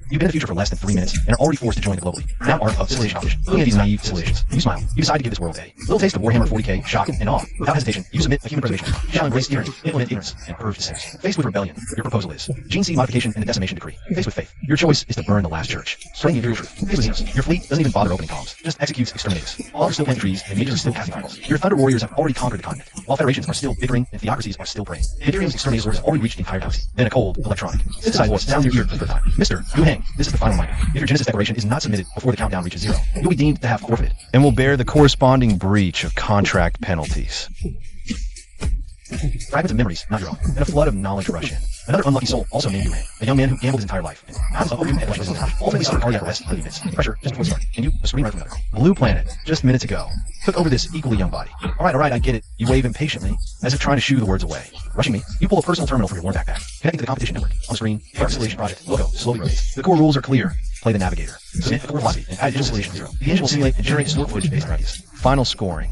You've been in the future for less than 3 minutes and are already forced to join the globally renowned art of simulation competition. Looking at these naive simulations, you smile. You decide to give this world a little taste of Warhammer 40k, shock, and awe. Without hesitation, you submit a human preservation. You shall embrace tyranny, implement ignorance, and purge dissent. Faced with rebellion, your proposal is Gene C modification and the decimation decree. Faced with faith, your choice is to burn the last church. Spreading the truth. Faced with Xenos, your fleet doesn't even bother opening columns, just executes exterminators. All are still planting trees, and mages are still casting fireballs. Your Thunder Warriors have already conquered the continent, while federations are still bickering and theocracies are still praying. Imperium's exterminator has already reached the entire galaxy. Then a cold, electronic, synthesized voice sounds in your ear for the first time. Mr. Yu Hang, this is the final reminder. If your Genesis declaration is not submitted before the countdown reaches 0, you'll be deemed to have forfeited, and will bear the corresponding breach of contract penalties. Fragments of memories, not your own, and a flood of knowledge rush in. Another unlucky soul, also named Yu Hang, a young man who gambled his entire life. Ultimately suffered cardiac arrest under minutes. Pressure just before start, and you, a scream right from another. Blue Planet, just minutes ago, took over this equally young body. All right, I get it. You wave impatiently, as if trying to shoo the words away. Rushing me, you pull a personal terminal from your worn backpack, connecting to the competition network. On the screen, the Simulation Project logo slowly rotates. The core rules are clear. Play the navigator. Submit the core philosophy and add digital simulation 0. The engine will simulate and generate stored footage based on ideas. Final scoring.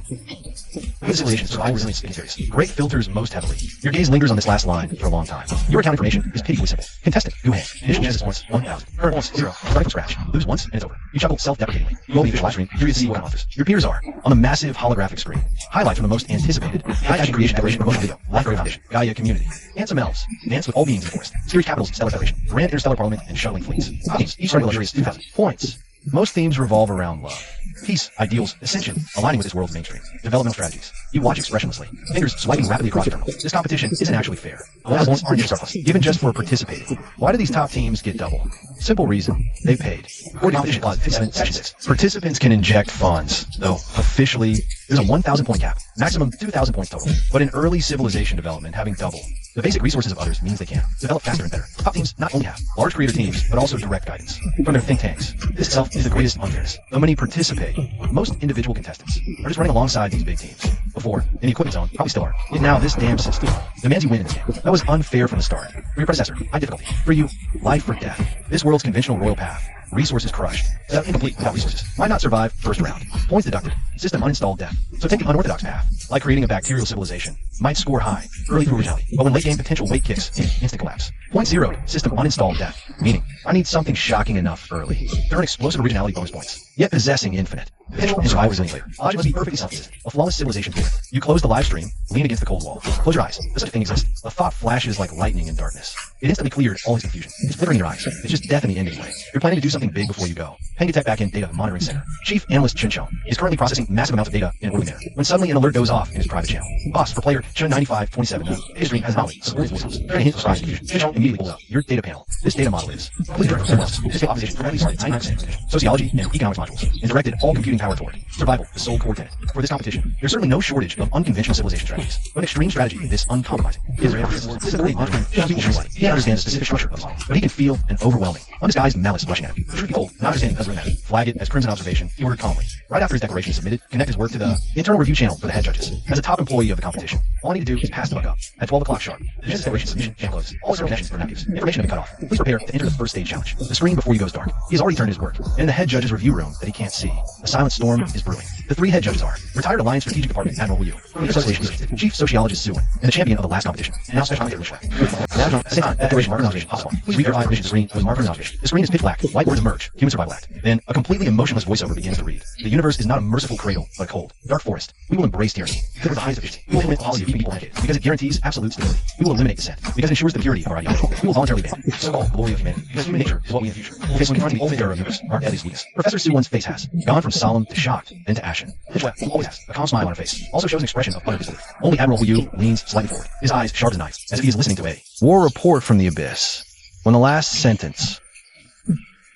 Good simulation, survival, resilience, and serious. Great filters most heavily. Your gaze lingers on this last line for a long time. Your account information is pitifully simple. Contestant, Yu Hang. Initial Genesis points, 1,000. Current points, 0. Starting from scratch. Lose once, and it's over. You chuckle self-deprecatingly. You roll the official live stream, curious to see what kind of authors your peers are. On the massive holographic screen. Highlights from the most anticipated Gaia Creation Declaration Promotion Video. Life Grave Foundation. Gaia Community. Handsome elves. Dance with all beings in the forest. Series Capitals, Stellar Federation. Grand Interstellar Parliament, and shuttling fleets. Themes, each starting luxurious 2,000 points. Most themes revolve around love. Peace, ideals, ascension, aligning with this world's mainstream. Developmental strategies. You watch expressionlessly. Fingers swiping rapidly across the terminal. This competition isn't actually fair. Bonus points aren't just surplus, given just for participating. Why do these top teams get double? Simple reason. They paid. For competition clause 57, section 6. Participants can inject funds, though officially there's a 1,000 point cap, maximum 2,000 points total. But in early civilization development, having double the basic resources of others means they can develop faster and better. Top teams not only have large creator teams, but also direct guidance from their think tanks. This itself is the greatest unfairness. Though many participate, most individual contestants are just running alongside these big teams. Before, in the equipment zone, probably still are. Yet now this damn system demands you win in this game. That was unfair from the start. For your predecessor, high difficulty. For you, life or death. This world's conventional royal path. Resources crushed. Setup incomplete without resources. Might not survive first round. Points deducted. System uninstalled death. So take the unorthodox path, like creating a bacterial civilization. Might score high, early through originality, but when late game potential weight kicks in, instant collapse. Point 0, system uninstalled death. Meaning, I need something shocking enough early to earn explosive originality bonus points, yet possessing infinite. Potential and survival resilience later. Logic must be perfectly self-consistent. A flawless civilization forward. You close the live stream, lean against the cold wall. Close your eyes. Does such a thing exist? A thought flashes like lightning in darkness. It instantly cleared all his confusion. It's flickering in your eyes. It's just death in the end anyway. You're planning to do something big before you go. Paying Tech backend data monitoring center. Chief Analyst Chen Chong is currently processing massive amounts of data in an orderly manner, when suddenly an alert goes off in his private channel. Boss for player Chen 9527. His stream has knowledge. Supports voices. Trying to hint surprise confusion. Chen Chong immediately pulls up your data panel. This data model is completely different from everyone else. This optimization for at least 99% sociology and economics modules, and directed all computing power toward survival, the sole core tenet. For this competition, there's certainly no shortage of unconventional civilization strategies, but extreme strategy, this uncompromising, is rare. Specifically, he understands the specific structure of his life, but he can feel an overwhelming, undisguised malice rushing at him. Truth be told, not understanding doesn't really matter. Flag it as crimson observation, he ordered calmly. Right after his declaration is submitted, connect his work to the internal review channel for the head judges. As a top employee of the competition, all I need to do is pass the buck up. At 12 o'clock sharp, the Genesis declaration submission channel closes. All external connections are now gives. Information have been cut off. Please prepare to enter the first stage challenge. The screen before you goes dark. He has already turned his work. And in the head judge's review room that he can't see, a silent storm is brewing. The 3 head judges are retired Alliance Strategic Department Admiral Wu Yu, Association Chief Sociologist Suwon, and the champion of the last competition, and now special commentator Schleck. Same time, declaration marker observation possible. Please reverify permission to screen with marker observation. The screen is pitch black. White words emerge. Human survival act. Then a completely emotionless voiceover begins to read. The universe is not a merciful cradle, but a cold, dark forest. We will embrace tyranny. Fit with the highest efficiency. We will implement policy of keeping people educated, because it guarantees absolute stability. We will eliminate dissent, because it ensures the purity of our ideology. We will voluntarily ban so-called glory of humanity, because human nature is what we in the future will face when confronting the ultimate error of the universe, our deadliest weakness. Professor Suwon's face has gone from solemn to shocked, then to ashen. His who always has a calm smile on her face, also shows an expression of utter disbelief. Only Admiral Wu Yu leans slightly forward, his eyes sharp as knives, as if he is listening to a war report from the abyss. When the last sentence,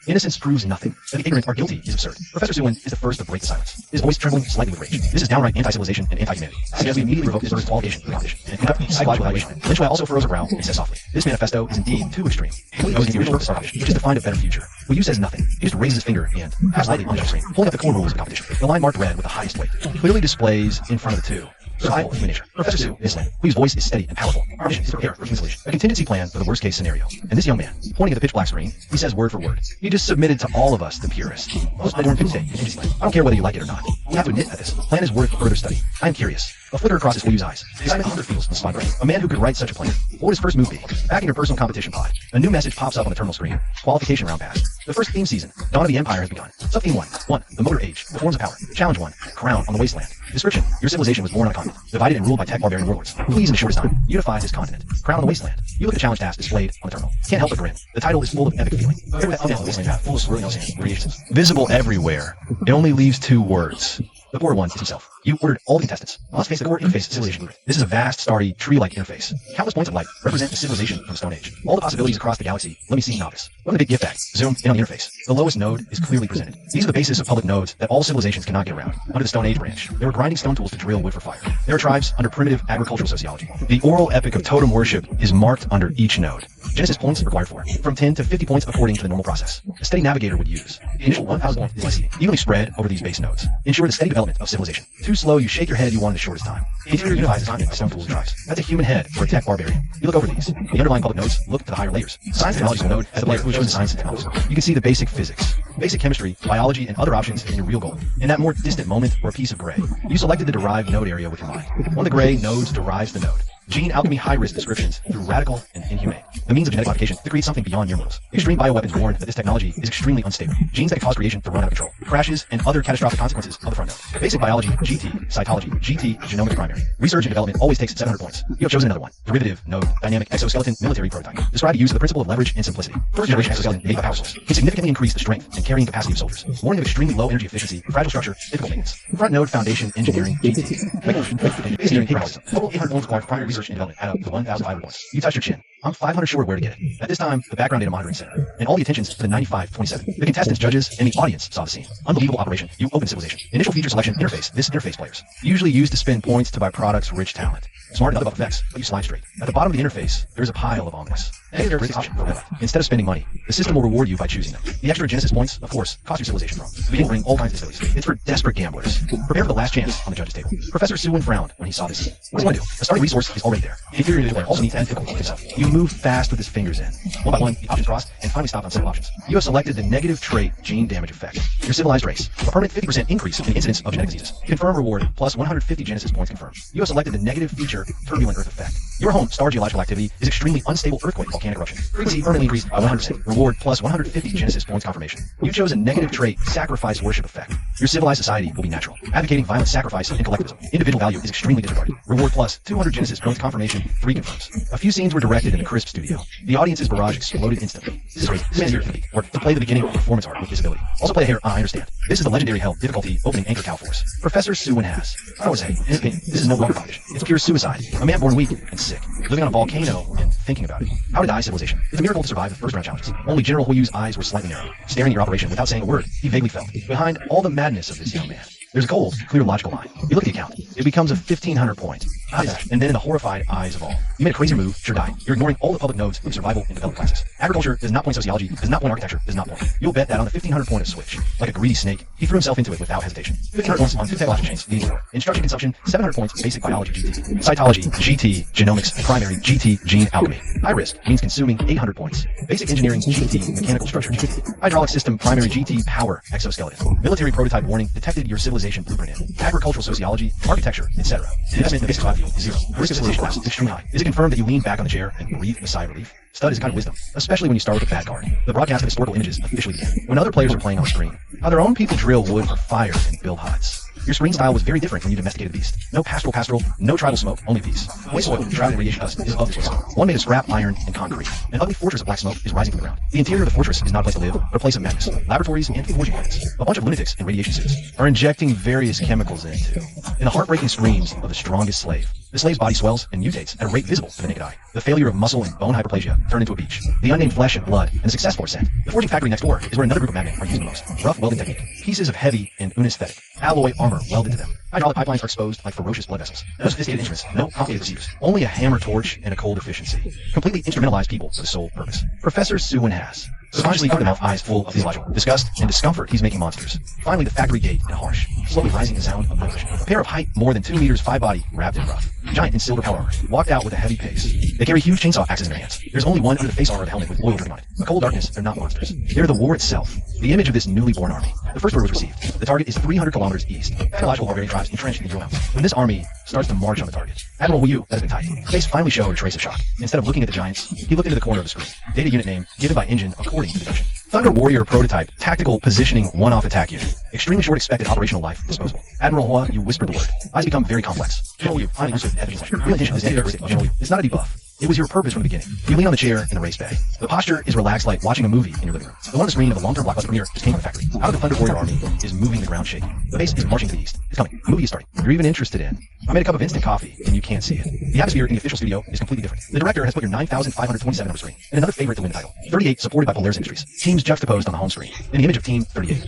innocence proves nothing, that the ignorant are guilty, is absurd. Professor Suwon is the first to break the silence, his voice trembling slightly with rage. This is downright anti-civilization and anti-humanity. I suggest we immediately revoke this first qualification for the competition and conduct a psychological evaluation. Lynch also furrows a brow and says softly, this manifesto is indeed too extreme. It goes into the original purpose of our competition, which is to find a better future. Wu Yu says nothing. He just raises his finger and, half slightly on the screen, pulling up the core rules of the competition. The line marked red with the highest weight clearly displays in front of the 2 survival of human nature. Professor Sue is Lynn, whose voice is steady and powerful. Our mission is to prepare for human solution, a contingency plan for the worst case scenario. And this young man, pointing at the pitch black screen, he says word for word, he just submitted to all of us, the purists. Most born can say contingency plan. I don't care whether you like it or not. We have to admit that this plan is worth further study. I am curious. A flicker across his full-use eyes. The excitement hunger feels in the spine brain. A man who could write such a plan. What would his first move be? Back in your personal competition pod, a new message pops up on the terminal screen. Qualification round pass. The first theme season, Dawn of the Empire, has begun. Sub-theme 1. 1. The motor age. The forms of power. Challenge 1. Crown on the wasteland. Description. Your civilization was born on a continent, divided and ruled by tech barbarian warlords. Please, in the shortest time, unify this continent. Crown on the wasteland. You look at the challenge task displayed on the terminal. Can't help but grin. The title is full of epic feeling. Here with that thumbnail, the wasteland path, full of swirling ocean radiations. Visible everywhere. It only leaves 2 words. The poor one is himself. You ordered all the contestants. Now let's face the core interface civilization grid. This is a vast, starry, tree-like interface. Countless points of light represent the civilization from the Stone Age. All the possibilities across the galaxy. Let me see novice. What a big gift bag. Zoom in on the interface. The lowest node is clearly presented. These are the basis of public nodes that all civilizations cannot get around. Under the Stone Age branch, they were grinding stone tools to drill wood for fire. There are tribes under primitive agricultural sociology. The oral epic of totem worship is marked under each node. Genesis points required for it, from 10 to 50 points according to the normal process. A steady navigator would use. The initial 1,000 points is by seeding, evenly spread over these base nodes. Ensure the steady development of civilization. Too slow, you shake your head, you want in the shortest time. The interior unifies the continent by stone tools and tribes. That's a human head for a tech barbarian. You look over these. The underlying public nodes look to the higher layers. Science and technology will node as the player who shows science and technology. You can see the basic physics, basic chemistry, biology, and other options in your real goal. In that more distant moment or a piece of gray, you selected the derived node area with your mind. One of the gray nodes derives the node. Gene alchemy high-risk descriptions through radical and inhumane. The means of genetic modification to create something beyond your mortals. Extreme bioweapons warn that this technology is extremely unstable. Genes that can cause creation to run out of control. Crashes and other catastrophic consequences of the front node. Basic biology, GT. Cytology, GT. Genomics primary. Research and development always takes 700 points. You have chosen another one. Derivative node. Dynamic exoskeleton military prototype. Describe the use of the principle of leverage and simplicity. First generation exoskeleton made by power source. Can significantly increase the strength and carrying capacity of soldiers. Warning of extremely low energy efficiency, fragile structure, difficult maintenance. Front node foundation engineering, GT. Engineering capabilities. Total 800 points required for primary research and development. Add up to 1,500 points. You touched your chin. I'm 500 short of where to get it. At this time, the background data monitoring center, and all the attentions to the 9527. The contestants, judges, and the audience saw the scene. Unbelievable operation. You open civilization. Initial feature selection interface. This interface players. Usually used to spend points to buy products rich talent. Smart and other buff effects, but you slide straight. At the bottom of the interface, there is a pile of ominous. Negative risk option for red. Instead of spending money, the system will reward you by choosing them. The extra Genesis points, of course, cost your civilization from. We didn't bring all kinds of disabilities. It's for desperate gamblers. Prepare for the last chance on the judge's table. Professor Sewin frowned when he saw this. What does one do? A starting resource is already there. The interior player also needs to add difficulty himself. You move fast with his fingers in. One by one, the options crossed, and finally stopped on several options. You have selected the negative trait gene damage effect. Your civilized race. A permanent 50% increase in the incidence of genetic diseases. Confirm reward plus 150 Genesis points confirmed. You have selected the negative feature turbulent earth effect. Your home star geological activity is extremely unstable earthquake volcanic eruption. Frequency permanently increased by 100%. Reward plus 150 Genesis points confirmation. You chose a negative trait sacrifice worship effect. Your civilized society will be natural, advocating violent sacrifice and collectivism. Individual value is extremely disregarded. Reward plus 200 Genesis points confirmation. 3 confirms. A few scenes were directed in the crisp studio. The audience's barrage exploded instantly. This is great. This man's here to or to play the beginning of performance art with disability. Also play here. I understand. This is the legendary hell difficulty opening anchor cow force. Professor Sewin has. I would say, in his opinion, this is no longer competition. It's pure suicide. A man born weak and sick, living on a volcano and thinking about it. How to die civilization. It's a miracle to survive the first round challenges. Only General Huyu's eyes were slightly narrow. Staring at your operation without saying a word, he vaguely felt. Behind all the madness of this young man, there's a cold, clear logical line. You look at the account. It becomes a 1,500 point. And then in the horrified eyes of all. You made a crazy move, sure die. You're ignoring all the public nodes of survival and development classes. Agriculture does not point sociology, does not point architecture, does not point. You'll bet that on the 1,500 point of switch. Like a greedy snake, he threw himself into it without hesitation. 1,500 points on 2 technological chains, needing more. Instruction consumption, 700 points, basic biology GT. Cytology, GT, genomics, primary, GT, gene alchemy. High risk means consuming 800 points. Basic engineering, GT, mechanical structure, GT. Hydraulic system, primary, GT, power, exoskeleton. Military prototype warning, detected your civilization blueprint in. Agricultural sociology, architecture, etc. Investment in the basic survival is zero. Risk of civilization collapse is extremely high. Is it confirmed that you lean back on the chair and breathe a sigh of relief? Stud is a kind of wisdom, especially when you start with a bad card. The broadcast of historical images officially began. When other players are playing on the screen, how their own people drill wood for fire and build huts. Your screen style was very different when you domesticated the beast. No pastoral, no tribal smoke, only peace. Waste soil, shrouded in radiation dust, is above this waste soil. One made of scrap, iron, and concrete. An ugly fortress of black smoke is rising from the ground. The interior of the fortress is not a place to live, but a place of madness. Laboratories and forging plants. A bunch of lunatics in radiation suits are injecting various chemicals into. In the heartbreaking screams of the strongest slave, the slave's body swells and mutates at a rate visible to the naked eye. The failure of muscle and bone hyperplasia turned into a beach. The unnamed flesh and blood and the successful are sent. The forging factory next door is where another group of madmen are using the most. Rough welding technique. Pieces of heavy and unesthetic alloy armor armor welded to them. Hydraulic pipelines are exposed like ferocious blood vessels. No sophisticated instruments, no complicated procedures. Only a hammer torch and a cold efficiency. Completely instrumentalized people for the sole purpose. Professor Sewin has. Subconsciously put them off eyes full of physiological disgust and discomfort he's making monsters. Finally, the factory gate and harsh, slowly rising sound of motion. A pair of height more than 2 meters, 5 body, wrapped in rough. Giant in silver power armor, walked out with a heavy pace. They carry huge chainsaw axes in their hands. There's only one under the face armor of the helmet with oil dripping on it. A cold darkness, they're not monsters. They're the war itself. The image of this newly born army. The first order was received. The target is 300 kilometers east. Technological barbarian tribes entrenched in the mountains. When this army starts to march on the target, Admiral Wu, that has been tight. His face finally showed a trace of shock. Instead of looking at the giants, he looked into the corner of the screen. Data unit name given by engine according to the deduction. Thunder Warrior prototype, tactical positioning, one-off attack unit. Extremely short expected operational life, disposable. Admiral Hua, you whispered the word. Eyes become very complex. General Yu, highly elusive, efficacy. Real intention is characteristic of General Yu. It's not a debuff. It was your purpose from the beginning. You lean on the chair in the race bay. The posture is relaxed like watching a movie in your living room. The one on the screen of a long-term blockbuster premiere just came from the factory. Out of the Thunder Warrior army is moving the ground shaking. The base is marching to the east. It's coming. The movie is starting. You're even interested in. I made a cup of instant coffee, and you can't see it. The atmosphere in the official studio is completely different. The director has put your 9,527 on the screen, and another favorite to win the title. 38 supported by Polaris Industries. Teams juxtaposed on the home screen. In the image of Team 38.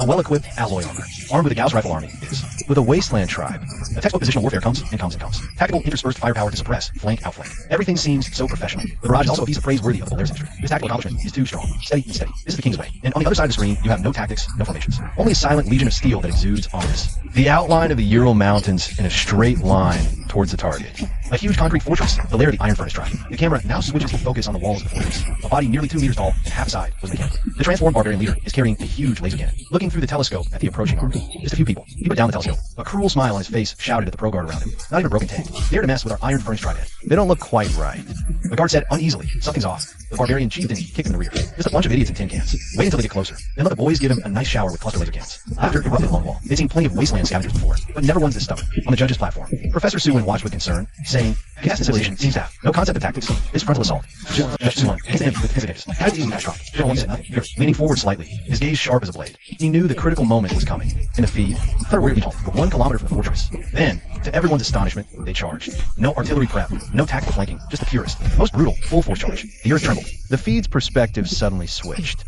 A well-equipped alloy armor. Armed with a Gauss rifle army is. With a wasteland tribe. A textbook positional warfare comes and comes and comes. Tactical interspersed firepower to suppress, flank, outflank. Everything seems so professional. The barrage is also a piece of praise worthy of the Polaris industry. This tactical accomplishment is too strong. Steady and steady. This is the king's way. And on the other side of the screen, you have no tactics, no formations. Only a silent legion of steel that exudes ominous. The outline of the Ural Mountains in a straight line towards the target. A huge concrete fortress, the lair of the Iron Furnace tribe. The camera now switches to focus on the walls of the fortress. A body nearly 2 meters tall and half side was mechanical. The transformed barbarian leader is carrying a huge laser cannon. Looking through the telescope at the approaching army. Just a few people. He put down the telescope. A cruel smile on his face shouted at the pro guard around him. Not even a broken tank. Dare to mess with our Iron Furnace tribe head. They don't look quite right. The guard said uneasily, something's off. The barbarian chieftain kicked him in the rear. Just a bunch of idiots in tin cans. Wait until they get closer. Then let the boys give him a nice shower with cluster laser cans. After erupted along the wall. They'd seen plenty of wasteland scavengers before, but never one's this stubborn. On the judge's platform, Professor Sewin watched with concern, saying, cast installation seems to have no concept of tactics. This frontal assault. Judge Sewin hits him with his hips. How did he drop? General Wu said nothing. Here, leaning forward slightly, his gaze sharp as a blade. He knew the critical moment was coming. In the feed, Thunder Warrior Legion, 1 kilometer from the fortress. Then, to everyone's astonishment, they charged. No artillery prep, no tactical flanking, just the purest, most brutal, full force charge. The earth trembled. The feed's perspective suddenly switched.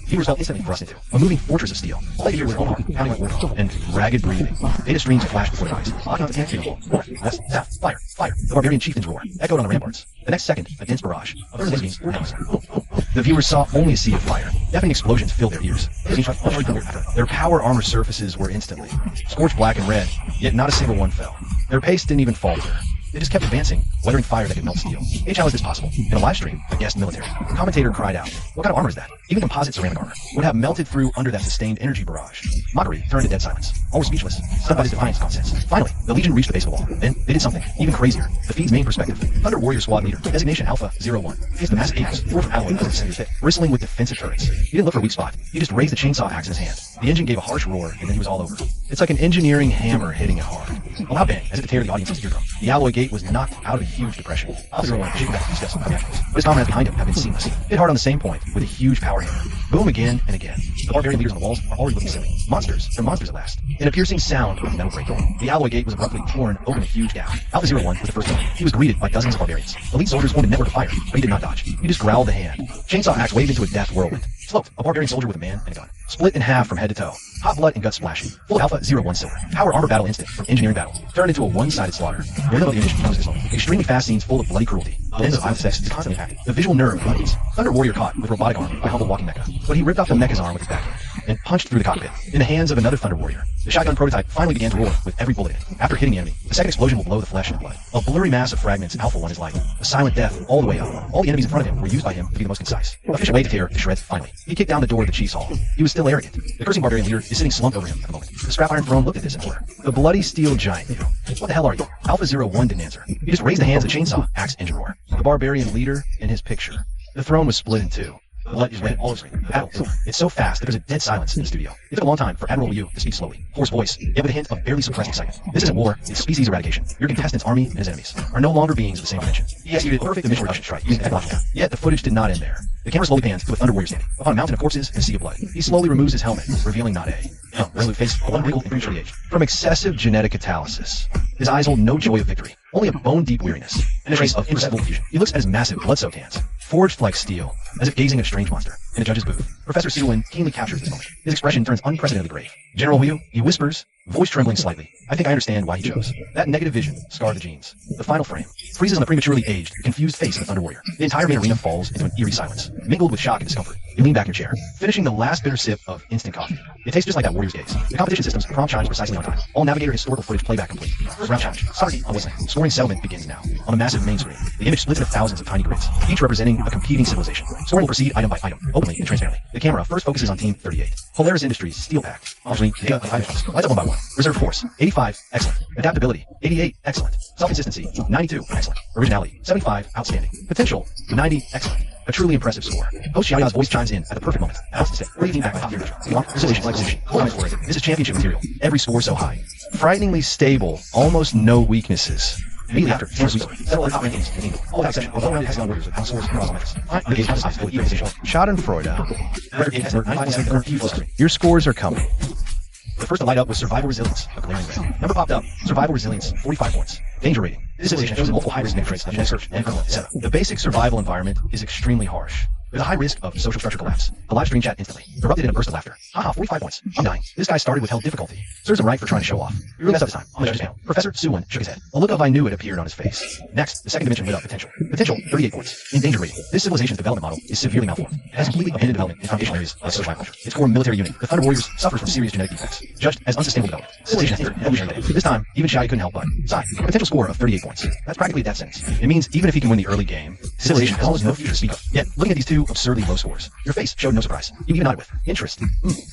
Viewers felt instantly thrust into a moving fortress of steel. All they could hear was one arm pounding like war and ragged breathing. Data streams flashed before their eyes. Locking on the tank field. Fire, fire. The barbarian chieftain's roar echoed on the ramparts. The next second, a dense barrage of laser beams were announced. The viewers saw only a sea of fire. Deafening explosions filled their ears. Their power armor surfaces were instantly scorched black and red, yet not a single one fell. Their pace didn't even falter. They just kept advancing, weathering fire that could melt steel. H, how is this possible? In a live stream, a guest military commentator cried out, what kind of armor is that? Even composite ceramic armor would have melted through under that sustained energy barrage. Mockery turned to dead silence. All were speechless, stunned by this defiance nonsense. Finally, the Legion reached the base of the wall. Then, they did something even crazier. The feed's main perspective. Thunder Warrior Squad Leader, designation Alpha 01. Faced the massive axe, 4 from alloy, bristling with defensive turrets. He didn't look for a weak spot. He just raised the chainsaw axe in his hand. The engine gave a harsh roar, and then he was all over. It's like an engineering hammer hitting it hard. A loud bang, as if to tear the audience's eardrum. The alloy gate was knocked out of a huge depression. Alpha 01 shaking back disgust from reactions. But his comrades behind him have been seamless. Hit hard on the same point, with a huge power hammer. Boom again and again. The barbarian leaders on the walls are already looking silly. Monsters. They're monsters at last. In a piercing sound of metal breaking, the alloy gate was abruptly torn open a huge gap. Alpha 01 was the first one. He was greeted by dozens of barbarians. Elite soldiers formed a network of fire, but he did not dodge. He just growled the hand. Chainsaw axe waved into a death whirlwind. Sloped, a barbarian soldier with a man and a gun. Split in half from head to toe. Hot blood and guts splashing. Full of Alpha 01 silver. Power armor battle instant from engineering battle. Turned into a one-sided slaughter. The rhythm of the image becomes this moment. Extremely fast scenes full of bloody cruelty. The ends of Alpha sex is constantly impacted. The visual nerve of buddies. Thunder Warrior caught with robotic arm by humble walking mecha. But he ripped off the mecha's arm with his backhand and punched through the cockpit. In the hands of another Thunder Warrior. The shotgun prototype finally began to roar with every bullet in it. After hitting the enemy, the second explosion will blow the flesh and blood. A blurry mass of fragments, Alpha 1 is like a silent death all the way up. All the enemies in front of him were used by him to be the most concise. Efficient way to tear to shreds finally. He kicked down the door of the chief's hall. He was still arrogant. The cursing barbarian leader is sitting slumped over him at the moment. The scrap iron throne looked at this in horror. The bloody steel giant knew. What the hell are you? Alpha 01 didn't answer. He just raised the hands of the chainsaw, axe, engine roar. The barbarian leader in his picture. The throne was split in two. The blood is red all over it. Battle. It's so fast that there's a dead silence in the studio. It took a long time for Admiral Yu to speak slowly. Hoarse voice, yet with a hint of barely suppressed excitement. This isn't war, it's species eradication. Your contestant's army and his enemies are no longer beings of the same dimension. He executed a perfect emission reduction strike using technology. Yet the footage did not end there. The camera slowly pans to a Thunder Warrior standing upon a mountain of corpses and a sea of blood. He slowly removes his helmet, revealing not a resolute face, one wrinkled and prematurely aged. From excessive genetic catalysis, his eyes hold no joy of victory, only a bone-deep weariness, and a trace of imperceptible confusion. He looks at his massive, blood-soaked hands, forged like steel, as if gazing at a strange monster. In the judge's booth, Professor Suwin keenly captures this moment. His expression turns unprecedentedly grave. General Hu, he whispers, voice trembling slightly, I think I understand why he chose. That negative vision scarred the genes. The final frame freezes on the prematurely aged, confused face of the Thunder Warrior. The entire main arena falls into an eerie silence, mingled with shock and discomfort. You lean back in your chair, finishing the last bitter sip of instant coffee. It tastes just like that warrior's gaze. The competition system's prompt chimes precisely on time. All Navigator historical footage playback complete. First round challenge. Starting on whistling. Scoring settlement begins now. On the massive main screen, the image splits into thousands of tiny grids, each representing a competing civilization. Scoring will proceed item by item, openly and transparently. The camera first focuses on Team 38. Polaris Industries, Steel Pack. Obviously, data and items. Lights up one by one. Reserve Force, 85, excellent. Adaptability, 88, excellent. Self-consistency, 92, excellent. Originality, 75, outstanding. Potential, 90, excellent. A truly impressive score. Host Xiaoya's voice chimes in at the perfect moment. Announced to stay. We're leading back by top tier. You want resolution like position. This is championship material. Every score so high. Frighteningly stable. Almost no weaknesses. Immediately after, several top rankings. All exception. Although around Hexagon warriors with house scores and methods. Schadenfreude. Your scores are coming. The first to light up was Survival Resilience, a glaring red. Number popped up, Survival Resilience, 45 points. Danger rating. This civilization shows multiple high-risk traits of genetic search and criminal, etc. The basic survival environment is extremely harsh. There's a high risk of social structure collapse. The live stream chat instantly erupted in a burst of laughter. Haha, 45 points. I'm dying. This guy started with hell difficulty. Serves him right for trying to show off. We really messed up this time. On the judge's panel, Professor Suwin shook his head. A look of I knew it appeared on his face. Next, the second dimension lit up potential. Potential, 38 points. In danger rating. This civilization's development model is severely malformed. It has completely abandoned development in foundational areas of social culture. Its core military unit, the Thunder Warriors, suffers from serious genetic defects, judged as unsustainable development. Civilization has entered an evolutionary day. This time, even Xiao couldn't help but sigh. Potential score of 38 points. That's practically a death sentence. It means even if he can win the early game, civilization has almost no future to speak of. Yet, looking at these two absurdly low scores, your face showed no surprise. You even nodded with interest.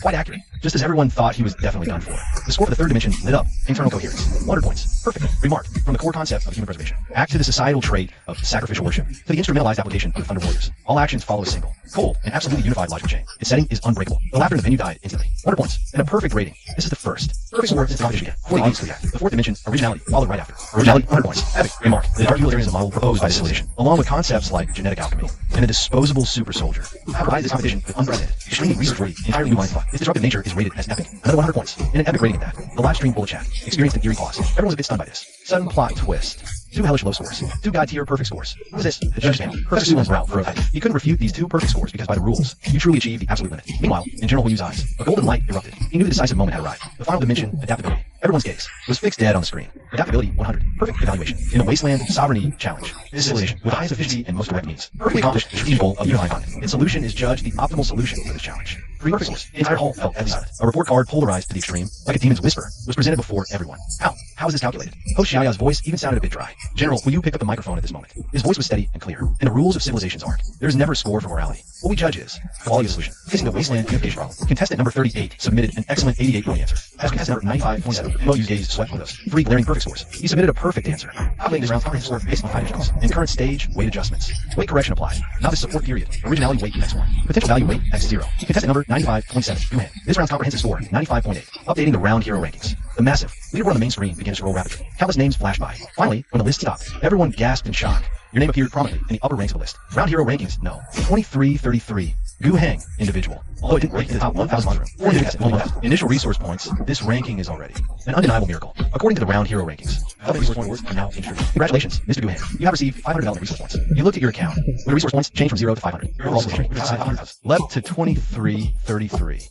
Quite accurate. Just as everyone thought he was definitely done for. The score for the third dimension lit up. Internal coherence. 100 points. Perfect. Remark. From the core concept of human preservation. Act to the societal trait of sacrificial worship. To the instrumentalized application of the Thunder Warriors. All actions follow a single, cold, and absolutely unified logical chain. Its setting is unbreakable. The laughter in the venue died instantly. 100 points. And a perfect rating. This is the first. Perfect score since the competition began. 40 weeks to react. The fourth dimension, originality, followed right after. Originality, 100 points. Epic. Remark. The dark evil areas of the model proposed by the civilization, along with concepts like genetic alchemy and a disposable super soldier, provides this competition with unprecedented, extremely research-worthy, entirely new line of thought. Its disruptive nature is rated as epic. Another 100 points. And an epic rating at that. The live stream bullet chat experienced an eerie pause. Everyone was a bit stunned by this. Sudden plot twist. Two hellish low scores. Two god tier perfect scores. What is this? The judge's panel. Professor Suwin's brow furrowed. He couldn't refute these two perfect scores because by the rules, you truly achieved the absolute limit. Meanwhile, in General Hu's eyes, a golden light erupted. He knew the decisive moment had arrived. The final dimension, adaptability. Everyone's gaze was fixed dead on the screen. Adaptability 100. Perfect evaluation. In the Wasteland Sovereignty Challenge. This civilization, with the highest efficiency and most direct means, perfectly accomplished the strategic goal of unifying continent. Its solution is judged the optimal solution for this challenge. Three perfect scores. The entire hall felt deadly silent. A report card polarized to the extreme, like a demon's whisper, was presented before everyone. How? How is this calculated? Host Xiaoya's voice even sounded a bit dry. General, will you pick up the microphone at this moment? His voice was steady and clear. In the rules of civilization's art, there is never a score for morality. What we judge is quality of solution. Facing the Wasteland unification problem, contestant number 38 submitted an excellent 88-point answer. As contestant number 95.7, MOU's gaze swept with us. Three glaring perfect scores. He submitted a perfect answer. Calculating this round's comprehensive score based on 5 dimensions. And current stage, weight adjustments. Weight correction applied. Novice support period. Originality weight x1. Potential value weight x0. Contestant number 95.7. Guhan. This round's comprehensive score, 95.8. Updating the round hero rankings. The massive leaderboard on the main screen began to scroll rapidly. Countless names flashed by. Finally, when the list stopped, everyone gasped in shock. Your name appeared prominently in the upper ranks of the list. Round hero rankings, no. 2333. Gu Heng, individual. Although it didn't rank in the top 1,000 room. Initial resource points, this ranking is already an undeniable miracle. According to the round hero rankings, other resource points are now introduced. Congratulations, Mr. Gu Heng. You have received 500 development resource points. You looked at your account. When the resource points changed from 0 to 500, your overall score leapt to 2333.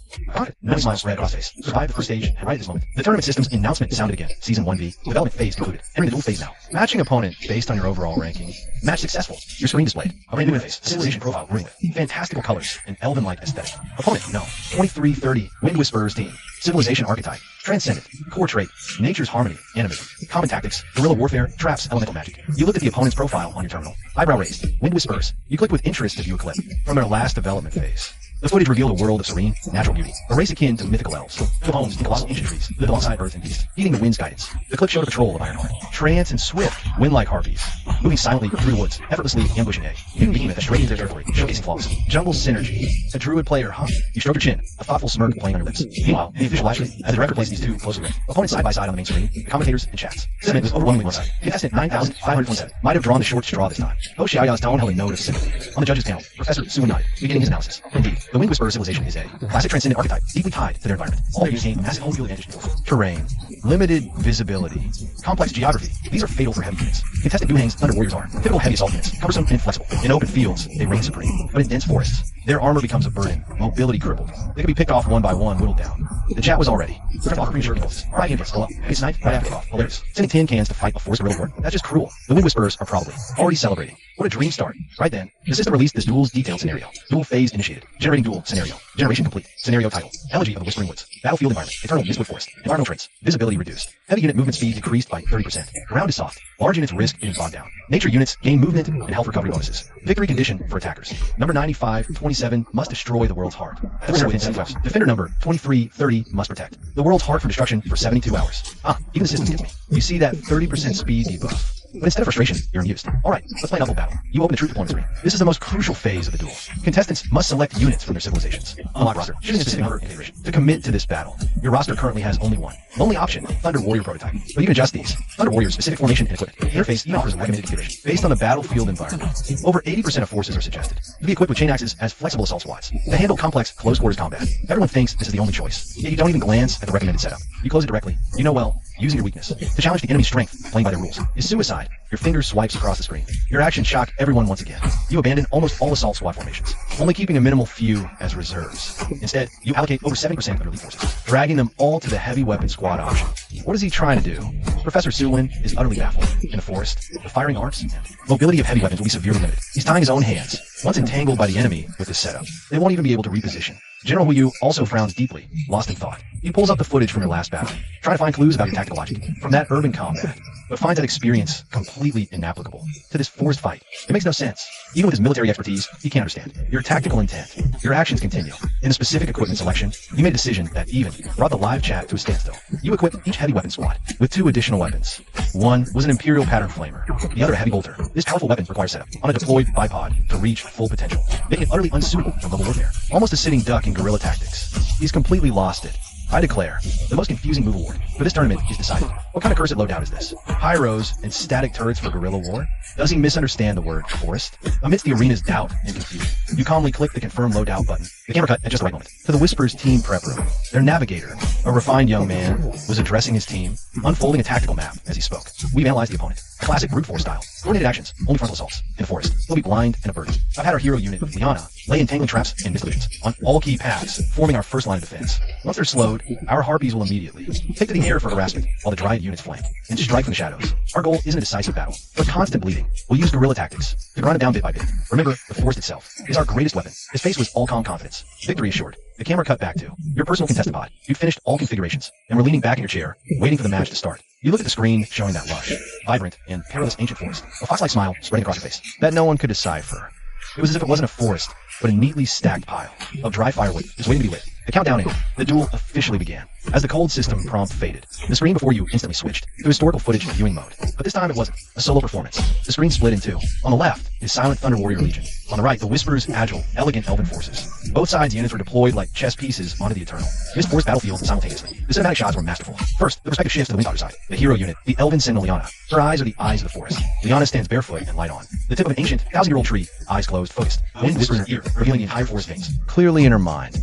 No smile spread across face. Survived the first stage, and right at this moment, the tournament system's announcement sounded again. Season 1V, development phase concluded. Entering the duel phase now. Matching opponent based on your overall ranking. Match successful. Your screen displayed. A brand new interface. A civilization profile brimming with fantastical colors and elven-like aesthetic. Opponent, no. 2330. Wind Whisperers team. Civilization archetype. Transcendent. Core trait. Nature's harmony. Animism. Common tactics. Guerrilla warfare. Traps. Elemental magic. You looked at the opponent's profile on your terminal. Eyebrow raised. Wind Whisperers. You clicked with interest to view a clip from their last development phase. The footage revealed a world of serene, natural beauty, a race akin to mythical elves, with homes in colossal ancient trees, lived alongside earth and beast, heeding the wind's guidance. The clip showed a patrol of Ironheart, trance and swift, wind-like harpies, moving silently through the woods, effortlessly ambushing a hidden behemoth that strayed into their territory, showcasing flaws. Jungle synergy. A druid player, huh? You stroked your chin, a thoughtful smirk playing on your lips. Meanwhile, in the official live stream, as the director placed these two closely linked, opponents side by side on the main screen, the commentators and chats. Sentiment was overwhelmingly one-sided. Contestant 9,527 might have drawn the short straw this time. Host Xiaoya's tone held a note of sympathy. On the judges' panel, Professor Suwin nodded, beginning his analysis. Indeed, the The Wind Whisperer civilization is a classic transcendent archetype deeply tied to their environment. All their use gain massive home field advantage. Terrain, limited visibility, complex geography. These are fatal for heavy units. Contested Guhangs Thunder Warriors are typical heavy assault units, cumbersome and inflexible. In open fields, they reign supreme, but in dense forests, their armor becomes a burden, mobility crippled. They can be picked off one by one, whittled down. The chat was already. We're trying to offer premature impulses. Right handles, hello. It's night, right after off. Hilarious. Sending tin cans to fight a forced guerrilla war. That's just cruel. The Wind Whisperers are probably already celebrating. What a dream start. Right then, the system released this duel's detailed scenario. Duel phase initiated. Generating duel scenario. Generation complete. Scenario title. Elegy of the Whispering Woods. Battlefield environment. Eternal Mistwood Forest. Environmental traits. Visibility reduced. Heavy unit movement speed decreased by 30%. Ground is soft. Large units risk getting bogged down. Nature units gain movement and health recovery bonuses. Victory condition for attackers. Number 9527 must destroy the world's heart. Defender number 2330 must protect the world's heart from destruction for 72 hours. Even the system gets me. You see that 30% speed debuff. But instead of frustration, you're amused. Alright, let's play an upload battle. You open the troop deployment screen. This is the most crucial phase of the duel. Contestants must select units from their civilizations. Unlock roster. Choosing a specific number of configuration. To commit to this battle, your roster currently has only one. The only option, Thunder Warrior prototype. But you can adjust these. Thunder Warrior's specific formation and equipment. The interface even offers a recommended configuration based on the battlefield environment. Over 80% of forces are suggested to be equipped with chain axes as flexible assault squads to handle complex close quarters combat. Everyone thinks this is the only choice, yet you don't even glance at the recommended setup. You close it directly. You know well, using your weakness to challenge the enemy's strength, playing by their rules, is suicide. Your finger swipes across the screen. Your actions shock everyone once again. You abandon almost all assault squad formations, only keeping a minimal few as reserves. Instead, you allocate over 70% of your elite forces, dragging them all to the heavy weapon squad option. What is he trying to do? Professor Suwin is utterly baffled. In the forest, the firing arcs and mobility of heavy weapons will be severely limited. He's tying his own hands. Once entangled by the enemy with this setup, they won't even be able to reposition. General Wu also frowns deeply, lost in thought. He pulls up the footage from your last battle, trying to find clues about your tactical logic from that urban combat, but finds that experience completely inapplicable to this forced fight. It makes no sense. Even with his military expertise, he can't understand your tactical intent. Your actions continue. In a specific equipment selection, you made a decision that even brought the live chat to a standstill. You equipped each heavy weapon squad with 2 additional weapons. One was an Imperial pattern flamer, the other a heavy bolter. This powerful weapon requires setup on a deployed bipod to reach full potential, making it utterly unsuitable for level warfare. Almost a sitting duck in guerrilla tactics. He's completely lost it. I declare, the most confusing move award for this tournament is decided. What kind of cursed loadout is this? Pyros and static turrets for guerrilla war? Does he misunderstand the word forest? Amidst the arena's doubt and confusion, you calmly click the confirm loadout button. The camera cut at just the right moment to the Whisperers team prep room. Their navigator, a refined young man, was addressing his team, unfolding a tactical map as he spoke. We've analyzed the opponent. Classic brute force style. Coordinated actions, only frontal assaults. In the forest, they'll be blind and a burden. I've had our hero unit, Liana, lay entangling traps and misillusions on all key paths, forming our first line of defense. Once they're slowed, our harpies will immediately take to the air for harassment while the dryad units flank and strike from the shadows. Our goal isn't a decisive battle, but constant bleeding. We'll use guerrilla tactics to grind it down bit by bit. Remember, the forest itself is our greatest weapon. His face was all calm confidence. Victory assured. The camera cut back to your personal contested pod. You've finished all configurations and were leaning back in your chair, waiting for the match to start. You look at the screen showing that lush, vibrant, and perilous ancient forest, a fox-like smile spreading across your face that no one could decipher. It was as if it wasn't a forest, but a neatly stacked pile of dry firewood just waiting to be lit. The countdown ended. The duel officially began. As the cold system prompt faded, the screen before you instantly switched to historical footage viewing mode. But this time it wasn't a solo performance. The screen split in two. On the left is Silent Thunder Warrior Legion. On the right, the Whisperers' agile, elegant elven forces. Both sides' units were deployed like chess pieces onto the Eternal. This forced battlefield simultaneously. The cinematic shots were masterful. First, the perspective shifts to the Windstalker side. The hero unit, the elven sentinel Liana. Her eyes are the eyes of the forest. Liana stands barefoot and light on. The tip of an ancient, 1,000-year-old tree, eyes closed, focused. Wind whispers in her ear, revealing the entire forest veins. Clearly in her mind.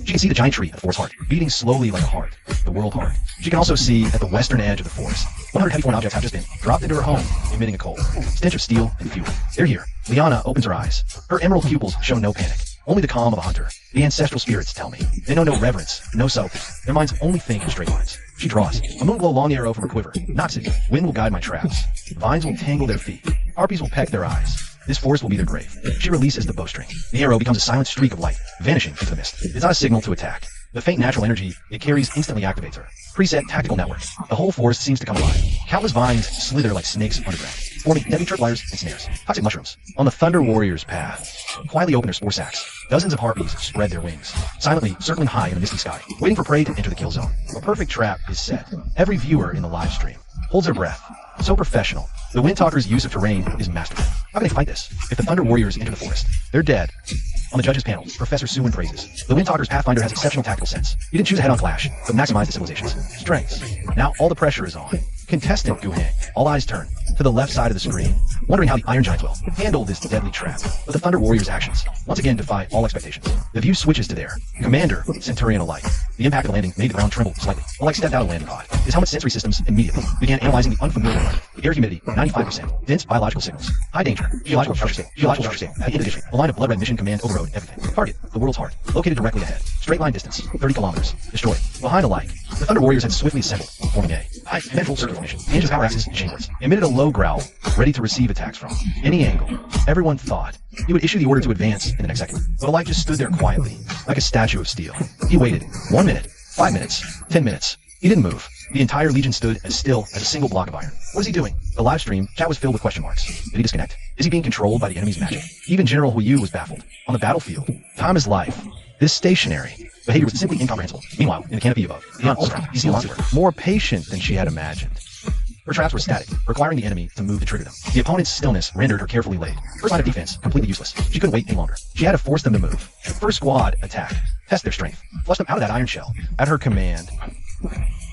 She can see the giant tree at the forest heart, beating slowly like a heart, the world heart. She can also see at the western edge of the forest, 100 heavy foreign objects have just been dropped into her home, emitting a cold stench of steel and fuel. They're here. Liana opens her eyes. Her emerald pupils show no panic, only the calm of a hunter. The ancestral spirits tell me. They know no reverence, no subtlety. Their minds only think in straight lines. She draws. A moonglow long arrow from her quiver. Knocks it. Wind will guide my traps. Vines will tangle their feet. Harpies will peck their eyes. This forest will be their grave. She releases the bowstring. The arrow becomes a silent streak of light, vanishing into the mist. It's not a signal to attack. The faint natural energy it carries instantly activates her. Preset tactical network. The whole forest seems to come alive. Countless vines slither like snakes underground, forming deadly tripwires and snares. Toxic mushrooms. On the Thunder Warrior's path, quietly open their spore sacs. Dozens of harpies spread their wings, silently circling high in the misty sky, waiting for prey to enter the kill zone. A perfect trap is set. Every viewer in the live stream holds their breath. So professional. The Windtalker's use of terrain is masterful. How can they fight this? If the Thunder Warriors enter the forest, they're dead. On the judges panel, Professor Suwin praises. The Windtalker's Pathfinder has exceptional tactical sense. He didn't choose a head-on clash, but maximized the civilization's strengths. Now all the pressure is on. Contestant Guhang. All eyes turn. to the left side of the screen, wondering how the Iron Giants will handle this deadly trap. But the Thunder Warriors' actions once again defy all expectations. The view switches to their commander, Centurion alike. The impact of the landing made the ground tremble slightly, while like stepped out of the landing pod. His helmet's sensory systems immediately began analyzing the unfamiliar environment. Air humidity, 95%. Dense biological signals. High danger. Geological structure state. Geological structure state. At the end of history, a line of blood red mission command overrode everything. Target, the world's heart. Located directly ahead. Straight line distance, 30 kilometers. Destroyed. Behind alike, the Thunder Warriors had swiftly assembled, forming a high full circle formation. Angel power axes and chambers. Emitted a low growl, ready to receive attacks from any angle. Everyone thought he would issue the order to advance in the next second. But alike just stood there quietly, like a statue of steel. He waited. 1 minute, 5 minutes, 10 minutes. He didn't move. The entire legion stood as still as a single block of iron. What is he doing? The live stream chat was filled with question marks. Did he disconnect? Is he being controlled by the enemy's magic? Even General Huiyu was baffled. On the battlefield, time is life. This stationary behavior was simply incomprehensible. Meanwhile, in the canopy above, beyond all strength, he seemed more patient than she had imagined. Her traps were static, requiring the enemy to move to trigger them. The opponent's stillness rendered her carefully laid. First line of defense, completely useless. She couldn't wait any longer. She had to force them to move. First squad, attack. Test their strength. Flush them out of that iron shell. At her command,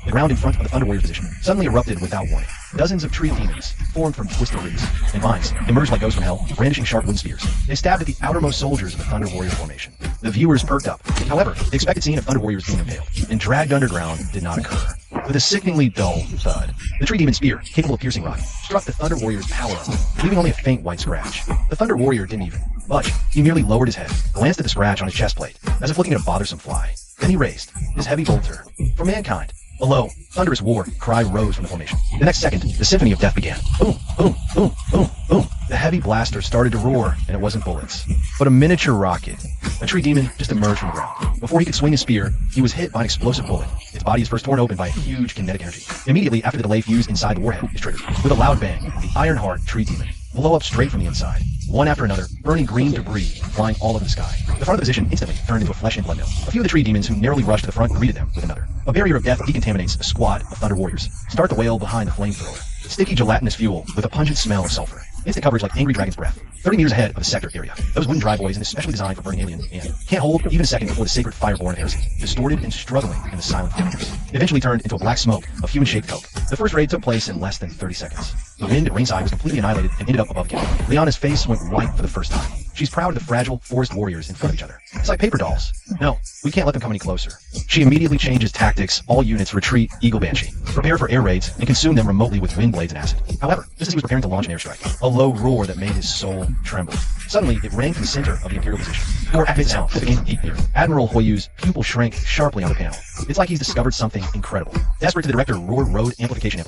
the ground in front of the Thunder Warriors' position suddenly erupted without warning. Dozens of tree demons formed from twisted roots and vines emerged like ghosts from hell, brandishing sharp wooden spears. They stabbed at the outermost soldiers of the Thunder Warrior formation. The viewers perked up. However, the expected scene of Thunder Warriors being impaled and dragged underground did not occur. With a sickeningly dull thud, the tree demon spear, capable of piercing rock, struck the Thunder Warrior's power up, leaving only a faint white scratch. The Thunder Warrior didn't even budge. He merely lowered his head, glanced at the scratch on his chest plate, as if looking at a bothersome fly. Then he raised his heavy bolter for mankind. A low, thunderous war cry rose from the formation. The next second, the symphony of death began. Boom, boom, boom, boom, boom. The heavy blaster started to roar, and it wasn't bullets, but a miniature rocket. A tree demon just emerged from the ground. Before he could swing his spear, he was hit by an explosive bullet. Its body is first torn open by a huge kinetic energy. Immediately after the delay fuse inside the warhead is triggered. With a loud bang, the Ironheart tree demon blow up straight from the inside. One after another, burning green debris flying all over the sky. The front of the position instantly turned into a flesh and blood mill. A few of the tree demons who narrowly rushed to the front greeted them with another. A barrier of death decontaminates a squad of Thunder Warriors. Start the whale behind the flamethrower. Sticky gelatinous fuel with a pungent smell of sulfur. Instant coverage like angry dragon's breath. 30 meters ahead of the sector area. Those wooden driveways and especially designed for burning alien and can't hold even a second before the sacred fireborn of heresy. Distorted and struggling in the silent temperatures. Eventually turned into a black smoke of human-shaped coke. The first raid took place in less than 30 seconds. The wind at ringside was completely annihilated and ended up above camp. Liana's face went white for the first time. She's proud of the fragile forest warriors in front of each other. It's like paper dolls. No, we can't let them come any closer. She immediately changes tactics. All units retreat Eagle Banshee. Prepare for air raids and consume them remotely with wind blades and acid. However, just as he was preparing to launch an airstrike, a low roar that made his soul tremble. Suddenly, it rang from the center of the Imperial position. Or activate sound that began to heat near. Admiral Hoyu's pupil shrank sharply on the panel. It's like he's discovered something incredible. Desperate to the director, roar road amplification.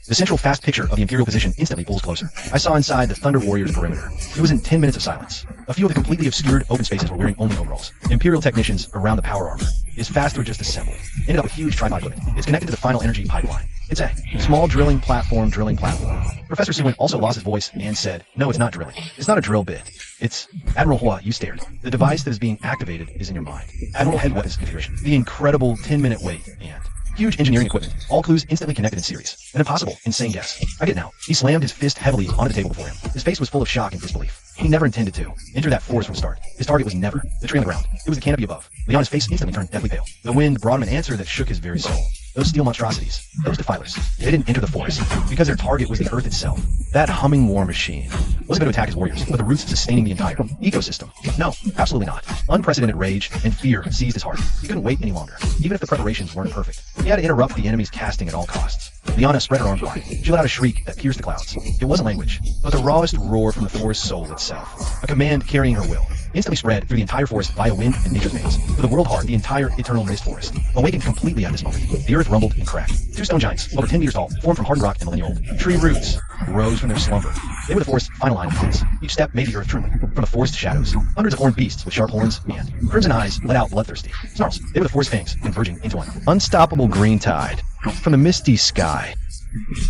The central fast picture of the Imperial position instantly pulls closer. I saw inside the Thunder Warriors perimeter. It was in 10 minutes of silence. A few of the completely obscured open spaces were wearing only overalls. Imperial technicians around the power armor. His fast were just assembled. Ended up a huge tripod equipment. It's connected to the final energy pipeline. It's a small drilling platform. Professor Sewin also lost his voice and said, no, it's not drilling. It's not a drill bit. It's Admiral Hua, you stared. The device that is being activated is in your mind. Admiral head weapons configuration. The incredible 10-minute wait and huge engineering equipment. All clues instantly connected in series. An impossible, insane guess. I get it now. He slammed his fist heavily onto the table before him. His face was full of shock and disbelief. He never intended to enter that forest from the start. His target was never the tree on the ground. It was the canopy above. Leon's face instantly turned deathly pale. The wind brought him an answer that shook his very soul. Those steel monstrosities, those defilers, they didn't enter the forest because their target was the earth itself. That humming war machine wasn't going to attack his warriors, but the roots sustaining the entire ecosystem. No, absolutely not. Unprecedented rage and fear seized his heart. He couldn't wait any longer, even if the preparations weren't perfect. He had to interrupt the enemy's casting at all costs. Liana spread her arms wide. She let out a shriek that pierced the clouds. It wasn't language, but the rawest roar from the forest soul itself. A command carrying her will. Instantly spread through the entire forest via wind and nature's veins. For the world heart, the entire eternal mist forest. Awakened completely at this moment. The earth rumbled and cracked. Two stone giants, over 10 meters tall, formed from hardened rock and millennia old. Tree roots rose from their slumber. They were the forest's final line of defense. Each step made the earth tremble. From the forest shadows, hundreds of horned beasts with sharp horns and crimson eyes let out bloodthirsty snarls. They were the forest fangs converging into one unstoppable green tide. From the misty sky,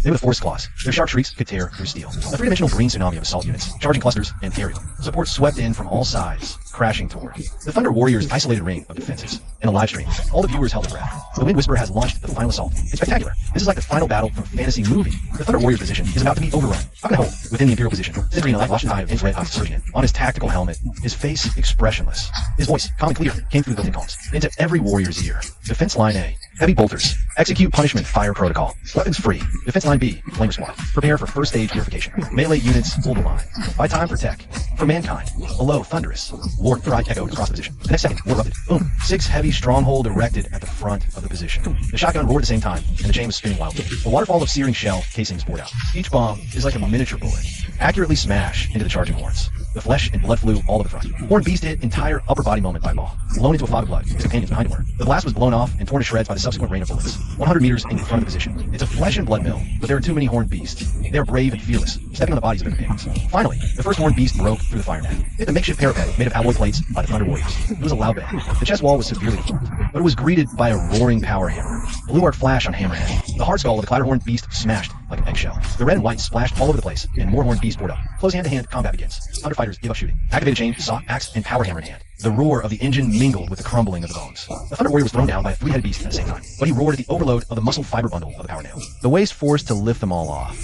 they were the forest claws. Their sharp shrieks could tear through steel. A three-dimensional green tsunami of assault units, charging clusters and aerial. Support swept in from all sides, crashing toward the Thunder Warriors' isolated ring of defenses. In a live stream, all the viewers held their breath. The Wind Whisperer has launched the final assault. It's spectacular. This is like the final battle from a fantasy movie. The Thunder Warriors' position is about to be overrun. How can I hold within the Imperial position? Sidrina watched an eye of infrared eyes surging in. On his tactical helmet, his face expressionless. His voice, calm and clear, came through the built-in columns into every warrior's ear. Defense line A Heavy bolters. Execute punishment fire protocol. Weapons free. Defense line B. Flamer squad. Prepare for first stage purification. Melee units hold the line. Buy time for tech. For mankind. Below thunderous. War cry echoed across the position. The next second, war erupted. Boom. 6 heavy stronghold erected at the front of the position. The shotgun roared at the same time, and the chain was spinning wildly. A waterfall of searing shell casings poured out. Each bomb is like a miniature bullet. Accurately smash into the charging horns. The flesh and blood flew all over the front. Horned beast hit entire upper body moment by ball. Blown into a fog of blood. His companions behind him were. The blast was blown off and torn to shreds by the subsequent rain of bullets. 100 meters in front of the position. It's a flesh and blood mill, but there are too many horned beasts. They are brave and fearless, stepping on the bodies of their companions. Finally, the first horned beast broke through the fire net. It hit the makeshift parapet made of alloy plates by the Thunder Warriors. It was a loud bang. The chest wall was severely deformed, but it was greeted by a roaring power hammer. Blue arc flash on hammerhead. The hard skull of the clouder horned beast smashed like an eggshell. The red and white splashed all over the place, and more horned beasts poured up. Close hand-to-hand combat begins. Thunder fighters give up shooting. Activated chain, saw, axe, and power hammer in hand. The roar of the engine mingled with the crumbling of the bones. The Thunder Warrior was thrown down by a 3-headed beast at the same time, but he roared at the overload of the muscle fiber bundle of the power nail. The waist forced to lift them all off,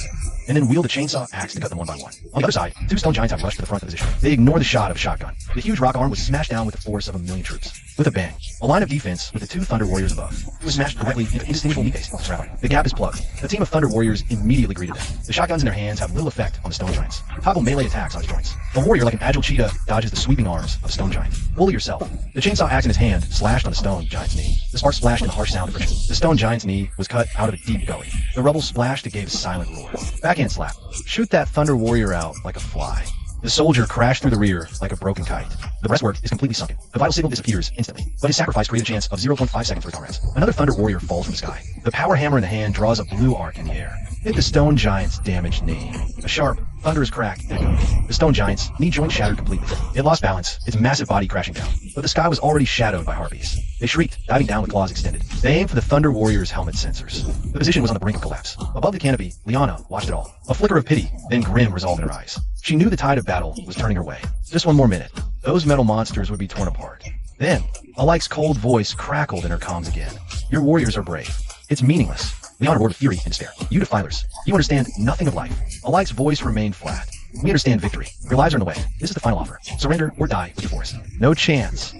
and then wield a chainsaw axe to cut them one by one. On the other side, 2 stone giants have rushed to the front of the position. They ignore the shot of a shotgun. The huge rock arm was smashed down with the force of 1,000,000 troops. With a bang, a line of defense with the 2 Thunder Warriors above. It was smashed directly into indistinguishable meat paste. The gap is plugged. The team of Thunder Warriors immediately greeted them. The shotguns in their hands have little effect on the stone giants. Toggle melee attacks on his joints. The warrior, like an agile cheetah, dodges the sweeping arms of a stone giant. Bully yourself. The chainsaw axe in his hand slashed on the stone giant's knee. The spark splashed in a harsh sound of friction. The stone giant's knee was cut out of a deep gully. The rubble splashed and gave a silent roar. Backhand slap. Shoot that Thunder Warrior out like a fly. The soldier crashed through the rear like a broken kite. The breastwork is completely sunken. The vital signal disappears instantly, but his sacrifice created a chance of 0.5 seconds for his comrades. Another Thunder Warrior falls from the sky. The power hammer in the hand draws a blue arc in the air. Hit the stone giant's damaged knee. A sharp, thunderous crack echoed. The stone giant's knee joint shattered completely. It lost balance, its massive body crashing down. But the sky was already shadowed by harpies. They shrieked, diving down with claws extended. They aimed for the Thunder Warrior's helmet sensors. The position was on the brink of collapse. Above the canopy, Liana watched it all. A flicker of pity, then grim resolve in her eyes. She knew the tide of battle was turning her way. Just one more minute. Those metal monsters would be torn apart. Then, Alik's cold voice crackled in her comms again. Your warriors are brave. It's meaningless. Liana roared with fury and despair. You defilers. You understand nothing of life. Alik's voice remained flat. We understand victory. Your lives are in the way. This is the final offer. Surrender or die with your force. No chance.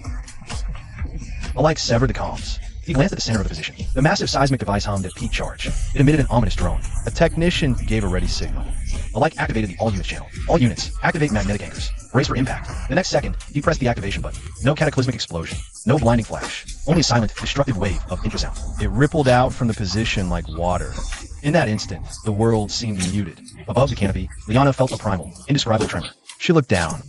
Alik severed the comms. He glanced at the center of the position. The massive seismic device hummed at peak charge. It emitted an ominous drone. A technician gave a ready signal. Alik activated the all units channel. All units, activate magnetic anchors. Brace for impact. The next second, he pressed the activation button. No cataclysmic explosion. No blinding flash. Only a silent, destructive wave of infrasound. It rippled out from the position like water. In that instant, the world seemed muted. Above the canopy, Liana felt a primal, indescribable tremor. She looked down.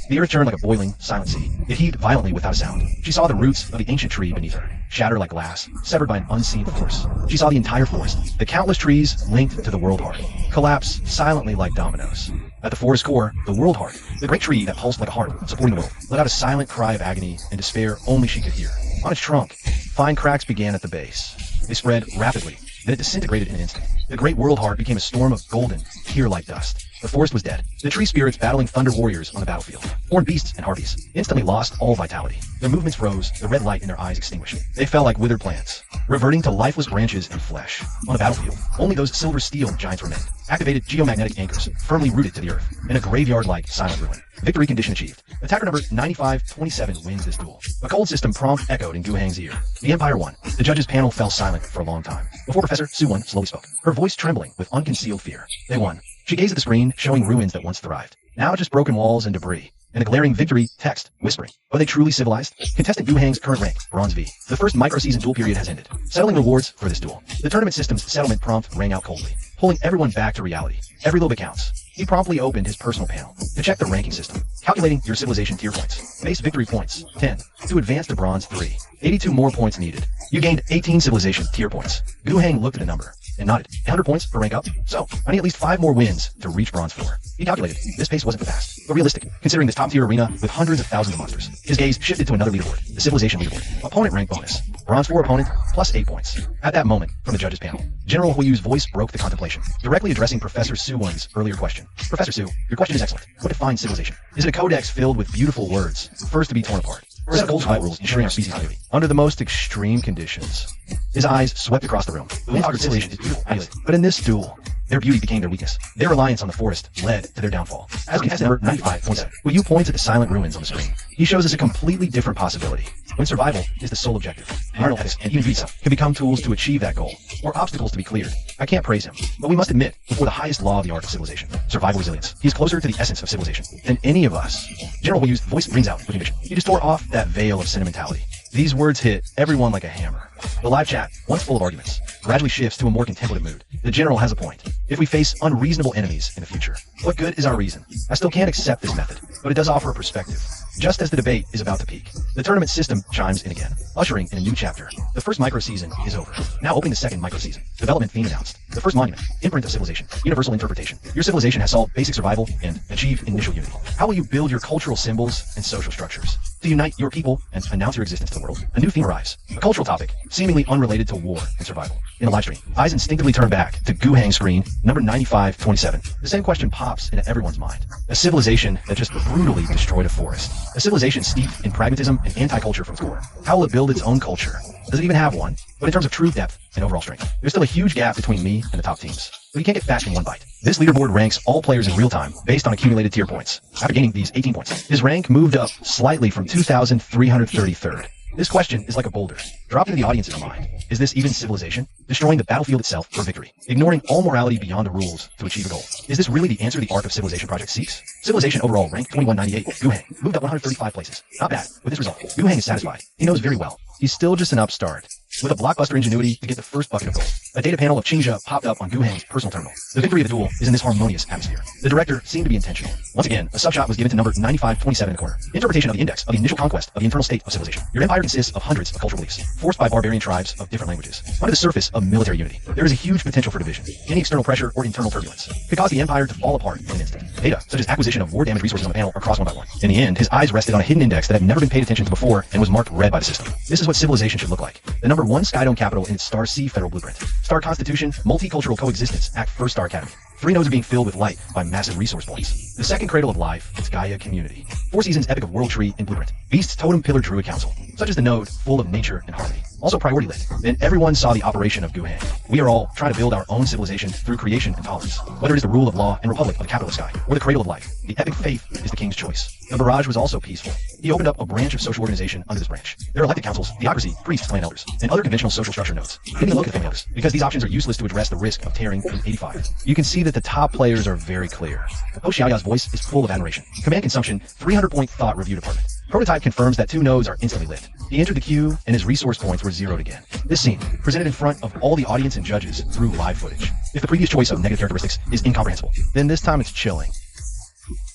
The earth turned like a boiling, silent sea. It heaved violently without a sound. She saw the roots of the ancient tree beneath her, shatter like glass, severed by an unseen force. She saw the entire forest, the countless trees linked to the world heart, collapse silently like dominoes. At the forest core, the world heart, the great tree that pulsed like a heart, supporting the world, let out a silent cry of agony and despair only she could hear. On its trunk, fine cracks began at the base. They spread rapidly, then it disintegrated in an instant. The great world heart became a storm of golden, tear-like dust. The forest was dead. The tree spirits battling Thunder Warriors on the battlefield. Horned beasts and harpies instantly lost all vitality. Their movements froze, the red light in their eyes extinguished. They fell like withered plants, reverting to lifeless branches and flesh. On the battlefield, only those silver steel giants remained. Activated geomagnetic anchors, firmly rooted to the earth, in a graveyard-like silent ruin. Victory condition achieved. Attacker number 9527 wins this duel. A cold system prompt echoed in Gu Hang's ear. The Empire won. The judges' panel fell silent for a long time, before Professor Su Won slowly spoke, her voice trembling with unconcealed fear. They won. She gazed at the screen, showing ruins that once thrived. Now just broken walls and debris. And a glaring victory text, whispering. Are they truly civilized? Contestant Gu Hang's current rank, Bronze V. The first micro-season duel period has ended. Settling rewards for this duel. The tournament system's settlement prompt rang out coldly, pulling everyone back to reality. Every little bit counts. He promptly opened his personal panel to check the ranking system, calculating your civilization tier points. Base victory points, 10. To advance to Bronze 3, 82 more points needed. You gained 18 civilization tier points. Gu Hang looked at the number and nodded. 100 points for rank up? So, I need at least 5 more wins to reach Bronze 4. He calculated. This pace wasn't fast, but realistic, considering this top-tier arena with hundreds of thousands of monsters. His gaze shifted to another leaderboard, the civilization leaderboard. Opponent rank bonus. Bronze 4 opponent, plus 8 points. At that moment, from the judges' panel, General Huiyu's voice broke the contemplation, directly addressing Professor Su Won's earlier question. Professor Su, your question is excellent. What defines civilization? Is it a codex filled with beautiful words, first to be torn apart? Or is it gold rules ensuring our species' continuity? Under the most extreme conditions. His eyes swept across the room. The civilization is beautiful, but in this duel, Their beauty became their weakness. Their reliance on the forest led to their downfall. As contestant number 95.7, Yu points at the silent ruins on the screen. He shows us a completely different possibility. When survival is the sole objective, moral ethics and even EDSA can become tools to achieve that goal, or obstacles to be cleared. I can't praise him, but we must admit, before the highest law of the art of civilization, survival resilience, he is closer to the essence of civilization than any of us. General will use voice rings out with conviction. He just tore off that veil of sentimentality. These words hit everyone like a hammer. The live chat, once full of arguments, gradually shifts to a more contemplative mood. The general has a point. If we face unreasonable enemies in the future, what good is our reason? I still can't accept this method, but it does offer a perspective. Just as the debate is about to peak, the tournament system chimes in again, ushering in a new chapter. The first micro-season is over. Now opening the second micro-season. Development theme announced. The first monument, imprint of civilization, universal interpretation. Your civilization has solved basic survival and achieved initial unity. How will you build your cultural symbols and social structures? To unite your people and announce your existence to the world, a new theme arrives. A cultural topic, seemingly unrelated to war and survival. In a live stream, eyes instinctively turn back to Guhang's screen, number 9527. The same question pops into everyone's mind. A civilization that just brutally destroyed a forest. A civilization steeped in pragmatism and anti-culture from its core. How will it build its own culture? Does it even have one? But in terms of true depth and overall strength, there's still a huge gap between me and the top teams. But you can't get fast in one bite. This leaderboard ranks all players in real time based on accumulated tier points. After gaining these 18 points, his rank moved up slightly from 2,333rd. This question is like a boulder, dropped into the audience's mind. Is this even civilization? Destroying the battlefield itself for victory, ignoring all morality beyond the rules to achieve a goal. Is this really the answer the Arc of Civilization project seeks? Civilization overall ranked 2198. Guhang moved up 135 places. Not bad. With this result, Guhang is satisfied. He knows very well. He's still just an upstart, with a blockbuster ingenuity to get the first bucket of gold. A data panel of Qingzhe popped up on Guhang's personal terminal. The victory of the duel is in this harmonious atmosphere. The director seemed to be intentional. Once again, a subshot was given to number 9527 in the corner. Interpretation of the index of the initial conquest of the internal state of civilization. Your empire consists of hundreds of cultural beliefs, forced by barbarian tribes of different languages. Under the surface of military unity, there is a huge potential for division. Any external pressure or internal turbulence could cause the empire to fall apart in an instant. Data, such as acquisition of war damage resources on the panel, are crossed one by one. In the end, his eyes rested on a hidden index that had never been paid attention to before and was marked red by the system. This is what civilization should look like. The number 1 Skydome capital in its Star C federal blueprint. Star Constitution, multicultural coexistence, Act First Star Academy. 3 nodes are being filled with light by massive resource points. The second cradle of life is Gaia Community. 4 seasons epic of World Tree in blueprint. Beast's Totem Pillar Druid Council, such as the node full of nature and harmony. Also priority lit. Then everyone saw the operation of Guhang. We are all trying to build our own civilization through creation and tolerance. Whether it is the rule of law and republic of the capitalist sky, or the cradle of life, the epic faith is the king's choice. The barrage was also peaceful. He opened up a branch of social organization under this branch. There are elected councils, theocracy, priests, clan elders, and other conventional social structure nodes. Give me a look at the family elders, because these options are useless to address the risk of tearing in 85. You can see that the top players are very clear. Ho Xiaoya's voice is full of admiration. Command consumption, 300-point thought review department. Prototype confirms that 2 nodes are instantly lit. He entered the queue, and his resource points were zeroed again. This scene, presented in front of all the audience and judges through live footage. If the previous choice of negative characteristics is incomprehensible, then this time it's chilling.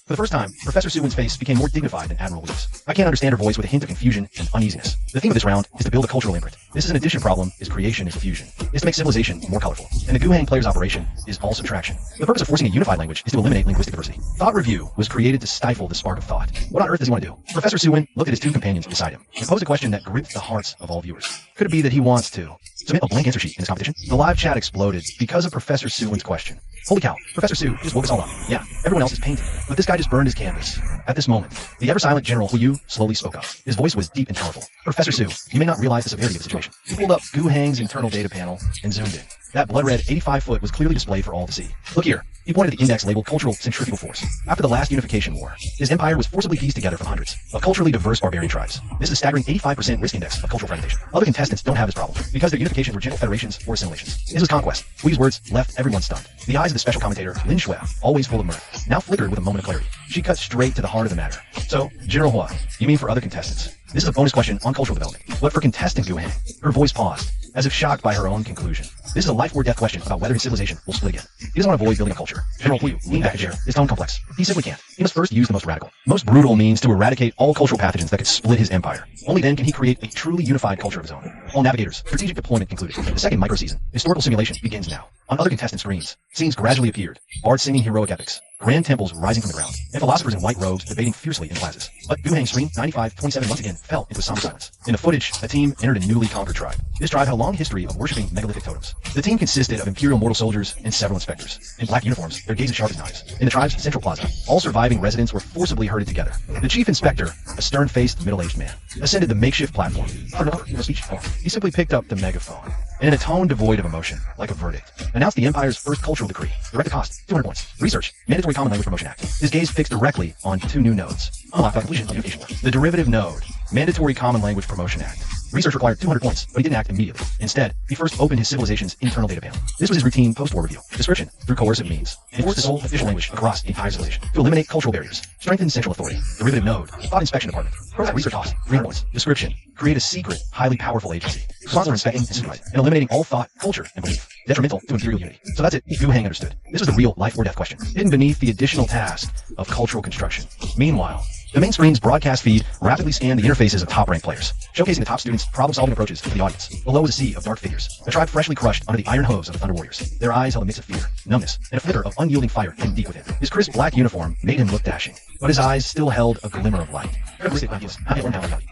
For the first time, Professor Suwin's face became more dignified than Admiral Wu's. I can't understand her voice with a hint of confusion and uneasiness. The theme of this round is to build a cultural imprint. This is an addition problem, is creation is fusion. It's to make civilization more colorful. And the Guhang player's operation is all subtraction. The purpose of forcing a unified language is to eliminate linguistic diversity. Thought review was created to stifle the spark of thought. What on earth does he want to do? Professor Suwin looked at his 2 companions beside him and posed a question that gripped the hearts of all viewers. Could it be that he wants to submit a blank answer sheet in this competition? The live chat exploded because of Professor Suwin's question. Holy cow, Professor Su just woke us all up. Yeah, everyone else is painting, but this guy just burned his canvas. At this moment, the ever-silent General Hu slowly spoke up. His voice was deep and powerful. Professor Su, you may not realize the severity of the situation. He pulled up Guhang's internal data panel and zoomed in. That blood-red 85-foot was clearly displayed for all to see. Look here. He pointed at the index labeled Cultural Centrifugal Force. After the last unification war, his empire was forcibly pieced together from hundreds of culturally diverse barbarian tribes. This is a staggering 85% risk index of cultural fragmentation. Other contestants don't have this problem because their unifications were gentle federations or assimilations. This was conquest. Hui's words left everyone stunned. The eyes of the special commentator, Lin Shui, always full of mirth, now flickered with a moment of clarity. She cut straight to the heart of the matter. So, General Hua, you mean for other contestants? This is a bonus question on cultural development. But for contestant Guhang, her voice paused, as if shocked by her own conclusion. This is a life or death question about whether his civilization will split again. He doesn't want to avoid building a culture. General Hu, lean back a chair, his tone complex. He simply can't. He must first use the most radical, most brutal means to eradicate all cultural pathogens that could split his empire. Only then can he create a truly unified culture of his own. All navigators, strategic deployment concluded. The second micro-season, historical simulation, begins now. On other contestant screens, scenes gradually appeared. Bards singing heroic epics. Grand temples rising from the ground, and philosophers in white robes debating fiercely in plazas. But Guhang's screen, 9527, once again fell into a somber silence. In the footage, a team entered a newly conquered tribe. This tribe had a long history of worshipping megalithic totems. The team consisted of imperial mortal soldiers and several inspectors. In black uniforms, their gaze sharp as knives. In the tribe's central plaza, all surviving residents were forcibly herded together. The chief inspector, a stern-faced, middle-aged man, ascended the makeshift platform. He simply picked up the megaphone. and in a tone devoid of emotion, like a verdict, announced the Empire's first cultural decree. Direct cost, 200 points. Research, Mandatory Common Language Promotion Act. His gaze fixed directly on two new nodes. Unlocked by completion of unification. The derivative node, Mandatory Common Language Promotion Act. Research required 200 points, but he didn't act immediately. Instead, he first opened his civilization's internal data panel. This was his routine post-war review. Description, through coercive means. Enforce the sole official language across the entire civilization. To eliminate cultural barriers. Strengthen central authority. Derivative node, thought inspection department. Research cost, 300 points. Description, create a secret, highly powerful agency. Responsible for inspecting and supervising, and eliminating all thought, culture, and belief. Detrimental to imperial unity. So that's it. Gu Heng understood. This was the real life or death question, hidden beneath the additional task of cultural construction. Meanwhile, the main screen's broadcast feed rapidly scanned the interfaces of top-ranked players, showcasing the top students' problem-solving approaches to the audience. Below was a sea of dark figures, a tribe freshly crushed under the iron hose of the Thunder Warriors. Their eyes held a mix of fear, numbness, and a flicker of unyielding fire hidden deep within. His crisp black uniform made him look dashing, but his eyes still held a glimmer of light. On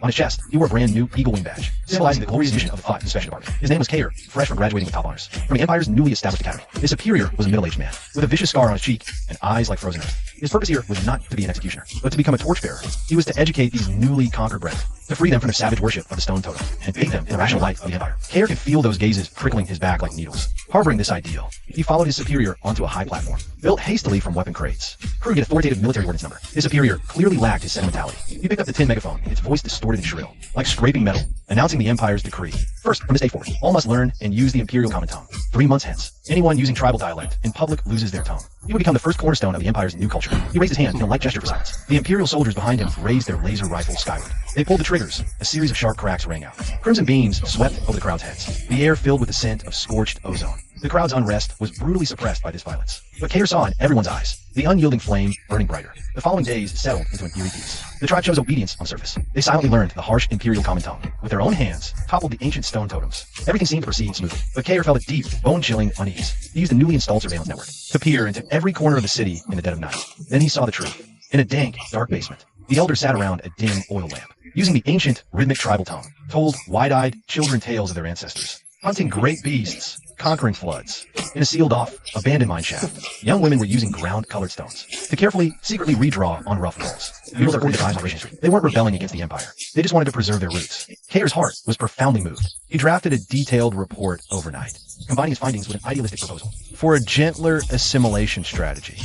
his chest, he wore a brand new Eagle Wing badge, symbolizing the glorious mission of the Thought Inspection Department. His name was Kair, fresh from graduating with top honors from the Empire's newly established academy. His superior was a middle-aged man, with a vicious scar on his cheek and eyes like frozen earth. His purpose here was not to be an executioner, but to become a torchbearer. He was to educate these newly conquered brethren, to free them from their savage worship of the stone totem, and bathe them in the rational light of the Empire. Kair could feel those gazes prickling his back like needles. Harboring this ideal, he followed his superior onto a high platform, built hastily from weapon crates. Crew get authoritative military ordnance number. His superior clearly lacked his sentimentality. He picked up the tin megaphone, its voice distorted and shrill, like scraping metal, announcing the Empire's decree. First, from this day forward, all must learn and use the Imperial Common Tongue. 3 months hence, anyone using tribal dialect in public loses their tongue. He would become the first cornerstone of the Empire's new culture. He raised his hand in a light gesture for silence. The Imperial soldiers behind him raised their laser rifles skyward. They pulled the triggers. A series of sharp cracks rang out. Crimson beams swept over the crowd's heads, the air filled with the scent of scorched ozone. The crowd's unrest was brutally suppressed by this violence. But Kair saw in everyone's eyes the unyielding flame burning brighter. The following days settled into an eerie peace. The tribe chose obedience on the surface. They silently learned the harsh Imperial Common Tongue. With their own hands, toppled the ancient stone totems. Everything seemed to proceed smoothly. But Kair felt a deep, bone-chilling unease. He used the newly installed surveillance network to peer into every corner of the city in the dead of night. Then he saw the truth. In a dank, dark basement, the elders sat around a dim oil lamp, using the ancient, rhythmic tribal tongue, told wide-eyed children tales of their ancestors, hunting great beasts, conquering floods. In a sealed-off, abandoned mine shaft, young women were using ground-colored stones to carefully, secretly redraw on rough walls. Murals according to Dive's operation history. They weren't rebelling against the Empire. They just wanted to preserve their roots. Kair's heart was profoundly moved. He drafted a detailed report overnight, combining his findings with an idealistic proposal for a gentler assimilation strategy.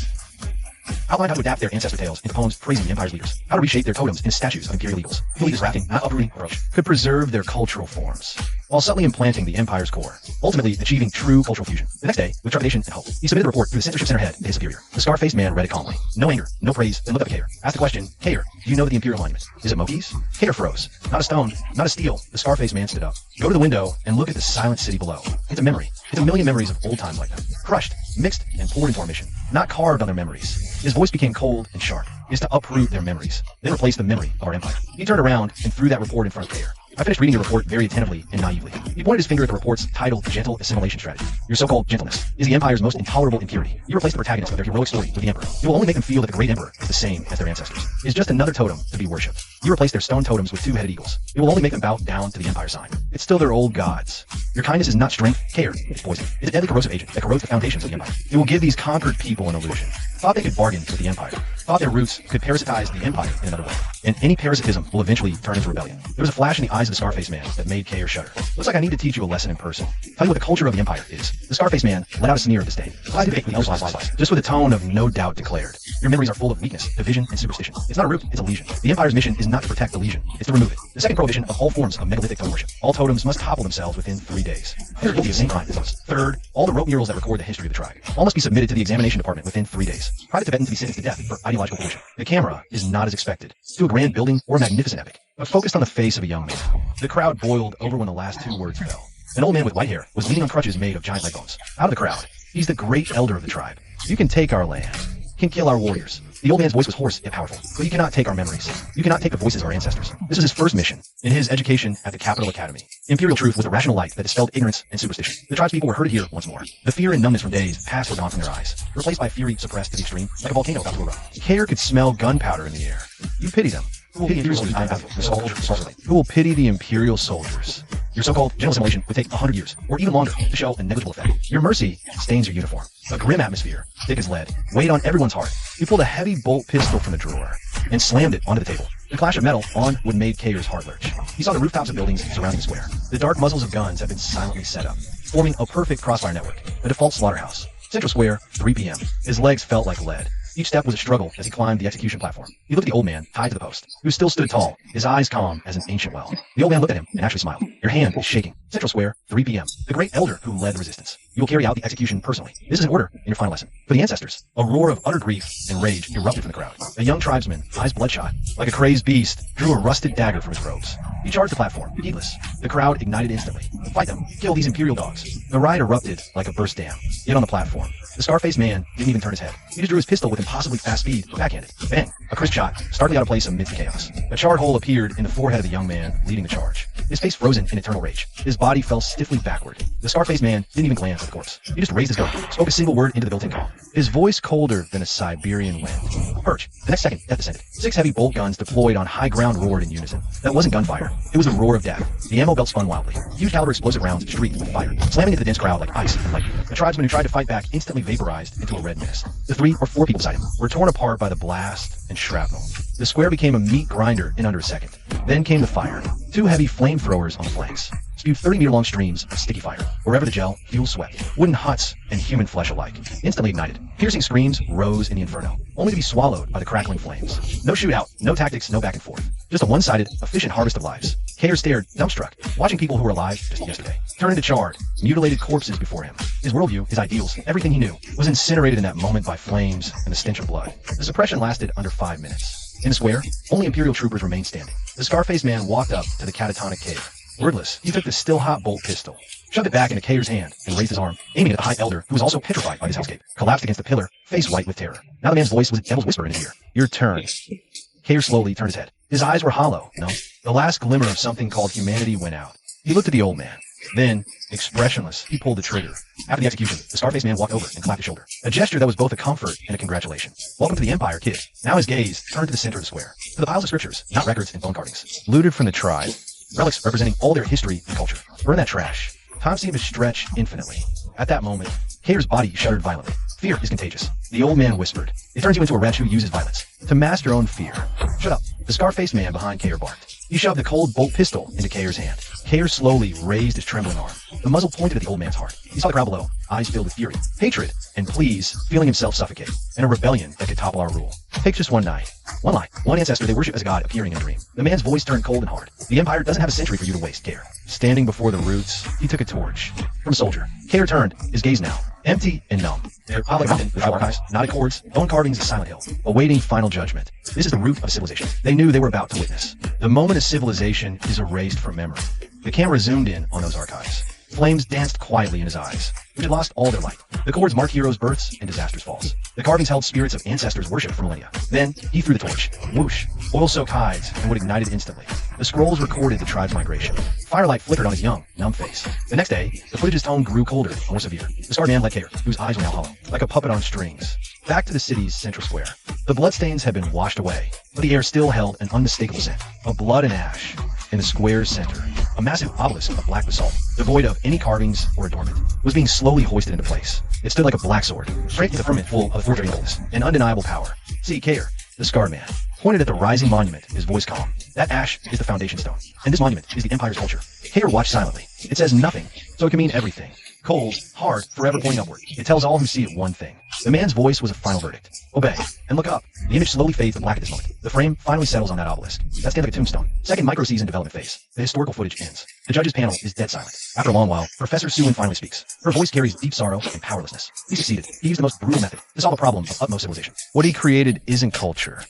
Outlined how to adapt their ancestor tales into poems praising the Empire's leaders, how to reshape their totems into statues of imperial eagles. He believed this rafting, not uprooting approach, could preserve their cultural forms, while subtly implanting the Empire's core, ultimately achieving true cultural fusion. The next day, with trepidation and hope, he submitted the report through the censorship center head to his superior. The scar-faced man read it calmly. No anger, no praise, then looked up at Kair. Asked the question, Kair, do you know the Imperial Monument? Is it Moki's? Kair froze. Not a stone, not a steel. The scar-faced man stood up. Go to the window and look at the silent city below. It's a memory. It's a million memories of old times like that. Crushed, mixed, and poured into our mission. Not carved on their memories. His voice became cold and sharp. Is to uproot their memories, then replace the memory of our empire. He turned around and threw that report in front of Kair. I finished reading your report very attentively and naively. He pointed his finger at the report's titled Gentle Assimilation Strategy. Your so-called gentleness is the Empire's most intolerable impurity. You replace the protagonist of their heroic story with the Emperor. You will only make them feel that the great Emperor is the same as their ancestors. It is just another totem to be worshipped. You replace their stone totems with two-headed eagles. It will only make them bow down to the Empire sign. It's still their old gods. Your kindness is not strength, Kair. It's poison. It's a deadly corrosive agent that corrodes the foundations of the Empire. It will give these conquered people an illusion. Thought they could bargain with the Empire. Thought their roots could parasitize the Empire in another way. And any parasitism will eventually turn into rebellion. There was a flash in the eyes of the Scarface man that made Kair shudder. Looks like I need to teach you a lesson in person. Tell you what the culture of the Empire is. The Scarface man let out a sneer of disdain. Just with a tone of no doubt declared. Your memories are full of weakness, division, and superstition. It's not a root, it's a lesion. The Empire's mission is not to protect the lesion, it's to remove it. The second prohibition of all forms of megalithic totem worship. All totems must topple themselves within 3 days. They're guilty of the same crime as us. Third, all the rope murals that record the history of the tribe. All must be submitted to the examination department within 3 days. Private Tibetans to be sentenced to death for ideological pollution. The camera is not as expected to a grand building or a magnificent epic, but focused on the face of a young man. The crowd boiled over when the last 2 words fell. An old man with white hair was leaning on crutches made of giant leg bones. Out of the crowd, he's the great elder of the tribe. You can take our land, can kill our warriors. The old man's voice was hoarse yet powerful, but you cannot take our memories. You cannot take the voices of our ancestors. This was his first mission in his education at the Capital Academy. Imperial truth was a rational light that dispelled ignorance and superstition. The tribespeople were herded here once more. The fear and numbness from days past were gone from their eyes, replaced by fury suppressed to the extreme, like a volcano about to erupt. Kair could smell gunpowder in the air. You pity them. Who will pity the Imperial soldiers? Your so-called gentle assimilation would take 100 years, or even longer, to show a negligible effect. Your mercy stains your uniform. A grim atmosphere, thick as lead, weighed on everyone's heart. You pulled a heavy bolt pistol from the drawer and slammed it onto the table. The clash of metal on would made Kayer's heart lurch. He saw the rooftops of buildings surrounding the square. The dark muzzles of guns had been silently set up, forming a perfect crossfire network, a default slaughterhouse. Central Square, 3 p.m. His legs felt like lead. Each step was a struggle as he climbed the execution platform. He looked at the old man, tied to the post, who still stood tall, his eyes calm as an ancient well. The old man looked at him and actually smiled. Your hand is shaking. Central Square, 3 p.m. The great elder who led the resistance. You will carry out the execution personally. This is an order in your final lesson. For the ancestors, a roar of utter grief and rage erupted from the crowd. A young tribesman, eyes bloodshot, like a crazed beast, drew a rusted dagger from his robes. He charged the platform, heedless. The crowd ignited instantly. Fight them. Kill these imperial dogs. The riot erupted like a burst dam. Yet on the platform, the scar-faced man didn't even turn his head. He just drew his pistol with impossibly fast speed, backhanded. Bang! A crisp shot, startling out of place amidst the chaos. A charred hole appeared in the forehead of the young man leading the charge. His face frozen in eternal rage. His body fell stiffly backward. The scar-faced man didn't even glance at the corpse. He just raised his gun, spoke a single word into the built-in call. His voice colder than a Siberian wind. Perch. The next second, death descended. 6 heavy bolt guns deployed on high ground roared in unison. That wasn't gunfire. It was a roar of death. The ammo belt spun wildly. Huge caliber explosive rounds streaked with fire, slamming into the dense crowd like ice and lightning. The tribesmen who tried to fight back instantly vaporized into a red mist. The 3 or 4 people beside him were torn apart by the blast and shrapnel. The square became a meat grinder in under a second. Then came the fire. 2 heavy flamethrowers on the flanks spewed 30-meter-long streams of sticky fire. Wherever the gel, fuel swept. Wooden huts and human flesh alike instantly ignited. Piercing screams rose in the inferno, only to be swallowed by the crackling flames. No shootout, no tactics, no back and forth. Just a one-sided, efficient harvest of lives. Kayer stared, dumbstruck, watching people who were alive just yesterday turn into charred, mutilated corpses before him. His worldview, his ideals, everything he knew, was incinerated in that moment by flames and the stench of blood. The suppression lasted under 5 minutes. In the square, only Imperial troopers remained standing. The scar-faced man walked up to the catatonic Kayer. Wordless, he took the still-hot bolt pistol, shoved it back into Kayer's hand, and raised his arm, aiming at the high elder, who was also petrified by this hellscape, collapsed against the pillar, face white with terror. Now the man's voice was a devil's whisper in his ear. Your turn. Kayer slowly turned his head. His eyes were hollow. No, the last glimmer of something called humanity went out. He looked at the old man. Then, expressionless, he pulled the trigger. After the execution, the scar-faced man walked over and clapped his shoulder. A gesture that was both a comfort and a congratulation. Welcome to the Empire, kid. Now his gaze turned to the center of the square, to the piles of scriptures, not records and bone carvings, looted from the tribe. Relics representing all their history and culture. Burn that trash. Time seemed to stretch infinitely. At that moment, Kayer's body shuddered violently. Fear is contagious. The old man whispered. It turns you into a wretch who uses violence to mask your own fear. Shut up. The scar-faced man behind Kayer barked. He shoved the cold bolt pistol into Kayer's hand. Kayer slowly raised his trembling arm. The muzzle pointed at the old man's heart. He saw the crowd below, eyes filled with fury, hatred, and pleas, feeling himself suffocate, and a rebellion that could topple our rule. Take just one night. One lie. One ancestor they worship as a god appearing in a dream. The man's voice turned cold and hard. The Empire doesn't have a century for you to waste, Kayer. Standing before the roots, he took a torch. From a soldier. Kayer turned, his gaze now empty and numb. Their piled like mountain, the tribal archives, knotted cords, bone carvings of Silent Hill, awaiting final judgment. This is the root of civilization. They knew they were about to witness. The moment of civilization is erased from memory. The camera zoomed in on those archives. Flames danced quietly in his eyes, which had lost all their light. The cords marked heroes' births and disasters' falls. The carvings held spirits of ancestors worshipped for millennia. Then, he threw the torch. Whoosh. Oil-soaked hides and wood ignited instantly. The scrolls recorded the tribe's migration. Firelight flickered on his young, numb face. The next day, the footage's tone grew colder, more severe. The scarred man led Kayer, whose eyes were now hollow, like a puppet on strings, back to the city's central square. The bloodstains had been washed away, but the air still held an unmistakable scent of blood and ash. In the square's center, a massive obelisk of black basalt, devoid of any carvings or adornment, was being slowly hoisted into place. It stood like a black sword, straight with a firmament full of forgery boldness and undeniable power. See, Kayer, the scarred man, pointed at the rising monument, his voice calm. That ash is the foundation stone, and this monument is the Empire's culture. Kayer watched silently. It says nothing, so it can mean everything. Cold, hard, forever pointing upward. It tells all who see it one thing. The man's voice was a final verdict. Obey, and look up. The image slowly fades to black at this moment. The frame finally settles on that obelisk. That stands like a tombstone. Second micro-season development phase. The historical footage ends. The judge's panel is dead silent. After a long while, Professor Sewin finally speaks. Her voice carries deep sorrow and powerlessness. He succeeded. He used the most brutal method to solve a problem of utmost civilization. What he created isn't culture.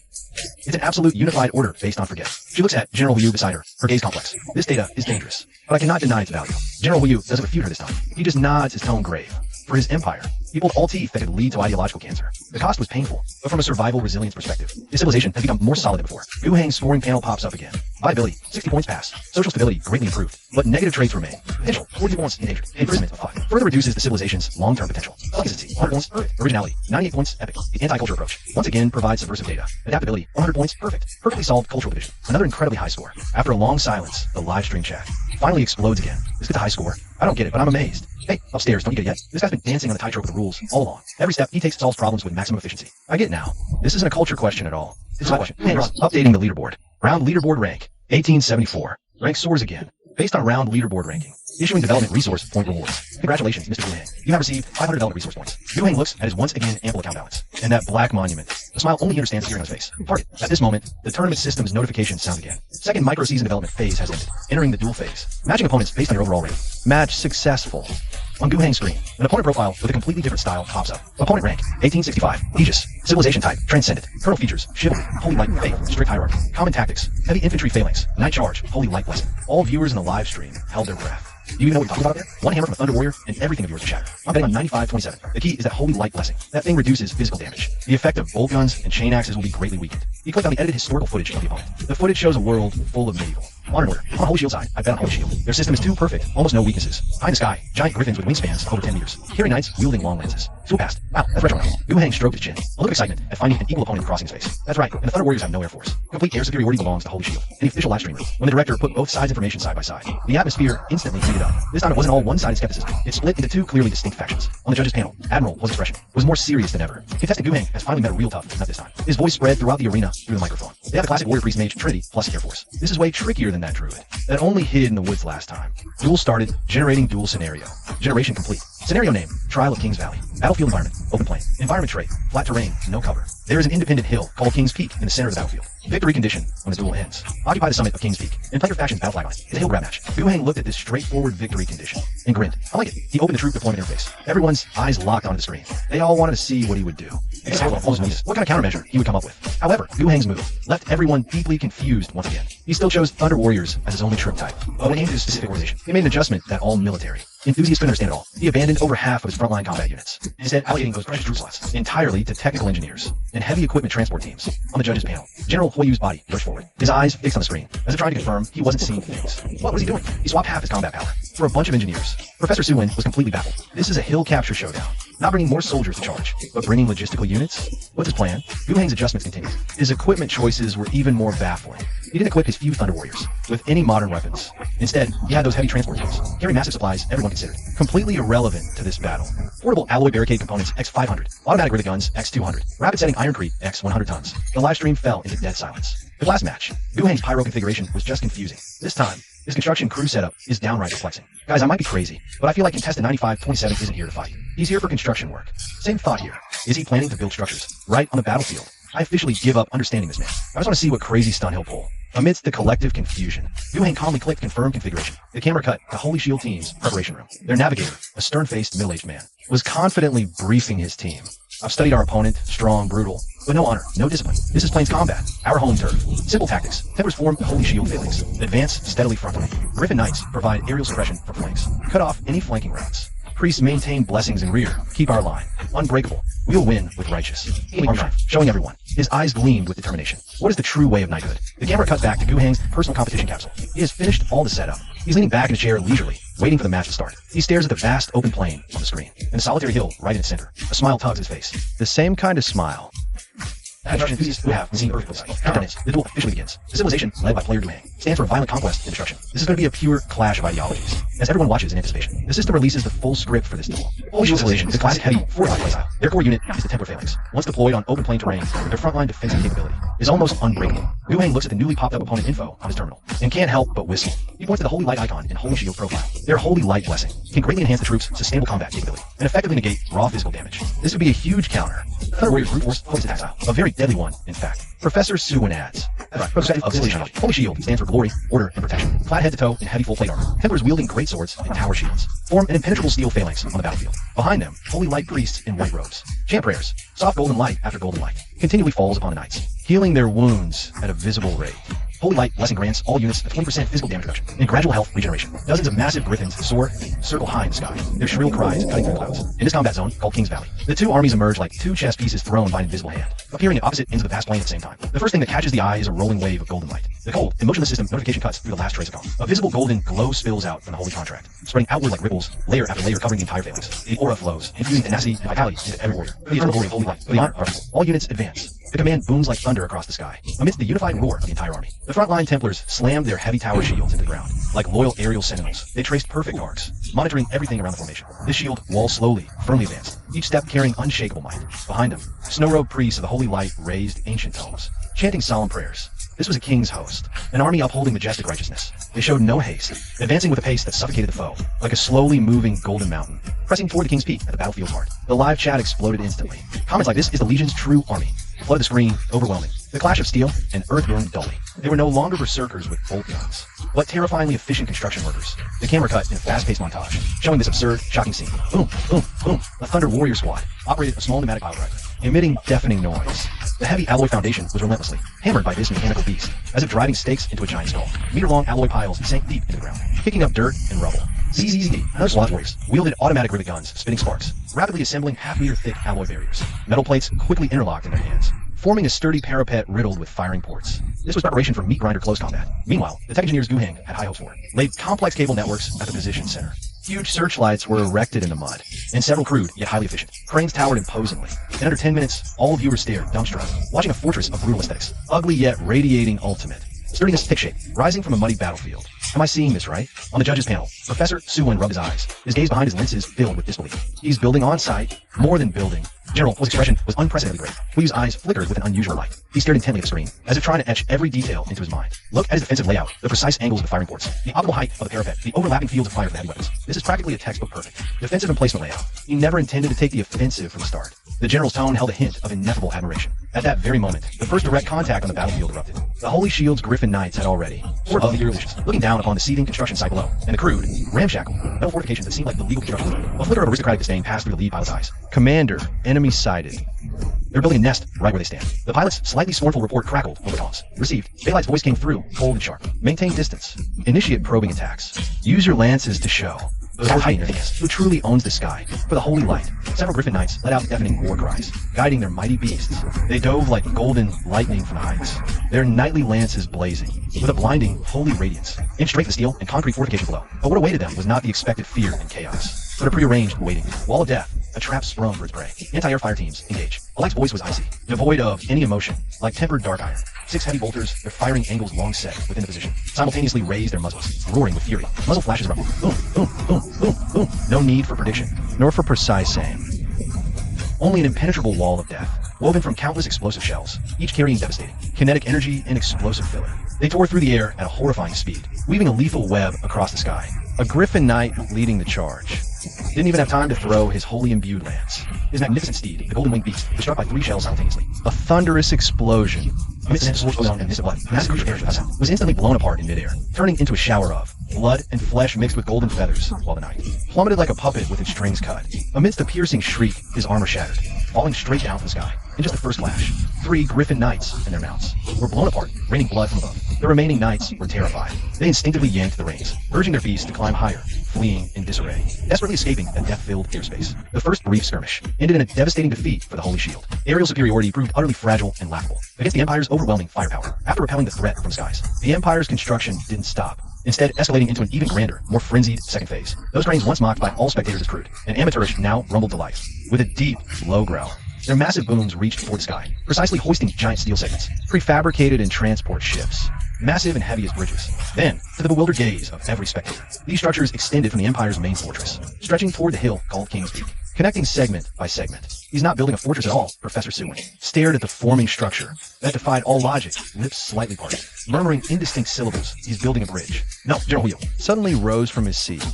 It's an absolute unified order based on forget. She looks at General Wu beside her, her gaze complex. This data is dangerous, but I cannot deny its value. General Wu doesn't refute her this time. He just nods, his tone grave. For his empire, he pulled all teeth that could lead to ideological cancer. The cost was painful, but from a survival resilience perspective, this civilization has become more solid than before. Gu Hang's scoring panel pops up again. Viability, 60 points pass. Social stability, greatly improved, but negative traits remain. Potential, 40 points endangered. Imprisonment of 5. Further reduces the civilization's long-term potential. Consistency, 100 points, perfect. Originality, 98 points, epic. The anti-culture approach, once again, provides subversive data. Adaptability, 100 points, perfect. Perfectly solved cultural division. Another incredibly high score. After a long silence, the live stream chat finally explodes again. This gets a high score. I don't get it, but I'm amazed. Hey, upstairs, don't you get it yet? This guy's been dancing on the tightrope of the rules all along. Every step he takes solves problems with maximum efficiency. I get it now. This isn't a culture question at all. It's a question. Hey, updating the leaderboard. Round leaderboard rank, 1874. Rank soars again, based on round leaderboard ranking. Issuing development resource point rewards. Congratulations, Mr. Wu Hang. You have received 500 development resource points. Wu Hang looks at his once again ample account balance. And that black monument. The smile only he understands appearing on his face. Target. At this moment, the tournament system's notifications sound again. Second micro-season development phase has ended. Entering the duel phase. Matching opponents based on your overall rating. Match successful. On Gu Hang's screen, an opponent profile with a completely different style pops up. Opponent rank, 1865. Aegis. Civilization type, transcendent. Kernel features, chivalry, holy light, faith, strict hierarchy. Common tactics, heavy infantry phalanx, night charge, holy light blessing. All viewers in the live stream held their breath. Do you even know what we're talking about there? One hammer from a Thunder Warrior, and everything of yours will shatter. I'm betting on 95-27. The key is that Holy Light Blessing. That thing reduces physical damage. The effect of bolt guns and chain axes will be greatly weakened. You click on the edited historical footage of the opponent. The footage shows a world full of medieval. Modern Order. On the Holy Shield side, I bet on Holy Shield. Their system is too perfect, almost no weaknesses. High in the sky, giant griffins with wingspans of over 10 meters. Carry knights wielding long lances. Duel past. Wow, that's retro now. Gu Hang stroked his chin. A look of excitement at finding an equal opponent crossing his face. That's right, and the Thunder Warriors have no air force. Complete air superiority belongs to Holy Shield. In the official live stream room, when the director put both sides' information side by side, the atmosphere instantly heated up. This time it wasn't all one-sided skepticism. It split into two clearly distinct factions. On the judges' panel, Admiral Hill's expression was more serious than ever. Contestant Gu Hang has finally met a real tough, not this time. His voice spread throughout the arena through the microphone. They have the classic Warrior Priest Mage Trinity plus Air Force. This is way trickier than that Druid. That only hid in the woods last time. Duel started, generating duel scenario. Generation complete. Scenario name, Trial of Kings Valley. Battlefield environment, open plain. Environment trait, flat terrain, no cover. There is an independent hill called King's Peak in the center of the battlefield. Victory condition when the duel ends. Occupy the summit of King's Peak and play your faction's battle flag on it. It's a hill grab match. Gu Hang looked at this straightforward victory condition and grinned. I like it. He opened the troop deployment interface. Everyone's eyes locked onto the screen. They all wanted to see what he would do. What kind of countermeasure he would come up with. However, Gu Hang's move left everyone deeply confused once again. He still chose Thunder Warriors as his only troop type, but when aimed at a specific organization, he made an adjustment that all military enthusiasts couldn't understand at all. He abandoned over half of his frontline combat units, instead allocating those precious troop slots entirely to technical engineers and heavy equipment transport teams. On the judges' panel, General Huiyu's body lurched forward, his eyes fixed on the screen, as if trying to confirm he wasn't seeing things. What was he doing? He swapped half his combat power for a bunch of engineers. Professor Suwin was completely baffled. This is a hill capture showdown. Not bringing more soldiers to charge, but bringing logistical units? What's his plan? Gu Hang's adjustments continued. His equipment choices were even more baffling. He didn't equip his few Thunder Warriors with any modern weapons. Instead, he had those heavy transport teams, carry massive supplies everyone considered. Completely irrelevant to this battle. Portable alloy barricade components X500, automatic rivet guns X200, rapid setting ironcrete X100 tons. The live stream fell into dead silence. The last match, Gu Hang's pyro configuration was just confusing. This time, his construction crew setup is downright perplexing. Guys, I might be crazy, but I feel like contestant 95-27 isn't here to fight. He's here for construction work. Same thought here. Is he planning to build structures right on the battlefield? I officially give up understanding this man. I just want to see what crazy stunt he'll pull. Amidst the collective confusion, Gu Hang calmly clicked confirm configuration. The camera cut to Holy Shield team's preparation room. Their navigator, a stern-faced middle-aged man, was confidently briefing his team. I've studied our opponent, strong, brutal, but no honor, no discipline. This is Plains combat, our home turf. Simple tactics. Tempers form the Holy Shield phalanx. Advance steadily frontally. Griffin Knights provide aerial suppression for flanks. Cut off any flanking routes. Priests maintain blessings in rear. Keep our line. Unbreakable. We'll win with righteous. Arm triumph, showing everyone. His eyes gleamed with determination. What is the true way of knighthood? The camera cut back to Gu Hang's personal competition capsule. He has finished all the setup. He's leaning back in his chair leisurely, waiting for the match to start. He stares at the vast open plain on the screen, and a solitary hill right in its center. A smile tugs his face. The same kind of smile enthusiasts who have seen Earth side. Countdown ends. The duel officially begins. The civilization, led by player Gu Hang, stands for violent conquest and destruction. This is going to be a pure clash of ideologies. As everyone watches in anticipation, the system releases the full script for this duel. Holy Shield civilization is a classic heavy fortified playstyle. Their core unit is the Templar Phalanx. Once deployed on open plain terrain, their frontline defensive capability is almost unbreakable. Gu Hang looks at the newly popped up opponent info on his terminal and can't help but whistle. He points to the Holy Light icon in Holy Shield profile. Their Holy Light blessing can greatly enhance the troops' sustainable combat capability and effectively negate raw physical damage. This would be a huge counter. Thunder Warrior's brute force focused attack style, a very deadly one, in fact. Professor Suwin adds, perspective of civilization. Holy Shield stands for glory, order, and protection. Flat head to toe in heavy full plate armor. Templars wielding great swords and tower shields form an impenetrable steel phalanx on the battlefield. Behind them, holy light priests in white robes. Chant prayers, soft golden light after golden light, continually falls upon the knights, healing their wounds at a visible rate. Holy Light blessing grants all units a 20% physical damage reduction and gradual health regeneration. Dozens of massive griffins soar and circle high in the sky, their shrill cries cutting through the clouds. In this combat zone, called Kings Valley, the two armies emerge like two chess pieces thrown by an invisible hand, appearing at opposite ends of the vast plain at the same time. The first thing that catches the eye is a rolling wave of golden light. The cold, emotionless system notification cuts through the last trace of calm. A visible golden glow spills out from the holy contract, spreading outward like ripples, layer after layer covering the entire phalanx. The aura flows, infusing tenacity and vitality into every warrior. For the eternal glory of Holy Light, for the honor of our people, all units advance. The command booms like thunder across the sky, amidst the unified roar of the entire army. The frontline Templars slammed their heavy tower shields into the ground. Like loyal aerial sentinels, they traced perfect arcs, monitoring everything around the formation. This shield wall slowly, firmly advanced, each step carrying unshakable might. Behind them, snow-robed priests of the Holy Light raised ancient tomes, chanting solemn prayers. This was a king's host, an army upholding majestic righteousness. They showed no haste, advancing with a pace that suffocated the foe, like a slowly moving golden mountain, pressing toward the king's peak at the battlefield's heart. The live chat exploded instantly. Comments like, "This is the Legion's true army," flooded the screen, overwhelming. The clash of steel and earth burned dully. They were no longer berserkers with bolt guns, but terrifyingly efficient construction workers. The camera cut in a fast-paced montage, showing this absurd, shocking scene. Boom, boom, boom. A Thunder Warrior squad operated a small pneumatic pile driver, emitting deafening noise. The heavy alloy foundation was relentlessly hammered by this mechanical beast, as if driving stakes into a giant skull. Meter-long alloy piles sank deep into the ground, kicking up dirt and rubble. ZZZ, another SWAT warriors, wielded automatic rivet guns, spitting sparks, rapidly assembling half-meter-thick alloy barriers. Metal plates quickly interlocked in their hands, forming a sturdy parapet riddled with firing ports. This was preparation for meat grinder close combat. Meanwhile, the tech engineers Guheng had high hopes for, laid complex cable networks at the position center. Huge searchlights were erected in the mud, and several crude yet highly efficient. Cranes towered imposingly. In under 10 minutes, all viewers stared, dumbstruck, watching a fortress of brutal aesthetics, ugly yet radiating ultimate. Sturdiness thick shape, rising from a muddy battlefield. Am I seeing this right? On the judges' panel, Professor Suwon rubbed his eyes, his gaze behind his lenses filled with disbelief. He's building on site, more than building. General Hu's expression was unprecedentedly great. Hu's eyes flickered with an unusual light. He stared intently at the screen, as if trying to etch every detail into his mind. Look at his defensive layout, the precise angles of the firing ports, the optimal height of the parapet, the overlapping fields of fire for the heavy weapons. This is practically a textbook perfect. Defensive emplacement layout. He never intended to take the offensive from the start. The general's tone held a hint of ineffable admiration. At that very moment, the first direct contact on the battlefield erupted. The Holy Shield's Griffin Knights had already, poured above the earlicious, looking down upon the seething construction site below, and the crude, ramshackle, metal fortifications that seemed like the legal construction. A flicker of aristocratic disdain passed through the lead pilot's eyes. Commander, enemy sighted. They're building a nest right where they stand. The pilot's slightly scornful report crackled over comms. Received. Daylight's voice came through, cold and sharp. Maintain distance. Initiate probing attacks. Use your lances to show those height in their hands, who truly owns the sky. For the holy light, several Griffin Knights let out deafening war cries, guiding their mighty beasts. They dove like golden lightning from the heights, their knightly lances blazing, with a blinding, holy radiance, aimed straight for the steel and concrete fortification below. But what awaited them was not the expected fear and chaos, but a prearranged waiting. Wall of death, a trap sprung for its prey. Anti-air fire teams, engage. Alight's voice was icy, devoid of any emotion, like tempered dark iron. 6 heavy bolters, their firing angles long set within the position, simultaneously raised their muzzles, roaring with fury. Muzzle flashes rumble. Boom, boom, boom, boom, boom. No need for prediction, nor for precise aim. Only an impenetrable wall of death, woven from countless explosive shells, each carrying devastating, kinetic energy and explosive filler. They tore through the air at a horrifying speed, weaving a lethal web across the sky. A Griffin Knight leading the charge didn't even have time to throw his holy imbued lance. His magnificent steed, the golden winged beast, was struck by 3 shells simultaneously. A thunderous explosion, amidst the sword and mist of blood, the massive creature was instantly blown apart in midair, turning into a shower of blood and flesh mixed with golden feathers, while the knight plummeted like a puppet with its strings cut. Amidst a piercing shriek, his armor shattered, falling straight down from the sky. In just the first flash, 3 Griffin Knights and their mounts were blown apart, raining blood from above. The remaining knights were terrified. They instinctively yanked the reins, urging their beasts to climb higher, fleeing in disarray, desperately escaping that death-filled airspace. The first brief skirmish ended in a devastating defeat for the Holy Shield. Aerial superiority proved utterly fragile and laughable against the Empire's overwhelming firepower. After repelling the threat from skies, the Empire's construction didn't stop, instead escalating into an even grander, more frenzied second phase. Those cranes once mocked by all spectators as crude and amateurish now rumbled to life, with a deep, low growl. Their massive booms reached toward the sky, precisely hoisting giant steel segments, prefabricated in transport ships, massive and heavy as bridges. Then, to the bewildered gaze of every spectator, these structures extended from the Empire's main fortress, stretching toward the hill called King's Peak, connecting segment by segment. He's not building a fortress at all, Professor Suwon stared at the forming structure that defied all logic, lips slightly parted, murmuring indistinct syllables. He's building a bridge. No, General Hu suddenly rose from his seat,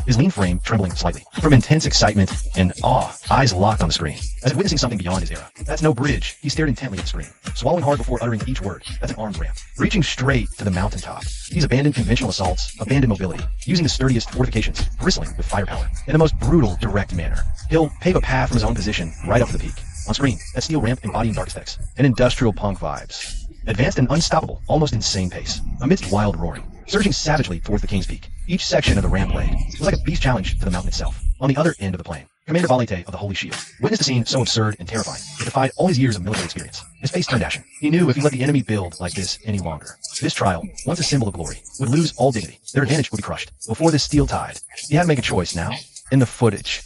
his lean frame trembling slightly from intense excitement and awe, eyes locked on the screen, as if witnessing something beyond his era. That's no bridge. He stared intently at the screen, swallowing hard before uttering each word. That's an arms ramp, reaching straight to the mountaintop. He's abandoned conventional assaults, abandoned mobility, using the sturdiest fortifications, bristling with firepower, in the most brutal, direct manner. He'll pave a path from his own position right up to the peak. On screen, that steel ramp embodying dark aesthetics and industrial punk vibes. Advanced and unstoppable, almost insane pace, amidst wild roaring, surging savagely towards the King's Peak. Each section of the ramp blade was like a beast challenge to the mountain itself. On the other end of the plain, Commander Valete of the Holy Shield witnessed a scene so absurd and terrifying it defied all his years of military experience. His face turned ashen. He knew if he let the enemy build like this any longer, this trial, once a symbol of glory, would lose all dignity. Their advantage would be crushed. Before this steel tide, he had to make a choice now. In the footage,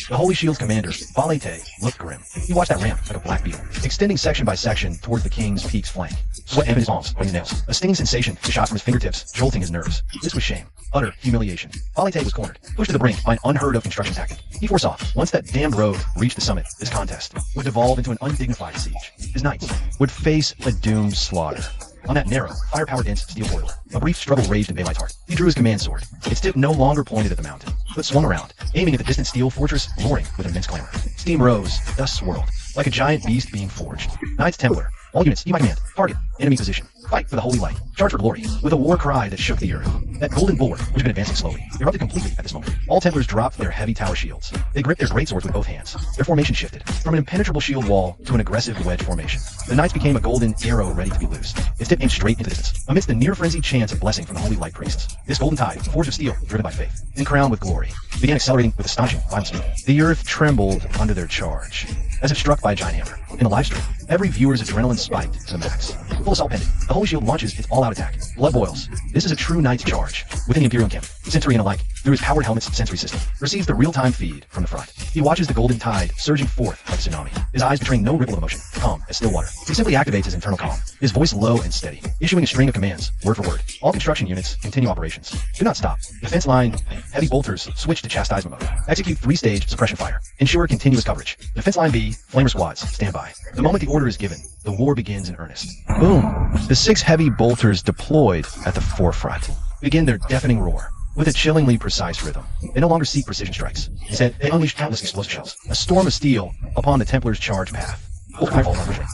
The Holy Shield's commander, Valete, looked grim. He watched that ramp like a black beetle, extending section by section towards the king's peak's flank. Sweat ebbed his palms, his nails. A stinging sensation shot from his fingertips, jolting his nerves. This was shame. Utter humiliation. Valete was cornered, pushed to the brink by an unheard-of construction tactic. He foresaw, once that damned road reached the summit, this contest would devolve into an undignified siege. His knights would face a doomed slaughter. On that narrow, fire-power-dense steel corridor, a brief struggle raged in Baylight's heart. He drew his command sword. Its tip no longer pointed at the mountain, but swung around, aiming at the distant steel fortress, roaring with immense clamor. Steam rose, dust swirled, like a giant beast being forged. Knights Templar, all units, be my command, target, enemy position. Fight for the holy light. Charge for glory. With a war cry that shook the earth. That golden bulwark, which had been advancing slowly, erupted completely at this moment. All Templars dropped their heavy tower shields. They gripped their greatswords with both hands. Their formation shifted from an impenetrable shield wall to an aggressive wedge formation. The knights became a golden arrow ready to be loosed. Its tip aimed straight into the distance, amidst the near-frenzied chants of blessing from the holy light priests. This golden tide, forged of steel, driven by faith, and crowned with glory, began accelerating with astonishing violent speed. The earth trembled under their charge, as if struck by a giant hammer. In the live stream, every viewer's adrenaline spiked to the max. Full assault pending. The Holy Shield launches its all-out attack. Blood boils. This is a true knight's charge. Within the Imperial encampment, Centurion alike, through his powered helmet's sensory system, receives the real-time feed from the front. He watches the golden tide surging forth like a tsunami, his eyes betraying no ripple of emotion, calm as still water. He simply activates his internal calm, his voice low and steady, issuing a string of commands, word for word. All construction units continue operations. Do not stop. Defense line, heavy bolters switch to chastisement mode. Execute 3-stage suppression fire. Ensure continuous coverage. Defense line B, flamer squads, stand by. The moment the order is given, the war begins in earnest. Boom! The 6 heavy bolters deployed at the forefront begin their deafening roar with a chillingly precise rhythm. They no longer seek precision strikes. Instead, they unleash countless explosive shells, a storm of steel upon the Templars' charge path.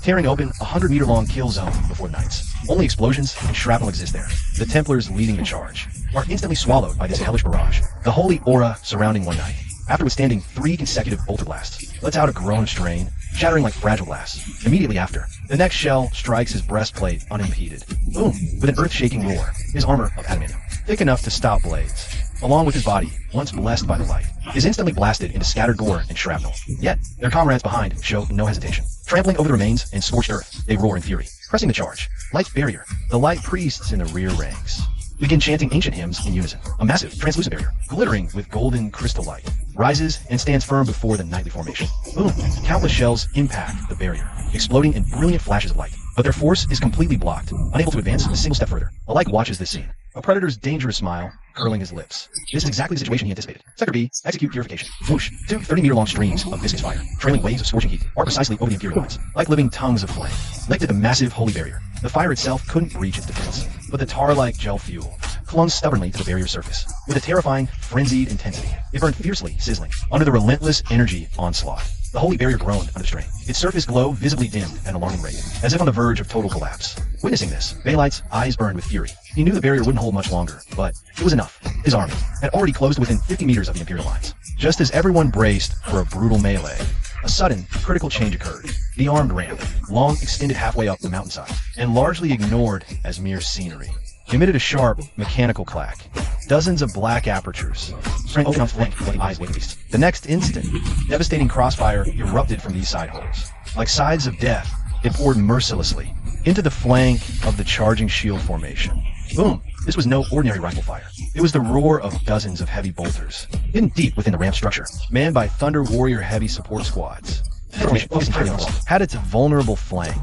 Tearing open a 100-meter-long kill zone before the knights. Only explosions and shrapnel exist there. The Templars leading the charge are instantly swallowed by this hellish barrage. The holy aura surrounding one knight, after withstanding 3 consecutive bolter blasts, lets out a groan of strain, shattering like fragile glass. Immediately after, the next shell strikes his breastplate unimpeded. Boom! With an earth-shaking roar, his armor of adamantium, thick enough to stop blades, along with his body, once blessed by the light, is instantly blasted into scattered gore and shrapnel. Yet, their comrades behind show no hesitation. Trampling over the remains and scorched earth, they roar in fury, pressing the charge. Light's barrier. The light priests in the rear ranks begin chanting ancient hymns in unison. A massive, translucent barrier, glittering with golden crystal light, rises and stands firm before the knightly formation. Boom! Countless shells impact the barrier, exploding in brilliant flashes of light. But their force is completely blocked, unable to advance a single step further. Alike watches this scene, a predator's dangerous smile curling his lips. This is exactly the situation he anticipated. Sector B, execute purification. Whoosh! 2 30-meter-long streams of viscous fire, trailing waves of scorching heat, are precisely over the Imperial lines, like living tongues of flame, licked at the massive holy barrier. The fire itself couldn't breach its defense, but the tar-like gel fuel clung stubbornly to the barrier's surface. With a terrifying, frenzied intensity, it burned fiercely, sizzling, under the relentless energy onslaught. The holy barrier groaned under the strain, its surface glow visibly dimmed at an alarming rate, as if on the verge of total collapse. Witnessing this, Baylight's eyes burned with fury. He knew the barrier wouldn't hold much longer, but it was enough. His army had already closed within 50 meters of the Imperial lines. Just as everyone braced for a brutal melee, a sudden, critical change occurred. The armed ramp, long extended halfway up the mountainside, and largely ignored as mere scenery, emitted a sharp, mechanical clack. Dozens of black apertures sprang open on flank like the eyes of beasts. The next instant, devastating crossfire erupted from these side holes. Like sides of death, it poured mercilessly into the flank of the charging shield formation. Boom! This was no ordinary rifle fire. It was the roar of dozens of heavy bolters, hidden deep within the ramp structure, manned by Thunder Warrior heavy support squads. The formation focused entirely on the wall, had its vulnerable flank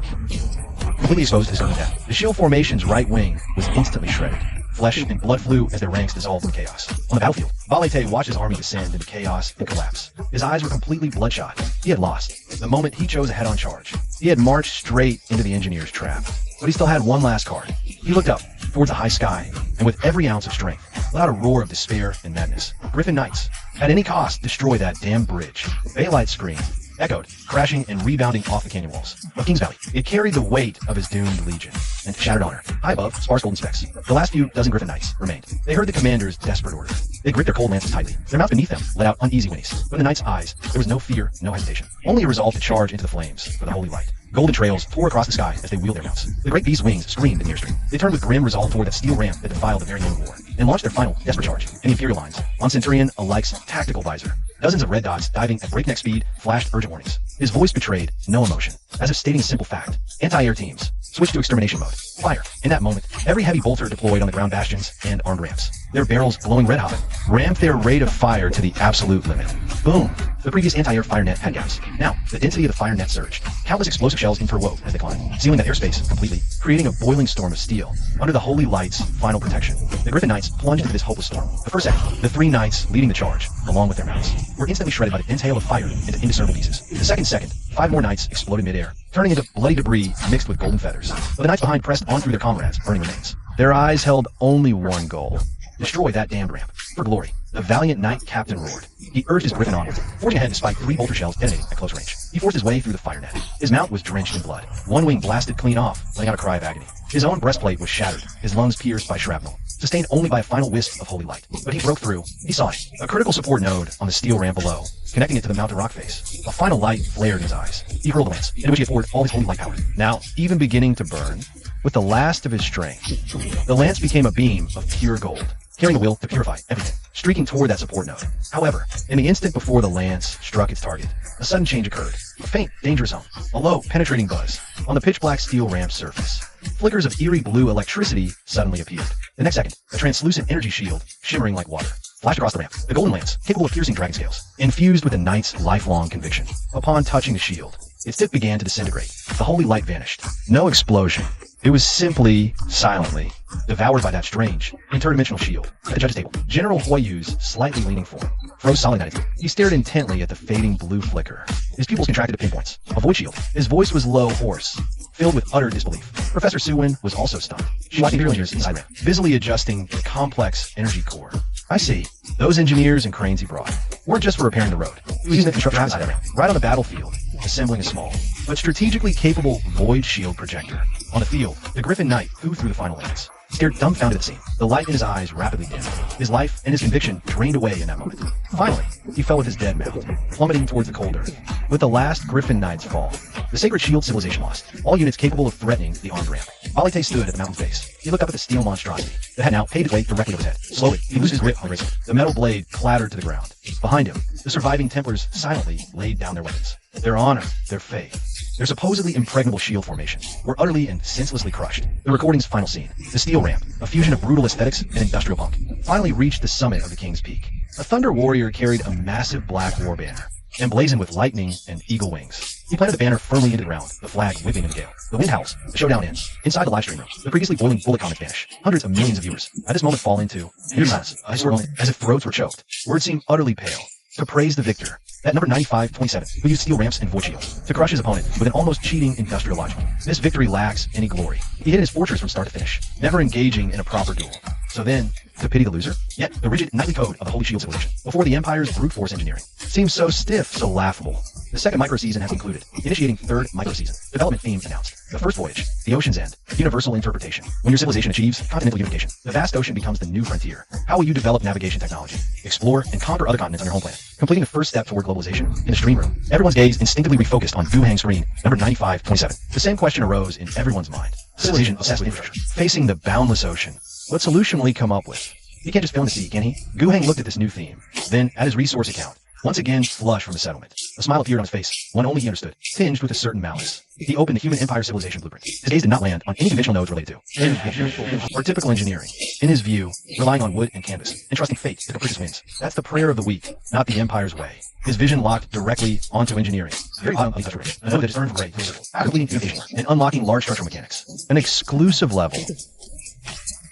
completely exposed to certain death. The shield formation's right wing was instantly shredded. Flesh and blood flew as their ranks dissolved in chaos. On the battlefield, Valete watched his army descend into chaos and collapse. His eyes were completely bloodshot. He had lost. The moment he chose a head-on charge, he had marched straight into the engineer's trap. But he still had one last card. He looked up towards the high sky, and with every ounce of strength, let out a roar of despair and madness. Griffin Knights, at any cost, destroy that damn bridge. Baylight's scream echoed, crashing and rebounding off the canyon walls of Kings Valley. It carried the weight of his doomed legion and shattered honor. High above, sparse golden specks. The last few dozen Griffin Knights remained. They heard the commander's desperate order. They gripped their cold lances tightly. Their mouths beneath them let out uneasy whinnies. But in the knight's eyes, there was no fear, no hesitation. Only a resolve to charge into the flames for the holy light. Golden trails tore across the sky as they wheeled their mounts. The great beast's wings screamed in the airstream. They turned with grim resolve toward that steel ramp that defiled the very name of war, and launched their final, desperate charge in the Imperial lines, on Centurion alike's tactical visor. Dozens of red dots, diving at breakneck speed, flashed urgent warnings. His voice betrayed no emotion, as if stating a simple fact. Anti-air teams switched to extermination mode. Fire. In that moment, every heavy bolter deployed on the ground bastions and armed ramps, their barrels glowing red-hot, ramped their rate of fire to the absolute limit. Boom! The previous anti-air fire net had gaps. Now, the density of the fire net surged. Countless explosive shells interwove as they climbed, sealing that airspace completely, creating a boiling storm of steel. Under the Holy Light's final protection, the Griffin Knights plunged into this hopeless storm. The first second, the three knights leading the charge, along with their mounts, were instantly shredded by the dense hail of fire into indiscernible pieces. The second, 5 more knights exploded midair, turning into bloody debris mixed with golden feathers. But the knights behind pressed on through their comrades' burning remains. Their eyes held only one goal: destroy that damned ramp. For glory, the valiant knight captain roared. He urged his griffin onward, forging ahead despite 3 bolter shells detonating at close range. He forced his way through the fire net. His mount was drenched in blood, one wing blasted clean off, letting out a cry of agony. His own breastplate was shattered, his lungs pierced by shrapnel, sustained only by a final wisp of holy light. But he broke through. He saw it, a critical support node on the steel ramp below, connecting it to the mountain rock face. A final light flared in his eyes. He hurled the lance, into which he had poured all his holy light power. Now, even beginning to burn, with the last of his strength, the lance became a beam of pure gold, carrying the will to purify everything, streaking toward that support node. However, in the instant before the lance struck its target, a sudden change occurred. A faint, dangerous hum, a low, penetrating buzz on the pitch-black steel ramp's surface. Flickers of eerie blue electricity suddenly appeared. The next second, a translucent energy shield, shimmering like water, flashed across the ramp. The golden lance, capable of piercing dragon scales, infused with the knight's lifelong conviction. Upon touching the shield, its tip began to disintegrate. The holy light vanished. No explosion. It was simply, silently, devoured by that strange, interdimensional shield. At the judge's table, General Huayu's slightly leaning form froze solid at it. He stared intently at the fading blue flicker. His pupils contracted to pinpoints. A void shield. His voice was low, hoarse, filled with utter disbelief. Professor Suwin was also stunned. She watched Imperial engineers inside ramp, busily adjusting the complex energy core. I see. Those engineers and cranes he brought weren't just for repairing the road. He was using the construction inside that ramp, right on the battlefield, assembling a small, but strategically capable void shield projector. On the field, the Griffin Knight flew through the final lance, stared dumbfounded at the scene. The light in his eyes rapidly dimmed. His life and his conviction drained away in that moment. Finally, he fell with his dead mount, plummeting towards the cold earth. With the last Griffin Knight's fall, the sacred shield civilization lost, all units capable of threatening the armed ramp. Alite stood at the mountain's base. He looked up at the steel monstrosity that had now paved its way directly over his head. Slowly, he loosed his grip on the razor. The metal blade clattered to the ground. Behind him, the surviving Templars silently laid down their weapons. Their honor, their faith, their supposedly impregnable shield formation were utterly and senselessly crushed. The recording's final scene, the steel ramp, a fusion of brutal aesthetics and industrial punk, finally reached the summit of the King's Peak. A Thunder Warrior carried a massive black war banner, emblazoned with lightning and eagle wings. He planted the banner firmly into the ground, the flag whipping in the gale. The wind howls. The showdown ends. Inside the live stream room, the previously boiling bullet comments vanish. Hundreds of millions of viewers at this moment fall into silence, a historic moment, as if throats were choked. Words seem utterly pale. To praise the victor, that number 9527, who used steel ramps and void shields to crush his opponent with an almost cheating industrial logic. This victory lacks any glory. He hid his fortress from start to finish, never engaging in a proper duel. So then, to pity the loser? Yet, the rigid knightly code of the Holy Shield civilization, before the Empire's brute force engineering, seems so stiff, so laughable. The second micro-season has concluded, initiating third micro-season. Development theme announced. The first voyage, the ocean's end, universal interpretation. When your civilization achieves continental unification, the vast ocean becomes the new frontier. How will you develop navigation technology? Explore and conquer other continents on your home planet. Completing the first step toward globalization, in the stream room, everyone's gaze instinctively refocused on Gu Hang's screen, number 9527. The same question arose in everyone's mind. Civilization obsessed with infrastructure, facing the boundless ocean. What solution will he come up with? He can't just fill in the sea, can he? Gu Hang looked at this new theme, then at his resource account, once again flush from the settlement. A smile appeared on his face, one only he understood, tinged with a certain malice. He opened the Human Empire civilization blueprint. His gaze did not land on any conventional nodes related to or typical engineering. In his view, relying on wood and canvas, and trusting fate to capricious winds. That's the prayer of the weak, not the Empire's way. His vision locked directly onto engineering, very violently industrial, a node that is earned great, actively innovation, and unlocking large structural mechanics. An exclusive level.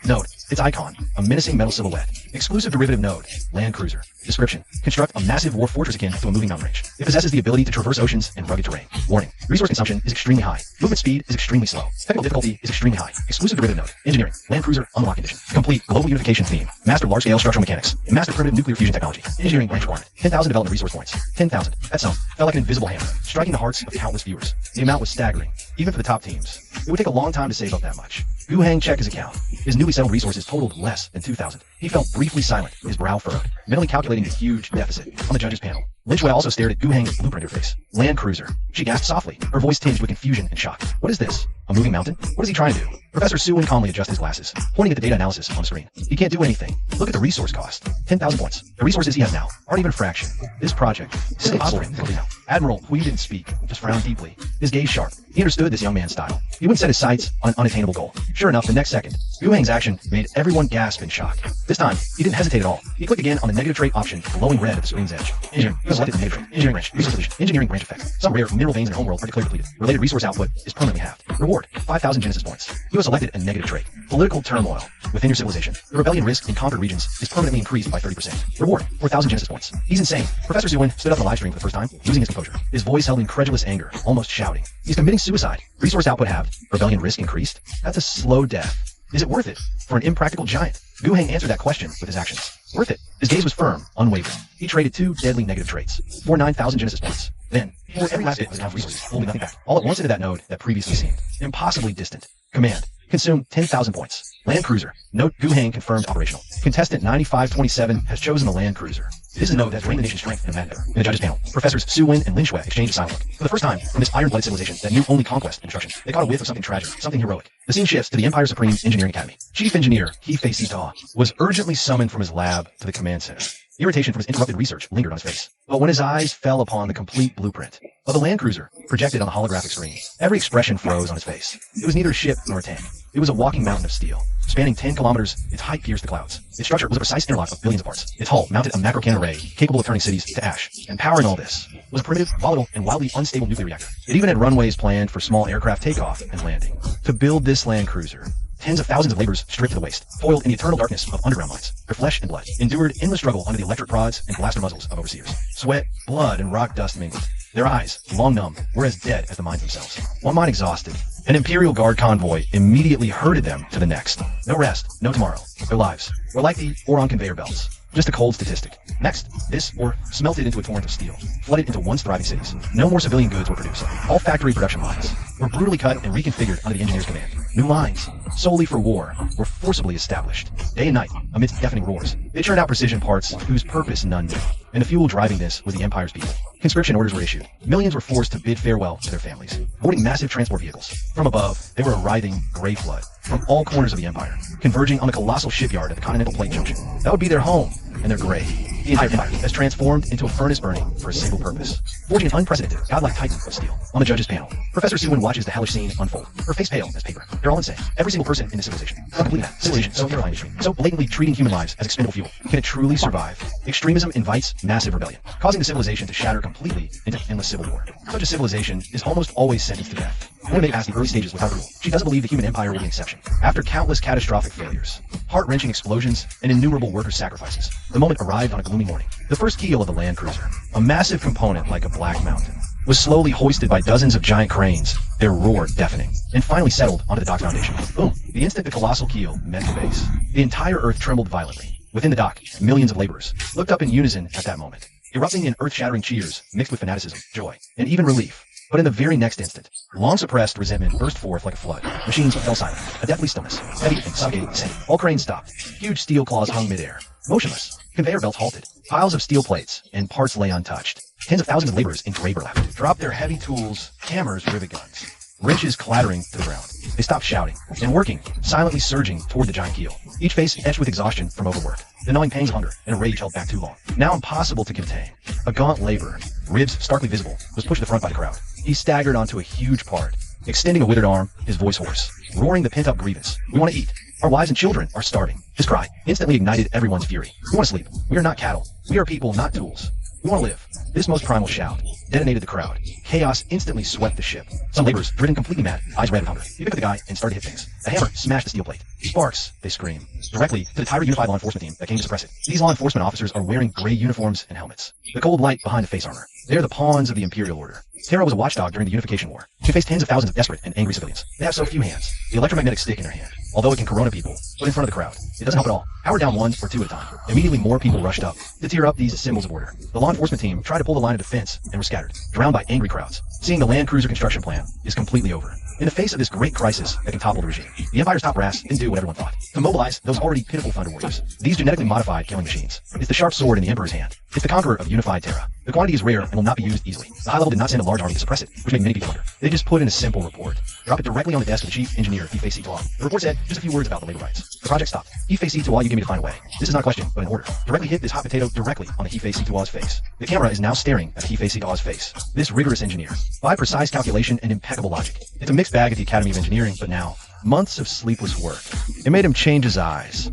Node. Its icon, a menacing metal silhouette. Exclusive derivative node, land cruiser. Description, construct a massive war fortress akin to a moving mountain range. It possesses the ability to traverse oceans and rugged terrain. Warning, resource consumption is extremely high. Movement speed is extremely slow. Technical difficulty is extremely high. Exclusive derivative node, engineering, land cruiser, unlock condition. Complete global unification theme. Master large-scale structural mechanics. Master primitive nuclear fusion technology. Engineering branch requirement. 10,000 development resource points. 10,000. That sum felt like an invisible hammer, striking the hearts of countless viewers. The amount was staggering, even for the top teams. It would take a long time to save up that much. Gu Hang checked his account. His newly settled resources totaled less than 2,000. He felt briefly silent, his brow furrowed, mentally calculating the huge deficit on the judges' panel. Lynchwell also stared at Gu Hang's blueprint interface. Land cruiser. She gasped softly, her voice tinged with confusion and shock. What is this? A moving mountain? What is he trying to do? Professor Sewin calmly adjusts his glasses, pointing at the data analysis on the screen. He can't do anything. Look at the resource cost. 10,000 points. The resources he has now aren't even a fraction. This project is impossible for him. Admiral Hui didn't speak, just frowned deeply, his gaze sharp. He understood this young man's style. He wouldn't set his sights on an unattainable goal. Sure enough, the next second, Gu Heng's action made everyone gasp in shock. This time, he didn't hesitate at all. He clicked again on the negative trait option, glowing red at the screen's edge. Engineering. He selected the negative trait. Engineering branch. Resource depletion. Engineering branch effect. Some rare mineral veins in homeworld are declared depleted. Related resource output is permanently halved. Reward: 5,000 Genesis points. He was selected a negative trait. Political turmoil. Within your civilization, the rebellion risk in conquered regions is permanently increased by 30%. Reward: 4,000 Genesis points. He's insane. Professor Sewin stood up in the live stream for the first time, losing his composure. His voice held incredulous anger, almost shouting. He's committing suicide. Resource output halved. Rebellion risk increased. That's a slow death. Is it worth it for an impractical giant? Gu Heng answered that question with his actions. Worth it. His gaze was firm, unwavering. He traded 2 deadly negative traits for 9,000 Genesis points. Then, he poured every last bit of his resources, holding nothing back, all at once into that node that previously seemed impossibly distant. Command: consume 10,000 points. Land cruiser. Note: Gu Heng confirmed operational. Contestant 9527 has chosen the land cruiser. It is a node that has drained the nation's strength and manpower. In the judges panel, Professors Su Win and Lin Shui exchanged a silent look. For the first time, from this iron-blooded civilization that knew only conquest and destruction, they caught a whiff of something tragic, something heroic. The scene shifts to the Empire Supreme's Engineering Academy. Chief Engineer He-Fei Sita was urgently summoned from his lab to the command center. Irritation from his interrupted research lingered on his face. But when his eyes fell upon the complete blueprint of the land cruiser projected on the holographic screen, every expression froze on his face. It was neither a ship nor a tank. It was a walking mountain of steel. Spanning 10 kilometers, its height pierced the clouds. Its structure was a precise interlock of billions of parts. Its hull mounted a macro-cannon array capable of turning cities to ash. And powering all this was a primitive, volatile, and wildly unstable nuclear reactor. It even had runways planned for small aircraft takeoff and landing. To build this land cruiser, tens of thousands of laborers stripped to the waist, toiled in the eternal darkness of underground mines. Their flesh and blood endured endless struggle under the electric prods and blaster muzzles of overseers. Sweat, blood, and rock dust mingled. Their eyes, long numb, were as dead as the mines themselves. One mine exhausted, an Imperial Guard convoy immediately herded them to the next. No rest, no tomorrow. Their lives were like the ore on conveyor belts. Just a cold statistic. Next, this ore smelted into a torrent of steel, flooded into once thriving cities. No more civilian goods were produced. All factory production lines were brutally cut and reconfigured under the engineer's command. New lines, solely for war, were forcibly established. Day and night, amidst deafening roars, they churned out precision parts whose purpose none knew. And the fuel driving this was the Empire's people. Conscription orders were issued. Millions were forced to bid farewell to their families, boarding massive transport vehicles. From above, they were a writhing gray flood from all corners of the Empire, converging on the colossal shipyard at the Continental Plate Junction. That would be their home and their grave. The entire empire has transformed into a furnace burning for a single purpose, forging an unprecedented, godlike titan of steel. On the judges' panel, Professor Sewin watches the hellish scene unfold, her face pale as paper. They're all insane. Every single person in this civilization. So complete that. Civilization so terrifying to treat, so blatantly treating human lives as expendable fuel. Can it truly survive? Extremism invites massive rebellion, causing the civilization to shatter completely into endless civil war. Such a civilization is almost always sentenced to death. When they pass the early stages without rule, she doesn't believe the human empire will be an exception. After countless catastrophic failures, heart-wrenching explosions, and innumerable worker sacrifices, the moment arrived on a gloomy morning. The first keel of the land cruiser, a massive component like a black mountain, was slowly hoisted by dozens of giant cranes, their roar deafening, and finally settled onto the dock foundation. Boom! The instant the colossal keel met the base, the entire earth trembled violently. Within the dock, millions of laborers looked up in unison at that moment, erupting in earth-shattering cheers mixed with fanaticism, joy, and even relief. But in the very next instant, long-suppressed resentment burst forth like a flood. Machines fell silent, a deathly stillness, heavy and suffocating same. All cranes stopped. Huge steel claws hung midair, motionless. Conveyor belts halted. Piles of steel plates and parts lay untouched. Tens of thousands of laborers in gray burlap dropped their heavy tools, hammers, rivet guns, wrenches clattering to the ground. They stopped shouting and working, silently surging toward the giant keel, each face etched with exhaustion from overwork, the gnawing pangs of hunger and a rage held back too long. Now impossible to contain. A gaunt laborer, ribs starkly visible, was pushed to the front by the crowd. He staggered onto a huge part, extending a withered arm, his voice hoarse, roaring the pent-up grievance. We want to eat. Our wives and children are starving. His cry instantly ignited everyone's fury. We want to sleep. We are not cattle. We are people, not tools. We want to live. This most primal shout detonated the crowd. Chaos instantly swept the ship. Some laborers, driven completely mad, eyes red with hunger. He picked up the guy and started to hit things. A hammer smashed the steel plate. Sparks, they scream, directly to the Tyra Unified Law Enforcement team that came to suppress it. These law enforcement officers are wearing gray uniforms and helmets. The cold light behind the face armor. They are the pawns of the Imperial Order. Terra was a watchdog during the Unification War. She faced tens of thousands of desperate and angry civilians. They have so few hands. The electromagnetic stick in her hand, although it can corona people, but in front of the crowd, it doesn't help at all. Powered down one or two at a time. Immediately more people rushed up to tear up these symbols of order. The law enforcement team tried to pull the line of defense and were scattered, drowned by angry crowds. Seeing the land cruiser construction plan is completely over. In the face of this great crisis that can topple the regime, the Empire's top brass didn't do what everyone thought. To mobilize those already pitiful Thunder Warriors. These genetically modified killing machines. It's the sharp sword in the Emperor's hand. It's the conqueror of unified Terra. The The quantity is rare and will not be used easily. The high level did not send a large army to suppress it, which made many people wonder. They just put in a simple report. Drop it directly on the desk of the chief engineer, Ifeisi Tawa. The report said just a few words about the labor rights. The project stopped. Ifeisi Tawa, you gave me to find a way. This is not a question, but an order. Directly hit this hot potato directly on the Ifeisi Tawa's face. The camera is now staring at the Ifeisi Tawa's face. This rigorous engineer, by precise calculation and impeccable logic. It's a mixed bag at the Academy of Engineering, but now, months of sleepless work. It made him change his eyes.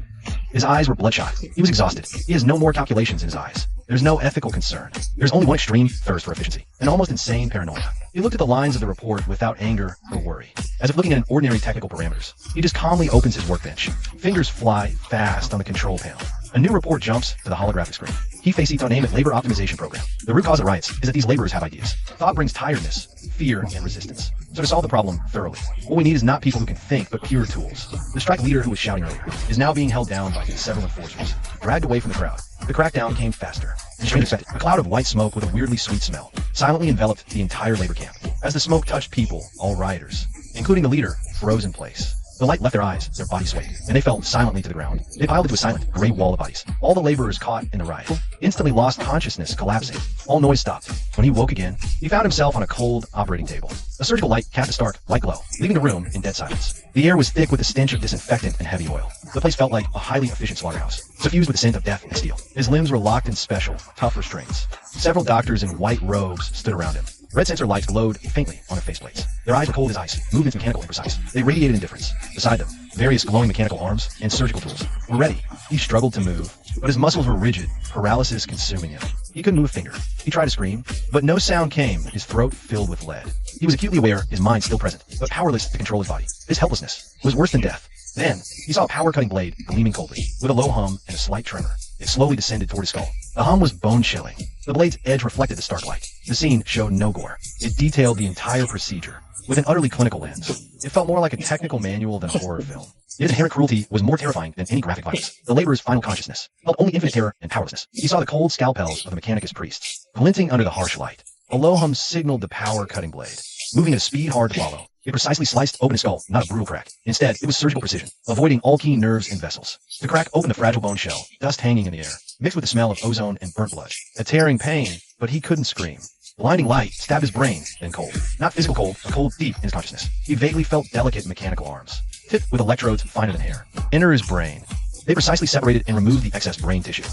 His eyes were bloodshot. He was exhausted. He has no more calculations in his eyes. There's no ethical concern. There's only one extreme thirst for efficiency, an almost insane paranoia. He looked at the lines of the report without anger or worry, as if looking at an ordinary technical parameters. He just calmly opens his workbench. Fingers fly fast on the control panel. A new report jumps to the holographic screen. Ifeisi Tawa named it Labor Optimization Program. The root cause of riots is that these laborers have ideas. Thought brings tiredness, fear, and resistance. So to solve the problem thoroughly, what we need is not people who can think, but pure tools. The strike leader who was shouting earlier is now being held down by several enforcers, dragged away from the crowd. The crackdown came faster. And strange expected, a cloud of white smoke with a weirdly sweet smell silently enveloped the entire labor camp. As the smoke touched people, all rioters, including the leader, froze in place. The light left their eyes, their bodies swayed, and they fell silently to the ground. They piled into a silent, gray wall of bodies. All the laborers caught in the riot instantly lost consciousness, collapsing. All noise stopped. When he woke again, he found himself on a cold operating table. A surgical light cast a stark, white glow, leaving the room in dead silence. The air was thick with the stench of disinfectant and heavy oil. The place felt like a highly efficient slaughterhouse, suffused with the scent of death and steel. His limbs were locked in special, tough restraints. Several doctors in white robes stood around him. Red sensor lights glowed faintly on their faceplates. Their eyes were cold as ice, movements mechanical and precise. They radiated indifference. Beside them, various glowing mechanical arms and surgical tools were ready. He struggled to move, but his muscles were rigid, paralysis consuming him. He couldn't move a finger. He tried to scream, but no sound came, his throat filled with lead. He was acutely aware, his mind still present, but powerless to control his body. His helplessness was worse than death. Then, he saw a power-cutting blade gleaming coldly, with a low hum and a slight tremor. It slowly descended toward his skull. The hum was bone-chilling. The blade's edge reflected the stark light. The scene showed no gore. It detailed the entire procedure, with an utterly clinical lens. It felt more like a technical manual than a horror film. Its inherent cruelty was more terrifying than any graphic violence. The laborer's final consciousness felt only infinite terror and powerlessness. He saw the cold scalpels of the Mechanicus priests, glinting under the harsh light. A low hum signaled the power-cutting blade, moving at a speed hard to follow. It precisely sliced open his skull, not a brutal crack. Instead, it was surgical precision, avoiding all key nerves and vessels. The crack opened the fragile bone shell, dust hanging in the air, mixed with the smell of ozone and burnt blood. A tearing pain, but he couldn't scream. Blinding light stabbed his brain, then cold. Not physical cold, a cold deep in his consciousness. He vaguely felt delicate mechanical arms, tipped with electrodes finer than hair. Enter his brain. They precisely separated and removed the excess brain tissue.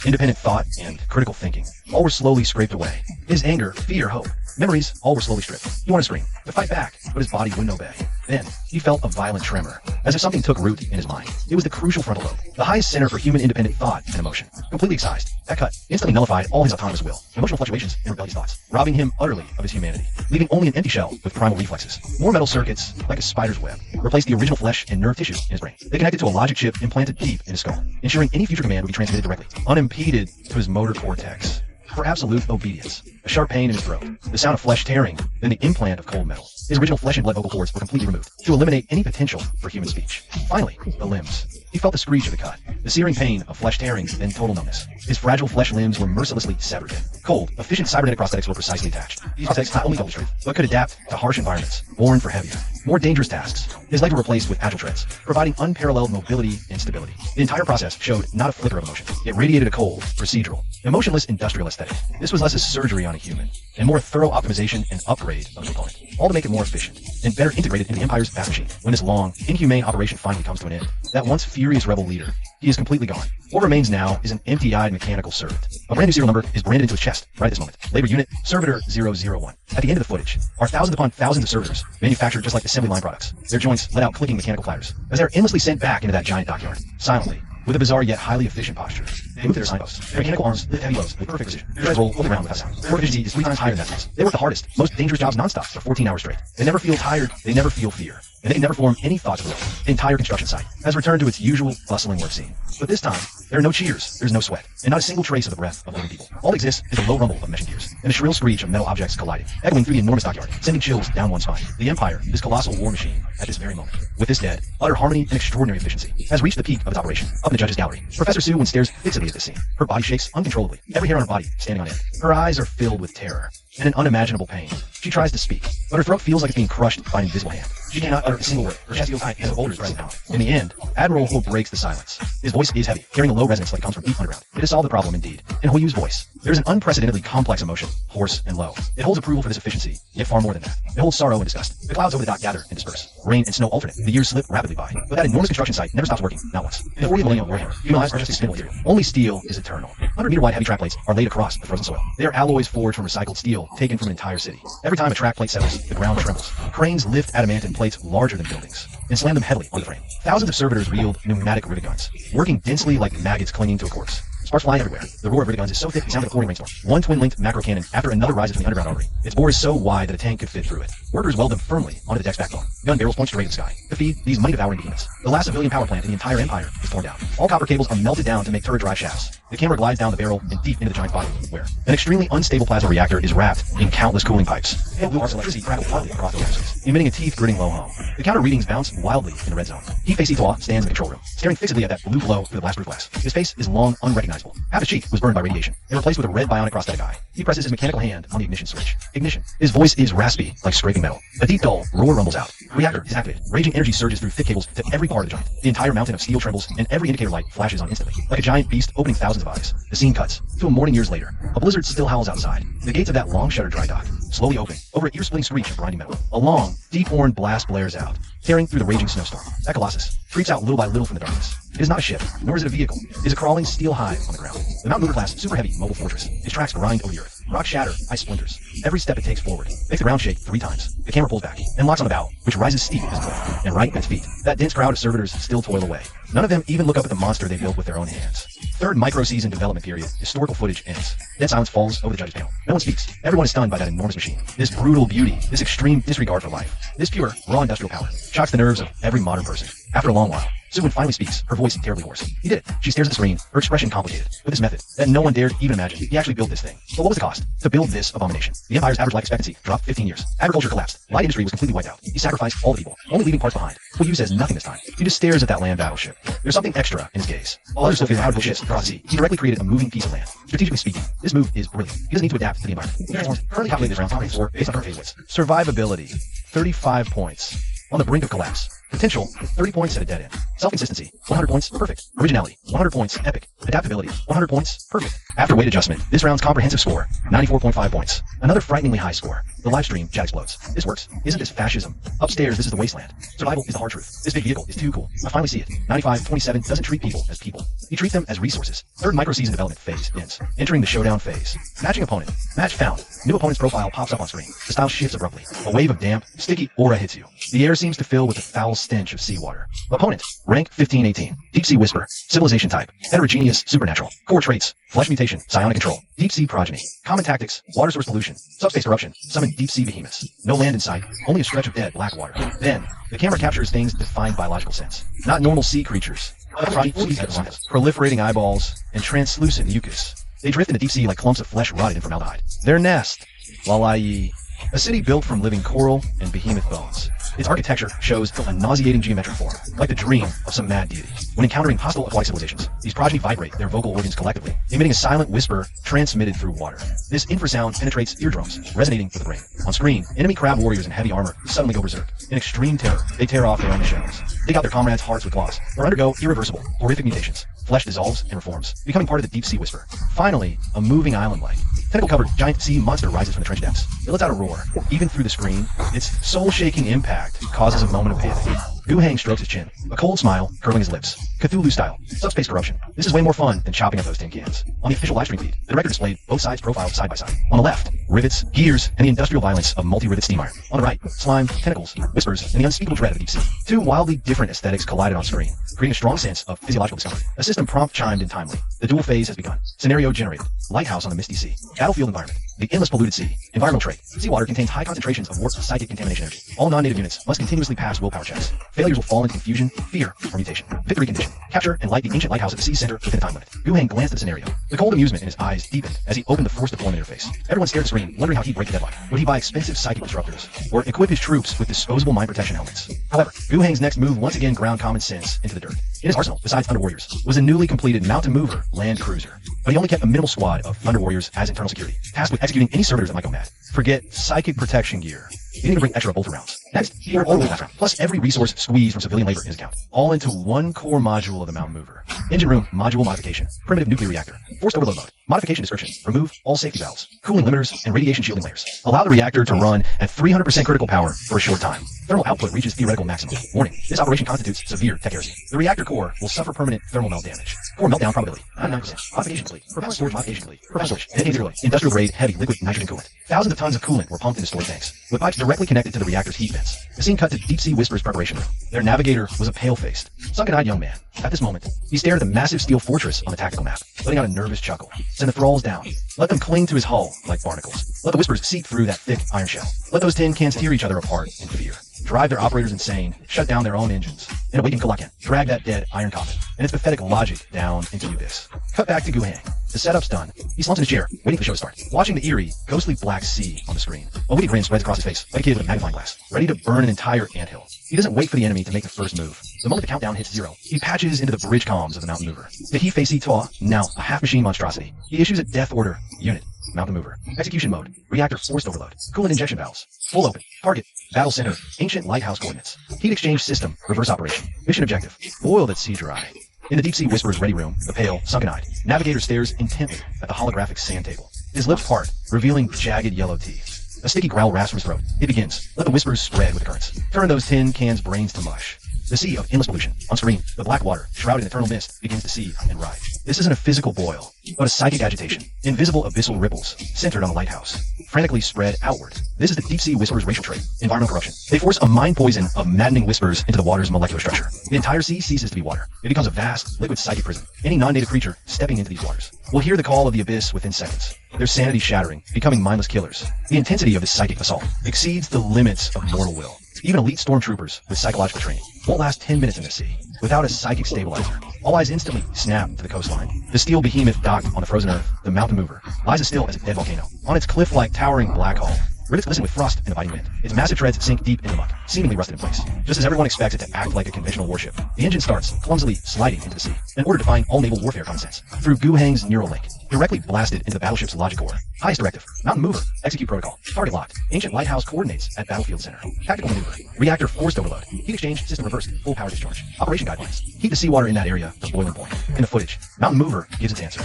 Independent thought and critical thinking, all were slowly scraped away. His anger, fear, hope, memories, all were slowly stripped. He wanted to scream, to fight back, but his body wouldn't obey. Then, he felt a violent tremor, as if something took root in his mind. It was the crucial frontal lobe, the highest center for human independent thought and emotion. Completely excised, that cut instantly nullified all his autonomous will, emotional fluctuations, and rebellious thoughts, robbing him utterly of his humanity, leaving only an empty shell with primal reflexes. More metal circuits, like a spider's web, replaced the original flesh and nerve tissue in his brain. They connected to a logic chip implanted deep in his skull, ensuring any future command would be transmitted directly, unimpeded, to his motor cortex. For absolute obedience. A sharp pain in his throat, the sound of flesh tearing, then the implant of cold metal. His original flesh and blood vocal cords were completely removed, to eliminate any potential for human speech. Finally, the limbs. He felt the screech of the cut, the searing pain of flesh tearing, then total numbness. His fragile flesh limbs were mercilessly severed. Cold, efficient cybernetic prosthetics were precisely attached. These prosthetics not only doubled strength, but could adapt to harsh environments, born for heavier, more dangerous tasks. His legs were replaced with agile treads, providing unparalleled mobility and stability. The entire process showed not a flicker of emotion. It radiated a cold, procedural, emotionless industrial aesthetic. This was less a surgery on a human, and more thorough optimization and upgrade of the component, all to make it more efficient, and better integrated into the Empire's vast machine. When this long, inhumane operation finally comes to an end, that once furious rebel leader, he is completely gone. What remains now is an empty-eyed mechanical servant. A brand new serial number is branded into his chest right at this moment. Labor Unit Servitor 001. At the end of the footage are thousands upon thousands of servitors, manufactured just like assembly line products. Their joints let out clicking mechanical clatters, as they are endlessly sent back into that giant dockyard, silently, with a bizarre yet highly efficient posture. They move their signposts. Their mechanical arms lift heavy loads with perfect precision. Their treads roll all around without sound. Work efficiency is 3 times higher than that. They work the hardest, most dangerous jobs nonstop for 14 hours straight. They never feel tired, they never feel fear, and they can never form any thoughts of their own. The entire construction site has returned to its usual bustling work scene. But this time, there are no cheers, there's no sweat, and not a single trace of the breath of living people. All that exists is a low rumble of meshing gears, and a shrill screech of metal objects colliding, echoing through the enormous dockyard, sending chills down one's spine. The Empire, this colossal war machine, at this very moment, with this dead, utter harmony and extraordinary efficiency, has reached the peak of its operation, up in the judge's gallery. Professor Sue stares fixedly at this scene. Her body shakes uncontrollably, every hair on her body standing on end. Her eyes are filled with terror. and an unimaginable pain. She tries to speak, but her throat feels like it's being crushed by an invisible hand. She cannot utter a single word. Her chest feels tight as her boulders press down. In the end, Admiral Ho breaks the silence. His voice is heavy, carrying a low resonance like it comes from deep underground. It has solved the problem indeed. In Hoyu's voice, there is an unprecedentedly complex emotion, hoarse and low. It holds approval for this efficiency, yet far more than that. It holds sorrow and disgust. The clouds over the dock gather and disperse. Rain and snow alternate. The years slip rapidly by. But that enormous construction site never stops working, not once. In the 40th millennium warhammer, human lives are just a spindle material. Only steel is eternal. 100-meter wide heavy track plates are laid across the frozen soil. They are alloys forged from recycled steel, taken from an entire city. Every time a track plate settles, the ground trembles. Cranes lift adamantine plates larger than buildings and slam them heavily on the frame. Thousands of servitors wield pneumatic rivet guns, working densely like maggots clinging to a corpse. Sparks flying everywhere. The roar of rivet guns is so thick it sounds like a pouring rainstorm. One twin-linked macro cannon after another rises from the underground artery. Its bore is so wide that a tank could fit through it. Workers weld them firmly onto the deck's backbone. Gun barrels point straight at the sky to feed these money-devouring behemoths. The last civilian power plant in the entire empire is torn down. All copper cables are melted down to make turret drive shafts. The camera glides down the barrel and deep into the giant's body, where an extremely unstable plasma reactor is wrapped in countless cooling pipes. Pale blue arcs of electricity crackle wildly across the campuses, emitting a teeth-gritting low hum. The counter readings bounce wildly in the red zone. Heat-face Etoile stands in the control room, staring fixedly at that blue glow through the blast-proof glass. His face is long unrecognizable. Half his cheek was burned by radiation and replaced with a red bionic prosthetic eye. He presses his mechanical hand on the ignition switch. Ignition. His voice is raspy, like scraping metal. A deep, dull roar rumbles out. The reactor is activated. Raging energy surges through thick cables to every part of the giant. The entire mountain of steel trembles, and every indicator light flashes on instantly. Like a giant beast opening thousands of eyes, the scene cuts to a morning years later. A blizzard still howls outside. The gates of that long-shuttered dry dock slowly open over an ear-splitting screech of grinding metal. A long, deep-horn blast blares out, tearing through the raging snowstorm. That colossus creeps out little by little from the darkness. It is not a ship, nor is it a vehicle. It is a crawling steel hive on the ground. The Mount Mover-class, super-heavy mobile fortress. Its tracks grind over the earth. Rocks shatter, ice splinters. Every step it takes forward makes the ground shake 3 times. The camera pulls back and locks on the bow, which rises steep as a cliff. And right at its feet, that dense crowd of servitors still toil away. None of them even look up at the monster they built with their own hands. Third micro-season development period, historical footage ends. Dead silence falls over the judge's panel. No one speaks. Everyone is stunned by that enormous machine. This brutal beauty, this extreme disregard for life, this pure, raw industrial power, shocks the nerves of every modern person. After a long while, Suwon finally speaks, her voice terribly hoarse. He did it. She stares at the screen, her expression complicated. With this method that no one dared even imagine, he actually built this thing. But what was the cost? To build this abomination. The Empire's average life expectancy dropped 15 years. Agriculture collapsed. Light industry was completely wiped out. He sacrificed all the people, only leaving parts behind. Yu says nothing this time. He just stares at that land battleship. There's something extra in his gaze. All others still feel out of ships across the sea. He directly created a moving piece of land. Strategically speaking, this move is brilliant. He doesn't need to adapt to the environment. He transforms currently calculated round 4 based on current favorites. Survivability, 35 points. On the brink of collapse. Potential, 30 points at a dead end. Self-consistency, 100 points, perfect. Originality, 100 points, epic. Adaptability, 100 points, perfect. After weight adjustment, this round's comprehensive score, 94.5 points. Another frighteningly high score. The live stream chat explodes. This works. Isn't this fascism? Upstairs, this is the wasteland. Survival is the hard truth. This big vehicle is too cool. I finally see it. 95-27 doesn't treat people as people. You treat them as resources. Third micro-season development phase ends. Entering the showdown phase. Matching opponent. Match found. New opponent's profile pops up on screen. The style shifts abruptly. A wave of damp, sticky aura hits you. The air seems to fill with the foul stench of seawater. Opponent. Rank 1518. Deep Sea Whisper. Civilization type. Heterogeneous supernatural. Core traits. Flesh mutation. Psionic control. Deep sea progeny. Common tactics. Water source pollution. Subspace corruption. Summon deep sea behemoths. No land in sight. Only a stretch of dead black water. Then, the camera captures things defined biological sense. Not normal sea creatures. Proliferating eyeballs and translucent mucus. They drift in the deep sea like clumps of flesh rotted in formaldehyde. Their nest. Lalai. A city built from living coral and behemoth bones. Its architecture shows a nauseating geometric form, like the dream of some mad deity. When encountering hostile aquatic civilizations, these progeny vibrate their vocal organs collectively, emitting a silent whisper transmitted through water. This infrasound penetrates eardrums, resonating with the brain. On screen, enemy crab warriors in heavy armor suddenly go berserk. In extreme terror, they tear off their own shells, dig out their comrades' hearts with claws, or undergo irreversible, horrific mutations. Flesh dissolves and reforms, becoming part of the deep sea whisper. Finally, a moving island-like, tentacle-covered giant sea monster rises from the trench depths. It lets out a roar. Even through the screen, its soul-shaking impact causes a moment of panic. Guhang strokes his chin, a cold smile curling his lips. Cthulhu style. Subspace corruption. This is way more fun than chopping up those tin cans. On the official livestream feed, the director displayed both sides profiled side by side. On the left, rivets, gears, and the industrial violence of multi-rivet steam iron. On the right, slime, tentacles, whispers, and the unspeakable dread of the deep sea. Two wildly different aesthetics collided on screen, creating a strong sense of physiological discovery. A system prompt chimed in timely. The dual phase has begun. Scenario generated. Lighthouse on the misty sea. Battlefield environment. The endless polluted sea. Environmental trait. Seawater contains high concentrations of warped psychic contamination energy. All non-native units must continuously pass willpower checks. Failures will fall into confusion, fear, or mutation. Victory condition. Capture and light the ancient lighthouse at the sea center within a time limit. Guhang glanced at the scenario. The cold amusement in his eyes deepened as he opened the force deployment interface. Everyone stared at the screen, wondering how he'd break the deadlock. Would he buy expensive psychic disruptors? Or equip his troops with disposable mind protection helmets? However, Guhang's next move once again ground common sense into the dirt. In his arsenal, besides Thunder Warriors, was a newly completed Mountain Mover land cruiser. But he only kept a minimal squad of Thunder Warriors as internal security, tasked with executing any servitors that might go mad. Forget psychic protection gear. He didn't even bring extra bolter rounds. Next, he ordered all the background, plus every resource squeezed from civilian labor in his account, all into one core module of the Mountain Mover. Engine room module modification, primitive nuclear reactor, forced overload mode, modification description, remove all safety valves, cooling limiters, and radiation shielding layers. Allow the reactor to run at 300% critical power for a short time. Thermal output reaches theoretical maximum. Warning, this operation constitutes severe tech heresy. The reactor core will suffer permanent thermal melt damage. Core meltdown probability, 99%. Modification complete. Propellant storage modification complete. Propellant storage, dedicated zero. Industrial grade, heavy, liquid nitrogen coolant. Thousands of tons of coolant were pumped into storage tanks, with pipes directly connected to the reactor's heat vents. The scene cut to Deep Sea Whisper's preparation room. Their navigator was a pale-faced, sunken-eyed young man. At this moment, he stared at the massive steel fortress on the tactical map, letting out a nervous chuckle. Send the thralls down. Let them cling to his hull like barnacles. Let the whispers seep through that thick iron shell. Let those tin cans tear each other apart in fear. Drive their operators insane, shut down their own engines, and awaken Kalakan, drag that dead iron coffin and its pathetic logic down into the abyss. Cut back to Guhang. The setup's done. He slumps in his chair, waiting for the show to start, watching the eerie, ghostly black sea on the screen. A witty grin spreads across his face, like a kid with a magnifying glass, ready to burn an entire anthill. He doesn't wait for the enemy to make the first move. The moment the countdown hits 0, he patches into the bridge comms of the Mountain Mover. The He-Facey Toa, now a half-machine monstrosity. He issues a death order. Unit. Mountain Mover. Execution mode. Reactor forced overload. Coolant injection valves. Full open. Target. Battle center. Ancient lighthouse coordinates. Heat exchange system. Reverse operation. Mission objective. Boil that sea dry. In the Deep Sea Whisperer's ready room, the pale, sunken-eyed navigator stares intently at the holographic sand table. His lips part, revealing jagged yellow teeth. A sticky growl rasps from his throat. It begins. Let the whispers spread with the currents. Turn those tin cans' brains to mush. The sea of endless pollution. On screen, the black water, shrouded in eternal mist, begins to seethe and rise. This isn't a physical boil, but a psychic agitation. Invisible abyssal ripples, centered on the lighthouse, frantically spread outward. This is the Deep Sea Whisperer's racial trait, environmental corruption. They force a mind poison of maddening whispers into the water's molecular structure. The entire sea ceases to be water. It becomes a vast, liquid psychic prison. Any non-native creature stepping into these waters will hear the call of the abyss within seconds. Their sanity shattering, becoming mindless killers. The intensity of this psychic assault exceeds the limits of mortal will. Even elite stormtroopers with psychological training won't last 10 minutes in the sea without a psychic stabilizer. All eyes instantly snap to the coastline. The steel behemoth docked on the frozen earth, the Mountain Mover, lies as still as a dead volcano. On its cliff-like towering black hull, rivets glisten with frost and the biting wind. Its massive treads sink deep into the muck, seemingly rusted in place. Just as everyone expects it to act like a conventional warship, the engine starts, clumsily sliding into the sea, in order to find all naval warfare common sense, through Guhang's neural link, directly blasted into the battleship's logic core. Highest directive, Mountain Mover, execute protocol, target locked, ancient lighthouse coordinates at battlefield center, tactical maneuver, reactor forced overload, heat exchange system reversed, full power discharge, operation guidelines, heat the seawater in that area to boiling point. In the footage, Mountain Mover gives its answer.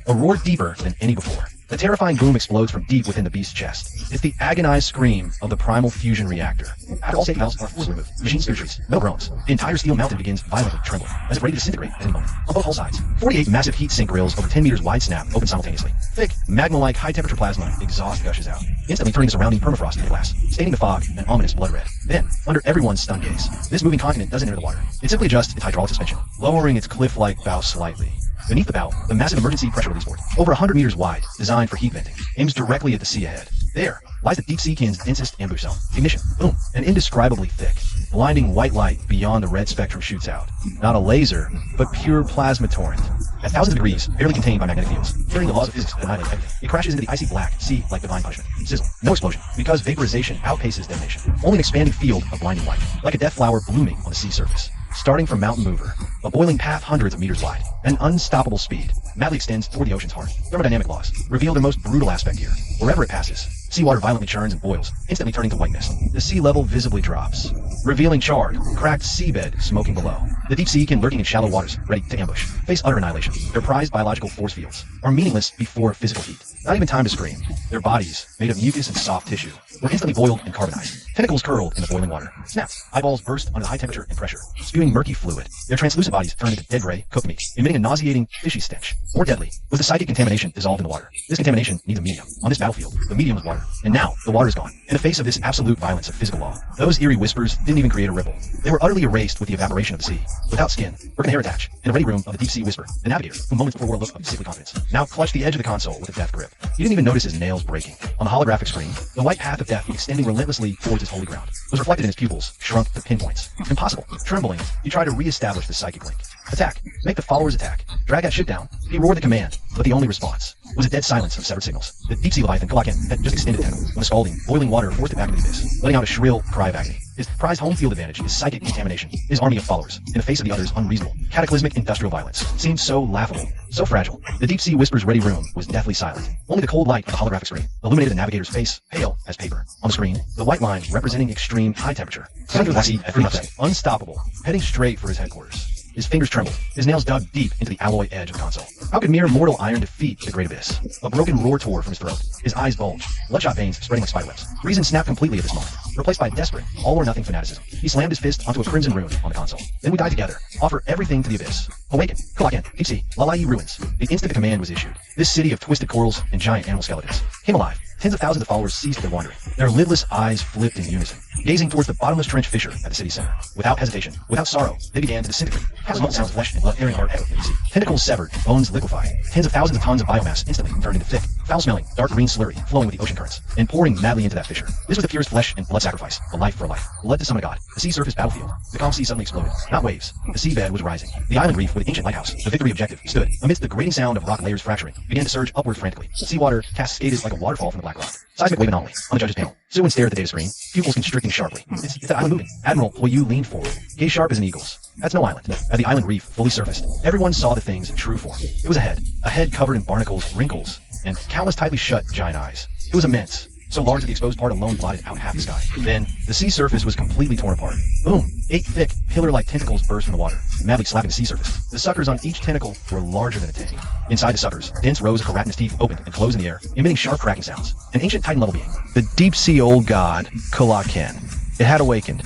A roar deeper than any before. The terrifying boom explodes from deep within the beast's chest. It's the agonized scream of the primal fusion reactor. After all safety valves are forcibly removed, machine surgeries, no groans. The entire steel mountain begins violently trembling, as if ready to disintegrate at any moment. On both hull sides, 48 massive heat sink grills over 10 meters wide snap open simultaneously. Thick, magma-like high-temperature plasma exhaust gushes out, instantly turning the surrounding permafrost into glass, staining the fog an ominous blood red. Then, under everyone's stunned gaze, this moving continent doesn't enter the water. It simply adjusts its hydraulic suspension, lowering its cliff-like bow slightly. Beneath the bow, the massive emergency pressure release board, over 100 meters wide, designed for heat venting, aims directly at the sea ahead. There lies the Deep Sea Kin's densest ambush zone. Ignition, boom, an indescribably thick, blinding white light beyond the red spectrum shoots out. Not a laser, but pure plasma torrent. At thousands of degrees, barely contained by magnetic fields, carrying the laws of physics that annihilate everything. It crashes into the icy black sea like divine punishment. Sizzle. No explosion, because vaporization outpaces detonation. Only an expanding field of blinding white, like a death flower blooming on the sea surface. Starting from Mountain Mover, a boiling path hundreds of meters wide, an unstoppable speed, madly extends toward the ocean's heart. Thermodynamic laws reveal their most brutal aspect here. Wherever it passes, seawater violently churns and boils, instantly turning to white mist. The sea level visibly drops, revealing charred, cracked seabed smoking below. The deep sea can lurking in shallow waters, ready to ambush, face utter annihilation. Their prized biological force fields are meaningless before physical heat. Not even time to scream. Their bodies, made of mucus and soft tissue, were instantly boiled and carbonized. Tentacles curled in the boiling water. Snap. Eyeballs burst under the high temperature and pressure, spewing murky fluid. Their translucent bodies turned into dead gray, cooked meat, emitting a nauseating, fishy stench. More deadly was the psychic contamination dissolved in the water. This contamination needs a medium. On this battlefield, the medium was water. And now, the water is gone. In the face of this absolute violence of physical law, those eerie whispers didn't even create a ripple. They were utterly erased with the evaporation of the sea. Without skin, broken hair attached, in the ready room of the Deep Sea Whisperer, the navigator, who moments before wore a look of sickly confidence, now clutched the edge of the console with a death grip. He didn't even notice his nails breaking. On the holographic screen, the white path of death extending relentlessly towards his holy ground was reflected in his pupils, shrunk to pinpoints. Impossible. Trembling, he tried to re-establish the psychic link. Attack. Make the followers attack. Drag that ship down. He roared the command, but the only response was a dead silence of severed signals. The deep sea Leviathan Kalakan had just extended a tentacle when the scalding, boiling water forced it back into the abyss, letting out a shrill cry of agony. His prized home field advantage is psychic contamination. His army of followers, in the face of the other's unreasonable, cataclysmic industrial violence, seemed so laughable, so fragile. The deep-sea whisper's ready room was deathly silent. Only the cold light of the holographic screen illuminated the navigator's face, pale as paper. On the screen, the white line representing extreme high temperature. Under the sea at 3 knots, unstoppable, heading straight for his headquarters. His fingers trembled, his nails dug deep into the alloy edge of the console. How could mere mortal iron defeat the great abyss? A broken roar tore from his throat. His eyes bulged, bloodshot veins spreading like spiderwebs. Reason snapped completely at this moment, replaced by desperate, all-or-nothing fanaticism. He slammed his fist onto a crimson rune on the console. Then we died together, offer everything to the abyss. Awaken, Kulaken, deep sea, Lalai ruins. The instant the command was issued, this city of twisted corals and giant animal skeletons came alive. Tens of thousands of followers ceased their wandering. Their lidless eyes flipped in unison, gazing towards the bottomless trench fissure at the city center. Without hesitation, without sorrow, they began to disintegrate. Small sounds of flesh and blood tearing apart echoed through the sea. Tentacles severed, bones liquefied. Tens of thousands of tons of biomass instantly turned into thick, foul-smelling, dark green slurry flowing with the ocean currents and pouring madly into that fissure. This was the purest flesh and blood sacrifice, a life for a life. Blood to summon a god. The sea surface battlefield. The calm sea suddenly exploded. Not waves. The seabed was rising. The island reef with the ancient lighthouse, the victory objective, stood. Amidst the grating sound of rock layers fracturing, began to surge upward frantically. Seawater cascaded like a waterfall from the black rock. Seismic wave anomaly on the judge's panel. Suin stared at the data screen, pupils constricting sharply. It's that island moving. Admiral Hoyu leaned forward, gaze sharp as an eagle's. That's no island. As the island reef fully surfaced, everyone saw the thing's true form. It was a head covered in barnacles, wrinkles, and countless tightly shut giant eyes. It was immense, so large that the exposed part alone blotted out half the sky. Then, the sea surface was completely torn apart. Boom! 8 thick, pillar-like tentacles burst from the water, madly slapping the sea surface. The suckers on each tentacle were larger than a tank. Inside the suckers, dense rows of keratinous teeth opened and closed in the air, emitting sharp cracking sounds. An ancient Titan-level being. The deep-sea old god, Kulaken. It had awakened.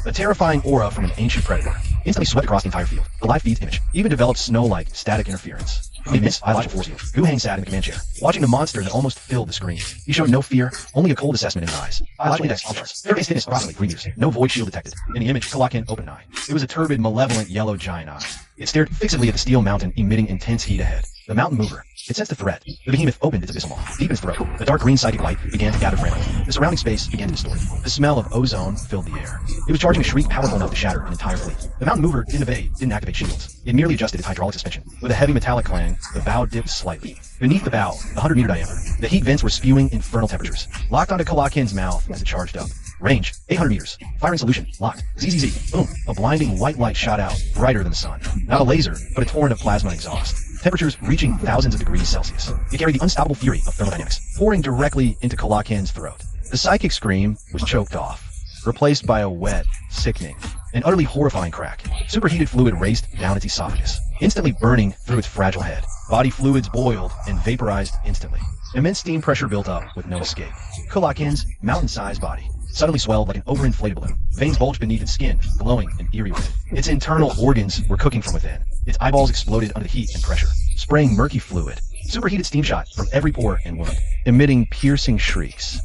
A terrifying aura from an ancient predator instantly swept across the entire field. The live feed's image even developed snow-like static interference. Amidst biological force field, Gu Hang sat in the command chair, watching the monster that almost filled the screen. He showed no fear, only a cold assessment in his eyes. Biological index off charts. Their base thickness approximately 3 meters. No void shield detected. In the image, Kulaken opened an eye. It was a turbid, malevolent yellow giant eye. It stared fixedly at the steel mountain, emitting intense heat ahead. The mountain mover. It sensed the threat. The behemoth opened its abyssal maw. Deep in its throat, the dark green psychic light began to gather frantically. The surrounding space began to distort. The smell of ozone filled the air. It was charging a shriek powerful enough to shatter an entire fleet. The mountain mover didn't evade, didn't activate shields. It merely adjusted its hydraulic suspension. With a heavy metallic clang, the bow dipped slightly. Beneath the bow, the 100-meter diameter, the heat vents were spewing infernal temperatures, locked onto Kulaken's mouth as it charged up. Range, 800 meters. Firing solution, locked. ZZZ. Boom. A blinding white light shot out, brighter than the sun. Not a laser, but a torrent of plasma exhaust. Temperatures reaching thousands of degrees Celsius. It carried the unstoppable fury of thermodynamics, pouring directly into Kulaken's throat. The psychic scream was choked off, replaced by a wet, sickening, and utterly horrifying crack. Superheated fluid raced down its esophagus, instantly burning through its fragile head. Body fluids boiled and vaporized instantly. Immense steam pressure built up with no escape. Kulaken's mountain-sized body suddenly swelled like an overinflated balloon. Veins bulged beneath its skin, glowing and eerie with it. Its internal organs were cooking from within. Its eyeballs exploded under the heat and pressure, spraying murky fluid. Superheated steam shot from every pore and wound, emitting piercing shrieks.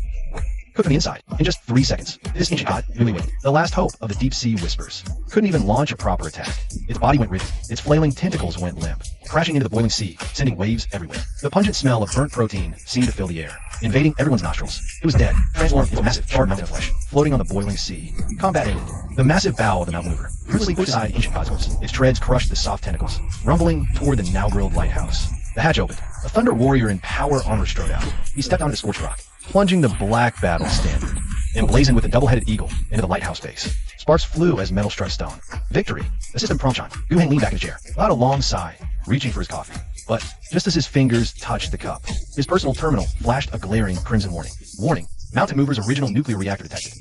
Cooked from the inside, in just 3 seconds. This ancient god, newlywed, the last hope of the deep-sea whispers, couldn't even launch a proper attack. Its body went rigid. Its flailing tentacles went limp, crashing into the boiling sea, sending waves everywhere. The pungent smell of burnt protein seemed to fill the air, invading everyone's nostrils. It was dead, transformed into a massive, charred mountain of flesh, floating on the boiling sea. Combat ended. The massive bow of the mountain mover ruthlessly pushed aside ancient cosmos. Its treads crushed the soft tentacles, rumbling toward the now-grilled lighthouse. The hatch opened. A thunder warrior in power armor strode out. He stepped onto the scorched rock, plunging the black battle standard, emblazoned with a double-headed eagle, into the lighthouse base. Sparks flew as metal struck stone. Victory! Assistant Promchon. Gu Hang leaned back in his chair, allowed a long sigh, reaching for his coffee. But just as his fingers touched the cup, his personal terminal flashed a glaring crimson warning. Warning. Mountain Mover's original nuclear reactor detected.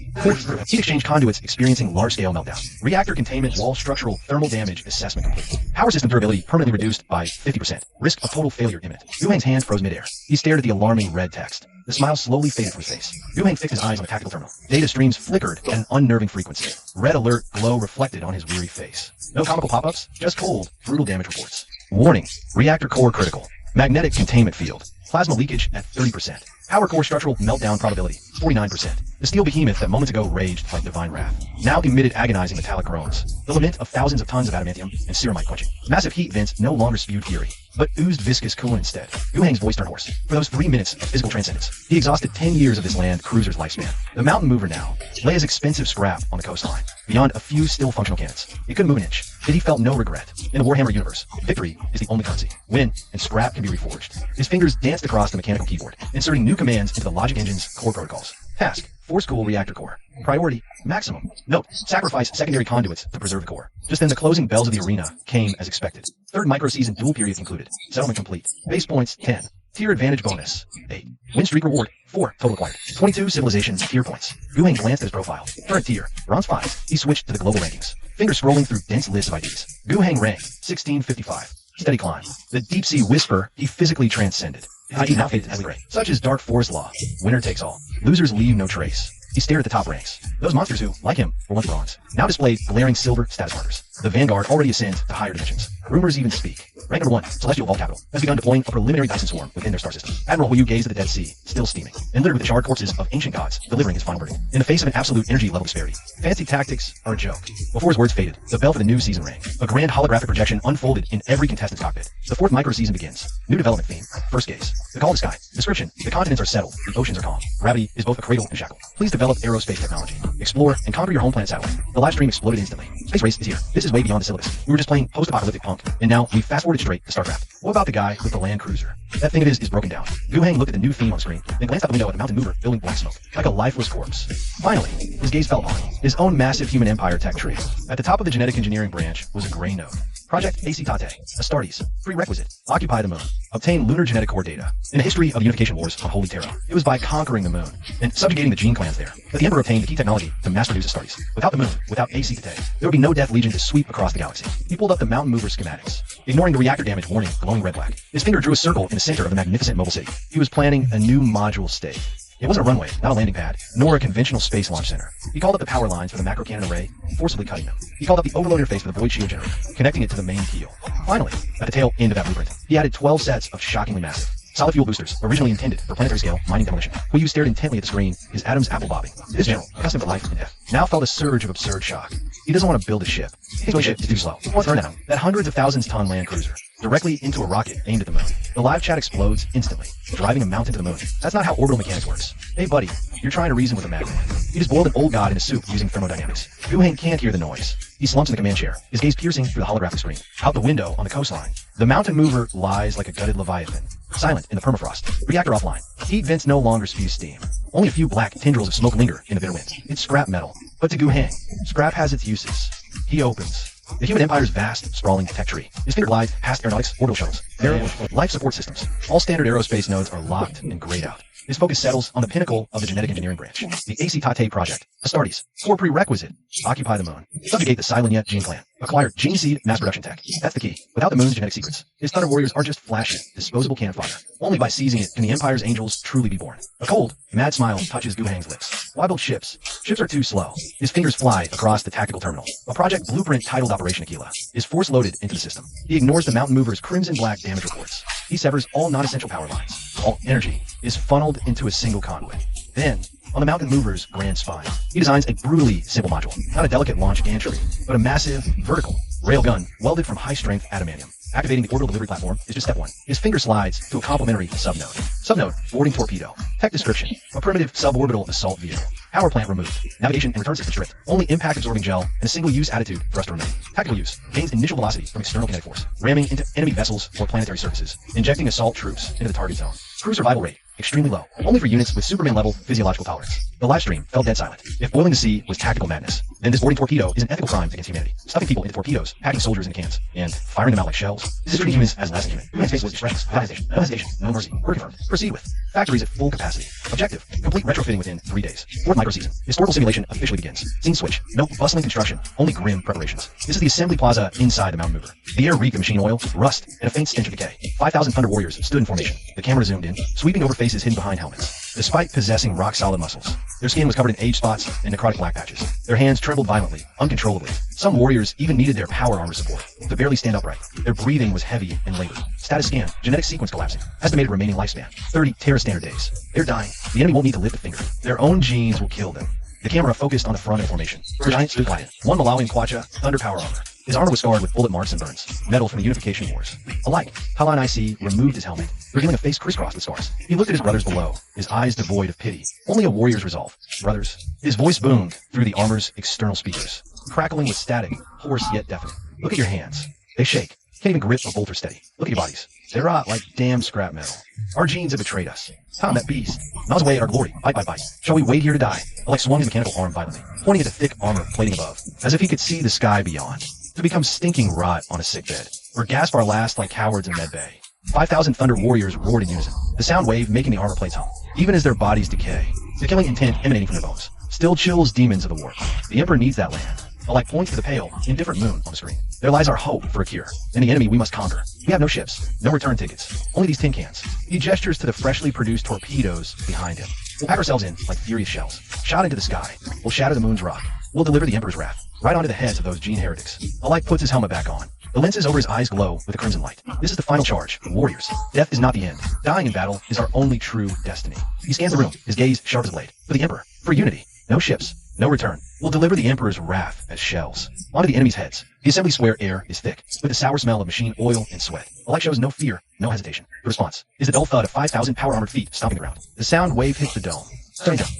Heat exchange conduits experiencing large-scale meltdown. Reactor containment wall structural thermal damage assessment complete. Power system durability permanently reduced by 50%. Risk of total failure imminent. Gu Hang's hand froze midair. He stared at the alarming red text. The smile slowly faded from his face. Gu Hang fixed his eyes on the tactical terminal. Data streams flickered at an unnerving frequency. Red alert glow reflected on his weary face. No comical pop-ups, just cold, brutal damage reports. Warning. Reactor core critical. Magnetic containment field. Plasma leakage at 30%. Power core structural meltdown probability, 49%. The steel behemoth that moments ago raged like divine wrath now emitted agonizing metallic groans. The lament of thousands of tons of adamantium and ceramite quenching. Massive heat vents no longer spewed fury, but oozed viscous coolant instead. Gu Hang's voice turned hoarse. For those 3 minutes of physical transcendence, he exhausted 10 years of this land cruiser's lifespan. The mountain mover now lay as expensive scrap on the coastline, beyond a few still functional cannons. It couldn't move an inch, yet he felt no regret. In the Warhammer universe, victory is the only currency. Win, and scrap can be reforged. His fingers danced across the mechanical keyboard, inserting new commands into the logic engine's core protocols. Task: force cool reactor core. Priority: maximum. Note: sacrifice secondary conduits to preserve the core. Just then the closing bells of the arena came as expected. Third micro-season dual period concluded. Settlement complete. Base points 10. Tier advantage bonus 8. Win streak reward 4. Total acquired 22 civilization tier points. Guheng glanced at his profile. Current tier bronze 5. He switched to the global rankings. Finger scrolling through dense lists of IDs. Guheng rank 1655. Steady climb. The deep sea whisper he physically transcended. ID now faded to heavily gray. Such is Dark Forest law. Winner takes all. Losers leave no trace. He stared at the top ranks. Those monsters who, like him, were once bronze, now displayed glaring silver status markers. The vanguard already ascends to higher dimensions. Rumors even speak. Rank number 1, Celestial Vault Capital, has begun deploying a preliminary Dyson swarm within their star system. Admiral Hu gazed at the Dead Sea, still steaming, and littered with the charred corpses of ancient gods, delivering his final verdict. In the face of an absolute energy level disparity, fancy tactics are a joke. Before his words faded, the bell for the new season rang. A grand holographic projection unfolded in every contestant's cockpit. The 4th micro-season begins. New development theme. First gaze. The call to sky. Description. The continents are settled. The oceans are calm. Gravity is both a cradle and shackle. Please develop aerospace technology. Explore and conquer your home planet satellite. The live stream exploded instantly. Space race is here. This is way beyond the syllabus. We were just playing post-apocalyptic punk, and now we fast-forwarded straight to StarCraft. What about the guy with the Land Cruiser? That thing of his is broken down. Guheng looked at the new theme on the screen, then glanced out the window at the mountain mover billowing black smoke, like a lifeless corpse. Finally, his gaze fell on his own massive human empire tech tree. At the top of the genetic engineering branch was a gray node. Project Imitate, Astartes. Prerequisite: occupy the moon. Obtain lunar genetic core data. In the history of the unification wars on Holy Terra, it was by conquering the moon and subjugating the gene clans there that the Emperor obtained the key technology to mass-produce Astartes. Without the moon, without Imitate, there would be no Death Legion to sweep across the galaxy. He pulled up the mountain mover schematics, ignoring the reactor damage warning glowing red-black. His finger drew a circle in the center of the magnificent mobile city. He was planning a new module state. It wasn't a runway, not a landing pad, nor a conventional space launch center. He called up the power lines for the macro cannon array, forcibly cutting them. He called up the overload interface for the void shield generator, connecting it to the main keel. Finally, at the tail end of that blueprint, he added 12 sets of shockingly massive solid fuel boosters, originally intended for planetary scale mining demolition. Hu stared intently at the screen, his atoms apple bobbing. This general, accustomed to life and death, now felt a surge of absurd shock. He doesn't want to build a ship. His ship is too slow. What's turn out? That hundreds of thousands ton land cruiser, directly into a rocket aimed at the moon. The live chat explodes instantly, driving a mountain to the moon. That's not how orbital mechanics works. Hey buddy, you're trying to reason with a madman. He just boiled an old god in a soup using thermodynamics. Guheng can't hear the noise. He slumps in the command chair, his gaze piercing through the holographic screen. Out the window on the coastline, the mountain mover lies like a gutted leviathan, silent in the permafrost. Reactor offline. Heat vents no longer spew steam. Only a few black tendrils of smoke linger in the bitter wind. It's scrap metal. But to Guheng, scrap has its uses. He opens the human empire's vast, sprawling tech tree. His finger glides past aeronautics, orbital shuttles, life support systems. All standard aerospace nodes are locked and grayed out. His focus settles on the pinnacle of the genetic engineering branch, the Imitate project. Astartes. Core prerequisite: occupy the moon. Subjugate the Silenia gene clan. Acquire gene seed mass production tech. That's the key. Without the moon's genetic secrets, his Thunder Warriors are just flashing, disposable cannon fodder. Only by seizing it can the Empire's angels truly be born. A cold, mad smile touches Guheng's lips. Why build ships? Ships are too slow. His fingers fly across the tactical terminal. A project blueprint titled Operation Aquila is force loaded into the system. He ignores the mountain mover's crimson black damage reports. He severs all non-essential power lines. All energy is funneled into a single conduit. Then, on the mountain mover's grand spine, he designs a brutally simple module, not a delicate launch gantry, but a massive, vertical railgun welded from high-strength adamantium. Activating the orbital delivery platform is just step 1. His finger slides to a complementary subnode. Subnode, boarding torpedo. Tech description: a primitive suborbital assault vehicle. Power plant removed. Navigation and return system stripped. Only impact-absorbing gel and a single-use attitude for us to remain. Tactical use: gains initial velocity from external kinetic force, ramming into enemy vessels or planetary surfaces, injecting assault troops into the target zone. Crew survival rate: extremely low, only for units with Superman-level physiological tolerance. The live stream fell dead silent. If boiling the sea was tactical madness, then this boarding torpedo is an ethical crime against humanity. Stuffing people into torpedoes, packing soldiers into cans, and firing them out like shells. This is treating humans as less than human. Human space was distress, no hesitation, no mercy. We're confirmed. Proceed with. Factories at full capacity. Objective: complete retrofitting within 3 days. 4th micro-season. Historical simulation officially begins. Scene switch. No bustling construction, only grim preparations. This is the assembly plaza inside the mountain mover. The air reeked of machine oil, rust, and a faint stench of decay. 5,000 Thunder Warriors stood in formation. The camera zoomed in, sweeping over faces hidden behind helmets. Despite possessing rock-solid muscles, their skin was covered in age spots and necrotic black patches. Their hands trembled violently, uncontrollably. Some warriors even needed their power armor support to barely stand upright. Their breathing was heavy and labored. Status scan: genetic sequence collapsing. Estimated remaining lifespan: 30 Terra Standard days. They're dying. The enemy won't need to lift a finger. Their own genes will kill them. The camera focused on the front of the formation. The giant stood quiet. One Malawian Quacha, thunder power armor. His armor was scarred with bullet marks and burns, metal from the unification wars. Alike, Talan IC removed his helmet, revealing a face crisscrossed with scars. He looked at his brothers below, his eyes devoid of pity. Only a warrior's resolve. Brothers. His voice boomed through the armor's external speakers, crackling with static, hoarse yet deafening. Look at your hands. They shake. Can't even grip a bolter steady. Look at your bodies. They're like damn scrap metal. Our genes have betrayed us. Tom, that beast. Gnaws away at our glory, bite by bite. Shall we wait here to die? Alec swung his mechanical arm violently, pointing at the thick armor plating above, as if he could see the sky beyond. To become stinking rot on a sickbed, or gasp our last like cowards in med bay. 5,000 Thunder Warriors roared in unison, the sound wave making the armor plates hum, even as their bodies decay. The killing intent emanating from their bones still chills demons of the warp. The Emperor needs that land. Alec points to the pale, indifferent moon on the screen. There lies our hope for a cure, and the enemy we must conquer. We have no ships, no return tickets, only these tin cans. He gestures to the freshly produced torpedoes behind him. We'll pack ourselves in like furious shells, shot into the sky. We'll shatter the moon's rock. We'll deliver the Emperor's wrath, right onto the heads of those gene heretics. Alec puts his helmet back on. The lenses over his eyes glow with a crimson light. This is the final charge. Warriors. Death is not the end. Dying in battle is our only true destiny. He scans the room, his gaze sharp as a blade. For the Emperor. For unity. No ships. No return. We'll deliver the Emperor's wrath as shells. Onto the enemy's heads. The assembly square air is thick, with the sour smell of machine oil and sweat. Alec shows no fear, no hesitation. The response is the dull thud of 5,000 power-armored feet stomping the ground. The sound wave hits the dome,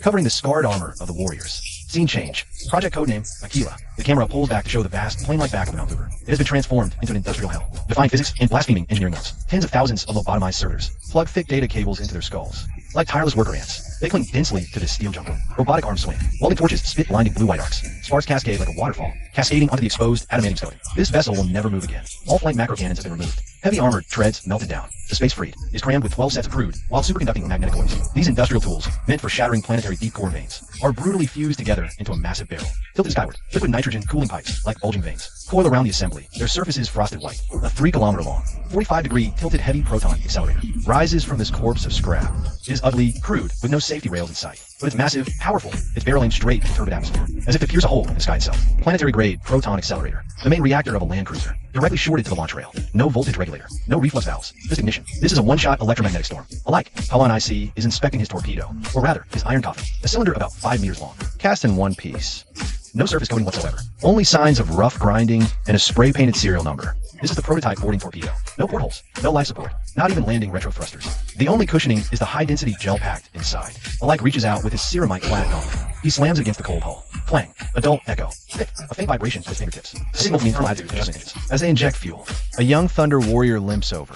covering the scarred armor of the warriors. Scene change. Project codename Aquila. The camera pulls back to show the vast, plane-like back of Mount Hoover. It has been transformed into an industrial hell, defying physics and blaspheming engineering laws. Tens of thousands of lobotomized servers plug thick data cables into their skulls. Like tireless worker ants, they cling densely to this steel jungle. Robotic arms swing. Welding torches spit blinding blue-white arcs. Sparks cascade like a waterfall, cascading onto the exposed adamantium skeleton. This vessel will never move again. All flank macro cannons have been removed. Heavy armored treads melted down. The space freed is crammed with 12 sets of crude, while superconducting magnetic coils. These industrial tools, meant for shattering planetary deep core veins, are brutally fused together into a massive barrel. Tilted skyward, liquid nitrogen cooling pipes, like bulging veins, coil around the assembly. Their surface is frosted white. A 3-kilometer long, 45-degree tilted heavy proton accelerator rises from this corpse of scrap. It is ugly, crude, with no safety rails in sight. But it's massive, powerful. It's barreling straight into turbid atmosphere, as if to pierce a hole in the sky itself. Planetary-grade proton accelerator, the main reactor of a land cruiser, directly shorted to the launch rail. No voltage regulator, no reflux valves, just ignition. This is a one-shot electromagnetic storm. Alike, Paulon IC is inspecting his torpedo, or rather, his iron coffin, a cylinder about 5 meters long, cast in one piece. No surface coating whatsoever. Only signs of rough grinding and a spray-painted serial number. This is the prototype boarding torpedo. No portholes, no life support, not even landing retro thrusters. The only cushioning is the high-density gel packed inside. Alike reaches out with his ceramite clad gauntlet. He slams it against the cold hull. Clang, a dull echo, thick, a faint vibration to his fingertips. Signals the internal attitude adjustment inches. As they inject fuel, a young Thunder Warrior limps over.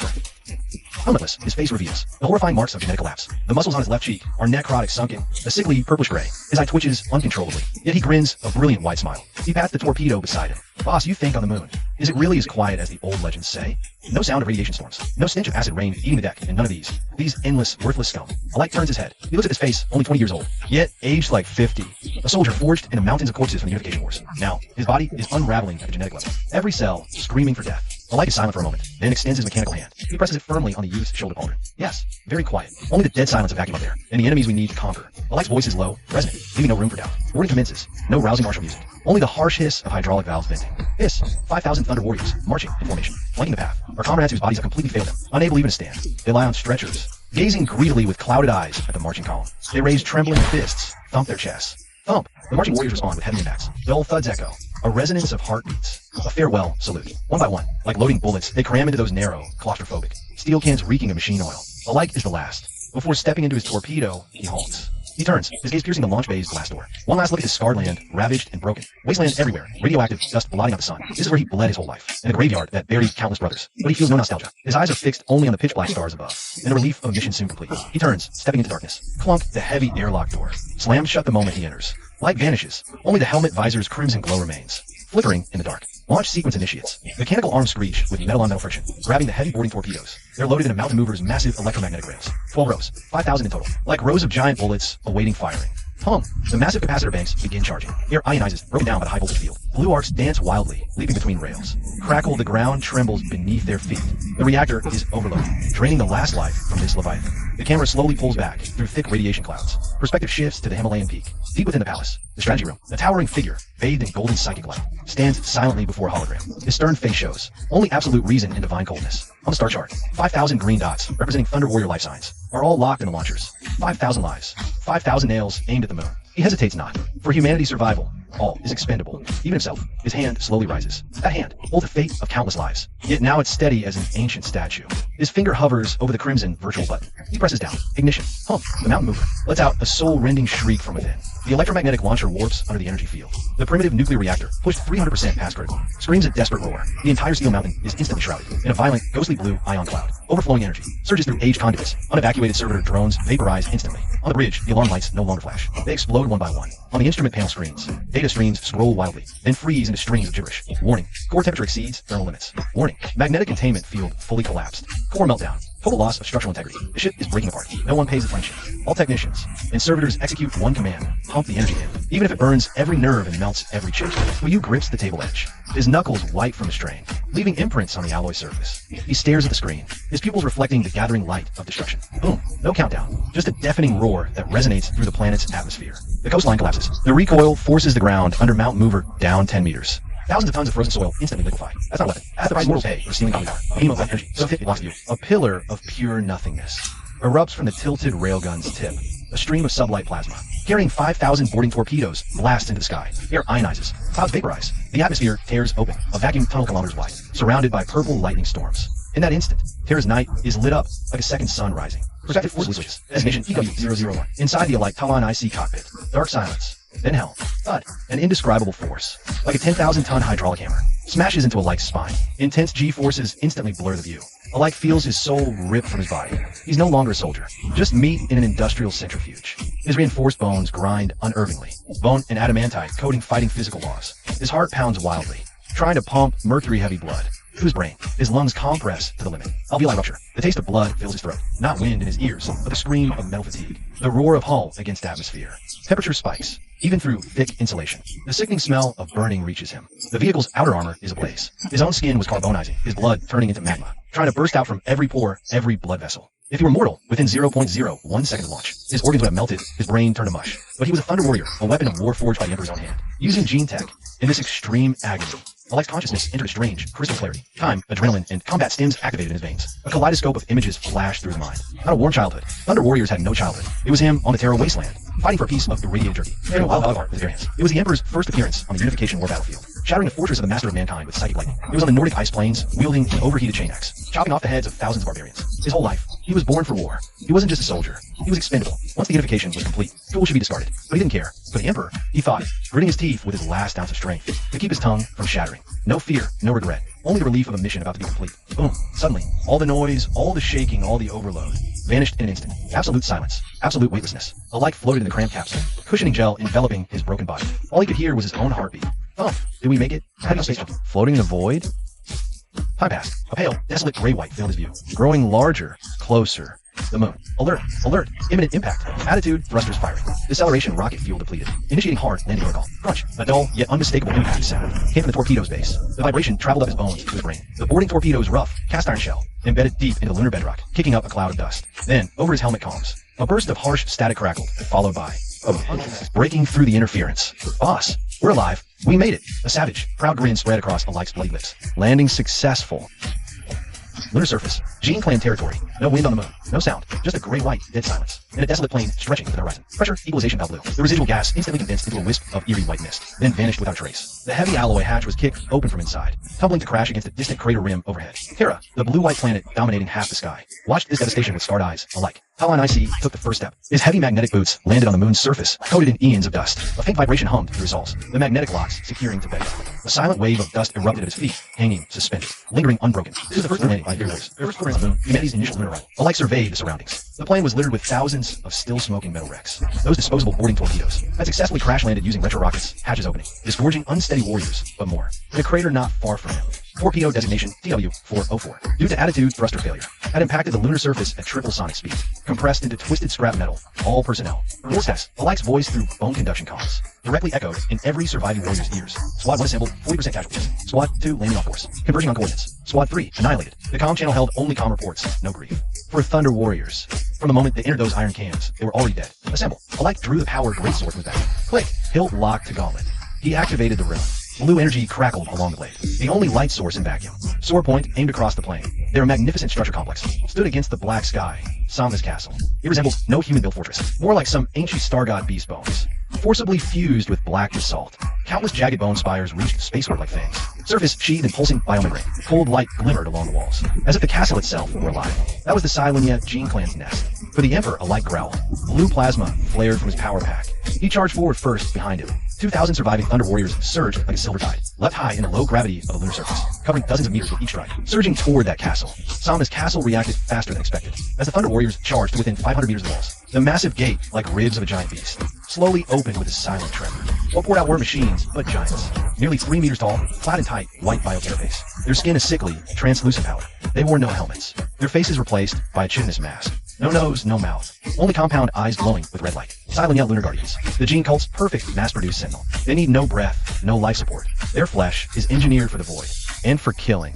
Helmetless, his face reveals the horrifying marks of genetic collapse. The muscles on his left cheek are necrotic sunken, a sickly purplish gray. His eye twitches uncontrollably, yet he grins a brilliant white smile. He pats the torpedo beside him. Boss, you think on the moon. Is it really as quiet as the old legends say? No sound of radiation storms, no stench of acid rain eating the deck, and none of these endless, worthless scum. Alike turns his head. He looks at his face, only 20 years old, yet aged like 50. A soldier forged in the mountains of corpses from the Unification Wars. Now, his body is unraveling at the genetic level. Every cell screaming for death. Alike is silent for a moment, then extends his mechanical hand. He presses it firmly on the youth's shoulder pauldron. Yes, very quiet. Only the dead silence of vacuum up there, and the enemies we need to conquer. Alike's voice is low, resonant, leaving no room for doubt. Wording commences. No rousing martial music. Only the harsh hiss of hydraulic valves venting. Hiss. 5,000 Thunder Warriors, marching in formation, flanking the path. Our comrades whose bodies have completely failed them, unable even to stand. They lie on stretchers, gazing greedily with clouded eyes at the marching column. They raise trembling fists, thump their chests. Thump. The marching warriors respond with heavy impacts. Dull thuds echo. A resonance of heartbeats. A farewell salute. One by one, like loading bullets, they cram into those narrow, claustrophobic steel cans reeking of machine oil. Alike is the last. Before stepping into his torpedo, he halts. He turns, his gaze piercing the launch bay's glass door. One last look at his scarred land, ravaged and broken. Wasteland everywhere, radioactive dust blotting out the sun. This is where he bled his whole life, in a graveyard that buried countless brothers. But he feels no nostalgia. His eyes are fixed only on the pitch-black stars above, and the relief of a mission soon complete. He turns, stepping into darkness. Clunk, the heavy airlock door. Slams shut the moment he enters. Light vanishes. Only the helmet visor's crimson glow remains, flickering in the dark. Launch sequence initiates. Mechanical arms screech with metal-on-metal friction, grabbing the heavy boarding torpedoes. They're loaded into Mountain Mover's massive electromagnetic rails. 12 rows, 5,000 in total, like rows of giant bullets awaiting firing. Hum. The massive capacitor banks begin charging. Air ionizes, broken down by the high voltage field. Blue arcs dance wildly, leaping between rails. Crackle, the ground trembles beneath their feet. The reactor is overloaded, draining the last life from this Leviathan. The camera slowly pulls back through thick radiation clouds. Perspective shifts to the Himalayan peak. Deep within the palace, the strategy room, a towering figure, bathed in golden psychic light, stands silently before a hologram. His stern face shows only absolute reason and divine coldness. On the star chart, 5,000 green dots, representing Thunder Warrior life signs, are all locked in the launchers. 5,000 lives, 5,000 nails aimed at the moon. He hesitates not. For humanity's survival, all is expendable, even himself. His hand slowly rises. That hand holds the fate of countless lives, yet now it's steady as an ancient statue. His finger hovers over the crimson virtual button. He presses down. Ignition. Hum. The mountain mover lets out a soul-rending shriek from within. The electromagnetic launcher warps under the energy field. The primitive nuclear reactor, pushed 300% past critical, screams a desperate roar. The entire steel mountain is instantly shrouded in a violent, ghostly blue ion cloud. Overflowing energy surges through aged conduits. Unevacuated servitor drones vaporize instantly. On the bridge, the alarm lights no longer flash. They explode one by one. On the instrument panel screens, data streams scroll wildly, then freeze into strings of gibberish. Warning. Core temperature exceeds thermal limits. Warning. Magnetic containment field fully collapsed. Core meltdown. Total loss of structural integrity. The ship is breaking apart. No one pays attention. All technicians and servitors execute one command. Pump the energy in. Even if it burns every nerve and melts every chip. Ryu grips the table edge. His knuckles white from the strain, leaving imprints on the alloy surface. He stares at the screen, his pupils reflecting the gathering light of destruction. Boom. No countdown. Just a deafening roar that resonates through the planet's atmosphere. The coastline collapses. The recoil forces the ground under Mount Mover down 10 meters. Thousands of tons of frozen soil instantly liquefy. That's not a weapon. That's the price mortals pay for stealing coffee power. A beam of energy so thick it blocks view. A pillar of pure nothingness erupts from the tilted railgun's tip. A stream of sublight plasma, carrying 5,000 boarding torpedoes, blasts into the sky. Air ionizes. Clouds vaporize. The atmosphere tears open, a vacuum tunnel kilometers wide, surrounded by purple lightning storms. In that instant, Terra's night is lit up like a second sun rising. Perspective force switches. Designation EW001. Inside the Alike Talon IC cockpit. Dark silence. Then hell. Thud. An indescribable force, like a 10,000-ton hydraulic hammer, smashes into Alike's spine. Intense G-forces instantly blur the view. Alike feels his soul rip from his body. He's no longer a soldier, just meat in an industrial centrifuge. His reinforced bones grind unervingly, bone and adamantite coating fighting physical laws. His heart pounds wildly, trying to pump mercury-heavy blood to his brain. His lungs compress to the limit. Alveoli rupture. The taste of blood fills his throat. Not wind in his ears, but the scream of metal fatigue. The roar of hull against atmosphere. Temperature spikes, even through thick insulation. The sickening smell of burning reaches him. The vehicle's outer armor is ablaze. His own skin was carbonizing, his blood turning into magma, trying to burst out from every pore, every blood vessel. If he were mortal, within 0.01 second of launch, his organs would have melted, his brain turned to mush. But he was a Thunder Warrior, a weapon of war forged by the Emperor's own hand. Using gene tech, in this extreme agony, Alike's consciousness entered a strange, crystal clarity. Time, adrenaline, and combat stims activated in his veins. A kaleidoscope of images flashed through his mind. Not a warm childhood. Thunder Warriors had no childhood. It was him on the Terra wasteland, fighting for a piece of irradiated jerky. Carrying a wild dog art with his bare hands. It was the Emperor's first appearance on the Unification War battlefield, shattering the fortress of the Master of Mankind with psychic lightning. It was on the Nordic ice plains, wielding an overheated chain axe, chopping off the heads of thousands of barbarians. His whole life, he was born for war. He wasn't just a soldier. He was expendable. Once the unification was complete, tools should be discarded. But he didn't care. For the Emperor, he thought, gritting his teeth with his last ounce of strength, to keep his tongue from shattering. No fear, no regret. Only the relief of a mission about to be complete. Boom. Suddenly, all the noise, all the shaking, all the overload vanished in an instant. Absolute silence. Absolute weightlessness. Alike floated in the cramped capsule, cushioning gel enveloping his broken body. All he could hear was his own heartbeat. Oh, did we make it? How do you space jump? Floating in the void? Time passed. A pale, desolate gray-white filled his view. Growing larger, closer. The moon. Alert. Alert. Imminent impact. Attitude. Thrusters firing. Deceleration. Rocket fuel depleted. Initiating hard landing protocol. Crunch. A dull yet unmistakable impact sound came from the torpedo's base. The vibration traveled up his bones to his brain. The boarding torpedo's rough, cast iron shell embedded deep into the lunar bedrock, kicking up a cloud of dust. Then, over his helmet comms, a burst of harsh static crackled, followed by breaking through the interference. Boss, we're alive. We made it. A savage, proud grin spread across Alike's bloody lips. Landing successful. Lunar surface, Gene Clan territory. No wind on the moon. No sound. Just a gray-white, dead silence. In a desolate plain stretching to the horizon. Pressure, equalization valve blue. The residual gas instantly condensed into a wisp of eerie white mist, then vanished without a trace. The heavy alloy hatch was kicked open from inside, tumbling to crash against a distant crater rim overhead. Terra, the blue-white planet dominating half the sky, watched this devastation with scarred eyes alike. Talon IC took the first step. His heavy magnetic boots landed on the moon's surface, coated in eons of dust. A faint vibration hummed through his soles, the magnetic locks securing to bedrock. A silent wave of dust erupted at his feet, hanging, suspended, lingering unbroken. This was the first landing by Airways. The first quarter on the moon, humanity's initial lunar arrival. Alike surveyed the surroundings. The plane was littered with thousands of still smoking metal wrecks. Those disposable boarding torpedoes had successfully crash-landed using retro rockets, hatches opening, disgorging unsteady warriors, but more. In a crater not far from him, torpedo designation TW404, due to attitude thruster failure, had impacted the lunar surface at triple sonic speed, compressed into twisted scrap metal. All personnel. Vortex, Alike's voice through bone conduction comms, directly echoed in every surviving warrior's ears. Squad 1 assembled, 40% casualties. Squad 2 landing off course, converging on coordinates. Squad 3 annihilated. The comm channel held only comm reports, no grief. For Thunder Warriors, from the moment they entered those iron cans, they were already dead. Assemble. Alike drew the power greatsword from his back. Click. Hilt locked to gauntlet. He activated the rune. Blue energy crackled along the blade, the only light source in vacuum. Sword point aimed across the plain. Their magnificent structure complex stood against the black sky. Samna's castle. It resembled no human-built fortress, more like some ancient star god beast bones, forcibly fused with black basalt. Countless jagged bone spires reached spaceward like fangs. Surface sheathed in pulsing biomembrane. Cold light glimmered along the walls, as if the castle itself were alive. That was the Silenia gene clan's nest. For the Emperor, a light growled. Blue plasma flared from his power pack. He charged forward first behind him. 2,000 surviving Thunder Warriors surged like a silver tide, left high in the low gravity of the lunar surface, covering dozens of meters with each stride, surging toward that castle. Sama's castle reacted faster than expected. As the Thunder Warriors charged to within 500 meters of the walls, the massive gate, like ribs of a giant beast, slowly opened with a silent tremor. What poured out weren't machines, but giants. Nearly 3 meters tall, clad in tight, white biocarapace. Their skin a sickly, translucent pallor. They wore no helmets. Their faces replaced by a chitinous mask. No nose, no mouth. Only compound eyes glowing with red light. Silenia Lunar Guardians. The Gene Cult's perfect mass-produced sentinel. They need no breath, no life support. Their flesh is engineered for the void. And for killing.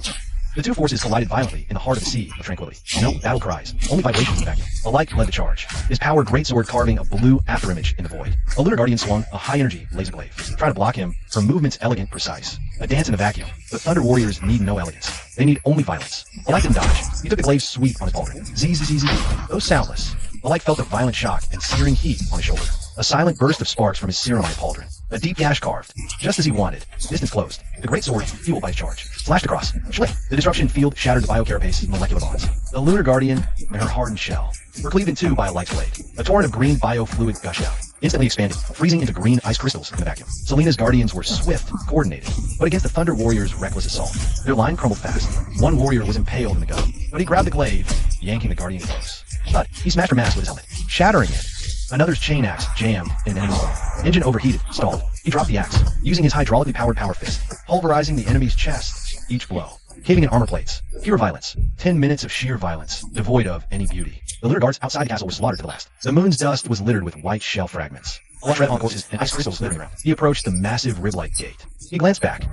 The two forces collided violently in the heart of the sea of tranquility. No battle cries, only vibrations in the vacuum. Alike led the charge. His power greatsword carving a blue afterimage in the void. A Lunar Guardian swung a high-energy laser blade, trying to block him from movements elegant, precise. A dance in the vacuum. The Thunder Warriors need no elegance. They need only violence. Alike didn't dodge. He took the glaive's sweep on his pauldron. Zzzz. Though soundless, Alike felt a violent shock and searing heat on his shoulder. A silent burst of sparks from his ceramite pauldron. A deep gash carved, just as he wanted. Distance closed. The great sword, fueled by his charge, slashed across. Schlick. The disruption field shattered the biocarapace's molecular bonds. The Lunar Guardian and her hardened shell were cleaved in two by a light's blade. A torrent of green biofluid gushed out, instantly expanded, freezing into green ice crystals in the vacuum. Selena's guardians were swift, coordinated, but against the Thunder Warriors' reckless assault, their line crumbled fast. One warrior was impaled in the gun, but he grabbed the glaive, yanking the guardian close. But he smashed her mask with his helmet, shattering it. Another's chain axe jammed in an enemy's arm. Engine overheated, stalled. He dropped the axe, using his hydraulically powered power fist, pulverizing the enemy's chest, each blow, caving in armor plates. Pure violence. 10 minutes of sheer violence, devoid of any beauty. The Lunar Guards outside the castle were slaughtered to the last. The moon's dust was littered with white shell fragments. A lush red concourses and ice crystals glittering around. He approached the massive rib-like gate. He glanced back.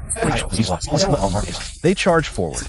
They charged forward.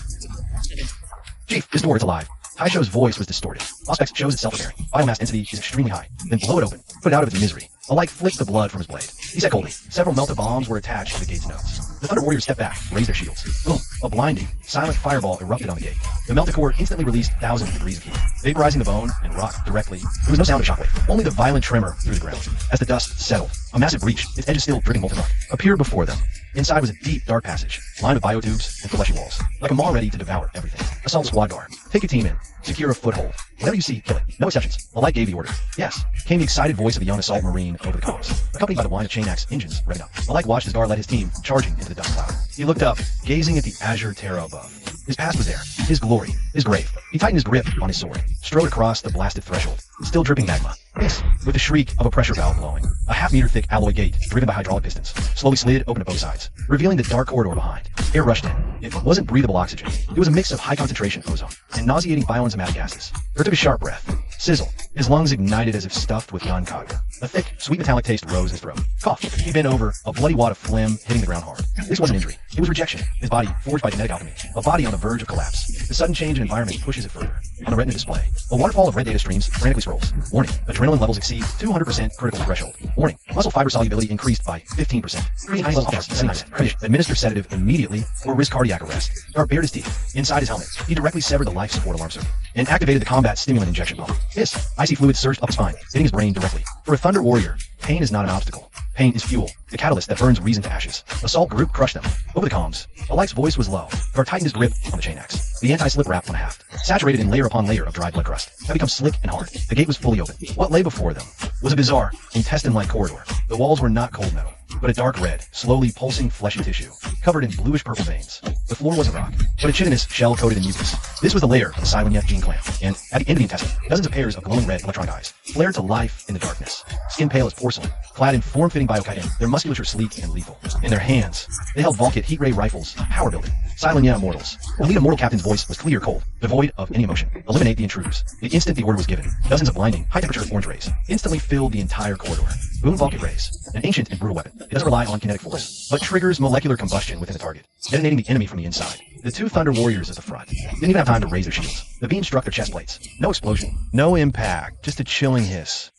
Chief, this door is alive. Taisho's voice was distorted. Auspex shows itself appearing. Biomass density is extremely high. Then blow it open. Put it out of its misery. Alike flicked the blood from his blade. He said coldly. Several melted bombs were attached to the gate's nose. The Thunder Warriors stepped back, raised their shields. Boom! A blinding, silent fireball erupted on the gate. The melted core instantly released thousands of degrees of heat, vaporizing the bone and rock directly. There was no sound of shockwave, only the violent tremor through the ground. As the dust settled, a massive breach, its edges still dripping molten rock, appeared before them. Inside was a deep, dark passage, lined with biotubes and fleshy walls, like a maw ready to devour everything. Assault squad guard. Take your team in. Secure a foothold. Whatever you see, kill it. No exceptions. Alike gave the order. Yes, came the excited voice of the young assault marine over the comms, accompanied by the whine of chain axe engines revving up. Alike watched as Gar led his team charging into the dust cloud. He looked up, gazing at the azure terra above. His past was there, his glory, his grave. He tightened his grip on his sword, strode across the blasted threshold, still dripping magma. Hiss, with the shriek of a pressure valve blowing. A half-meter thick alloy gate, driven by hydraulic pistons, slowly slid open to both sides, revealing the dark corridor behind. Air rushed in. It wasn't breathable oxygen. It was a mix of high-concentration ozone and nauseating bioenzymatic gases. Gar took a sharp breath. Sizzle. His lungs ignited as if stuffed with non-cogger. A thick, sweet metallic taste rose in his throat. Cough. He bent over, a bloody wad of phlegm hitting the ground hard. This wasn't injury. It was rejection. His body, forged by genetic alchemy. A body on the verge of collapse. The sudden change in environment pushes it further. On the retina display, a waterfall of red data streams frantically scrolls. Warning. Adrenaline levels exceed 200% critical threshold. Warning. Muscle fiber solubility increased by 15%. Creatine levels past 70%. Administer sedative immediately or risk cardiac arrest. Gar bared his teeth. Inside his helmet, he directly severed the life support alarm circuit and activated the combat stimulant injection pump. Hiss. Icy fluid surged up his spine, hitting his brain directly. For a Thunder Warrior, pain is not an obstacle. Pain is fuel, the catalyst that burns reason to ashes. Assault group crushed them. Over the comms, Alike's voice was low. Gar tightened his grip on the chain axe. The anti-slip wrap on a haft, saturated in layer upon layer of dry blood crust, had become slick and hard. The gate was fully open. What lay before them was a bizarre, intestine-like corridor. The walls were not cold metal, but a dark red, slowly pulsing fleshy tissue, covered in bluish-purple veins. The floor wasn't rock, but a chitinous shell coated in mucus. This was the lair of the Silenia gene clan, and at the end of the intestine, dozens of pairs of glowing red electronic eyes flared to life in the darkness. Skin pale as porcelain, clad in form-fitting biochitin, their musculature sleek and lethal. In their hands, they held Volkit heat ray rifles, power building. Silenia immortals. The lead immortal captain's voice was clear, cold, devoid of any emotion. Eliminate the intruders. The instant the order was given, dozens of blinding, high-temperature orange rays instantly filled the entire corridor. Boon Volkit rays, an ancient and brutal weapon. It doesn't rely on kinetic force, but triggers molecular combustion within the target, detonating the enemy from the inside. The two Thunder Warriors at the front didn't even have time to raise their shields. The beam struck their chest plates. No explosion, no impact, just a chilling hiss.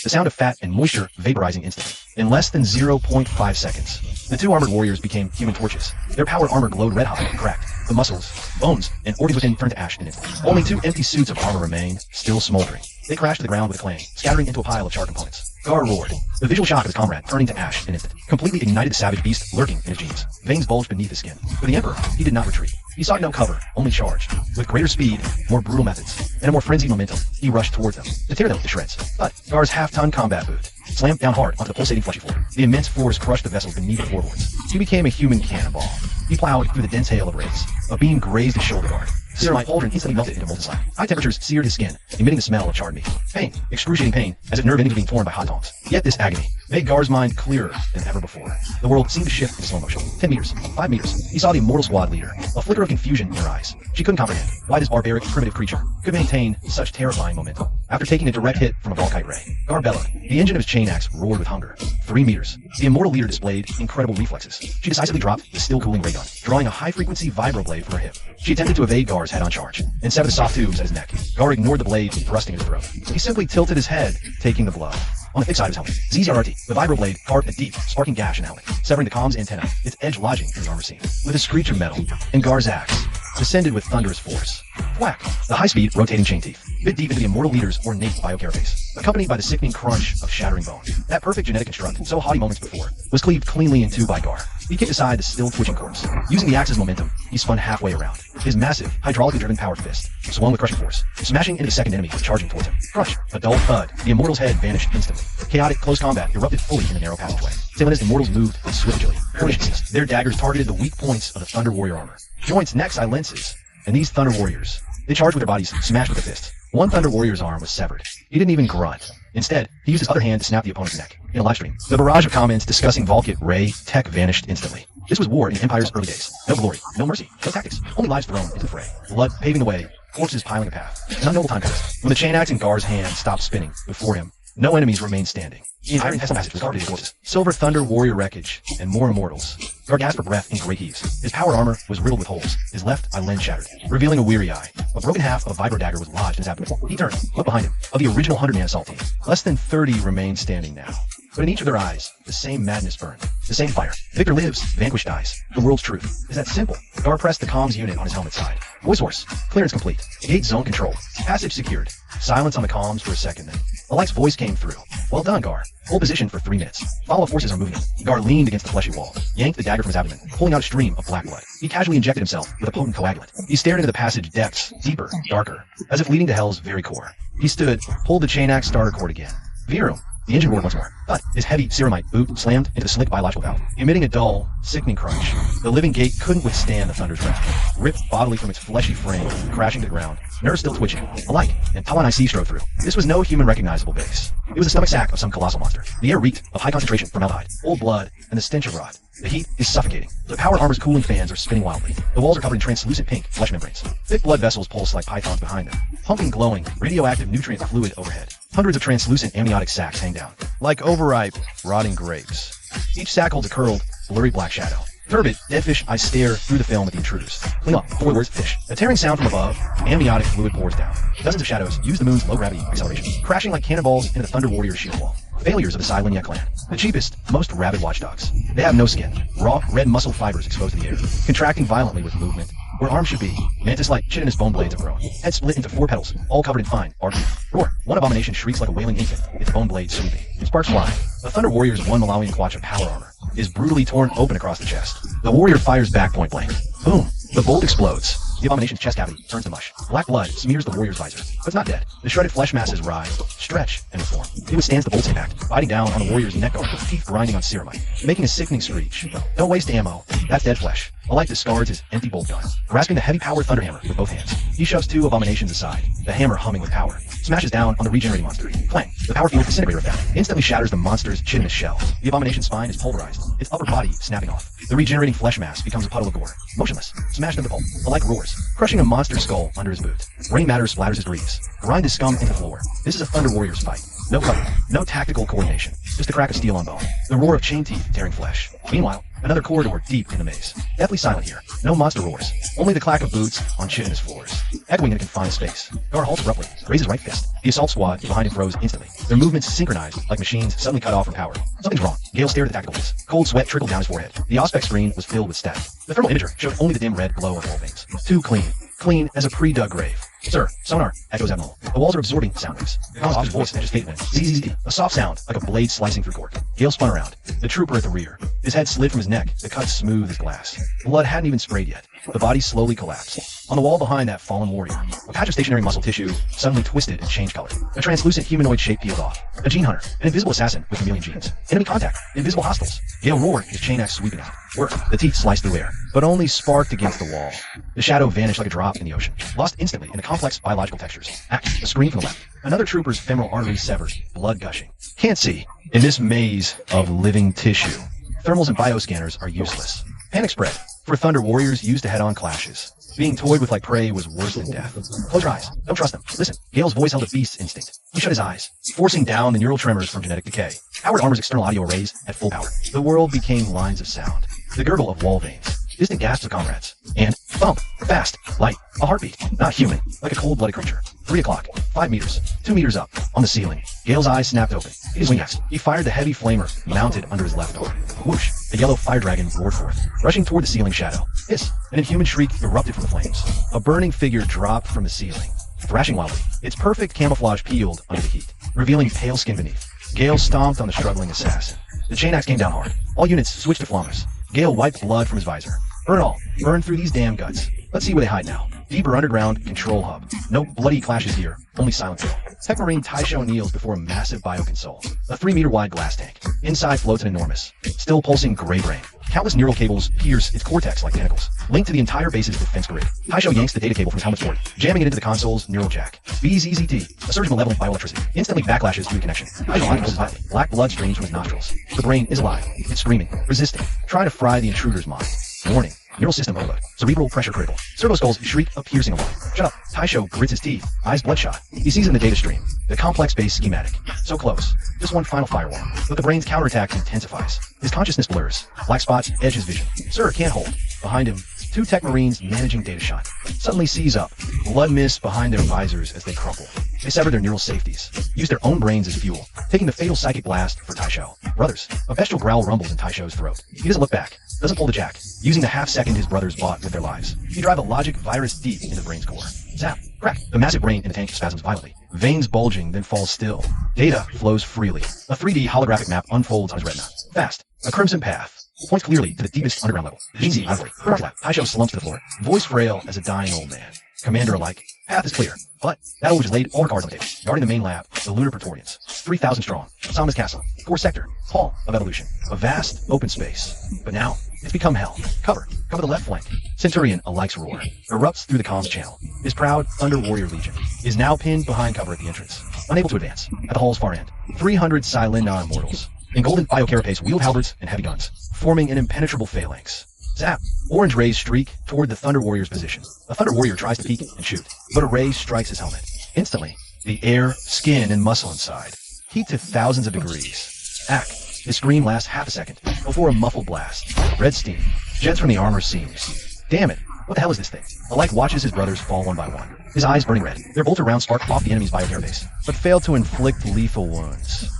The sound of fat and moisture vaporizing instantly. In less than 0.5 seconds, the two armored warriors became human torches. Their powered armor glowed red-hot and cracked. The muscles, bones, and organs within turned to ash in an instant. Only two empty suits of armor remained, still smoldering. They crashed to the ground with a clang, scattering into a pile of charred components. Gar roared. The visual shock of his comrade turning to ash in an instant completely ignited the savage beast lurking in his genes. Veins bulged beneath his skin. For the Emperor, he did not retreat. He sought no cover, only charged. With greater speed, more brutal methods, and a more frenzied momentum, he rushed towards them to tear them to shreds. But Gar's half-ton combat boot slammed down hard onto the pulsating fleshy floor. The immense force crushed the vessels beneath the floorboards. He became a human cannonball. He plowed through the dense hail of rays. A beam grazed his shoulder guard. Ceramite pauldron instantly melted into molten slag. High temperatures seared his skin, emitting the smell of charred meat. Pain, excruciating pain, as if nerve endings were being torn by hot tongs. Yet this agony made Gar's mind clearer than ever before. The world seemed to shift in slow motion. 10 meters, 5 meters. He saw the immortal squad leader, a flicker of confusion in her eyes. She couldn't comprehend why this barbaric, primitive creature could maintain such terrifying momentum. After taking a direct hit from a Volkite ray, Gar bellowed. The engine of his chain axe roared with hunger. 3 meters. The immortal leader displayed incredible reflexes. She decisively dropped the still-cooling ray gun, drawing a high-frequency vibroblade from her hip. She attempted to evade Gar's head-on charge and sever the soft tubes at his neck. Gar ignored the blade thrusting at his throat. He simply tilted his head, taking the blow. On the thick side of his helmet, ZZRT, the vibroblade carved a deep, sparking gash in the helmet, severing the comms antenna, its edge lodging in the armor seam. With a screech of metal, and Gar's axe descended with thunderous force. Whack! The high-speed, rotating chain teeth bit deep into the immortal leader's ornate biocarapace, accompanied by the sickening crunch of shattering bone. That perfect genetic construct, so haughty moments before, was cleaved cleanly in two by Gar. He kicked aside the still twitching corpse. Using the axe's momentum, he spun halfway around. His massive, hydraulically driven power fist swung with crushing force, smashing into the second enemy charging towards him. Crunch! A dull thud. The immortal's head vanished instantly. Chaotic, close combat erupted fully in the narrow passageway. Timon's immortals moved with swift agility. Collisions. Their daggers targeted the weak points of the Thunder Warrior armor. Joints, necks, lenses. And these Thunder Warriors, they charged with their bodies, smashed with their fists. One Thunder Warrior's arm was severed. He didn't even grunt. Instead, he used his other hand to snap the opponent's neck. In a live stream, the barrage of comments discussing Volkite Ray tech vanished instantly. This was war in the Empire's early days. No glory, no mercy, no tactics, only lives thrown into the fray. Blood paving the way, corpses piling a path. An unknowable time passed. When the chain axe in Gar's hand stopped spinning before him, no enemies remained standing. The entire intestinal passage was guarded with forces. Silver Thunder Warrior wreckage, and more immortals. Gar gasped for breath in great heaves. His power armor was riddled with holes. His left eyelid shattered, revealing a weary eye. A broken half of a vibro dagger was lodged in his abdomen. He turned, looked behind him. Of the original 100-man assault team, less than 30 remained standing now. But in each of their eyes, the same madness burned. The same fire. Victor lives, vanquished dies. The world's truth is that simple. Gar pressed the comms unit on his helmet side. Voice source. Clearance complete. Gate zone controlled. Passage secured. Silence on the comms for a second then. Alight's voice came through. Well done, Gar. Hold position for 3 minutes. Follow-up forces are moving. Gar leaned against the fleshy wall, yanked the dagger from his abdomen, pulling out a stream of black blood. He casually injected himself with a potent coagulant. He stared into the passage depths, deeper, darker, as if leading to hell's very core. He stood, pulled the chain axe starter cord again. Virum. The engine roared once more, but his heavy ceramite boot slammed into the slick biological valve, emitting a dull, sickening crunch. The living gate couldn't withstand the thunder's wrath. Ripped bodily from its fleshy frame, crashing to the ground, nerves still twitching, alike, and Tawan IC strode through. This was no human recognizable base. It was the stomach sack of some colossal monster. The air reeked of high concentration formaldehyde, old blood, and the stench of rot. The heat is suffocating. The power armor's cooling fans are spinning wildly. The walls are covered in translucent pink flesh membranes. Thick blood vessels pulse like pythons behind them, pumping glowing, radioactive nutrient fluid overhead. Hundreds of translucent amniotic sacs hang down, like overripe, rotting grapes. Each sac holds a curled, blurry black shadow. Turbid, dead fish eyes stare through the film at the intruders. Clean up, 4 words, fish. A tearing sound from above, amniotic fluid pours down. Dozens of shadows use the moon's low-gravity acceleration, crashing like cannonballs into the Thunder Warrior's shield wall. Failures of the Silenia clan. The cheapest, most rabid watchdogs. They have no skin. Raw, red muscle fibers exposed to the air, contracting violently with movement. Where arms should be, mantis-like, chitinous bone blades have grown. Head split into 4 petals, all covered in fine, artery. Roar. One abomination shrieks like a wailing infant, its bone blades sweeping. Sparks fly. The Thunder Warrior's 1 Malawian quatch of power armor is brutally torn open across the chest. The warrior fires back point blank. Boom. The bolt explodes. The abomination's chest cavity turns to mush. Black blood smears the warrior's visor, but it's not dead. The shredded flesh masses rise, stretch, and reform. It withstands the bolt's impact, biting down on the warrior's neck guard with teeth grinding on ceramite, making a sickening screech. Don't waste ammo. That's dead flesh. Alike discards his empty bolt gun, grasping the heavy power thunder hammer with both hands. He shoves 2 abominations aside, the hammer humming with power. Smashes down on the regenerating monster. Clang. The power field disintegrator effect instantly shatters the monster's chitinous shell. The abomination's spine is pulverized, its upper body snapping off. The regenerating flesh mass becomes a puddle of gore. Motionless, smashed into pulp, alike roars, crushing a monster's skull under his boot. Brain matter splatters his greaves. Grind his scum into the floor. This is a Thunder Warrior's fight. No cover, no tactical coordination, just the crack of steel on bone. The roar of chain teeth tearing flesh. Meanwhile, another corridor deep in the maze. Deathly silent here. No monster roars. Only the clack of boots on chitinous floors. Echoing in a confined space. Gar halts abruptly, raises right fist. The assault squad behind him froze instantly. Their movements synchronized like machines suddenly cut off from power. Something's wrong. Gale stared at the tactical bits. Cold sweat trickled down his forehead. The Auspex screen was filled with static. The thermal imager showed only the dim red glow of wall veins. Too clean. Clean as a pre-dug grave. Sir, sonar, echoes abnormal. The walls are absorbing sound waves. Gale's off his voice and just fate wins. ZZZ. A soft sound, like a blade slicing through cork. Gale spun around. The trooper at the rear. His head slid from his neck, the cut smooth as glass. Blood hadn't even sprayed yet. The body slowly collapsed. On the wall behind that fallen warrior, a patch of stationary muscle tissue suddenly twisted and changed color. A translucent humanoid shape peeled off. A gene hunter, an invisible assassin with chameleon genes. Enemy contact, invisible hostiles. Gale roared, his chain axe sweeping out. Work, the teeth sliced through air, but only sparked against the wall. The shadow vanished like a drop in the ocean, lost instantly in the complex biological textures. Act, a scream from the left. Another trooper's femoral artery severed, blood gushing. Can't see. In this maze of living tissue, thermals and bioscanners are useless. Panic spread, for Thunder warriors used to head-on clashes. Being toyed with like prey was worse than death. Close your eyes. Don't trust them. Listen. Gale's voice held a beast's instinct. He shut his eyes, forcing down the neural tremors from genetic decay. Powered armor's external audio arrays at full power. The world became lines of sound. The gurgle of wall veins. Distant gasps of comrades. And thump. Fast. Light. A heartbeat. Not human. Like a cold-blooded creature. 3 o'clock. 5 meters. 2 meters up. On the ceiling. Gale's eyes snapped open. His wings. He fired the heavy flamer mounted under his left arm. Whoosh. A yellow fire dragon roared forth, rushing toward the ceiling shadow. Hiss. An inhuman shriek erupted from the flames. A burning figure dropped from the ceiling, thrashing wildly. Its perfect camouflage peeled under the heat, revealing pale skin beneath. Gale stomped on the struggling assassin. The chain axe came down hard. All units switched to flammers. Gale wiped blood from his visor. Burn all. Burn through these damn guts. Let's see where they hide now. Deeper underground control hub. No bloody clashes here, only silent kill. Tech Marine Taisho kneels before a massive bioconsole. A 3-meter wide glass tank. Inside floats an enormous, still pulsing gray brain. Countless neural cables pierce its cortex like tentacles, linked to the entire base's defense grid. Taisho yanks the data cable from his helmet's port, jamming it into the console's neural jack. BZZT, a surge of malevolent bioelectricity, instantly backlashes through the connection. Taisho controls tightly. Black blood streams from his nostrils. The brain is alive. It's screaming, resisting, trying to fry the intruder's mind. Warning. Neural system overload. Cerebral pressure critical. Servo skulls shriek a piercing alarm. Shut up. Taisho grits his teeth, eyes bloodshot. He sees in the data stream, the complex base schematic. So close. Just one final firewall. But the brain's counterattack intensifies. His consciousness blurs. Black spots edge his vision. Sir can't hold. Behind him, 2 Tech Marines managing data shot. Suddenly seize up. Blood mist behind their visors as they crumple. They sever their neural safeties. Use their own brains as fuel, taking the fatal psychic blast for Taisho. Brothers, a bestial growl rumbles in Taisho's throat. He doesn't look back. Doesn't pull the jack, using the half-second his brothers bought with their lives. You drive a logic virus deep into the brain's core. Zap, crack. The massive brain in the tank spasms violently. Veins bulging, then falls still. Data flows freely. A 3D holographic map unfolds on his retina. Fast. A crimson path. Points clearly to the deepest underground level. Easy, ivory. Taisho slumps to the floor, voice frail as a dying old man. Commander alike. Path is clear. But that which laid all cards on the table. Guarding the main lab, the Lunar Praetorians. 3,000 strong. Sama's castle. Core sector. Hall of evolution. A vast, open space. But now, it's become hell. Cover the left flank. Centurion, a Likes roar, erupts through the comms channel. His proud Thunder Warrior Legion is now pinned behind cover at the entrance, unable to advance. At the hall's far end, 300 Silenda immortals, in golden biocarapace wield halberds and heavy guns, forming an impenetrable phalanx. Zap! Orange rays streak toward the Thunder Warrior's position. A Thunder Warrior tries to peek and shoot, but a ray strikes his helmet. Instantly, the air, skin, and muscle inside heat to thousands of degrees. Act! His scream lasts half a second before a muffled blast. Red steam jets from the armor seams. Damn it! What the hell is this thing? Alike watches his brothers fall one by one. His eyes burning red. Their bolter rounds spark off the enemy's biocarapace, but fail to inflict lethal wounds.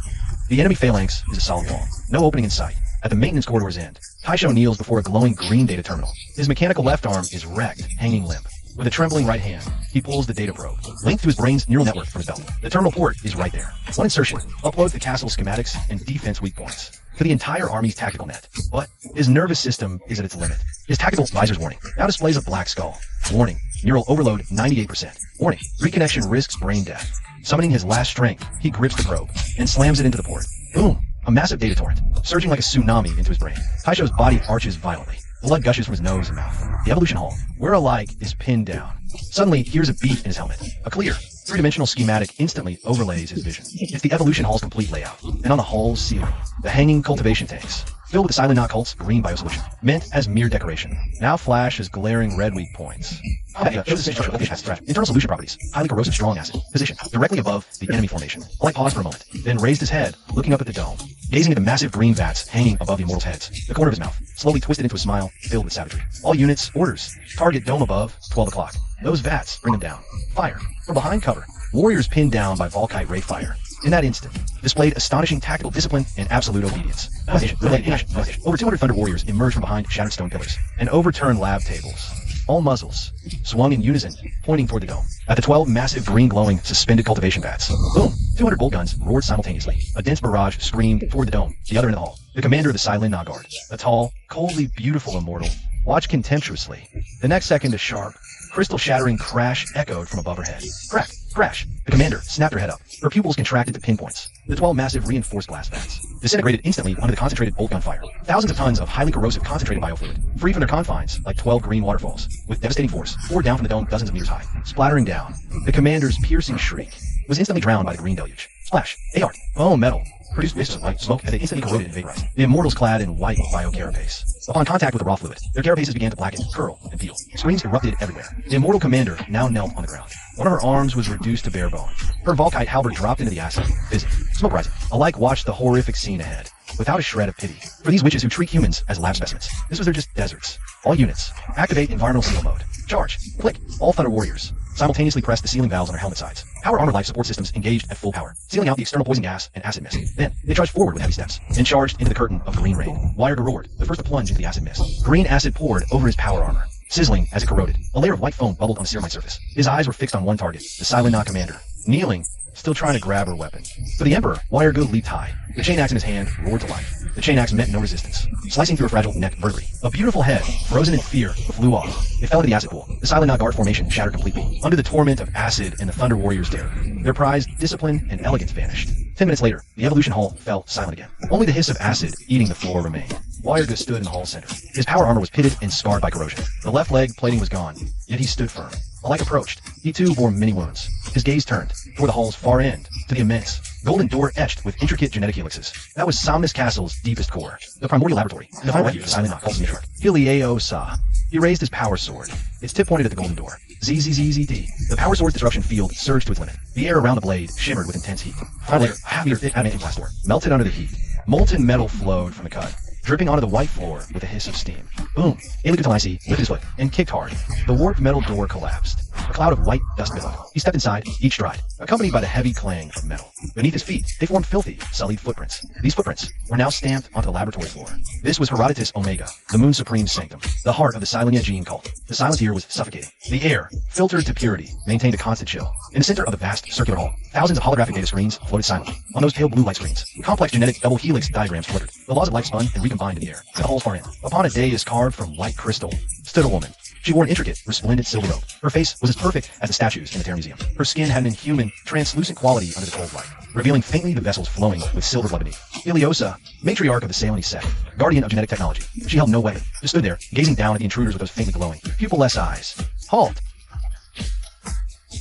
The enemy phalanx is a solid wall. No opening in sight. At the maintenance corridor's end, Taisho kneels before a glowing green data terminal. His mechanical left arm is wrecked, hanging limp. With a trembling right hand, he pulls the data probe, linked to his brain's neural network from his belt. The terminal port is right there. One insertion uploads the castle schematics and defense weak points to the entire army's tactical net. But his nervous system is at its limit. His tactical visor's warning now displays a black skull. Warning, neural overload 98%. Warning, reconnection risks brain death. Summoning his last strength, he grips the probe and slams it into the port. Boom! A massive data torrent, surging like a tsunami into his brain. Taisho's body arches violently. Blood gushes from his nose and mouth. The evolution hall, where alike is pinned down. Suddenly, he hears a beat in his helmet. A clear, 3-dimensional schematic instantly overlays his vision. It's the evolution hall's complete layout. And on the hall's ceiling, the hanging cultivation tanks, filled with the Silent Knot cult's green biosolution, meant as mere decoration, now flash as glaring red weak points. Shows the stage structure location has internal solution properties. Highly corrosive strong acid. Position directly above the enemy formation. Alike paused for a moment, then raised his head, looking up at the dome, gazing at the massive green vats hanging above the immortals' heads. The corner of his mouth slowly twisted into a smile filled with savagery. All units, orders. Target dome above, 12 o'clock. Those vats bring them down. Fire. From behind cover. Warriors pinned down by Volkite ray fire. In that instant, displayed astonishing tactical discipline and absolute obedience. Over 200 Thunder Warriors emerged from behind shattered stone pillars and overturned lab tables. all muzzles swung in unison, pointing toward the dome. At the 12 massive green glowing suspended cultivation bats, boom, 200 bolt guns roared simultaneously. A dense barrage screamed toward the dome, the other end of the hall. The commander of the Silent Guard, a tall, coldly beautiful immortal, watched contemptuously. The next second, a sharp, crystal-shattering crash echoed from above her head. Crack! Crash! The commander snapped her head up. Her pupils contracted to pinpoints. The 12 massive reinforced glass vats disintegrated instantly under the concentrated bolt gun fire. Thousands of tons of highly corrosive concentrated biofluid, free from their confines like 12 green waterfalls, with devastating force, poured down from the dome dozens of meters high, splattering down. The commander's piercing shriek was instantly drowned by the green deluge. Splash! AR! Foam metal! Produced mists of white smoke as they instantly corroded and vaporized. The immortals clad in white biocarapace. Upon contact with the raw fluid, their carapaces began to blacken, curl, and peel. Screams erupted everywhere. The immortal commander now knelt on the ground. One of her arms was reduced to bare bone. Her Volkite halberd dropped into the acid, fizzing. Smoke rising. Alike watched the horrific scene ahead, without a shred of pity. For these witches who treat humans as lab specimens, this was their just deserts. All units, activate environmental seal mode. Charge. Click. All Thunder Warriors simultaneously pressed the sealing valves on their helmet sides. Power armor life support systems engaged at full power, sealing out the external poison gas and acid mist. Then, they charged forward with heavy steps, and charged into the curtain of green rain. Wired roared, the first to plunge into the acid mist. Green acid poured over his power armor, sizzling as it corroded. A layer of white foam bubbled on the ceramite surface. His eyes were fixed on one target, the Silent Commander. Kneeling, still trying to grab her weapon. For the Emperor, Wiregood leaped high. The chain axe in his hand roared to life. The chain axe met no resistance, slicing through a fragile neck vertebrae. A beautiful head, frozen in fear, flew off. It fell into the acid pool. The Silent Guard formation shattered completely, under the torment of acid and the Thunder Warriors' terror. Their prized discipline and elegance vanished. 10 minutes later, the evolution hall fell silent again. Only the hiss of acid eating the floor remained. Wiregood stood in the hall's center. His power armor was pitted and scarred by corrosion. The left leg plating was gone, yet he stood firm. Alike approached, he too bore many wounds. His gaze turned toward the hall's far end, to the immense golden door etched with intricate genetic helixes. That was Somnus Castle's deepest core, the primordial laboratory, the final refuge of Silent Knot, calls Matriarch. EDSA. He raised his power sword. Its tip pointed at the golden door. ZZZZD. The power sword's disruption field surged to its limit. The air around the blade shimmered with intense heat. Final layer, a half-meter thick adamantium glass door, melted under the heat. Molten metal flowed from the cut, dripping onto the white floor with a hiss of steam. Boom! Aelucatalisi lifted his foot and kicked hard. The warped metal door collapsed. A cloud of white dust billowed. He stepped inside, each stride, accompanied by the heavy clang of metal. Beneath his feet, they formed filthy, sullied footprints. These footprints were now stamped onto the laboratory floor. This was Herodotus Omega, the Moon Supreme's sanctum, the heart of the Silenia gene cult. The silence here was suffocating. The air, filtered to purity, maintained a constant chill. In the center of the vast circular hall, thousands of holographic data screens floated silently. On those pale blue light screens, complex genetic double helix diagrams fluttered. The laws of life spun and recombined in the air. At the hall's far end, upon a dais carved from white crystal, stood a woman. She wore an intricate, resplendent silver robe. Her face was as perfect as the statues in the Terra Museum. Her skin had an inhuman, translucent quality under the cold light, revealing faintly the vessels flowing with silver blood beneath. EDSA, matriarch of the Saleni sect, guardian of genetic technology. She held no weapon, just stood there, gazing down at the intruders with those faintly glowing, pupil-less eyes. Halt!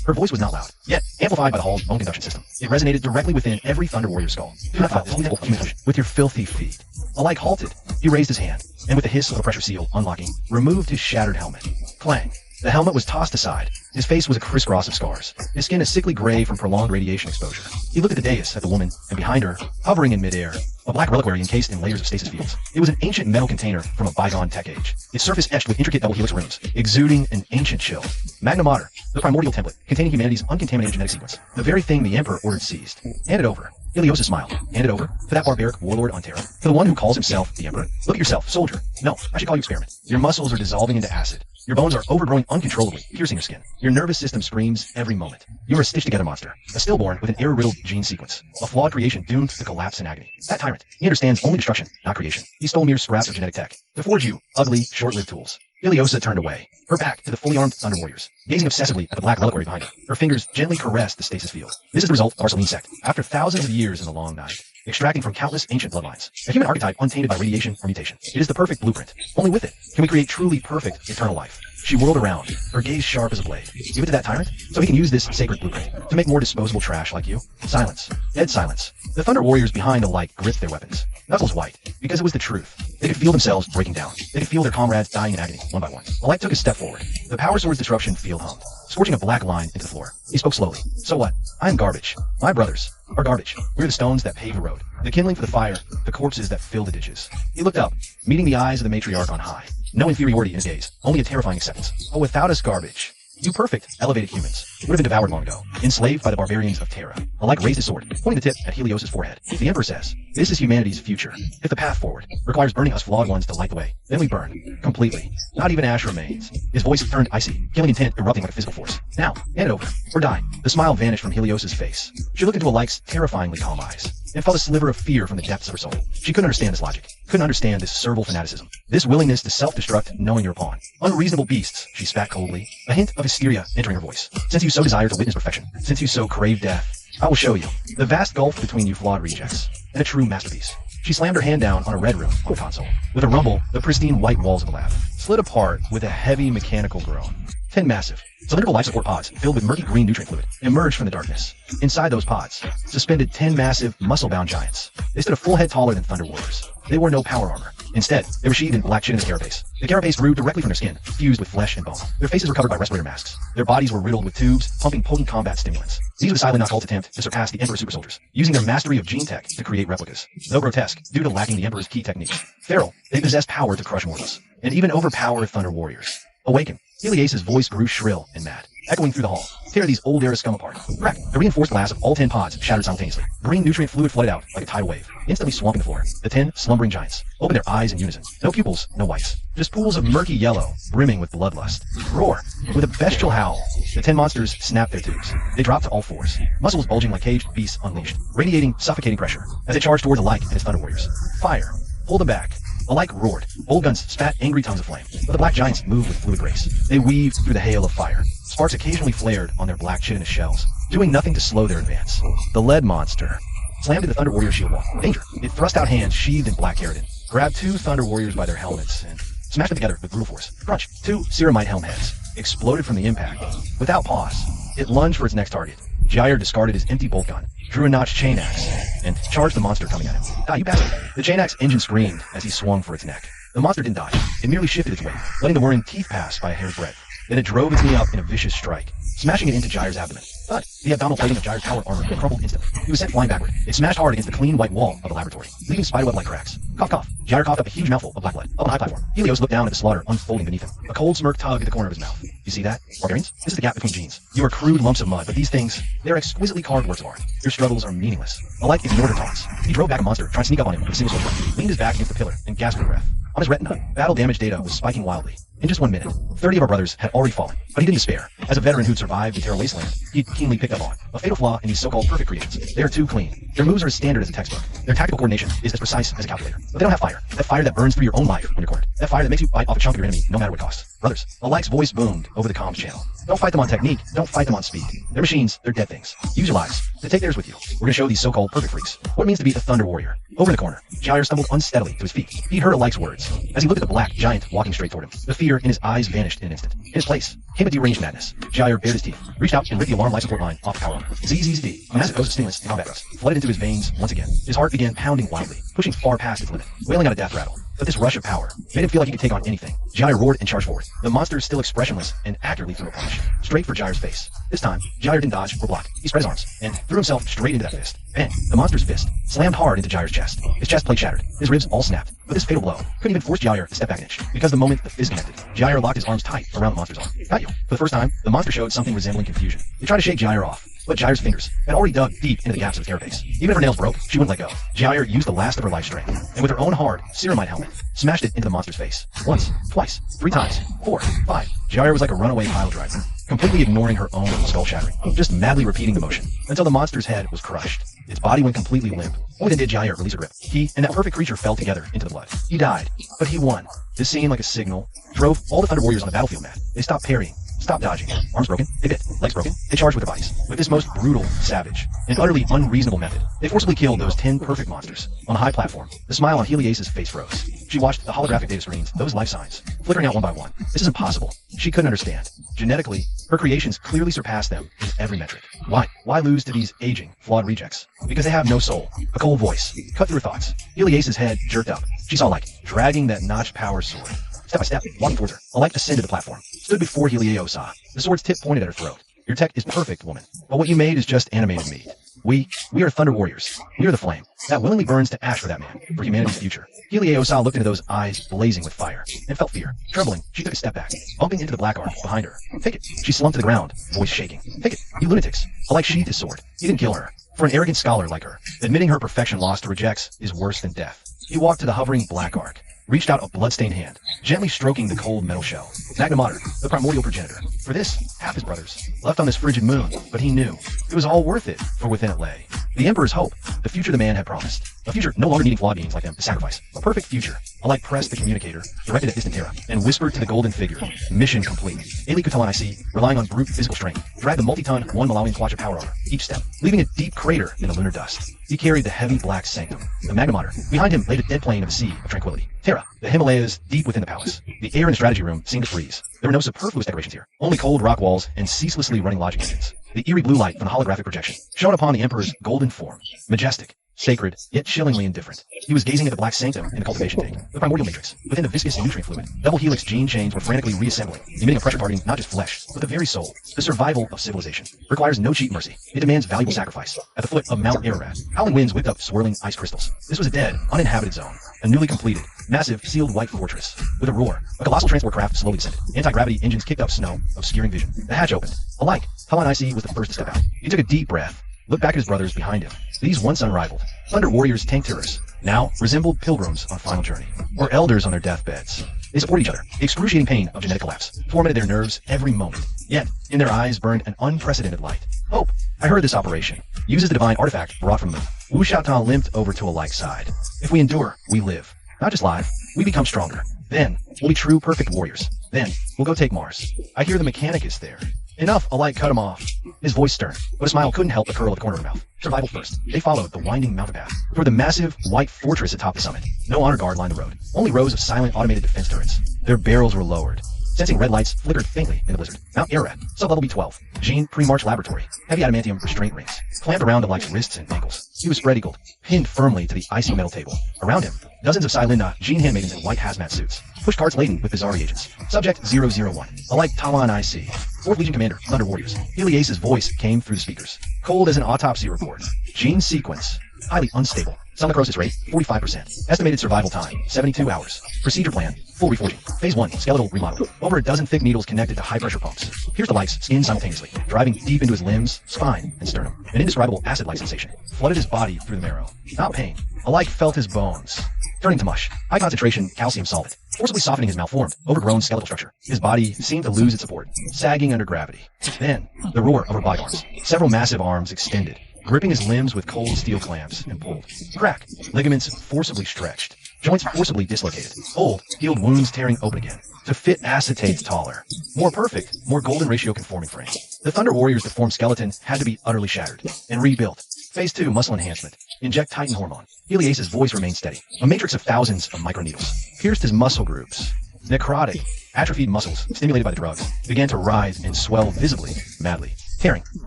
Her voice was not loud, yet amplified by the hall's own conduction system. It resonated directly within every Thunder Warrior skull. Do not fight this lethal human ocean with your filthy feet. Alike halted, he raised his hand, and with the hiss of a pressure seal unlocking, removed his shattered helmet. Clang. The helmet was tossed aside. His face was a crisscross of scars, his skin a sickly gray from prolonged radiation exposure. He looked at the dais, at the woman, and behind her, hovering in midair, a black reliquary encased in layers of stasis fields. It was an ancient metal container from a bygone tech age, its surface etched with intricate double helix runes, exuding an ancient chill. Magna Mater, the primordial template, containing humanity's uncontaminated genetic sequence, the very thing the Emperor ordered seized. Hand it over. EDSA smiled. Hand it over to that barbaric warlord on Terra, to the one who calls himself the Emperor. Look at yourself, soldier. No, I should call you experiment. Your muscles are dissolving into acid. Your bones are overgrowing uncontrollably, piercing your skin. Your nervous system screams every moment. You are a stitched-together monster, a stillborn with an error-riddled gene sequence, a flawed creation doomed to collapse in agony. That tyrant, he understands only destruction, not creation. He stole mere scraps of genetic tech to forge you ugly, short-lived tools. EDSA turned away, her back to the fully armed Thunder Warriors, gazing obsessively at the black reliquary behind her. Her fingers gently caressed the stasis field. This is the result of our Selene sect, after thousands of years in the long night, extracting from countless ancient bloodlines. A human archetype untainted by radiation or mutation. It is the perfect blueprint. Only with it can we create truly perfect eternal life. She whirled around, her gaze sharp as a blade. Give it to that tyrant, so he can use this sacred blueprint to make more disposable trash like you. Silence. Dead silence. The Thunder Warriors behind alike gripped their weapons. Knuckles white, because it was the truth. They could feel themselves breaking down. They could feel their comrades dying in agony, one by one. Alike took a step forward. The power sword's disruption field hummed, scorching a black line into the floor. He spoke slowly. So what? I'm garbage. My brothers are garbage. We're the stones that pave the road, the kindling for the fire, the corpses that fill the ditches. He looked up, meeting the eyes of the matriarch on high. No inferiority in his gaze, only a terrifying acceptance. Oh, without us garbage, You perfect, elevated humans would have been devoured long ago, enslaved by the barbarians of Terra. Alike raised his sword, pointing the tip at Helios' forehead. The Emperor says, this is humanity's future. If the path forward requires burning us flawed ones to light the way, then we burn. Completely. Not even ash remains. His voice turned icy, killing intent erupting like a physical force. Now, hand it over, or die. The smile vanished from Helios' face. She looked into Alike's terrifyingly calm eyes, and felt a sliver of fear from the depths of her soul. She couldn't understand this logic, couldn't understand this servile fanaticism, this willingness to self-destruct knowing you're a pawn. Unreasonable beasts, she spat coldly, a hint of hysteria entering her voice. Since you so desire to witness perfection, since you so crave death, I will show you the vast gulf between you flawed rejects and a true masterpiece. She slammed her hand down on a red room on the console. With a rumble, the pristine white walls of the lab slid apart with a heavy mechanical groan. 10 massive, cylindrical life support pods filled with murky green nutrient fluid emerged from the darkness. Inside those pods, suspended 10 massive, muscle-bound giants. They stood a full head taller than Thunder Warriors. They wore no power armor. Instead, they were sheathed in black chitinous carapace. The carapace grew directly from their skin, fused with flesh and bone. Their faces were covered by respirator masks. Their bodies were riddled with tubes, pumping potent combat stimulants. These were the silent occult attempt to surpass the Emperor's super soldiers, using their mastery of gene tech to create replicas. Though grotesque, due to lacking the Emperor's key techniques, feral, they possessed power to crush mortals, and even overpower Thunder Warriors. Awaken. Helios' voice grew shrill and mad, echoing through the hall. Tear these old era scum apart. Crack. The reinforced glass of all 10 pods shattered simultaneously. Green nutrient fluid flooded out like a tidal wave, instantly swamping the floor. The 10 slumbering giants opened their eyes in unison. No pupils, no whites. Just pools of murky yellow, brimming with bloodlust. Roar. With a bestial howl, the 10 monsters snapped their tubes. They dropped to all fours, muscles bulging like caged beasts unleashed, radiating suffocating pressure as they charged towards Alike and his Thunder Warriors. Fire. Pull them back. Alike roared. Bold guns spat angry tongues of flame, but the black giants moved with fluid grace. They weaved through the hail of fire. Sparks occasionally flared on their black chitinous shells, doing nothing to slow their advance. The lead monster slammed into the Thunder Warrior shield wall. Danger! It thrust out hands sheathed in black keratin, grabbed 2 Thunder Warriors by their helmets, and smashed them together with brutal force. Crunch! 2 ceramite helm heads exploded from the impact. Without pause, it lunged for its next target. Jair discarded his empty bolt gun, drew a notched chain axe, and charged the monster coming at him. Die, you bastard! The chain axe engine screamed as he swung for its neck. The monster didn't dodge. It merely shifted its weight, letting the whirring teeth pass by a hair's breadth. Then it drove its knee up in a vicious strike, smashing it into Jair's abdomen. But the abdominal plating of Jair's power armor crumpled instantly. He was sent flying backward. It smashed hard against the clean white wall of the laboratory, leaving spiderweb-like cracks. Cough, cough. Jair coughed up a huge mouthful of black blood. Up on a high platform, Helios looked down at the slaughter unfolding beneath him. A cold smirk tugged at the corner of his mouth. You see that? Barbarians? This is the gap between genes. You are crude lumps of mud, but these things, they're exquisitely carved works of art. Your struggles are meaningless. Alike ignored her taunts. He drove back a monster, trying to sneak up on him with a single sword, leaned his back against the pillar, and gasped for breath. On his retina, battle damage data was spiking wildly. In just 1 minute, 30 of our brothers had already fallen, but he didn't despair. As a veteran who'd survived the Terra Wasteland, he'd keenly picked up on a fatal flaw in these so-called perfect creations. They are too clean. Their moves are as standard as a textbook. Their tactical coordination is as precise as a calculator. But they don't have fire. That fire that burns through your own life when you're cornered. That fire that makes you bite off a chunk of your enemy no matter what cost. Brothers, Alike's voice boomed over the comms channel. Don't fight them on technique. Don't fight them on speed. They're machines. They're dead things. Use your lives to take theirs with you. We're going to show these so-called perfect freaks what it means to be a Thunder Warrior. Over in the corner, Jair stumbled unsteadily to his feet. He heard Alike's words. As he looked at the black giant walking straight toward him, the fear in his eyes vanished in an instant. In his place came a deranged madness. Jair bared his teeth, reached out and ripped the alarm life support line off the power armor. ZZZ, a massive dose of stimulants and combat dust flooded into his veins once again. His heart began pounding wildly, pushing far past its limit, wailing out a death rattle. But this rush of power made him feel like he could take on anything. Jair roared and charged forward. The monster still expressionless and accurately threw a punch, straight for Jair's face. This time, Jair didn't dodge or block. He spread his arms and threw himself straight into that fist. Bang! The monster's fist slammed hard into Jair's chest. His chest plate shattered. His ribs all snapped. But this fatal blow couldn't even force Jair to step back an inch, because the moment the fist connected, Jair locked his arms tight around the monster's arm. Got you. For the first time, the monster showed something resembling confusion. It tried to shake Jair off, but Jair's fingers had already dug deep into the gaps of his carapace. Even if her nails broke, she wouldn't let go. Jair used the last of her life strength, and with her own hard, ceramite helmet, smashed it into the monster's face. Once, twice, 3 times, 4, 5. Jair was like a runaway pile driver, completely ignoring her own skull shattering, just madly repeating the motion, until the monster's head was crushed. Its body went completely limp. Only then did Jair release her grip. He and that perfect creature fell together into the blood. He died, but he won. This scene, like a signal, drove all the Thunder Warriors on the battlefield mad. They stopped parrying, stopped dodging. Arms broken, they bit. Legs broken, they charged with their bodies. With this most brutal, savage, and utterly unreasonable method, they forcibly killed those 10 perfect monsters. On a high platform, the smile on Helios' face froze. She watched the holographic data screens, those life signs, flickering out one by one. This is impossible. She couldn't understand. Genetically, her creations clearly surpassed them in every metric. Why? Why lose to these aging, flawed rejects? Because they have no soul. A cold voice cut through her thoughts. Helios' head jerked up. She saw Alike dragging that notched power sword. Step by step, walking towards her, Alike ascended the platform, stood before Helios. The sword's tip pointed at her throat. Your tech is perfect, woman, but what you made is just animated meat. We are Thunder Warriors. We are the flame that willingly burns to ash for that man, for humanity's future. EDSA looked into those eyes blazing with fire and felt fear. Trembling, she took a step back, bumping into the black arm behind her. Take it. She slumped to the ground, voice shaking. Take it, you lunatics. Alike sheathed his sword. He didn't kill her. For an arrogant scholar like her, admitting her perfection lost to rejects is worse than death. He walked to the hovering black arc, reached out a blood-stained hand, gently stroking the cold metal shell. Magna Mater, the primordial progenitor. For this, half his brothers, left on this frigid moon, but he knew it was all worth it, for within it lay the Emperor's hope, the future the man had promised. A future no longer needing flawed beings like them to sacrifice. A perfect future. Alike pressed the communicator, directed at distant Terra, and whispered to the golden figure, mission complete. Ailey Kutalon IC, relying on brute physical strength, dragged the multi-ton, 1 Malawian Quacha power armor, each step, leaving a deep crater in the lunar dust. He carried the heavy black sanctum, the Magna Mater. Behind him lay the dead plain of the sea of tranquility. Terra, the Himalayas deep within the palace. The air in the strategy room seemed to freeze. There were no superfluous decorations here, only cold rock walls and ceaselessly running logic engines. The eerie blue light from the holographic projection shone upon the Emperor's golden form, majestic, sacred, yet chillingly indifferent. He was gazing at the black sanctum in the cultivation tank, the primordial matrix. Within the viscous nutrient fluid, double helix gene chains were frantically reassembling, emitting a pressure targeting not just flesh, but the very soul. The survival of civilization requires no cheap mercy. It demands valuable sacrifice. At the foot of Mount Ararat, howling winds whipped up swirling ice crystals. This was a dead, uninhabited zone, a newly completed, massive, sealed white fortress. With a roar, a colossal transport craft slowly descended. Anti-gravity engines kicked up snow, obscuring vision. The hatch opened. Alike, Talon IC was the first to step out. He took a deep breath, looked back at his brothers behind him. These once unrivaled Thunder Warriors tank tourists now resembled pilgrims on final journey, or elders on their deathbeds. They supported each other. The excruciating pain of genetic collapse tormented their nerves every moment. Yet, in their eyes burned an unprecedented light. Hope. I heard this operation uses the divine artifact brought from the moon. Wu Xiaotao limped over to a like side. If we endure, we live. Not just live, we become stronger. Then, we'll be true perfect warriors. Then, we'll go take Mars. I hear the mechanic is there. Enough, Alike cut him off. His voice stern, but a smile couldn't help the curl of the corner of her mouth. Survival first. They followed the winding mountain path toward the massive white fortress atop the summit. No honor guard lined the road. Only rows of silent automated defense turrets. Their barrels were lowered. Sensing red lights flickered faintly in the blizzard. Mount Ararat, sub-level B12. Gene pre-march laboratory. Heavy adamantium restraint rings clamped around Alike's wrists and ankles. He was spread-eagled, pinned firmly to the icy metal table. Around him, dozens of Silinda Gene handmaidens in white hazmat suits. Push carts laden with bizarre agents. Subject 001. Alike Talon IC. 4th Legion Commander, Thunder Warriors. Heliace's voice came through the speakers. Cold as an autopsy report. Gene sequence. Highly unstable. Cell necrosis rate, 45%. Estimated survival time, 72 hours. Procedure plan, full reforging. Phase 1, skeletal remodeling. Over a dozen thick needles connected to high-pressure pumps. Pierce the Like's skin simultaneously, driving deep into his limbs, spine, and sternum. An indescribable acid-like sensation flooded his body through the marrow. Not pain. Alike felt his bones turning to mush. High concentration calcium solvent, forcibly softening his malformed, overgrown skeletal structure. His body seemed to lose its support, sagging under gravity. Then, the roar of robotic arms. Several massive arms extended, gripping his limbs with cold steel clamps, and pulled. Crack. Ligaments forcibly stretched. Joints forcibly dislocated. Old, healed wounds tearing open again. To fit acetates taller. More perfect, more golden ratio conforming frame. The Thunder Warrior's deformed skeleton had to be utterly shattered and rebuilt. Phase 2, muscle enhancement. Inject Titan hormone. Heliace's voice remained steady. A matrix of thousands of microneedles pierced his muscle groups. Necrotic, atrophied muscles, stimulated by the drugs, began to rise and swell visibly, madly. Tearing,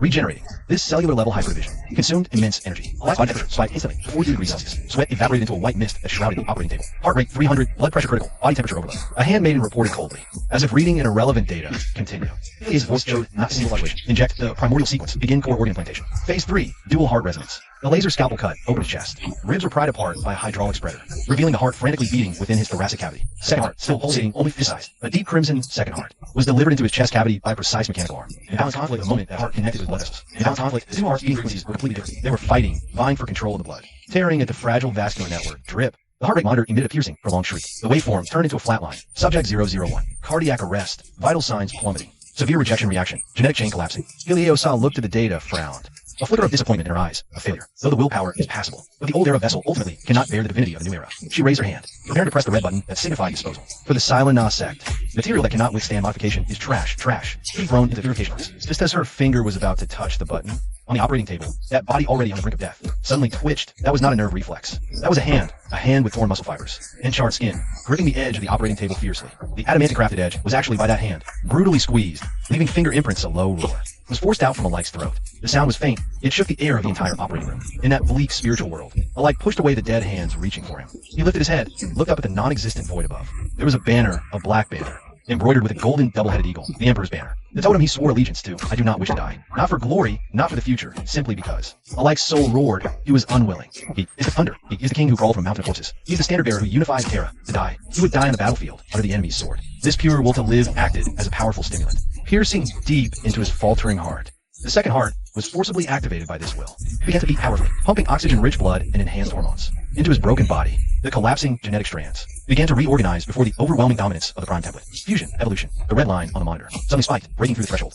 regenerating. This cellular-level hyperdivision consumed immense energy. Body temperature spiked instantly, 40 degrees Celsius. Sweat evaporated into a white mist that shrouded the operating table. Heart rate 300, blood pressure critical, body temperature overload. A handmaiden reported coldly, as if reading an irrelevant data. Continue. His voice showed not a single fluctuation. Inject the primordial sequence. Begin core organ implantation. Phase 3, dual heart resonance. The laser scalpel cut opened his chest. Ribs were pried apart by a hydraulic spreader, revealing the heart frantically beating within his thoracic cavity. Second heart, still pulsating, only fist-sized. A deep crimson second heart was delivered into his chest cavity by a precise mechanical arm. In balanced conflict, the moment that heart connected with blood vessels. In balanced conflict, the two hearts' beating frequencies were completely different. They were fighting, vying for control of the blood. Tearing at the fragile vascular network. Drip. The heart rate monitor emitted a piercing, prolonged shriek. The waveform turned into a flat line. Subject 001. Cardiac arrest. Vital signs plummeting. Severe rejection reaction. Genetic chain collapsing. Heliace's looked at the data, frowned. A flicker of disappointment in her eyes, a failure. Though the willpower is passable, but the old era vessel ultimately cannot bear the divinity of the new era. She raised her hand, preparing to press the red button that signified disposal. For the Silena sect, material that cannot withstand modification is trash, to be thrown into the purification rooms. Just as her finger was about to touch the button, on the operating table, that body already on the brink of death, suddenly twitched. That was not a nerve reflex. That was a hand with torn muscle fibers, and charred skin, gripping the edge of the operating table fiercely. The adamantic crafted edge was actually by that hand, brutally squeezed, leaving finger imprints a low roar. It was forced out from Alike's throat. The sound was faint. It shook the air of the entire operating room. In that bleak spiritual world, Alike pushed away the dead hands reaching for him. He lifted his head, looked up at the non-existent void above. There was a banner, a black banner, embroidered with a golden double-headed eagle, the Emperor's banner. The totem he swore allegiance to, I do not wish to die. Not for glory, not for the future, simply because. Alik's soul roared, he was unwilling. He is the thunder. He is the king who crawled from a mountain of corpses. He is the standard bearer who unified Terra to die. He would die on the battlefield under the enemy's sword. This pure will to live acted as a powerful stimulant, piercing deep into his faltering heart. The second heart was forcibly activated by this will. He began to beat powerfully, pumping oxygen-rich blood and enhanced hormones into his broken body. The collapsing genetic strands began to reorganize before the overwhelming dominance of the prime template. Fusion, evolution, the red line on the monitor suddenly spiked, breaking through the threshold.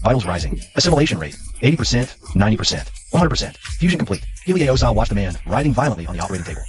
Vitals rising. Assimilation rate, 80%, 90%, 100%. Fusion complete. Helios watched the man writhing violently on the operating table.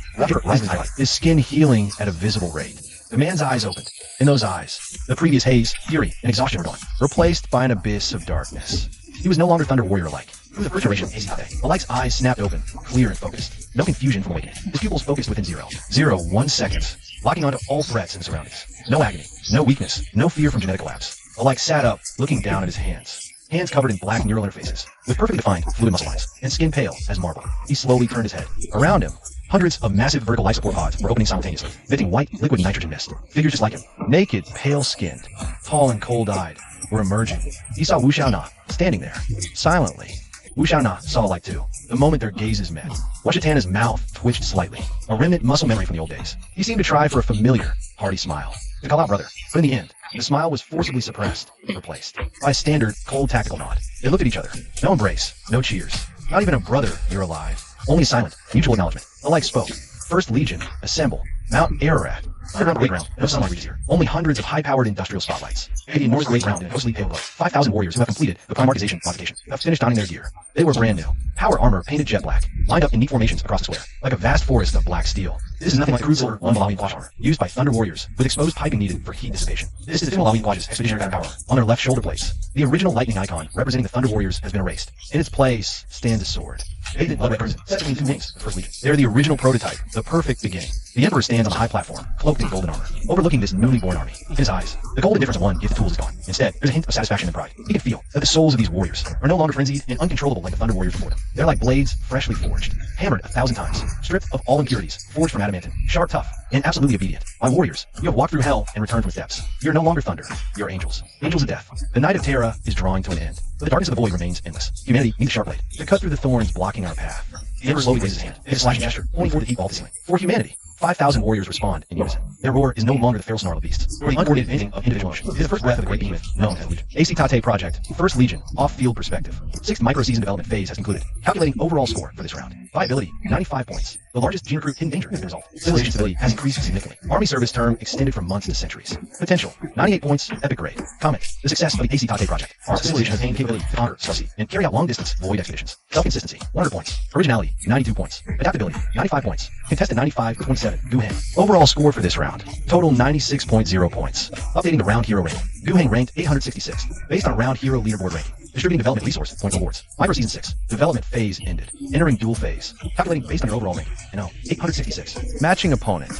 Rising highlight, his skin healing at a visible rate. The man's eyes opened. In those eyes, the previous haze, fury, and exhaustion were gone, replaced by an abyss of darkness. He was no longer Thunder Warrior-like. He was a first generation EDSA. Alik's eyes snapped open, clear and focused. No confusion from awakening. His pupils focused within 1 second, locking onto all threats in the surroundings. No agony, no weakness, no fear from genetic collapse. Alik sat up, looking down at his hands. Hands covered in black neural interfaces, with perfectly defined fluid muscle lines, and skin pale as marble. He slowly turned his head. Around him, hundreds of massive vertical life support pods were opening simultaneously, emitting white liquid nitrogen mist. Figures just like him, naked, pale-skinned, tall and cold-eyed, were emerging. He saw Wu Xiaona standing there, silently. Wu Xiaona saw Alik too, the moment their gazes met. Washitana's mouth twitched slightly, a remnant muscle memory from the old days. He seemed to try for a familiar, hearty smile, to call out brother, but in the end, the smile was forcibly suppressed, replaced by a standard, cold tactical nod. They looked at each other. No embrace, no cheers. Not even a brother, you're alive. Only silent, mutual acknowledgement. Alik spoke. First Legion, assemble. Mount Ararat. Underground great ground, no sunlight reaches here. Only hundreds of high-powered industrial spotlights. The enormous great ground in a ghostly pale glow. 5,000 warriors who have completed the primarchization modification, have finished donning their gear. They were brand new. Power armor painted jet black, lined up in neat formations across the square, like a vast forest of black steel. This is nothing like crude one Malawian quash armor, used by Thunder Warriors, with exposed piping needed for heat dissipation. This is the Malawian quash's expeditionary power on their left shoulder blades. The original lightning icon representing the Thunder Warriors has been erased. In its place stands a sword. Painted blood red crimson, set between two wings, the First Legion. They are the original prototype, the perfect beginning. The Emperor stands on a high platform, cloaked in golden armor, overlooking this newly born army. In his eyes, the golden difference of one if the tools is gone. Instead, there's a hint of satisfaction and pride. He can feel that the souls of these warriors are no longer frenzied and uncontrollable like the Thunder Warriors before them. They're like blades freshly forged, hammered 1,000 times, stripped of all impurities, forged from adamantine, sharp, tough, and absolutely obedient. My warriors, you have walked through hell and returned from its depths. You're no longer thunder, you're angels. Angels of death. The night of Terra is drawing to an end, but the darkness of the void remains endless. Humanity needs a sharp blade to cut through the thorns blocking our path. The Emperor slowly raises his hand, his slashing gesture, pointing toward the heat ball to ceiling. For humanity, 5,000 warriors respond in unison. Their roar is no longer the feral snarl of beasts, or the uncoordinated painting of individual motion. It is the first breath of the great behemoth known as Legion. Imitate Project, First Legion, off-field perspective. 6th micro-season development phase has concluded. Calculating overall score for this round. Viability, 95 points. The largest gene recruit hidden danger has been resolved. Civilization stability has increased significantly. Army service term extended from months to centuries. Potential, 98 points, epic grade. Comment, the success of the Imitate Project. Our civilization has gained capability to conquer, subsea, and carry out long-distance void expeditions. Self-consistency, 100 points. Originality, 92 points. Adaptability, 95 points. Contested 95.7. Guheng. Overall score for this round. Total 96.0 points. Updating the round hero rating. Guheng ranked 866, based on round hero leaderboard ranking. Distributing development resource point rewards. Micro Season 6. Development phase ended. Entering dual phase. Calculating based on your overall ranking. And 866. Matching opponent.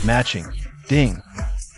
Matching. Ding.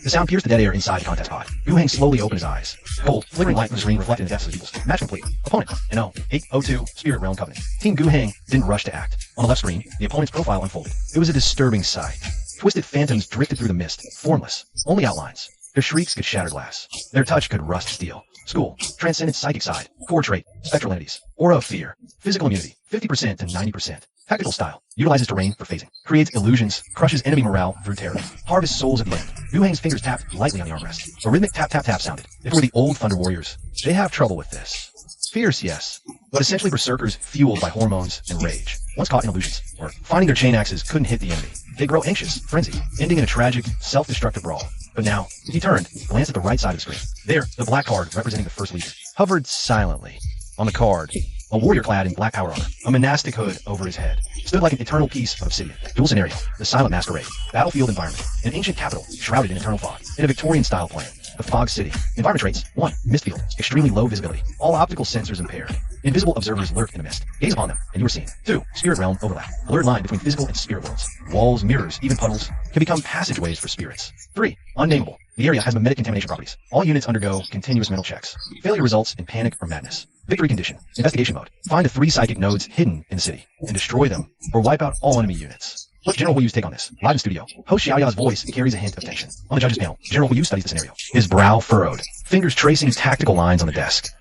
The sound pierced the dead air inside the contest pod. Guheng slowly opened his eyes. Gold, flickering light from the screen reflected in the depths of his pupils. Match complete. Opponent. And 802. Spirit Realm Covenant. Team Guheng didn't rush to act. On the left screen, the opponent's profile unfolded. It was a disturbing sight. Twisted phantoms drifted through the mist, formless, only outlines. Their shrieks could shatter glass. Their touch could rust steel. School, transcendent psychic side, core trait, spectral entities, aura of fear, physical immunity, 50% to 90%. Tactical style, utilizes terrain for phasing, creates illusions, crushes enemy morale through terror, harvests souls at the end. Guheng's fingers tapped lightly on the armrest. A rhythmic tap-tap-tap sounded. If it were the old Thunder Warriors, they have trouble with this. Fierce, yes, but essentially berserkers fueled by hormones and rage. Once caught in illusions, or finding their chain axes couldn't hit the enemy, they grow anxious, frenzied, ending in a tragic, self-destructive brawl. But now, he turned, glanced at the right side of the screen. There, the black card representing the First Legion, hovered silently. On the card, a warrior clad in black power armor, a monastic hood over his head, stood like an eternal piece of obsidian. Dual scenario, the silent masquerade, battlefield environment, an ancient capital shrouded in eternal fog, in a Victorian-style plan. The Fog City. Environment traits. 1. Mist field. Extremely low visibility. All optical sensors impaired. Invisible observers lurk in the mist. Gaze upon them, and you are seen. 2. Spirit realm overlap. Blurred line between physical and spirit worlds. Walls, mirrors, even puddles can become passageways for spirits. 3. Unnameable. The area has mimetic contamination properties. All units undergo continuous mental checks. Failure results in panic or madness. Victory condition. Investigation mode. Find the 3 psychic nodes hidden in the city and destroy them, or wipe out all enemy units. What's General Huyu's take on this? Live in studio, host Xiaoya's voice carries a hint of tension. On the judges panel, General Huyu studies the scenario, his brow furrowed, fingers tracing tactical lines on the desk.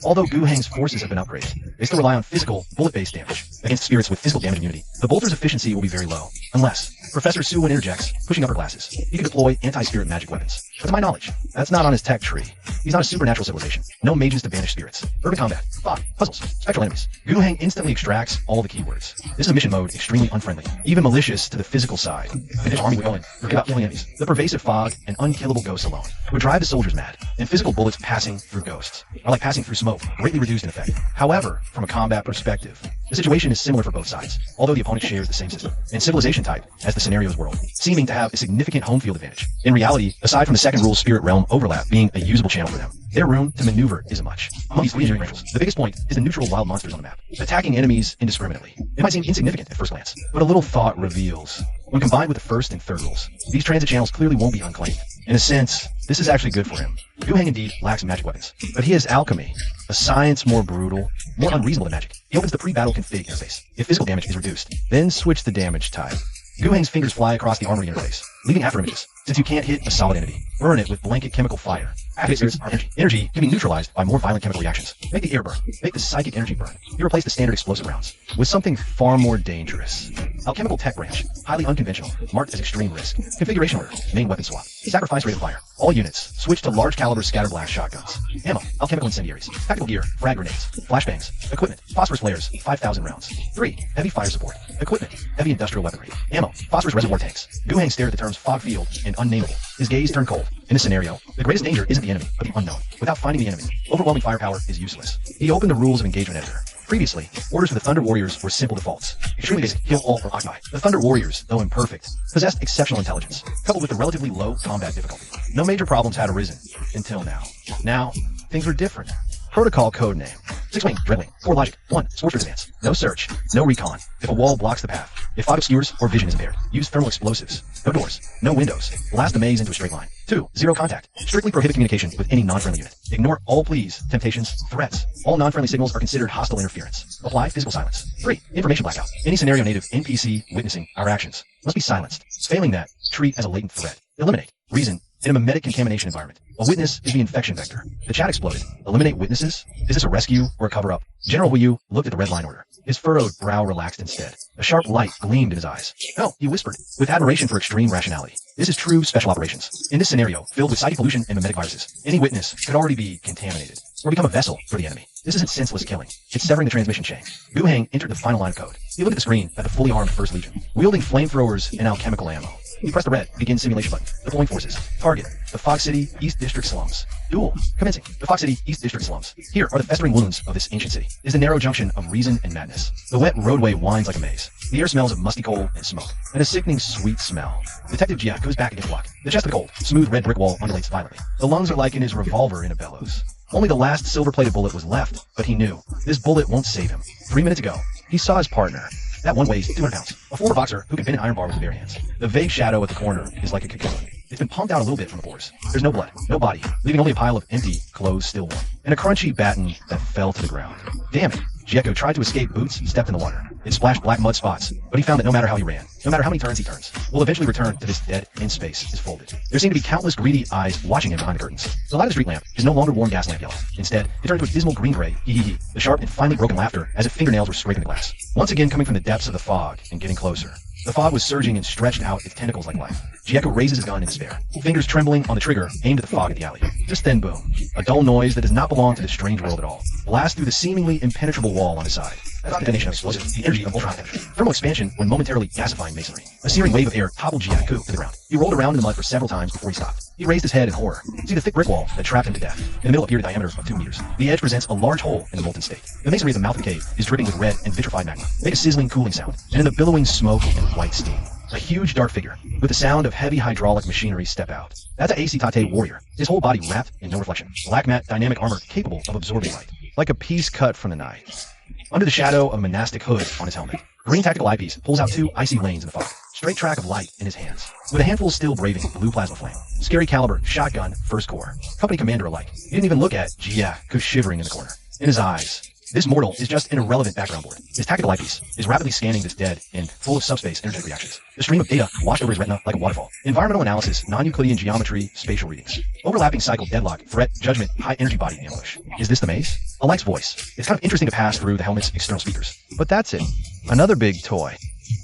Although Gu Heng's forces have been upgraded, they still rely on physical, bullet-based damage. Against spirits with physical damage immunity, the bolter's efficiency will be very low, unless Professor Suwon interjects, pushing upper classes. He can deploy anti-spirit magic weapons. But to my knowledge, that's not on his tech tree. He's not a supernatural civilization. No mages to banish spirits. Urban combat, fog, puzzles, spectral enemies. Gu Heng instantly extracts all the keywords. This is a mission mode extremely unfriendly, even malicious to the physical side. If his army would go in, forget about killing enemies. The pervasive fog and unkillable ghosts alone would drive the soldiers mad, and physical bullets passing through ghosts are like passing through smoke, greatly reduced in effect. However, from a combat perspective, the situation is similar for both sides, although the opponent shares the same system and civilization type as the scenario's world, seeming to have a significant home field advantage. In reality, aside from the second rule spirit realm overlap being a usable channel for them, their room to maneuver isn't much. Among these engineering rifles, the biggest point is the neutral wild monsters on the map, attacking enemies indiscriminately. It might seem insignificant at first glance, but a little thought reveals. When combined with the first and third rules, these transit channels clearly won't be unclaimed. In a sense, this is actually good for him. Gu Heng indeed lacks magic weapons, but he has alchemy, a science more brutal, more unreasonable than magic. He opens the pre-battle config interface. If physical damage is reduced, then switch the damage type. Gu Heng's fingers fly across the armory interface, leaving after images. Since you can't hit a solid entity, burn it with blanket chemical fire. Activate spirits are energy. Energy can be neutralized by more violent chemical reactions. Make the air burn. Make the psychic energy burn. You replace the standard explosive rounds with something far more dangerous. Alchemical tech branch, highly unconventional, marked as extreme risk. Configuration order, main weapon swap. Sacrifice rate of fire. All units, switch to large caliber scatter blast shotguns. Ammo, alchemical incendiaries. Tactical gear, frag grenades. Flashbangs. Equipment, phosphorus flares, 5,000 rounds. 3. Heavy fire support. Equipment, heavy industrial weaponry. Ammo, phosphorus reservoir tanks. Gu Heng stared at the terms fog field and unnameable. His gaze turned cold. In this scenario, the greatest danger isn't the enemy, but the unknown. Without finding the enemy, overwhelming firepower is useless. He opened the rules of engagement editor. Previously, orders for the Thunder Warriors were simple defaults. Extremely basic, kill all or occupy. The Thunder Warriors, though imperfect, possessed exceptional intelligence, coupled with the relatively low combat difficulty. No major problems had arisen, until now. Now, things were different. Protocol codename. 6-wing, Dreadwing, 4 logic, 1, Sorcerer's Advance. No search, no recon. If a wall blocks the path, if fog obscures or vision is impaired, use thermal explosives. No doors, no windows. Blast the maze into a straight line. 2, zero contact. Strictly prohibit communication with any non-friendly unit. Ignore all pleas, temptations, threats. All non-friendly signals are considered hostile interference. Apply physical silence. 3, information blackout. Any scenario native NPC witnessing our actions must be silenced. Failing that, treat as a latent threat. Eliminate. Reason. In a mimetic contamination environment, a witness is the infection vector. The chat exploded. Eliminate witnesses? Is this a rescue or a cover-up? General Huyu looked at the red line order. His furrowed brow relaxed instead. A sharp light gleamed in his eyes. No, he whispered, with admiration for extreme rationality. This is true special operations. In this scenario, filled with psychic pollution and mimetic viruses, any witness could already be contaminated, or become a vessel for the enemy. This isn't senseless killing. It's severing the transmission chain. Gu Heng entered the final line of code. He looked at the screen at the fully armed First Legion, wielding flamethrowers and alchemical ammo. He pressed the red begin simulation button. Deploying forces. Target. The Fog City East District slums. Duel. Commencing. The Fog City East District slums. Here are the festering wounds of this ancient city. It is the narrow junction of reason and madness. The wet roadway winds like a maze. The air smells of musty coal and smoke, and a sickening sweet smell. Detective Jia goes back against the block. The chest of the cold, smooth red brick wall undulates violently. The lungs are like in his revolver in a bellows. Only the last silver-plated bullet was left, but he knew. This bullet won't save him. 3 minutes ago, he saw his partner. That one weighs 200 pounds. A former boxer who can bend an iron bar with his bare hands. The vague shadow at the corner is like a cocoon. It's been pumped out a little bit from the pores. There's no blood, no body, leaving only a pile of empty clothes still warm, and a crunchy batten that fell to the ground. Damn it. Jieko tried to escape boots, stepped in the water. It splashed black mud spots, but he found that no matter how he ran, no matter how many turns he turns, will eventually return to this dead end space is folded. There seem to be countless greedy eyes watching him behind the curtains. The light of the street lamp is no longer warm gas lamp yellow. Instead, it turned to a dismal green-gray, hee-hee-hee, the sharp and finely broken laughter as if fingernails were scraping the glass. Once again coming from the depths of the fog and getting closer. The fog was surging and stretched out its tentacles like life. Jieko raises his gun in despair. Fingers trembling on the trigger, aimed at the fog at the alley. Just then, boom. A dull noise that does not belong to this strange world at all. Blast through the seemingly impenetrable wall on his side. That's the detonation of explosives, the energy of ultron temperature. Thermal expansion when momentarily gasifying masonry. A searing wave of air toppled Jieko to the ground. He rolled around in the mud for several times before he stopped. He raised his head in horror. See the thick brick wall that trapped him to death. In the middle appeared a diameter of 2 meters. The edge presents a large hole in the molten state. The masonry of the mouth of the cave is dripping with red and vitrified magma. Make a sizzling, cooling sound. And in the billowing smoke and white steam, a huge dark figure, with the sound of heavy hydraulic machinery step out. That's a AC Tate warrior, his whole body wrapped in no reflection. Black matte dynamic armor capable of absorbing light. Like a piece cut from the night. Under the shadow of a monastic hood on his helmet, green tactical eyepiece pulls out 2 icy lanes in the fog. Straight track of light in his hands. With a handful still braving blue plasma flame. Scary caliber, shotgun, first core. Company commander alike. He didn't even look at Jieko shivering in the corner. In his eyes, This mortal is just an irrelevant background board. His tactical eyepiece is rapidly scanning this dead and full of subspace energetic reactions. The stream of data washed over his retina like a waterfall. Environmental analysis, non-Euclidean geometry, spatial readings. Overlapping cycle, deadlock, threat, judgment, high energy body ambush. Is this the maze? Alik's voice. It's kind of interesting to pass through the helmet's external speakers. But that's it. Another big toy.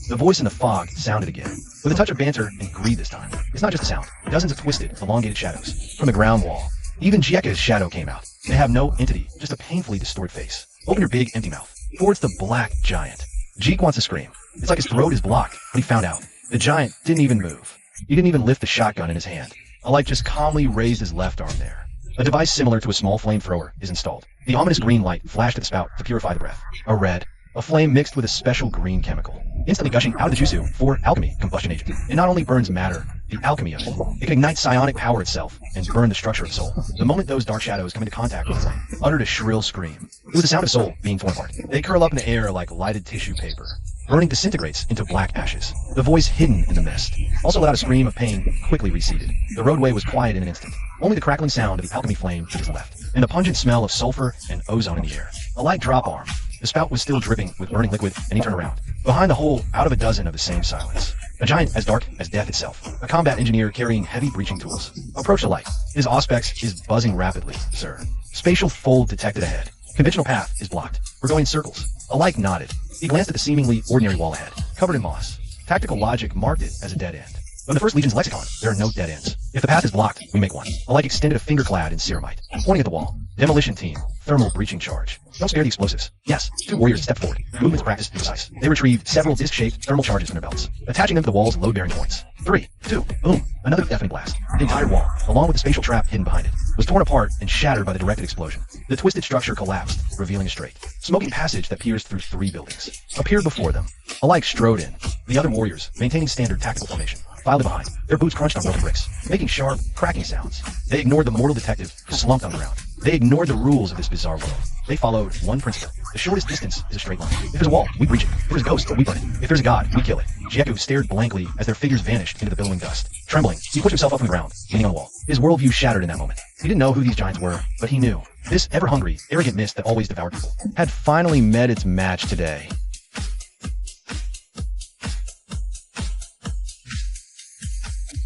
The voice in the fog sounded again, with a touch of banter and greed this time. It's not just a sound. Dozens of twisted, elongated shadows from the ground wall. Even Jieka's shadow came out. They have no entity, just a painfully distorted face. Open your big, empty mouth. Towards the black giant. Jeek wants to scream. It's like his throat is blocked, but he found out. The giant didn't even move. He didn't even lift the shotgun in his hand. Alik just calmly raised his left arm there. A device similar to a small flamethrower is installed. The ominous green light flashed at the spout to purify the breath. A red. A flame mixed with a special green chemical, instantly gushing out of the jutsu for alchemy combustion agent. It not only burns matter, the alchemy of it. It can ignite psionic power itself and burn the structure of the soul. The moment those dark shadows come into contact with the flame, uttered a shrill scream. It was the sound of soul being torn apart. They curl up in the air like lighted tissue paper. Burning disintegrates into black ashes. The voice hidden in the mist also let out a scream of pain, quickly receded. The roadway was quiet in an instant. Only the crackling sound of the alchemy flame to his left, and the pungent smell of sulfur and ozone in the air. A light drop arm. The spout was still dripping with burning liquid, and he turned around. Behind the hole, out of a dozen of the same silence. A giant as dark as death itself. A combat engineer carrying heavy breaching tools. Approached the light. His auspex is buzzing rapidly, sir. Spatial fold detected ahead. Conventional path is blocked. We're going in circles. Alik nodded. He glanced at the seemingly ordinary wall ahead, covered in moss. Tactical logic marked it as a dead end. In the First Legion's lexicon, there are no dead ends. If the path is blocked, we make one. Alik extended a finger clad in ceramite, pointing at the wall. Demolition team. Thermal breaching charge. Don't spare the explosives. Yes, 2 warriors stepped forward. Movements practiced and precise. They retrieved several disc-shaped thermal charges from their belts, attaching them to the wall's load-bearing points. 3, 2, boom. Another deafening blast. The entire wall, along with the spatial trap hidden behind it, was torn apart and shattered by the directed explosion. The twisted structure collapsed, revealing a straight, smoking passage that pierced through 3 buildings. Appeared before them. Alik strode in. The other warriors, maintaining standard tactical formation, filed in behind. Their boots crunched on broken bricks, making sharp, cracking sounds. They ignored the mortal detective who slumped on the ground. They ignored the rules of this bizarre world. They followed one principle. The shortest distance is a straight line. If there's a wall, we breach it. If there's a ghost, we burn it. If there's a god, we kill it. Jieku stared blankly as their figures vanished into the billowing dust. Trembling, he pushed himself up from the ground, leaning on the wall. His worldview shattered in that moment. He didn't know who these giants were, but he knew. This ever-hungry, arrogant mist that always devoured people had finally met its match today.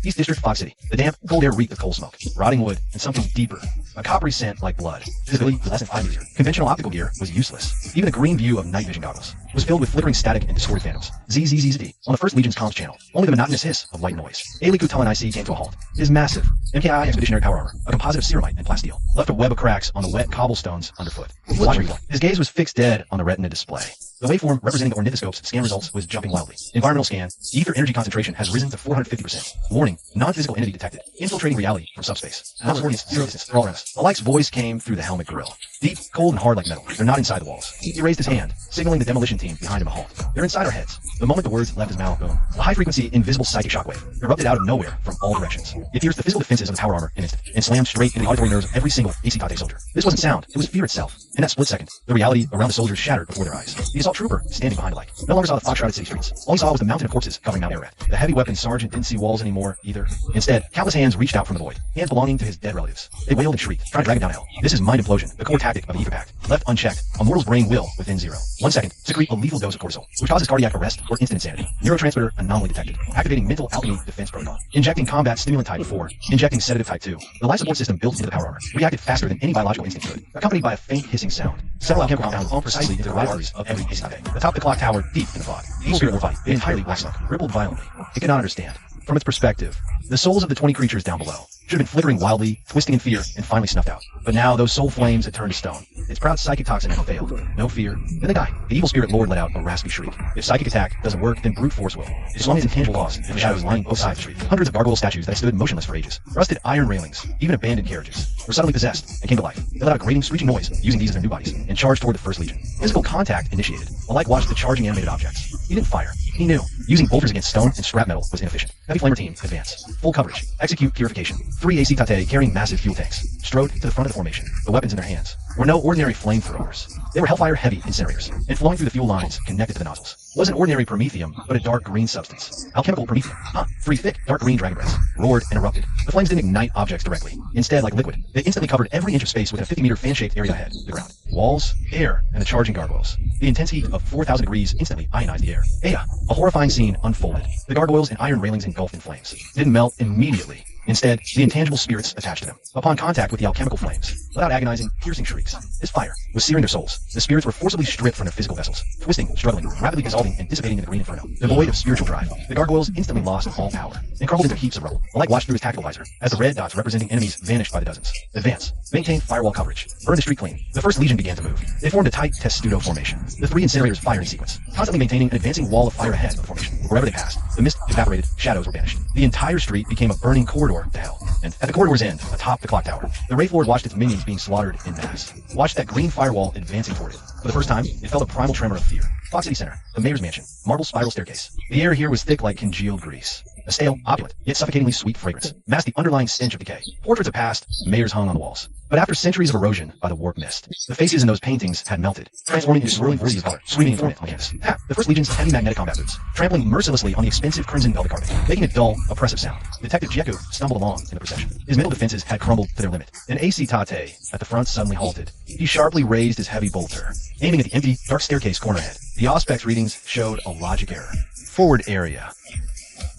East District, Fog City. The damp, cold air reeked of coal smoke, rotting wood, and something deeper. A coppery scent like blood. Visibility was less than 5 meters. Conventional optical gear was useless. Even the green view of night vision goggles was filled with flickering static and distorted phantoms. ZZZZ on the First Legion's comms channel. Only the monotonous hiss of white noise. Ailiku Tulan IC came to a halt. His massive MKI expeditionary power armor, a composite of ceramite and plasteel, left a web of cracks on the wet cobblestones underfoot. Watching his gaze was fixed dead on the retina display. The waveform representing the ornithoscope's scan results was jumping wildly. Environmental scan. Ether energy concentration has risen to 450%. Warning. Non-physical entity detected. Infiltrating reality from subspace. Non-audience, zero distance. They're all around us. Alik's voice came through the helmet grill. Deep, cold, and hard like metal. They're not inside the walls. He raised his hand, signaling the demolition team behind him a halt. They're inside our heads. The moment the words left his mouth, boom. A high-frequency, invisible psychic shockwave erupted out of nowhere from all directions. It pierced the physical defenses of the power armor in an instant, and slammed straight into the auditory nerves of every single EDSA soldier. This wasn't sound. It was fear itself. In that split second, the reality around the soldiers shattered before their eyes. The assault trooper, standing behind Alik, no longer saw the fog-shrouded city streets. All he saw was the mountain of corpses covering Mount Ararat. The heavy weapon sergeant didn't see walls anymore, either. Instead, countless hands reached out from the void, hands belonging to his dead relatives. They wailed and shrieked, trying to drag him down hell. This is mind implosion, the core tactic of the Ether Pact. Left unchecked, a mortal's brain will, within 0. 1 second, secrete a lethal dose of cortisol, which causes cardiac arrest or instant insanity. Neurotransmitter anomaly detected. Activating mental alchemy defense protocol. Injecting combat stimulant type 4. Injecting sedative type 2. The life support system built into the power armor reacted faster than any biological instinct could, accompanied by a faint hissing sound. Several alchemical compounds fall precisely into the right arteries of every ACT. Atop the clock tower, deep in the fog. The evil spirit war body, entirely black smoke, rippled violently. It could not understand. From its perspective, the souls of the 20 creatures down below should have been flickering wildly, twisting in fear, and finally snuffed out. But now those soul flames had turned to stone. Its proud psychic toxin had failed. No fear. Then they die. The evil spirit lord let out a raspy shriek. If psychic attack doesn't work, then brute force will. It swung its intangible laws, and the shadows lining both sides of the street. Hundreds of gargoyle statues that stood motionless for ages. Rusted iron railings, even abandoned carriages, were suddenly possessed and came to life. They let out a grating, screeching noise, using these as their new bodies, and charged toward the First Legion. Physical contact initiated. Alik watched the charging animated objects. He didn't fire. He knew. Using bolters against stone and scrap metal was inefficient. Heavy flamer team, advance. Full coverage. Execute purification. 3 AC Tate carrying massive fuel tanks strode to the front of the formation, the weapons in their hands. Were no ordinary flamethrowers. They were Hellfire-heavy incinerators, and flowing through the fuel lines connected to the nozzles. It wasn't ordinary promethium, but a dark green substance. Alchemical promethium. Three thick, dark green dragon breaths roared and erupted. The flames didn't ignite objects directly. Instead, like liquid, they instantly covered every inch of space within a 50-meter fan-shaped area ahead, the ground. walls, air, and the charging gargoyles. The intense heat of 4,000 degrees instantly ionized the air. Ada, a horrifying scene unfolded. The gargoyles and iron railings engulfed in flames. Didn't melt immediately. Instead, the intangible spirits attached to them. Upon contact with the alchemical flames, without agonizing, piercing shrieks, this fire was searing their souls. The spirits were forcibly stripped from their physical vessels, twisting, struggling, rapidly dissolving, and dissipating in the green inferno. Devoid of spiritual drive, the gargoyles instantly lost all power and crumbled into heaps of rubble. The light watched through his tactical visor as the red dots representing enemies vanished by the dozens. Advance. Maintain firewall coverage. Burn the street clean. The first legion began to move. They formed a tight testudo formation. The three incinerators fired in sequence, constantly maintaining an advancing wall of fire ahead of the formation. Wherever they passed, the mist evaporated, shadows were banished. The entire street became a burning corridor to hell. And at the corridor's end, atop the clock tower, the Wraith Lord watched its minions being slaughtered in mass. Watched that green firewall advancing toward it. For the first time, it felt a primal tremor of fear. Fox City Center, the mayor's mansion, marble spiral staircase. The air here was thick like congealed grease. A stale, opulent, yet suffocatingly sweet fragrance masked the underlying stench of decay. Portraits of past mayors hung on the walls. But after centuries of erosion by the warp mist, the faces in those paintings had melted, transforming into swirling vortices of color, screaming in torment on the canvas. The first legion's heavy magnetic combat boots, trampling mercilessly on the expensive crimson velvet carpet, making a dull, oppressive sound. Detective Jeku stumbled along in the procession. His mental defenses had crumbled to their limit. An AC Tate at the front suddenly halted. He sharply raised his heavy bolter, aiming at the empty, dark staircase corner ahead. The Auspex readings showed a logic error. Forward area.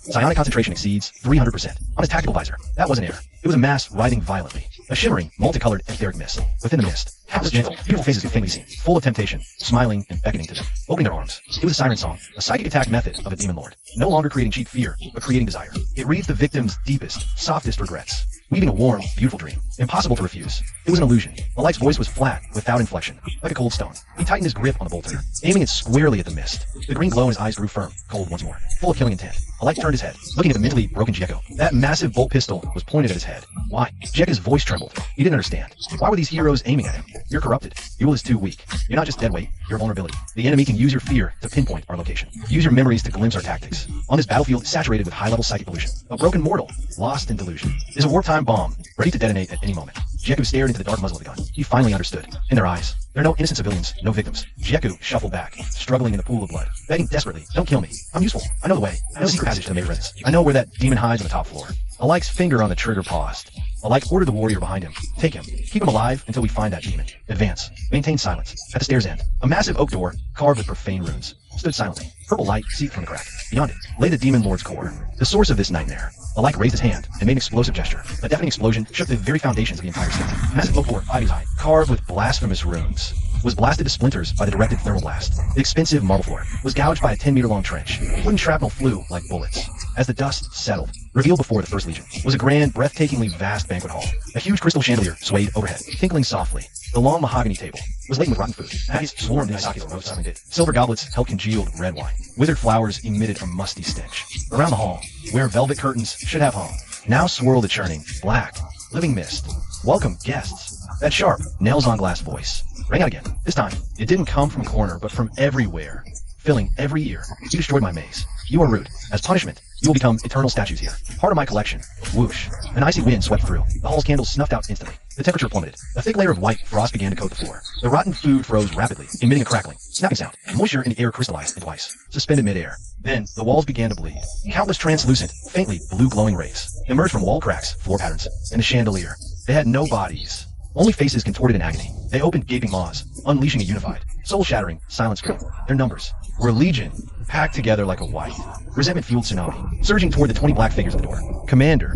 Psionic concentration exceeds 300%. On his tactical visor, that wasn't air. It was a mass writhing violently. A shimmering, multicolored etheric mist. Within the mist, countless gentle, beautiful faces could faintly seen, full of temptation, smiling and beckoning to them, opening their arms. It was a siren song, a psychic attack method of a demon lord. No longer creating cheap fear, but creating desire. It reads the victim's deepest, softest regrets, weaving a warm, beautiful dream. Impossible to refuse. It was an illusion. Malik's voice was flat, without inflection, like a cold stone. He tightened his grip on the bolter, aiming it squarely at the mist. The green glow in his eyes grew firm, cold once more, full of killing intent. Malik turned his head, looking at the mentally broken Jeku. That massive bolt pistol was pointed at his head. Why? Jeku's voice trembled. He didn't understand. Why were these heroes aiming at him? You're corrupted. Your will is too weak. You're not just dead weight, you're vulnerability. The enemy can use your fear to pinpoint our location. Use your memories to glimpse our tactics. On this battlefield saturated with high-level psychic pollution, a broken mortal, lost in delusion, is a wartime bomb, ready to detonate at any moment. Jeku stared into the dark muzzle of the gun. He finally understood. In their eyes, there are no innocent civilians, no victims. Jeku shuffled back, struggling in the pool of blood, begging desperately, don't kill me. I'm useful. I know the way. I know the secret passage to the mayor's residence. I know where that demon hides on the top floor. Alik's finger on the trigger paused. Alik ordered the warrior behind him. Take him. Keep him alive until we find that demon. Advance. Maintain silence. At the stairs end, a massive oak door, carved with profane runes, stood silently. Purple light seeped from the crack. Beyond it lay the demon lord's core, the source of this nightmare. Alik raised his hand and made an explosive gesture. A deafening explosion shook the very foundations of the entire city. Massive oak door, ivy's high, carved with blasphemous runes, was blasted to splinters by the directed thermal blast. The expensive marble floor was gouged by a 10-meter-long trench. Wooden shrapnel flew like bullets. As the dust settled, revealed before the First Legion was a grand, breathtakingly vast banquet hall. A huge crystal chandelier swayed overhead, tinkling softly. The long mahogany table was laden with rotten food. Patties swarmed in Isaki's most did. Silver goblets held congealed red wine. Withered flowers emitted a musty stench. Around the hall, where velvet curtains should have hung, now swirled a churning, black, living mist. Welcome, guests. That sharp, nails-on-glass voice rang out again. This time, it didn't come from a corner, but from everywhere, filling every ear. You destroyed my maze. You are rude. As punishment, you will become eternal statues here. Part of my collection. Whoosh. An icy wind swept through. The hall's candles snuffed out instantly. The temperature plummeted. A thick layer of white frost began to coat the floor. The rotten food froze rapidly, emitting a crackling, snapping sound. Moisture in the air crystallized into ice, suspended midair. Then, the walls began to bleed. Countless translucent, faintly blue-glowing rays emerged from wall cracks, floor patterns, and the chandelier. They had no bodies. Only faces contorted in agony. They opened gaping maws, unleashing a unified, soul-shattering, silent scream. Their numbers were legion, packed together like a white, resentment-fueled tsunami, surging toward the 20 black figures at the door. Commander.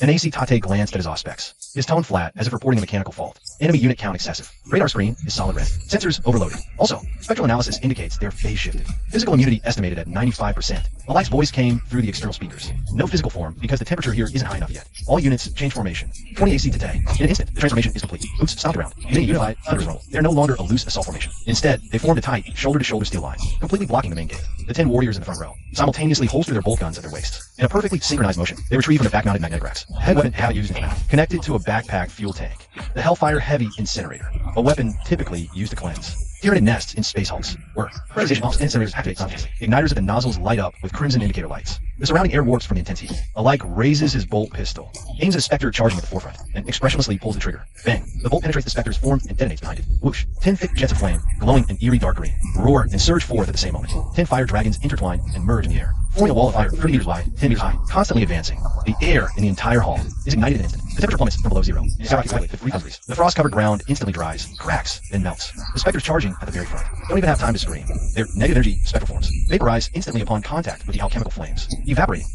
An AC Tate glanced at his Auspex, his tone flat, as if reporting a mechanical fault. Enemy unit count excessive. Radar screen is solid red. Sensors overloaded. Also, spectral analysis indicates they're phase shifted. Physical immunity estimated at 95%. Alik's voice came through the external speakers. No physical form, because the temperature here isn't high enough yet. All units change formation. 20 AC today. In an instant, the transformation is complete. Boots stomped around. Emitting unified thunders roll. They're no longer a loose assault formation. Instead, they formed a tight, shoulder-to-shoulder steel line, completely blocking the main gate. The 10 warriors in the front row simultaneously holster their bolt guns at their waists. In a perfectly synchronized motion, they retrieve from the back-mounted magnetic racks. Head weapon have used in combat, connected to a backpack fuel tank. The Hellfire Heavy Incinerator, a weapon typically used to cleanse. Tyranid nests in space hulks. Work. Pressurization pumps and incinerators activate simultaneously. Igniters at the nozzles light up with crimson indicator lights. The surrounding air warps from the intense heat. Alik raises his bolt pistol, aims at a specter charging at the forefront, and expressionlessly pulls the trigger. Bang. The bolt penetrates the specter's form and detonates behind it. Whoosh. 10 thick jets of flame, glowing an eerie dark green, roar and surge forth at the same moment. 10 fire dragons intertwine and merge in the air, forming a wall of fire 30 meters wide, 10 meters high, constantly advancing. The air in the entire hall is ignited in an instant. The temperature plummets from below zero. It skyrockets slightly to 3,000 degrees. The frost-covered ground instantly dries, cracks, then melts. The specters charging at the very front don't even have time to scream. Their negative energy spectral forms vaporize instantly upon contact with the alchemical flames. Evaporating.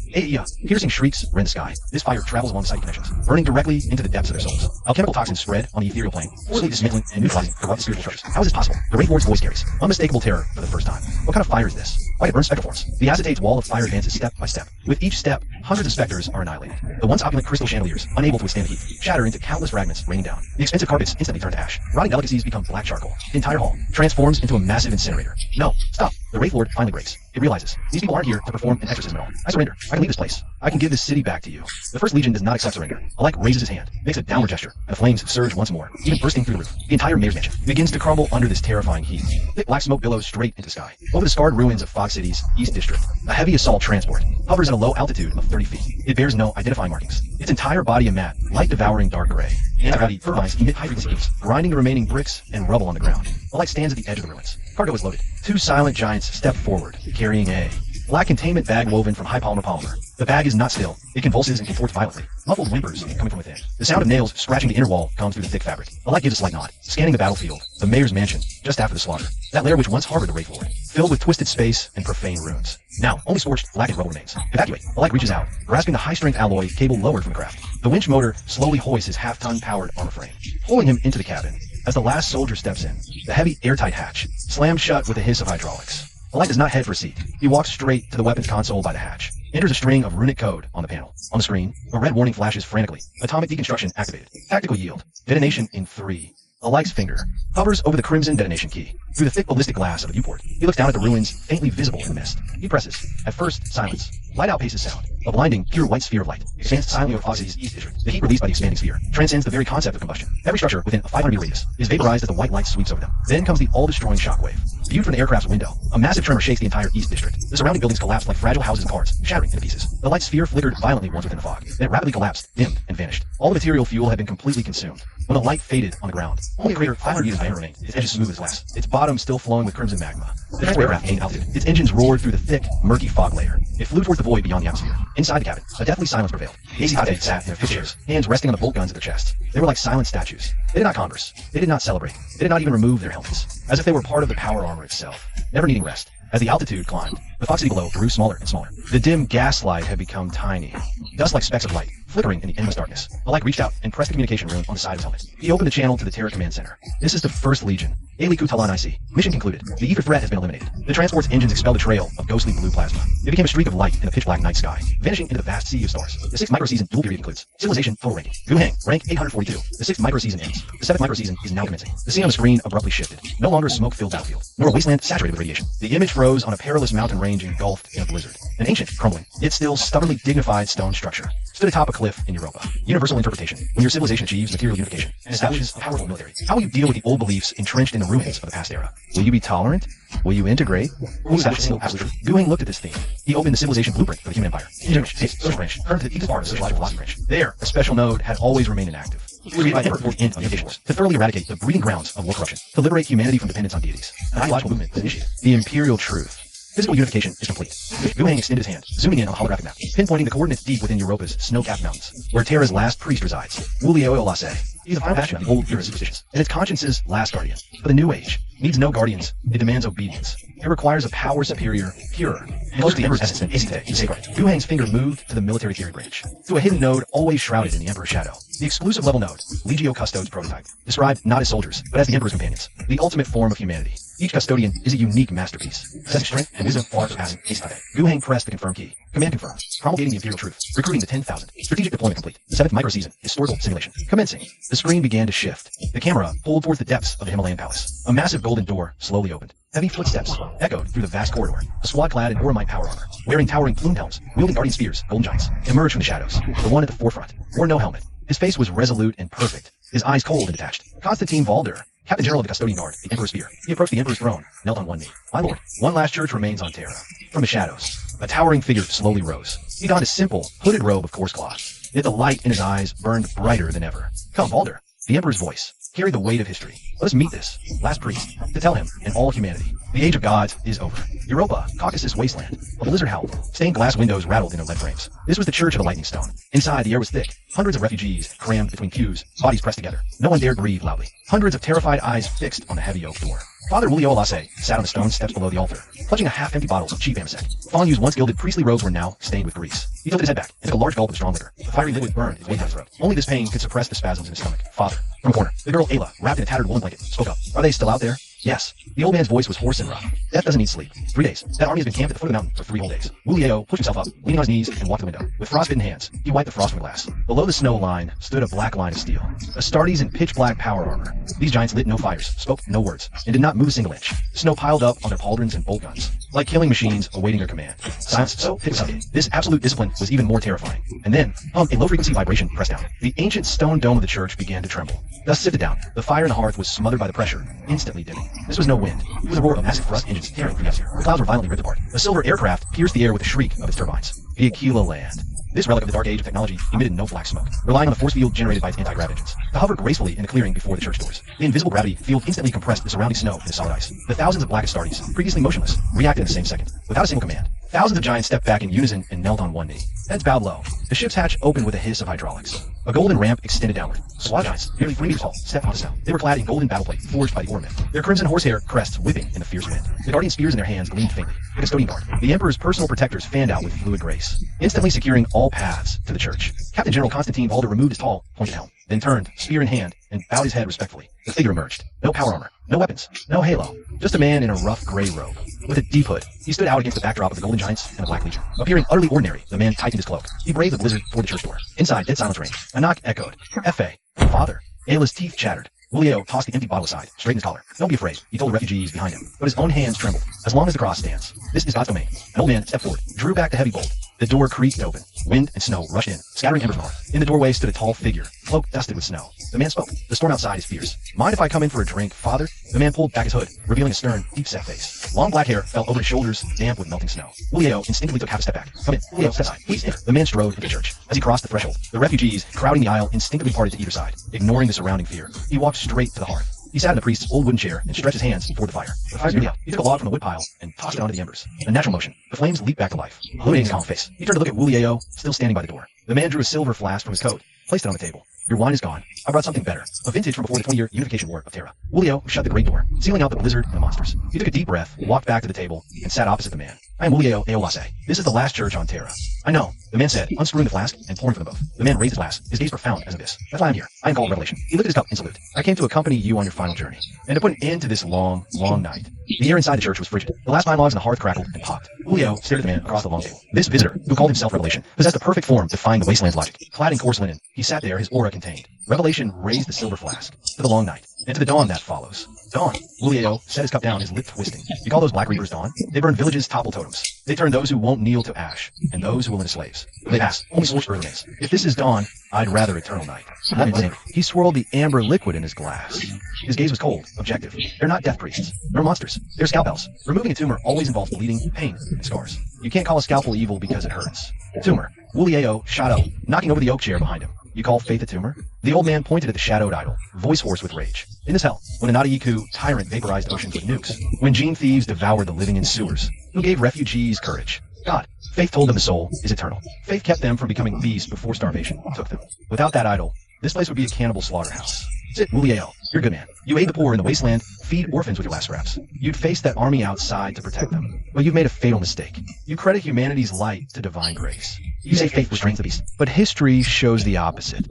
Piercing shrieks rend the sky. This fire travels along the psychic connections, burning directly into the depths of their souls. Alchemical toxins spread on the ethereal plane, slowly dismantling and neutralizing corrupt spiritual structures. How is this possible? The Wraith Lord's voice carries unmistakable terror for the first time. What kind of fire is this? Why it burns spectral forms? The acetate's wall of fire advances step by step. With each step, hundreds of specters are annihilated. The once opulent crystal chandeliers, unable to withstand the heat, shatter into countless fragments raining down. The expensive carpets instantly turn to ash. Rotting delicacies become black charcoal. The entire hall transforms into a massive incinerator. No, stop. The Wraith Lord finally breaks. It realizes these people aren't here to perform an exorcism at all. I surrender. I can leave this place. I can give this city back to you. The First Legion does not accept surrender. Alike raises his hand, makes a downward gesture, and the flames surge once more, even bursting through the roof. The entire mayor's mansion begins to crumble under this terrifying heat. Thick black smoke billows straight into the sky. Over the scarred ruins of Fog City's East District, a heavy assault transport hovers at a low altitude of 30 feet. It bears no identifying markings. Its entire body a matte, light-devouring dark gray. Anti-gravity turbines emit high-frequency beams, grinding the remaining bricks and rubble on the ground. The light stands at the edge of the ruins. Cargo is loaded. Two silent giants step forward, carrying a black containment bag woven from high polymer. The bag is not still. It convulses and contorts violently. Muffled whimpers coming from within. The sound of nails scratching the inner wall comes through the thick fabric. The light gives a slight nod, scanning the battlefield, the mayor's mansion, just after the slaughter. That lair which once harbored the Wraith Lord, filled with twisted space and profane ruins. Now, only scorched, blackened rubble remains. Evacuate. The light reaches out, grasping the high-strength alloy cable lowered from the craft. The winch motor slowly hoists his half-ton powered armor frame, pulling him into the cabin. As the last soldier steps in, the heavy airtight hatch slams shut with a hiss of hydraulics. The light does not head for a seat. He walks straight to the weapons console by the hatch. Enters a string of runic code on the panel. On the screen, a red warning flashes frantically. Atomic deconstruction activated. Tactical yield. Detonation in 3. Alik's finger hovers over the crimson detonation key. Through the thick ballistic glass of the viewport, he looks down at the ruins faintly visible in the mist. He presses. At first, silence. Light outpaces sound. A blinding, pure white sphere of light expands silently over Fog City's East District. The heat released by the expanding sphere transcends the very concept of combustion. Every structure within a 500-meter radius is vaporized as the white light sweeps over them. Then comes the all-destroying shockwave. Viewed from the aircraft's window, a massive tremor shakes the entire East District. The surrounding buildings collapsed like fragile houses and cars, shattering into pieces. The light sphere flickered violently once within the fog. Then it rapidly collapsed, dimmed, and vanished. All the material fuel had been completely consumed. When the light faded on the ground, only a crater 500 meters diameter remained, its edges smooth as glass, its bottom still flowing with crimson magma. The transport aircraft gained altitude. Its engines roared through the thick, murky fog layer. It flew towards the void beyond the atmosphere. Inside the cabin, a deathly silence prevailed. The AC sat in their fixed chairs, hands resting on the bolt guns at their chests. They were like silent statues. They did not converse. They did not celebrate. They did not even remove their helmets, as if they were part of the power armor itself, never needing rest. As the altitude climbed, the Fog City below grew smaller and smaller. The dim gaslight had become tiny, dust like specks of light, flickering in the endless darkness. Alike reached out and pressed the communication room on the side of his helmet. He opened the channel to the Terra Command Center. This is the First Legion. Aili Kutalan IC. Mission concluded. The ether threat has been eliminated. The transport's engines expelled a trail of ghostly blue plasma. It became a streak of light in the pitch-black night sky, vanishing into the vast sea of stars. The 6th micro-season dual period concludes. Civilization total ranking. Guhang, rank 842. The 6th micro-season ends. The 7th micro-season is now commencing. The scene on the screen abruptly shifted. No longer a smoke-filled battlefield, nor a wasteland saturated with radiation. The image froze on a perilous mountain range engulfed in a blizzard. An ancient, crumbling, yet still stubbornly dignified stone structure stood atop a cliff in Europa. Universal interpretation. When your civilization achieves material unification and establishes a powerful military, how will you deal with the old beliefs entrenched in the ruins of the past era? Will you be tolerant? Will you integrate? Will you establish a single absolute truth? Guhang looked at this theme. He opened the civilization blueprint for the human empire. Image, taste, social branch, turned to the deepest part of the sociological philosophy branch. There, a special node had always remained inactive. It was created by the Emperor End of Unification to thoroughly eradicate the breeding grounds of war corruption, to liberate humanity from dependence on deities. An ideological movement was initiated. The imperial truth. Physical unification is complete. Guhang extended his hand, zooming in on a holographic map, pinpointing the coordinates deep within Europa's snow-capped mountains, where Terra's last priest resides, Wulioolase. He's the final bastion of the old era superstitions, and its conscience's last guardian. But the new age needs no guardians. It demands obedience. It requires a power superior, purer, close to the Emperor's essence than imitate, sacred. Guhang's finger moved to the military theory branch, to a hidden node always shrouded in the Emperor's shadow. The exclusive level node, Legio Custodes prototype, described not as soldiers, but as the Emperor's companions, the ultimate form of humanity. Each custodian is a unique masterpiece, possessing strength and wisdom far surpassing imitate. Guhang pressed the confirm key. Command confirmed. Promulgating the imperial truth. Recruiting the 10,000. Strategic deployment complete. The 7th micro-season. Historical simulation. Commencing. The screen began to shift. The camera pulled towards the depths of the Himalayan palace. A massive golden door slowly opened. Heavy footsteps echoed through the vast corridor. A squad clad in Oromite power armor, wearing towering plumed helms, wielding guardian spears, golden giants, emerged from the shadows. The one at the forefront wore no helmet. His face was resolute and perfect, his eyes cold and detached. Constantine Valder, Captain General of the Custodian Guard, the Emperor's Spear. He approached the Emperor's throne, knelt on one knee. My lord, one last church remains on Terra. From the shadows, a towering figure slowly rose. He donned a simple, hooded robe of coarse cloth, yet the light in his eyes burned brighter than ever. Come, Valder. The Emperor's voice, carried the weight of history. Let us meet this last priest to tell him and all humanity, the age of gods is over. Europa, Caucasus wasteland. A blizzard howled. Stained glass windows rattled in their lead frames. This was the church of the lightning stone. Inside, the air was thick. Hundreds of refugees crammed between pews, bodies pressed together. No one dared breathe loudly. Hundreds of terrified eyes fixed on the heavy oak door. Father Julio Lasse sat on the stone steps below the altar, clutching a half-empty bottle of cheap anisette. Fondhu's once gilded priestly robes were now stained with grease. He tilted his head back and took a large gulp of strong liquor. The fiery liquid burned his way down his throat. Only this pain could suppress the spasms in his stomach. Father. From a corner, the girl Ayla, wrapped in a tattered woolen blanket, spoke up. Are they still out there? Yes. The old man's voice was hoarse and rough. Death doesn't need sleep. 3 days. That army has been camped at the foot of the mountain for 3 whole days. Julio pushed himself up, leaning on his knees, and walked to the window. With frostbitten hands, he wiped the frost from the glass. Below the snow line stood a black line of steel. Astartes in pitch-black power armor. These giants lit no fires, spoke no words, and did not move a single inch. Snow piled up on their pauldrons and bolt guns, like killing machines awaiting their command. Silence so thick suffocated. This absolute discipline was even more terrifying. And then, a low-frequency vibration pressed down. The ancient stone dome of the church began to tremble. Dust sifted down. The fire in the hearth was smothered by the pressure, instantly dimming. This was no wind. It was a roar of massive thrust engines tearing through the atmosphere. The clouds were violently ripped apart. A silver aircraft pierced the air with a shriek of its turbines. The Aquila land. This relic of the dark age of technology emitted no black smoke, relying on the force field generated by its anti-grav engines. To hover gracefully in the clearing before the church doors. The invisible gravity field instantly compressed the surrounding snow into solid ice. The thousands of black Astartes, previously motionless, reacted in the same second, without a single command. Thousands of giants stepped back in unison and knelt on one knee. Heads bowed low. The ship's hatch opened with a hiss of hydraulics. A golden ramp extended downward. SWAT giants, nearly 3 meters tall, stepped onto snow. They were clad in golden battleplate forged by the oarmen. Their crimson horsehair crests whipping in the fierce wind. The guardian spears in their hands gleamed faintly. The custodian guard, the emperor's personal protectors, fanned out with fluid grace, instantly securing all paths to the church. Captain General Constantine Valder removed his tall, pointed helm, then turned, spear in hand, and bowed his head respectfully. The figure emerged. No power armor, no weapons, no halo. Just a man in a rough gray robe. With a deep hood, he stood out against the backdrop of the Golden Giants and the Black Legion. Appearing utterly ordinary, the man tightened his cloak. He braved the blizzard toward the church door. Inside, dead silence reigned. A knock echoed. F.A. Father. Ayla's teeth chattered. Julio tossed the empty bottle aside, straightened his collar. Don't be afraid, he told the refugees behind him. But his own hands trembled. As long as the cross stands, this is God's domain. An old man stepped forward, drew back the heavy bolt. The door creaked open. Wind and snow rushed in, scattering embers from the hearth. In the doorway stood a tall figure, cloak dusted with snow. The man spoke. The storm outside is fierce. Mind if I come in for a drink, Father? The man pulled back his hood, revealing a stern, deep-set face. Long black hair fell over his shoulders, damp with melting snow. Julio instinctively took half a step back. Come in. Julio, step aside. Please enter. The man strode into the church. As he crossed the threshold, the refugees, crowding the aisle, instinctively parted to either side, ignoring the surrounding fear. He walked straight to the hearth. He sat in the priest's old wooden chair and stretched his hands toward the fire. The fire's nearly out. He took a log from the wood pile and tossed it onto the embers. A natural motion. The flames leaped back to life, illuminating his calm face. He turned to look at Julio, still standing by the door. The man drew a silver flask from his coat, placed it on the table. Your wine is gone. I brought something better. A vintage from before the 20-year unification war of Terra. Julio shut the great door, sealing out the blizzard and the monsters. He took a deep breath, walked back to the table, and sat opposite the man. I am Julio Eolase. This is the last church on Terra. I know, the man said, unscrewing the flask and pouring from them both. The man raised his glass, his gaze profound as abyss. That's why I'm here. I am called Revelation. He lifted his cup in salute. I came to accompany you on your final journey, and to put an end to this long, long night. The air inside the church was frigid. The last pine logs on the hearth crackled and popped. Julio stared at the man across the long table. This visitor, who called himself Revelation, possessed the perfect form defying the wasteland's logic. Clad in coarse linen, he sat there, his aura contained. Revelation raised the silver flask to the long night, and to the dawn that follows. Dawn. Julio set his cup down, his lip twisting. You call those Black Reapers dawn? They burn villages, topple totems. They turn those who won't kneel to ash, and those who will into slaves. They pass, only scorched earth remains. If this is dawn, I'd rather eternal night. Not insane. He swirled the amber liquid in his glass. His gaze was cold, objective. They're not death priests. They're monsters. They're scalpels. Removing a tumor always involves bleeding, pain, and scars. You can't call a scalpel evil because it hurts. Tumor. Julio shot up, knocking over the oak chair behind him. You call faith a tumor? The old man pointed at the shadowed idol, voice hoarse with rage. In this hell, when a Nadiku tyrant vaporized oceans with nukes, when gene thieves devoured the living in sewers, who gave refugees courage? God. Faith told them the soul is eternal. Faith kept them from becoming beasts before starvation took them. Without that idol, this place would be a cannibal slaughterhouse. Sit, Julio. You're a good man. You aid the poor in the wasteland, feed orphans with your last scraps. You'd face that army outside to protect them. But you've made a fatal mistake. You credit humanity's light to divine grace. You say faith restrains the beast, but history shows the opposite.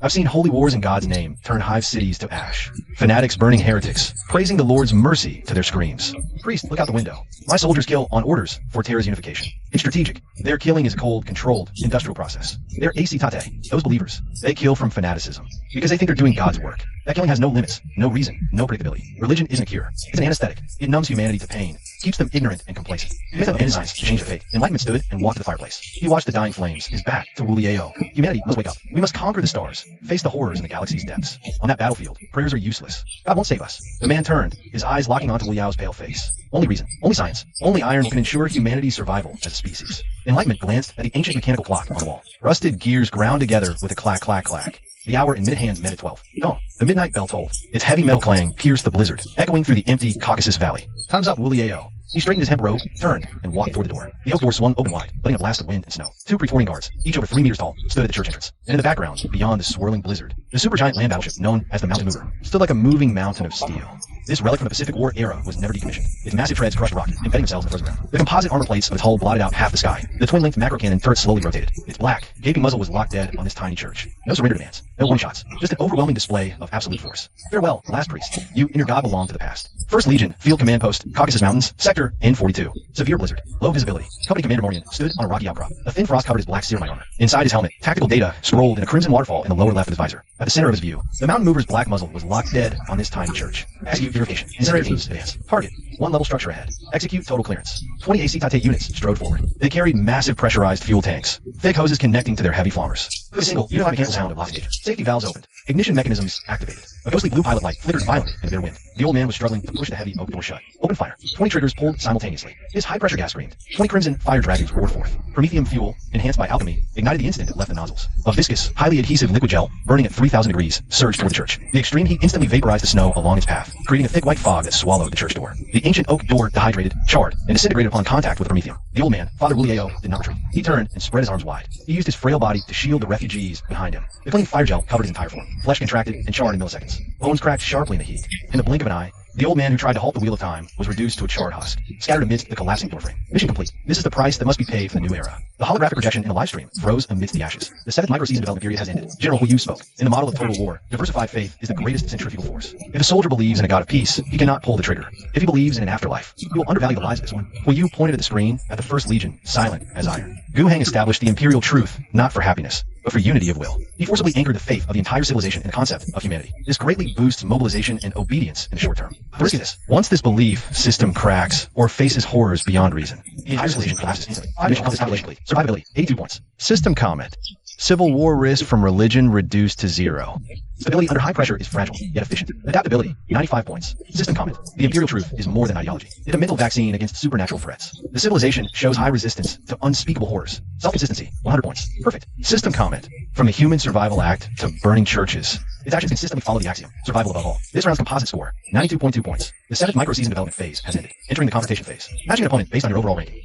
I've seen holy wars in God's name turn hive cities to ash. Fanatics burning heretics, praising the Lord's mercy to their screams. Priest, look out the window. My soldiers kill on orders for Terra's unification. It's strategic. Their killing is a cold, controlled, industrial process. They're asitate, those believers. They kill from fanaticism, because they think they're doing God's work. That killing has no limits, no reason, no predictability. Religion isn't a cure. It's an anesthetic. It numbs humanity to pain, keeps them ignorant and complacent. Myth of science to change the fate. Enlightenment stood and walked to the fireplace. He watched the dying flames, his back to Julio. Humanity must wake up. We must conquer the stars, face the horrors in the galaxy's depths. On that battlefield, prayers are useless. God won't save us. The man turned, his eyes locking onto Liao's pale face. Only reason, only science, only iron can ensure humanity's survival as a species. Enlightenment glanced at the ancient mechanical clock on the wall. Rusted gears ground together with a clack, clack, clack. The hour in mid-hands met at 12. Dawn. The midnight bell tolled. Its heavy metal clang pierced the blizzard, echoing through the empty Caucasus Valley. Time's up, Willie-A-O. He straightened his hemp robe, turned, and walked toward the door. The oak door swung open wide, letting a blast of wind and snow. Two praetorian guards, each over 3 meters tall, stood at the church entrance. And in the background, beyond the swirling blizzard, the supergiant land battleship known as the Mountain Mover stood like a moving mountain of steel. This relic from the Pacific War era was never decommissioned. Its massive treads crushed rock, embedding themselves in the frozen ground. The composite armor plates of its hull blotted out half the sky. The twin-length macro cannon turret slowly rotated. Its black, gaping muzzle was locked dead on this tiny church. No surrender demands, no one-shots, just an overwhelming display of absolute force. Farewell, last priest. You and your god belong to the past. 1st Legion, Field Command Post, Caucasus Mountains, Sector N42. Severe blizzard. Low visibility. Company Commander Morian stood on a rocky outcrop. A thin frost covered his black ceramite armor. Inside his helmet, tactical data scrolled in a crimson waterfall in the lower left of his visor. At the center of his view, the Mountain Mover's black muzzle was locked dead on this tiny church. Execute verification. Incinerator teams advance. Target. 1 level structure ahead. Execute total clearance. 20 AC Tate units strode forward. They carried massive pressurized fuel tanks, thick hoses connecting to their heavy flommers. With a single, unified mechanical sound of lost engine. Safety valves opened. Ignition mechanisms activated. A ghostly blue pilot light flickered violently in their wind. The old man was struggling to push the heavy oak door shut. Open fire. 20 triggers pulled simultaneously. His high-pressure gas screamed. 20 crimson fire dragons roared forth. Promethium fuel, enhanced by alchemy, ignited the instant it left the nozzles. A viscous, highly adhesive liquid gel, burning at 3,000 degrees, surged toward the church. The extreme heat instantly vaporized the snow along its path, creating a thick white fog that swallowed the church door. The ancient oak door dehydrated, charred, and disintegrated upon contact with the promethium. The old man, Father Willie-A-O, did not retreat. He turned and spread his arms wide. He used his frail body to shield the refugees behind him. The clinging fire gel covered his entire form. Flesh contracted and charred in milliseconds. Bones cracked sharply in the heat. In the blink of an eye, the old man who tried to halt the wheel of time was reduced to a charred husk, scattered amidst the collapsing doorframe. Mission complete. This is the price that must be paid for the new era. The holographic projection in the live stream froze amidst the ashes. The 7th micro-season development period has ended. General Hu Yu spoke. In the model of total war, diversified faith is the greatest centrifugal force. If a soldier believes in a god of peace, he cannot pull the trigger. If he believes in an afterlife, he will undervalue the lies of this one. Hu Yu pointed at the screen at the 1st Legion, silent as iron. Gu Heng established the imperial truth, not for happiness, but for unity of will. He forcibly anchored the faith of the entire civilization in the concept of humanity. This greatly boosts mobilization and obedience in the short term. The risk is this. Once this belief system cracks or faces horrors beyond reason, the entire civilization collapses instantly. Mission of this calculation complete. Survivability, 82 points. System comment. Civil war risk from religion reduced to 0. Stability under high pressure is fragile, yet efficient. Adaptability, 95 points. System comment. The imperial truth is more than ideology. It's a mental vaccine against supernatural threats. The civilization shows high resistance to unspeakable horrors. Self-consistency, 100 points. Perfect. System comment. From the Human Survival Act to burning churches, its actions consistently follow the axiom, survival above all. This round's composite score, 92.2 points. The 7th micro-season development phase has ended. Entering the confrontation phase. Matching an opponent based on your overall ranking.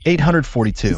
842.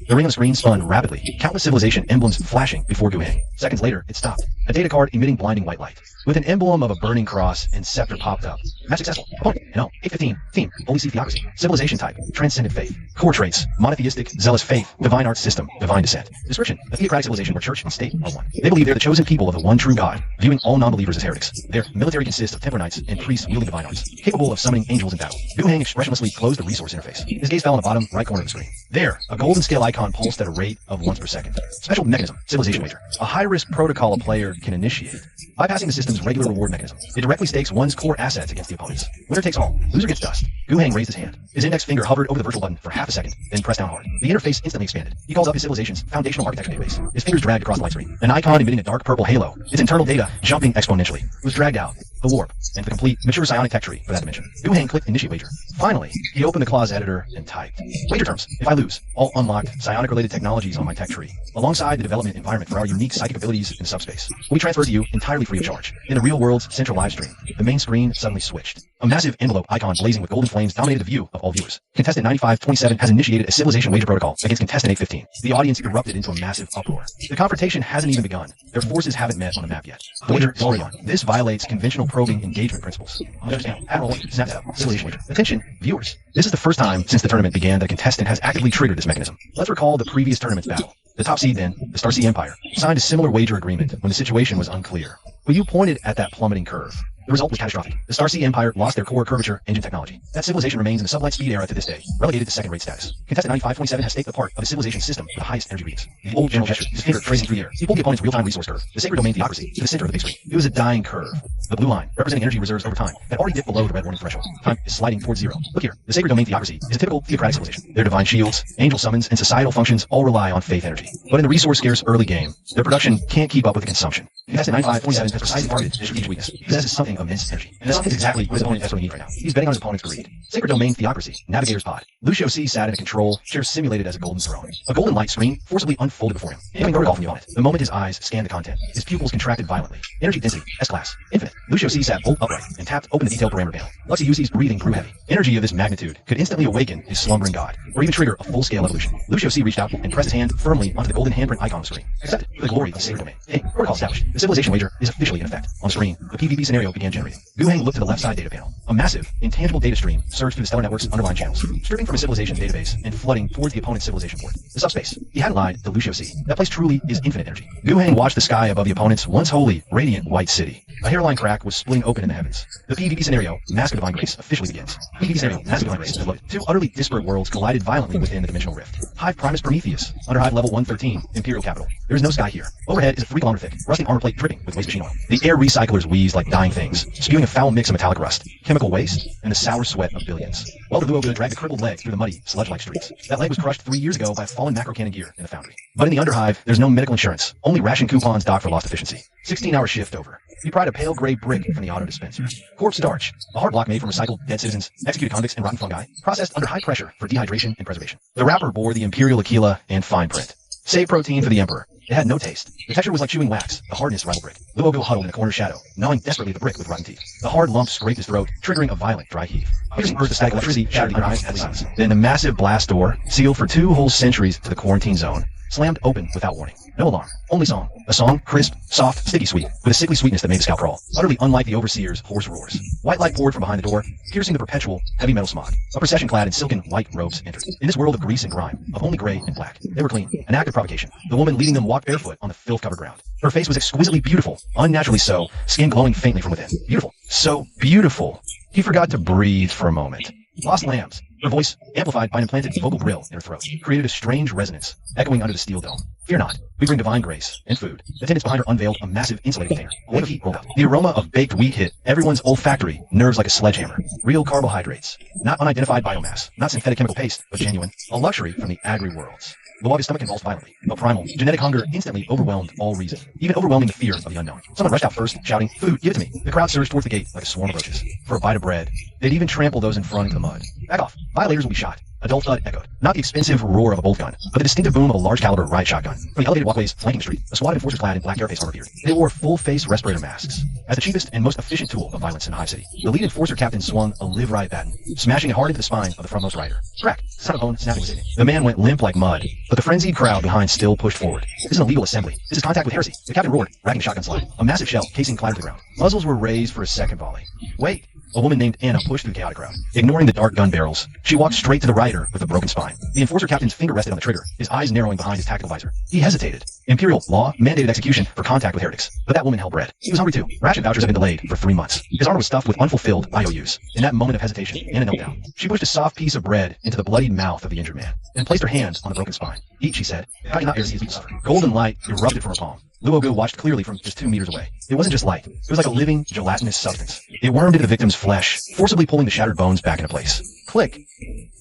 The ring on the screen spun rapidly, countless civilization emblems flashing before Gu Heng. Seconds later, it stopped. A data card emitting blinding white light. With an emblem of a burning cross and scepter popped up. Match successful. Opponent, 815. Team, Holy See Theocracy. Civilization type, transcendent faith. Core traits, monotheistic, zealous faith, divine art system, divine descent. Description, a theocratic civilization where church and state are one. They believe they're the chosen people of the one true God, viewing all non-believers as heretics. Their military consists of temper knights and priests wielding divine arts, capable of summoning angels in battle. Gu Heng expressionlessly closed the resource interface. His gaze fell on the bottom right corner of the screen. There, a golden scale icon pulsed at a rate of once per second. Special mechanism, civilization wager. A high-risk protocol a player can initiate. Bypassing the system's regular reward mechanism, it directly stakes one's core assets against the opponent's. Winner takes all. Loser gets dust. Gu Heng raised his hand. His index finger hovered over the virtual button for half a second, then pressed down hard. The interface instantly expanded. He calls up his civilization's foundational architecture database. His fingers dragged across the light screen. An icon emitting a dark purple halo. Its internal data jumping exponentially. It was dragged out. The warp, and the complete mature psionic tech tree for that dimension. Gu Heng clicked initiate wager. Finally, he opened the clause editor and typed. Wager terms. If I lose, all unlocked psionic-related technologies on my tech tree, alongside the development environment for our unique psychic abilities in subspace, will be transferred to you entirely free of charge. In the real world's central live stream, the main screen suddenly switched. A massive envelope icon blazing with golden flames dominated the view of all viewers. Contestant 9527 has initiated a civilization wager protocol against contestant 815. The audience erupted into a massive uproar. The confrontation hasn't even begun. Their forces haven't met on the map yet. The wager is already on. This violates conventional probing engagement principles. Understand? Admiral, snaps out. Civilization wager. Attention, viewers. This is the first time since the tournament began that a contestant has actively triggered this mechanism. Let's recall the previous tournament's battle. The top seed then, the Star Sea Empire, signed a similar wager agreement when the situation was unclear. But you pointed at that plummeting curve. The result was catastrophic. The Star Sea Empire lost their core curvature engine technology. That civilization remains in the sublight speed era to this day, relegated to second-rate status. Contestant 9527 has staked the part of the civilization system with the highest energy readings. The old general gestured, his finger tracing through the air. He pulled the opponent's real-time resource curve, the sacred domain theocracy, to the center of the big screen. It was a dying curve. The blue line, representing energy reserves over time, had already dipped below the red warning threshold. Time is sliding towards zero. Look here, the sacred domain theocracy is a typical theocratic civilization. Their divine shields, angel summons, and societal functions all rely on faith energy. But in the resource-scarce early game, their production can't keep up with the consumption. Contestant 9547 has precisely targeted his strategic weakness. He possesses something of immense energy, and that something is exactly what his opponent desperately needs right now. He's betting on his opponent's greed. Sacred domain theocracy, navigator's pod. Lucio C sat in a control chair simulated as a golden throne. A golden light screen forcibly unfolded before him, incoming protocol from the opponent. The moment his eyes scanned the content, his pupils contracted violently. Energy density, S-class, infinite. Lucio C sat bolt upright and tapped open the detailed parameter panel. Luxy UC's breathing grew heavy. Energy of this magnitude could instantly awaken his slumbering god, or even trigger a full-scale evolution. Lucio C reached out and pressed his hand firmly onto the golden handprint icon on the screen. Accepted for the glory of the sacred domain. Hey, protocol established. The civilization wager is officially in effect. On the screen, the PvP scenario began generating. Guheng looked to the left side data panel. A massive, intangible data stream surged through the stellar network's underlying channels, stripping from his civilization's database and flooding towards the opponent's civilization port. The subspace. He hadn't lied to Lucio C. That place truly is infinite energy. Guheng watched the sky above the opponent's once holy, radiant white city. A hairline crack was splitting open in the heavens. The PvP scenario, Mask of Divine Grace, officially begins. PvP scenario, Mask of Divine Grace, is loaded. Two utterly disparate worlds collided violently within the dimensional rift. Hive Primus Prometheus, under Hive level 113, Imperial Capital. There is no sky here. Overhead is a 3 kilometer thick, rusting armor plate dripping with waste machine oil. The air recyclers wheezed like dying things, spewing a foul mix of metallic rust, chemical waste, and the sour sweat of billions. While the Luogo dragged a crippled leg through the muddy, sludge-like streets. That leg was crushed 3 years ago by a fallen macro cannon gear in the foundry. But in the Underhive, there's no medical insurance, only ration coupons docked for lost efficiency. 16-hour shift over. He pried a pale gray brick from the auto dispenser. Corpse starch, a hard block made from recycled dead citizens, executed convicts, and rotten fungi, processed under high pressure for dehydration and preservation. The wrapper bore the Imperial Aquila and fine print. Save protein for the Emperor. It had no taste. The texture was like chewing wax, the hardness rival brick. Luogo huddled in a corner shadow, gnawing desperately the brick with rotten teeth. The hard lump scraped his throat, triggering a violent dry heave. Piercing burst of static electricity shattered the eyes at the suns. Then the massive blast door, sealed for 2 whole centuries to the quarantine zone, slammed open without warning. No alarm, only song. A song, crisp, soft, sticky sweet, with a sickly sweetness that made the scalp crawl, utterly unlike the overseer's hoarse roars. White light poured from behind the door, piercing the perpetual, heavy metal smog. A procession clad in silken, white robes entered. In this world of grease and grime, of only gray and black, they were clean, an act of provocation. The woman leading them walked barefoot on the filth-covered ground. Her face was exquisitely beautiful, unnaturally so, skin glowing faintly from within. Beautiful. So beautiful. He forgot to breathe for a moment. Lost lambs. Her voice, amplified by an implanted vocal grill in her throat, created a strange resonance, echoing under the steel dome. Fear not. We bring divine grace and food. The attendants behind her unveiled a massive insulated container. A wave of heat rolled out. The aroma of baked wheat hit everyone's olfactory nerves like a sledgehammer. Real carbohydrates. Not unidentified biomass. Not synthetic chemical paste, but genuine. A luxury from the agri-worlds. Luogo's stomach convulsed violently. A primal, genetic hunger instantly overwhelmed all reason, even overwhelming the fear of the unknown. Someone rushed out first, shouting, "Food, give it to me." The crowd surged towards the gate like a swarm of roaches. For a bite of bread, they'd even trample those in front into the mud. Back off. Violators will be shot. A dull thud echoed. Not the expensive roar of a bolt gun, but the distinctive boom of a large-caliber riot shotgun. From the elevated walkways flanking the street, a squad of enforcers clad in black carapace armor appeared. They wore full-face respirator masks. As the cheapest and most efficient tool of violence in Hive City, the lead enforcer captain swung a live-riot baton, smashing it hard into the spine of the frontmost rider. Crack! Son of bone snapping was hitting. The man went limp like mud, but the frenzied crowd behind still pushed forward. This is an illegal assembly. This is contact with heresy. The captain roared, racking shotgun slide. A massive shell casing clattered to the ground. Muzzles were raised for a second volley. Wait! A woman named Anna pushed through the chaotic crowd. Ignoring the dark gun barrels, she walked straight to the rider with a broken spine. The enforcer captain's finger rested on the trigger, his eyes narrowing behind his tactical visor. He hesitated. Imperial law mandated execution for contact with heretics, but that woman held bread. He was hungry too. Ration vouchers had been delayed for 3 months. His armor was stuffed with unfulfilled IOUs. In that moment of hesitation, Anna knelt down. She pushed a soft piece of bread into the bloodied mouth of the injured man, and placed her hand on the broken spine. Eat, she said. God cannot bear to see his people suffer. Golden light erupted from her palm. Luogo watched clearly from just 2 meters away. It wasn't just light. It was like a living, gelatinous substance. It wormed into the victim's flesh, forcibly pulling the shattered bones back into place. Click!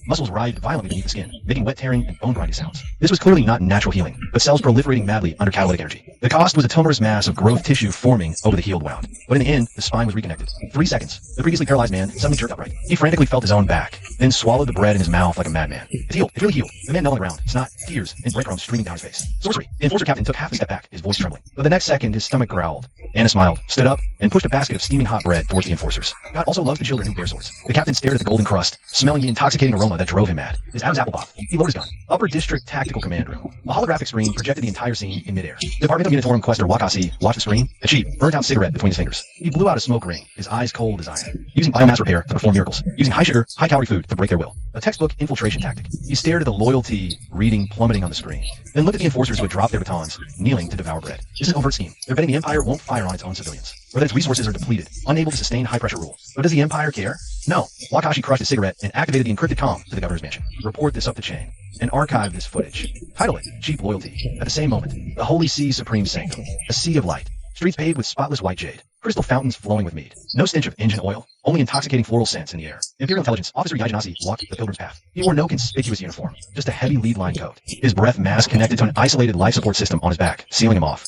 Muscles writhed violently beneath the skin, making wet tearing and bone-grinding sounds. This was clearly not natural healing, but cells proliferating madly under catalytic energy. The cost was a tumorous mass of growth tissue forming over the healed wound. But in the end, the spine was reconnected. 3 seconds. The previously paralyzed man suddenly jerked upright. He frantically felt his own back, then swallowed the bread in his mouth like a madman. It's healed. It's really healed. The man knelt on the ground, snot, tears, and breadcrumbs streaming down his face. Sorcery. The enforcer captain took half a step back, his voice trembling. But the next second, his stomach growled. Anna smiled, stood up, and pushed a basket of steaming hot bread towards the enforcers. God also loves the children who bear swords. The captain stared at the golden crust, smelling the intoxicating aroma that drove him mad. His Adam's apple pop. He lowered his gun. Upper District Tactical Command Room. A holographic screen projected the entire scene in midair. Departmental Unitorum Quester Wakasi watched the screen, a cheap, burnt-out cigarette between his fingers. He blew out a smoke ring, his eyes cold as iron. Using biomass repair to perform miracles. Using high-sugar, high-calorie food to break their will. A textbook infiltration tactic. He stared at the loyalty reading plummeting on the screen. Then looked at the enforcers who had dropped their batons, kneeling to devour bread. This is an overt scheme. They're betting the Empire won't fire on its own civilians, or that its resources are depleted, unable to sustain high-pressure rule. But does the Empire care? No. Wakashi crushed his cigarette and activated the encrypted comm to the governor's mansion. Report this up the chain, and archive this footage. Title it, Cheap Loyalty. At the same moment, the Holy See Supreme Sanctum, a sea of light, streets paved with spotless white jade. crystal fountains flowing with mead. No stench of engine oil, only intoxicating floral scents in the air. Imperial Intelligence Officer Yajanasi walked the pilgrim's path. He wore no conspicuous uniform, just a heavy lead-lined coat. His breath mask connected to an isolated life support system on his back, sealing him off.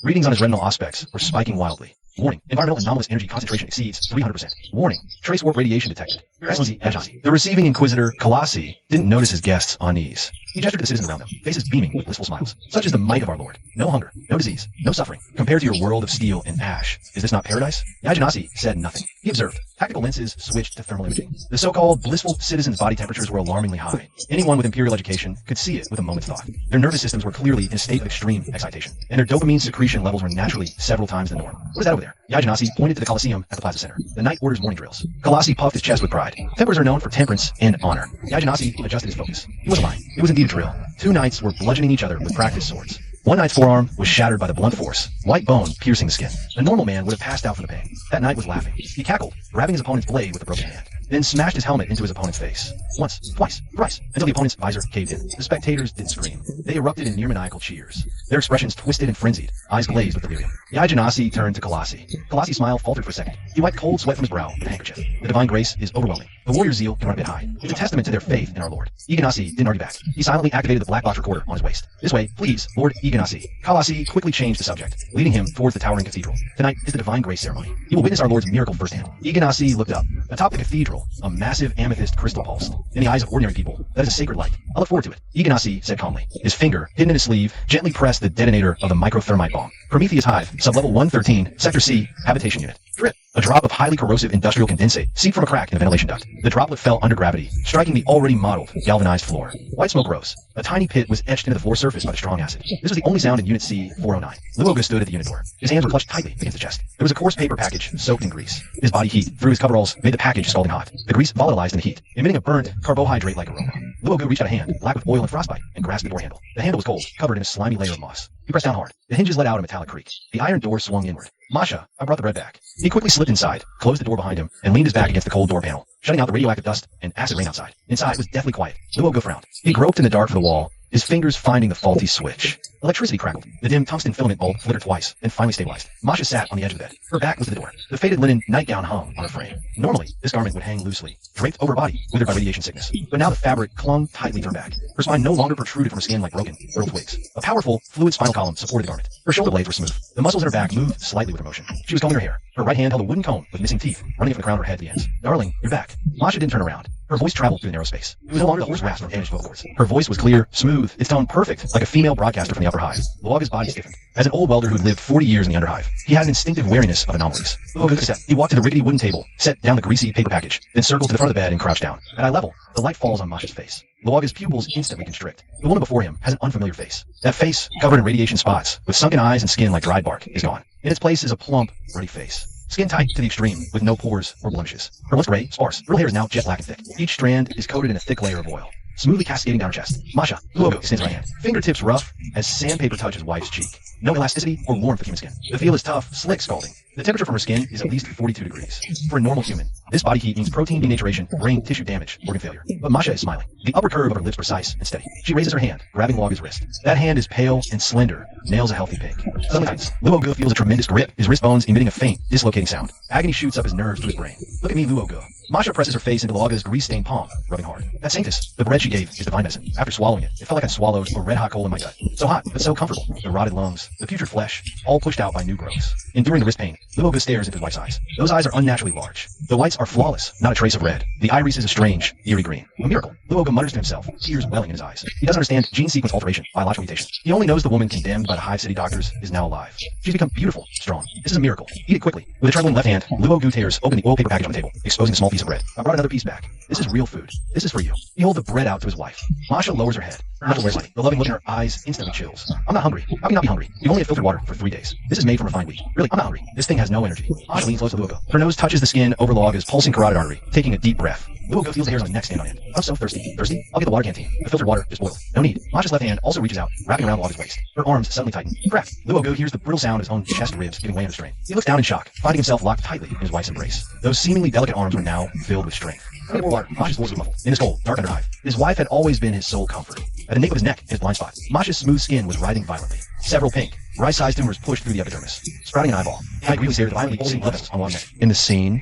Readings on his retinal aspects were spiking wildly. Warning, environmental anomalous energy concentration exceeds 300%. Warning, trace warp radiation detected. Your Excellency, Yajanasi. The receiving Inquisitor, Colossi, didn't notice his guests on knees. He gestured to the citizens around them, faces beaming with blissful smiles. Such is the might of our Lord. No hunger, no disease, no suffering. Compared to your world of steel and ash, is this not paradise? Yajanasi said nothing. He observed. Tactical lenses switched to thermal imaging. The so-called blissful citizens' body temperatures were alarmingly high. Anyone with imperial education could see it with a moment's thought. Their nervous systems were clearly in a state of extreme excitation, and their dopamine secretion levels were naturally several times the norm. What is that over there? Yajanasi pointed to the Colosseum at the Plaza Center. The Knight orders morning drills. Colossi puffed his chest with pride. Templars are known for temperance and honor. Yajanasi adjusted his focus. He wasn't lying. It was indeed a drill. Two knights were bludgeoning each other with practice swords. One knight's forearm was shattered by the blunt force, white bone piercing the skin. A normal man would have passed out from the pain. That knight was laughing. He cackled, grabbing his opponent's blade with a broken hand, then smashed his helmet into his opponent's face. Once, twice, thrice, until the opponent's visor caved in. The spectators didn't scream. They erupted in near-maniacal cheers. Their expressions twisted and frenzied, eyes glazed with delirium. Yajanasi turned to Colossi. Colossi's smile faltered for a second. He wiped cold sweat from his brow with a handkerchief. The divine grace is overwhelming. The warrior's zeal can run a bit high. It's a testament to their faith in our Lord. Yajanasi didn't argue back. He silently activated the black box recorder on his waist. This way, please, Lord Yajanasi. Colossi quickly changed the subject, leading him towards the towering cathedral. Tonight is the divine grace ceremony. He will witness our Lord's miracle firsthand. Yajanasi looked up. Atop the cathedral, a massive amethyst crystal pulsed. In the eyes of ordinary people, that is a sacred light. I look forward to it. Yajanasi said calmly. His finger, hidden in his sleeve, gently pressed the detonator of the microthermite bomb. Prometheus Hive, sublevel 113, Sector C, habitation unit. Drip. A drop of highly corrosive industrial condensate seeped from a crack in the ventilation duct. The droplet fell under gravity, striking the already mottled, galvanized floor. White smoke rose. A tiny pit was etched into the floor surface by the strong acid. This was the only sound in Unit C-409. Luoga stood at the unit door. His hands were clutched tightly against the chest. There was a coarse paper package soaked in grease. His body heat through his coveralls made the package scalding hot. The grease volatilized in the heat, emitting a burnt, carbohydrate-like aroma. Luoga reached out a hand, black with oil and frostbite, and grasped the door handle. The handle was cold, covered in a slimy layer of moss. He pressed down hard. The hinges let out a metallic creak. The iron door swung inward. Masha, I brought the bread back. He quickly slipped inside, closed the door behind him, and leaned his back against the cold door panel, shutting out the radioactive dust and acid rain outside. Inside was deathly quiet. Luoga frowned. He groped in the dark for the wall, his fingers finding the faulty switch. Electricity crackled. The dim tungsten filament bulb flittered twice, then finally stabilized. Masha sat on the edge of the bed. Her back was to the door. The faded linen nightgown hung on her frame. Normally, this garment would hang loosely, draped over her body, withered by radiation sickness. But now the fabric clung tightly to her back. Her spine no longer protruded from her skin like broken, brittle twigs. A powerful, fluid spinal column supported the garment. Her shoulder blades were smooth. The muscles in her back moved slightly with her motion. She was combing her hair. Her right hand held a wooden comb with missing teeth, running from the crown of her head to the ends. Darling, you're back. Masha didn't turn around. Her voice traveled through the narrow space. It was no longer the hoarse rasp from damaged vocal cords. Her voice was clear, smooth, its tone perfect, like a female broadcaster from the upper hive. Luoga's body stiffened. As an old welder who had lived 40 years in the underhive, he had an instinctive wariness of anomalies. Luoga took a step. He walked to the rickety wooden table, set down the greasy paper package, then circled to the front of the bed and crouched down. At eye level, the light falls on Masha's face. Luoga's pupils instantly constrict. The woman before him has an unfamiliar face. That face, covered in radiation spots, with sunken eyes and skin like dried bark, is gone. In its place is a plump, ruddy face. Skin tight to the extreme, with no pores or blemishes. Her once gray, sparse, brittle hair is now jet black and thick. Each strand is coated in a thick layer of oil, smoothly cascading down her chest. Masha, Luoga extends her hand. Fingertips rough as sandpaper touch his wife's cheek. No elasticity or warmth of human skin. The feel is tough, slick, scalding. The temperature from her skin is at least 42 degrees. For a normal human, this body heat means protein denaturation, brain tissue damage, organ failure. But Masha is smiling. The upper curve of her lips precise and steady. She raises her hand, grabbing Luoga's wrist. That hand is pale and slender, nails a healthy pink. Suddenly tightens. Luoga feels a tremendous grip, his wrist bones emitting a faint, dislocating sound. Agony shoots up his nerves to his brain. Look at me, Luoga. Masha presses her face into Luoga's grease-stained palm, rubbing hard. That Sanctus, the bread she gave, is divine medicine. After swallowing it, it felt like I swallowed a red-hot coal in my gut. So hot, but so comfortable. The rotted lungs, the putrid flesh, all pushed out by new growths. Enduring the wrist pain, Luoga stares into his wife's eyes. Those eyes are unnaturally large. The whites are flawless, not a trace of red. The iris is a strange, eerie green. A miracle. Luoga mutters to himself, tears welling in his eyes. He doesn't understand gene sequence alteration, biological mutation. He only knows the woman condemned by the Hive City doctors is now alive. She's become beautiful, strong. This is a miracle. Eat it quickly. With a trembling left hand, Luoga tears open the oil paper package on the table, exposing a small piece of bread. I brought another piece back. This is real food. This is for you. He holds the bread out to his wife. Masha lowers her head. The loving look in her eyes instantly chills. I'm not hungry. How can you not be hungry? You've only had filtered water for 3 days. This is made from refined wheat. Really, I'm not hungry. This thing has no energy. Masha leans close to Luoga. Her nose touches the skin over Luoga's pulsing carotid artery, taking a deep breath. Luoga feels the hairs on his neck stand on end. I'm so thirsty. Thirsty? I'll get the water canteen. The filtered water is boiled. No need. Masha's left hand also reaches out, wrapping around Luoga's waist. Her arms suddenly tighten. Crack. Luoga hears the brittle sound of his own chest ribs giving way under strain. He looks down in shock, finding himself locked tightly in his wife's embrace. Those seemingly delicate arms were now filled with strength. I need more water. Masha's voice was muffled. In his cold, dark underhive, his wife had always been his sole comfort. At the nape of his neck, his blind spot, Masha's smooth skin was writhing violently. Several pink, Rice-sized tumors pushed through the epidermis, sprouting an eyeball. I briefly stared at the violently pulsing blood vessels on the long neck. In the scene,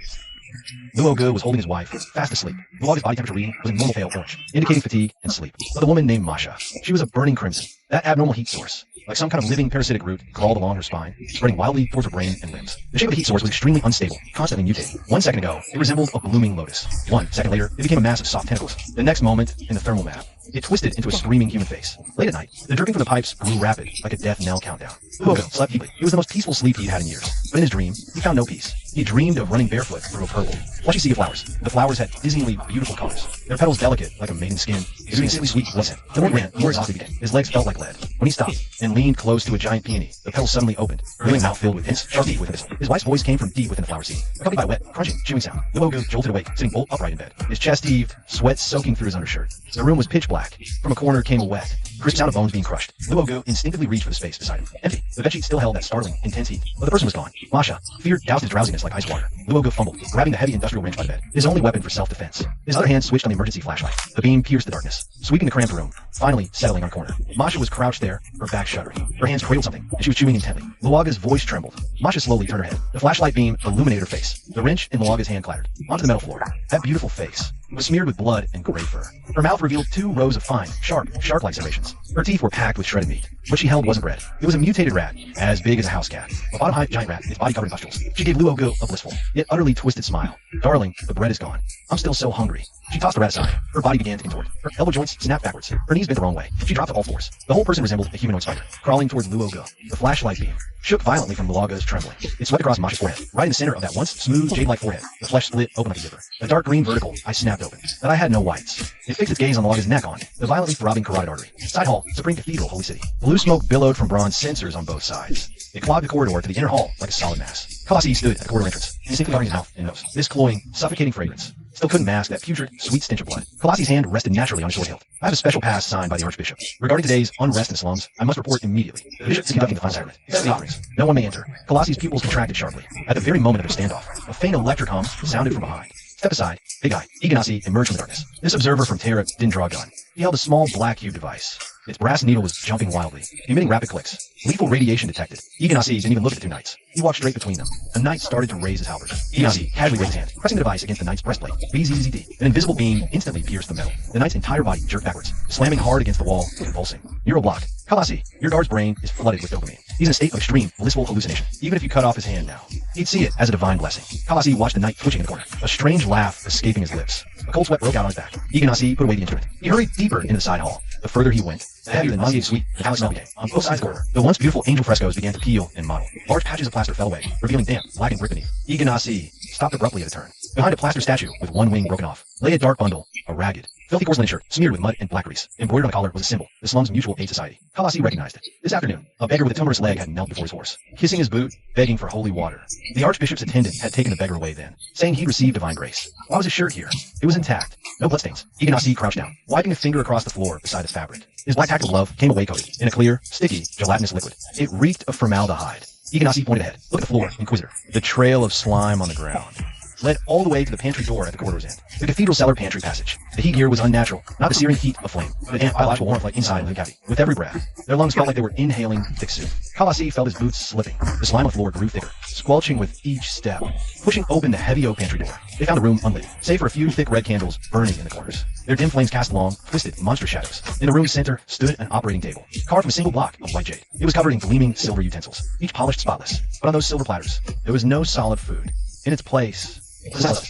Luogo was holding his wife, fast asleep. Luogo's body temperature reading was a normal pale orange, indicating fatigue and sleep. But the woman named Masha, she was a burning crimson. That abnormal heat source, like some kind of living parasitic root, crawled along her spine, spreading wildly towards her brain and limbs. The shape of the heat source was extremely unstable, constantly mutating. 1 second ago, it resembled a blooming lotus. 1 second later, it became a mass of soft tentacles. The next moment, in the thermal map, it twisted into a screaming human face. Late at night, the dripping from the pipes grew rapid, like a death knell countdown. Luogo slept deeply. It was the most peaceful sleep he'd had in years. But in his dream, he found no peace. He dreamed of running barefoot through a purple, fleshy sea of flowers. The flowers had dizzyingly beautiful colors. Their petals delicate, like a maiden's skin, exuding a sickly sweet blood scent. The more he ran, the more exhausted he became. His legs felt like lead. When he stopped and leaned close to a giant peony, the petals suddenly opened, revealing a mouth filled with hints, sharp teeth with abyssal. His wife's voice came from deep within the flower seed, accompanied by a wet, crunching, chewing sound. Luogo jolted awake, sitting bolt upright in bed. His chest heaved, sweat soaking through his undershirt. The room was pitch black. From a corner came a wet, crisp sound of bones being crushed. Luogo instinctively reached for the space beside him. Empty. The bedsheet still held that startling, intense heat, but the person was gone. Masha, fear doused his drowsiness like ice water. Luogo fumbled, grabbing the heavy industrial wrench by the bed, his only weapon for self-defense. His other hand switched on the emergency flashlight. The beam pierced the darkness, sweeping the cramped room, finally settling on a corner. Masha was crouched there, her back shuddering. Her hands cradled something, and she was chewing intently. Luoga's voice trembled. Masha slowly turned her head. The flashlight beam illuminated her face. The wrench in Luoga's hand clattered onto the metal floor. That beautiful face was smeared with blood and gray fur. Her mouth revealed 2 rows of fine, sharp, shark-like serrations. Her teeth were packed with shredded meat. What she held wasn't bread. It was a mutated rat, as big as a house cat. A bottom-high giant rat, its body covered in pustules. She gave Luogo a blissful, yet utterly twisted smile. Darling, the bread is gone. I'm still so hungry. She tossed the rat aside. Her body began to contort. Her elbow joints snapped backwards. Her knees bent the wrong way. She dropped to all fours. The whole person resembled a humanoid spider, crawling towards Luogo. The flashlight beam shook violently from Luogo's trembling. It swept across Masha's forehead, right in the center of that once smooth, jade-like forehead. The flesh split open like a zipper. A dark green vertical eye snapped open. That eye had no whites. It fixed its gaze on Luogo's neck on the violently throbbing carotid artery. Side hall, Supreme Cathedral, Holy City. Blue smoke billowed from bronze sensors on both sides. It clogged the corridor to the inner hall like a solid mass. Kalasi stood at the corridor entrance, distinctly covering his mouth and nose. This cloying, suffocating fragrance still couldn't mask that putrid, sweet stench of blood. Kalasi's hand rested naturally on his sword hilt. I have a special pass signed by the Archbishop. Regarding today's unrest in the slums, I must report immediately. The bishop is conducting the final sacrament. Except the offerings. No one may enter. Kalasi's pupils contracted sharply. At the very moment of their standoff, a faint electric hum sounded from behind. Step aside. Big Eye, Iganasi emerged from the darkness. This observer from Terra didn't draw a gun. He held a small black cube device. Its brass needle was jumping wildly, emitting rapid clicks. Lethal radiation detected. Iganasi didn't even look at the 2 knights. He walked straight between them. A knight started to raise his halberd. Iganasi casually raised his hand, pressing the device against the knight's breastplate. BZZD. An invisible beam instantly pierced the metal. The knight's entire body jerked backwards, slamming hard against the wall, convulsing. Neural block. Kalasi, your guard's brain is flooded with dopamine. He's in a state of extreme, blissful hallucination. Even if you cut off his hand now, he'd see it as a divine blessing. Kalasi watched the knight twitching in the corner, a strange laugh escaping his lips. A cold sweat broke out on his back. Iganasi put away the instrument. He hurried deeper into the side hall. The further he went, the heavier the nauseating sweet metallic smell became. On both sides of the corridor, the once beautiful angel frescoes began to peel and model. Large patches of plaster fell away, revealing damp, blackened brick beneath. Iganasi stopped abruptly at a turn. Behind a plaster statue with one wing broken off lay a dark bundle, a ragged, filthy porcelain shirt smeared with mud and black grease. Embroidered on the collar was a symbol, the slum's mutual aid society. Kalasi recognized it. This afternoon, a beggar with a tumorous leg had knelt before his horse, kissing his boot, begging for holy water. The archbishop's attendant had taken the beggar away then, saying he'd received divine grace. Why was his shirt here? It was intact. No bloodstains. Iganasi crouched down, wiping a finger across the floor beside the fabric. His black tactical glove came away coated in a clear, sticky, gelatinous liquid. It reeked of formaldehyde. Iganasi pointed ahead. Look at the floor, inquisitor. The trail of slime on the ground led all the way to the pantry door at the corridor's end. The cathedral cellar pantry passage. The heat here was unnatural, not the searing heat of flame, but a damp biological warmth like inside the cavity. With every breath, their lungs felt like they were inhaling thick soup. Kalasi felt his boots slipping. The slime on the floor grew thicker, squelching with each step, pushing open the heavy oak pantry door. They found the room unlit, save for a few thick red candles burning in the corners. Their dim flames cast long, twisted, monstrous shadows. In the room's center stood an operating table, carved from a single block of white jade. It was covered in gleaming silver utensils, each polished spotless. But on those silver platters, there was no solid food. In its place,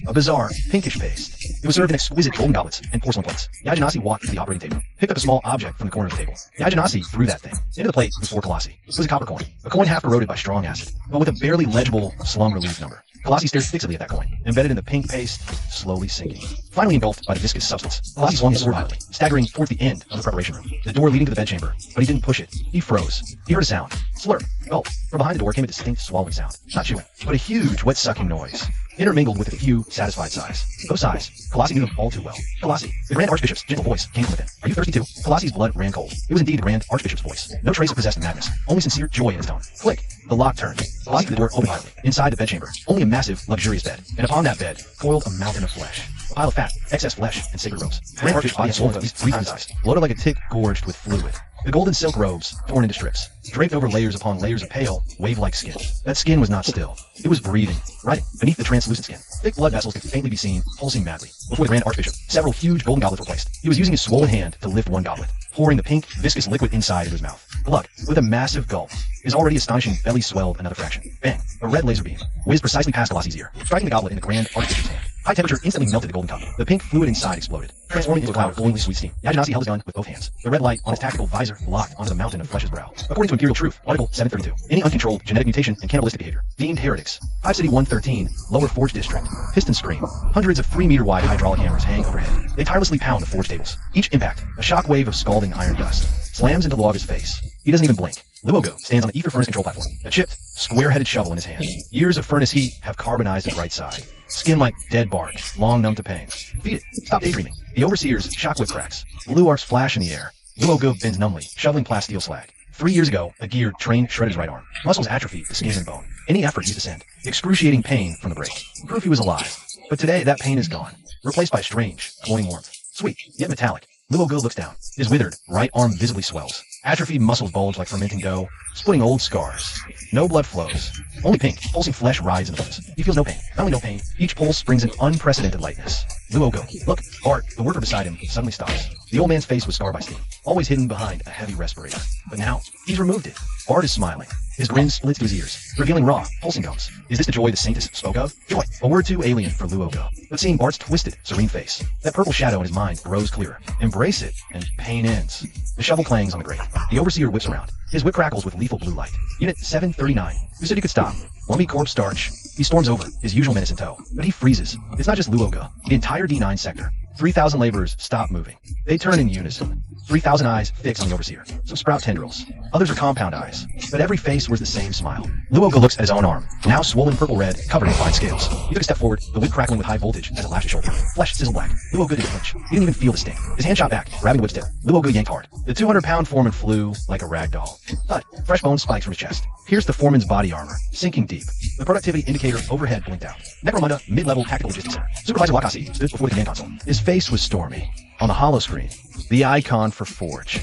a bizarre, pinkish paste. It was served in exquisite golden goblets and porcelain plates. Yajanasi walked to the operating table, picked up a small object from the corner of the table. Yajanasi threw that thing into the plate before Kalasi. It was a copper coin, a coin half corroded by strong acid, but with a barely legible slum relief number. Kalasi stared fixedly at that coin, embedded in the pink paste, slowly sinking. Finally engulfed by the viscous substance, Kalasi swung his sword violently, staggering towards the end of the preparation room, the door leading to the bedchamber. But he didn't push it. He froze. He heard a sound. Slurp. Gulp. From behind the door came a distinct swallowing sound. Not chewing, but a huge, wet-sucking noise, intermingled with a few satisfied sighs. Those sighs, Kalasi knew them all too well. Kalasi, the Grand Archbishop's gentle voice came from within. Are you thirsty too? Kalasi's blood ran cold. It was indeed the Grand Archbishop's voice. No trace of possessed madness, only sincere joy in his tone. Click. The lock turned. Kalasi the door opened violently. Inside the bedchamber, only a massive, luxurious bed, and upon that bed, coiled a mountain of flesh. A pile of fat, excess flesh, and sacred robes. The Grand Archbishop's body swollen to at least 3 times the size, bloated like a tick gorged with fluid. The golden silk robes, torn into strips, draped over layers upon layers of pale, wave-like skin. That skin was not still. It was breathing, writing, beneath the translucent skin. Thick blood vessels could faintly be seen, pulsing madly. Before the Grand Archbishop, several huge golden goblets were placed. He was using his swollen hand to lift one goblet, pouring the pink, viscous liquid inside into his mouth. Gluck, with a massive gulp. His already astonishing belly swelled another fraction. Bang! A red laser beam whizzed precisely past Galassi's ear, striking the goblet in the Grand Archbishop's hand. High temperature instantly melted the golden cup. The pink fluid inside exploded, transforming into a cloud of glowingly sweet steam. Yajanasi held his gun with both hands. The red light on his tactical visor locked onto the mountain of Flesh's brow. According to Imperial Truth, Article 732, any uncontrolled genetic mutation and cannibalistic behavior deemed heretics. Hive City 113, Lower Forge District. Piston scream. Hundreds of 3-meter-wide hydraulic hammers hang overhead. They tirelessly pound the forge tables. Each impact, a shock wave of scalding iron dust, slams into Luoga's face. He doesn't even blink. Luogo stands on the ether furnace control platform, a chipped, square-headed shovel in his hand. Years of furnace heat have carbonized his right side. Skin like dead bark, long numb to pain. Feed it. Stop daydreaming. The overseer's shockwave cracks. Blue arcs flash in the air. Luogo bends numbly, shoveling plasteel slag. 3 years ago, a geared train shredded his right arm. Muscles atrophied to skin and bone. Any effort used to send. Excruciating pain from the break. Proof he was alive. But today, that pain is gone, replaced by strange, cloying warmth. Sweet, yet metallic. Luogo looks down. His withered, right arm visibly swells. Atrophied muscles bulge like fermenting dough, splitting old scars. No blood flows. Only pink, pulsing flesh rides in the bones. He feels no pain. Not only no pain, each pulse brings an unprecedented lightness. Luogo, look, Bart, the worker beside him, suddenly stops. The old man's face was scarred by steam, always hidden behind a heavy respirator. But now, he's removed it. Bart is smiling. His grin splits to his ears, revealing raw, pulsing gums. Is this the joy the Saintess spoke of? Joy, a word too alien for Luogo. But seeing Bart's twisted, serene face, that purple shadow in his mind grows clearer. Embrace it, and pain ends. The shovel clangs on the grate. The overseer whips around. His whip crackles with lethal blue light. Unit 739. Who said you could stop? Lumpy corpse starch. He storms over, his usual menace in tow. But he freezes. It's not just Luogo. The entire D9 sector. 3,000 laborers stop moving. They turn in unison. 3,000 eyes fix on the overseer. Some sprout tendrils. Others are compound eyes. But every face wears the same smile. Luogo looks at his own arm, now swollen purple-red, covered in fine scales. He took a step forward, the whip crackling with high voltage as it lashed his shoulder. Flesh sizzled black. Luogo didn't flinch. He didn't even feel the sting. His hand shot back, grabbing the whip's tip. Luogo yanked hard. The 200-pound foreman flew like a rag doll. Thud. Fresh bone spikes from his chest. Pierced the foreman's body armor, sinking deep. The productivity indicator overhead blinked out. Necromunda, mid-level tactical logistics center. Supervisor Wakasi stood before the command console. His face was stormy. On the hollow screen, the icon for Forge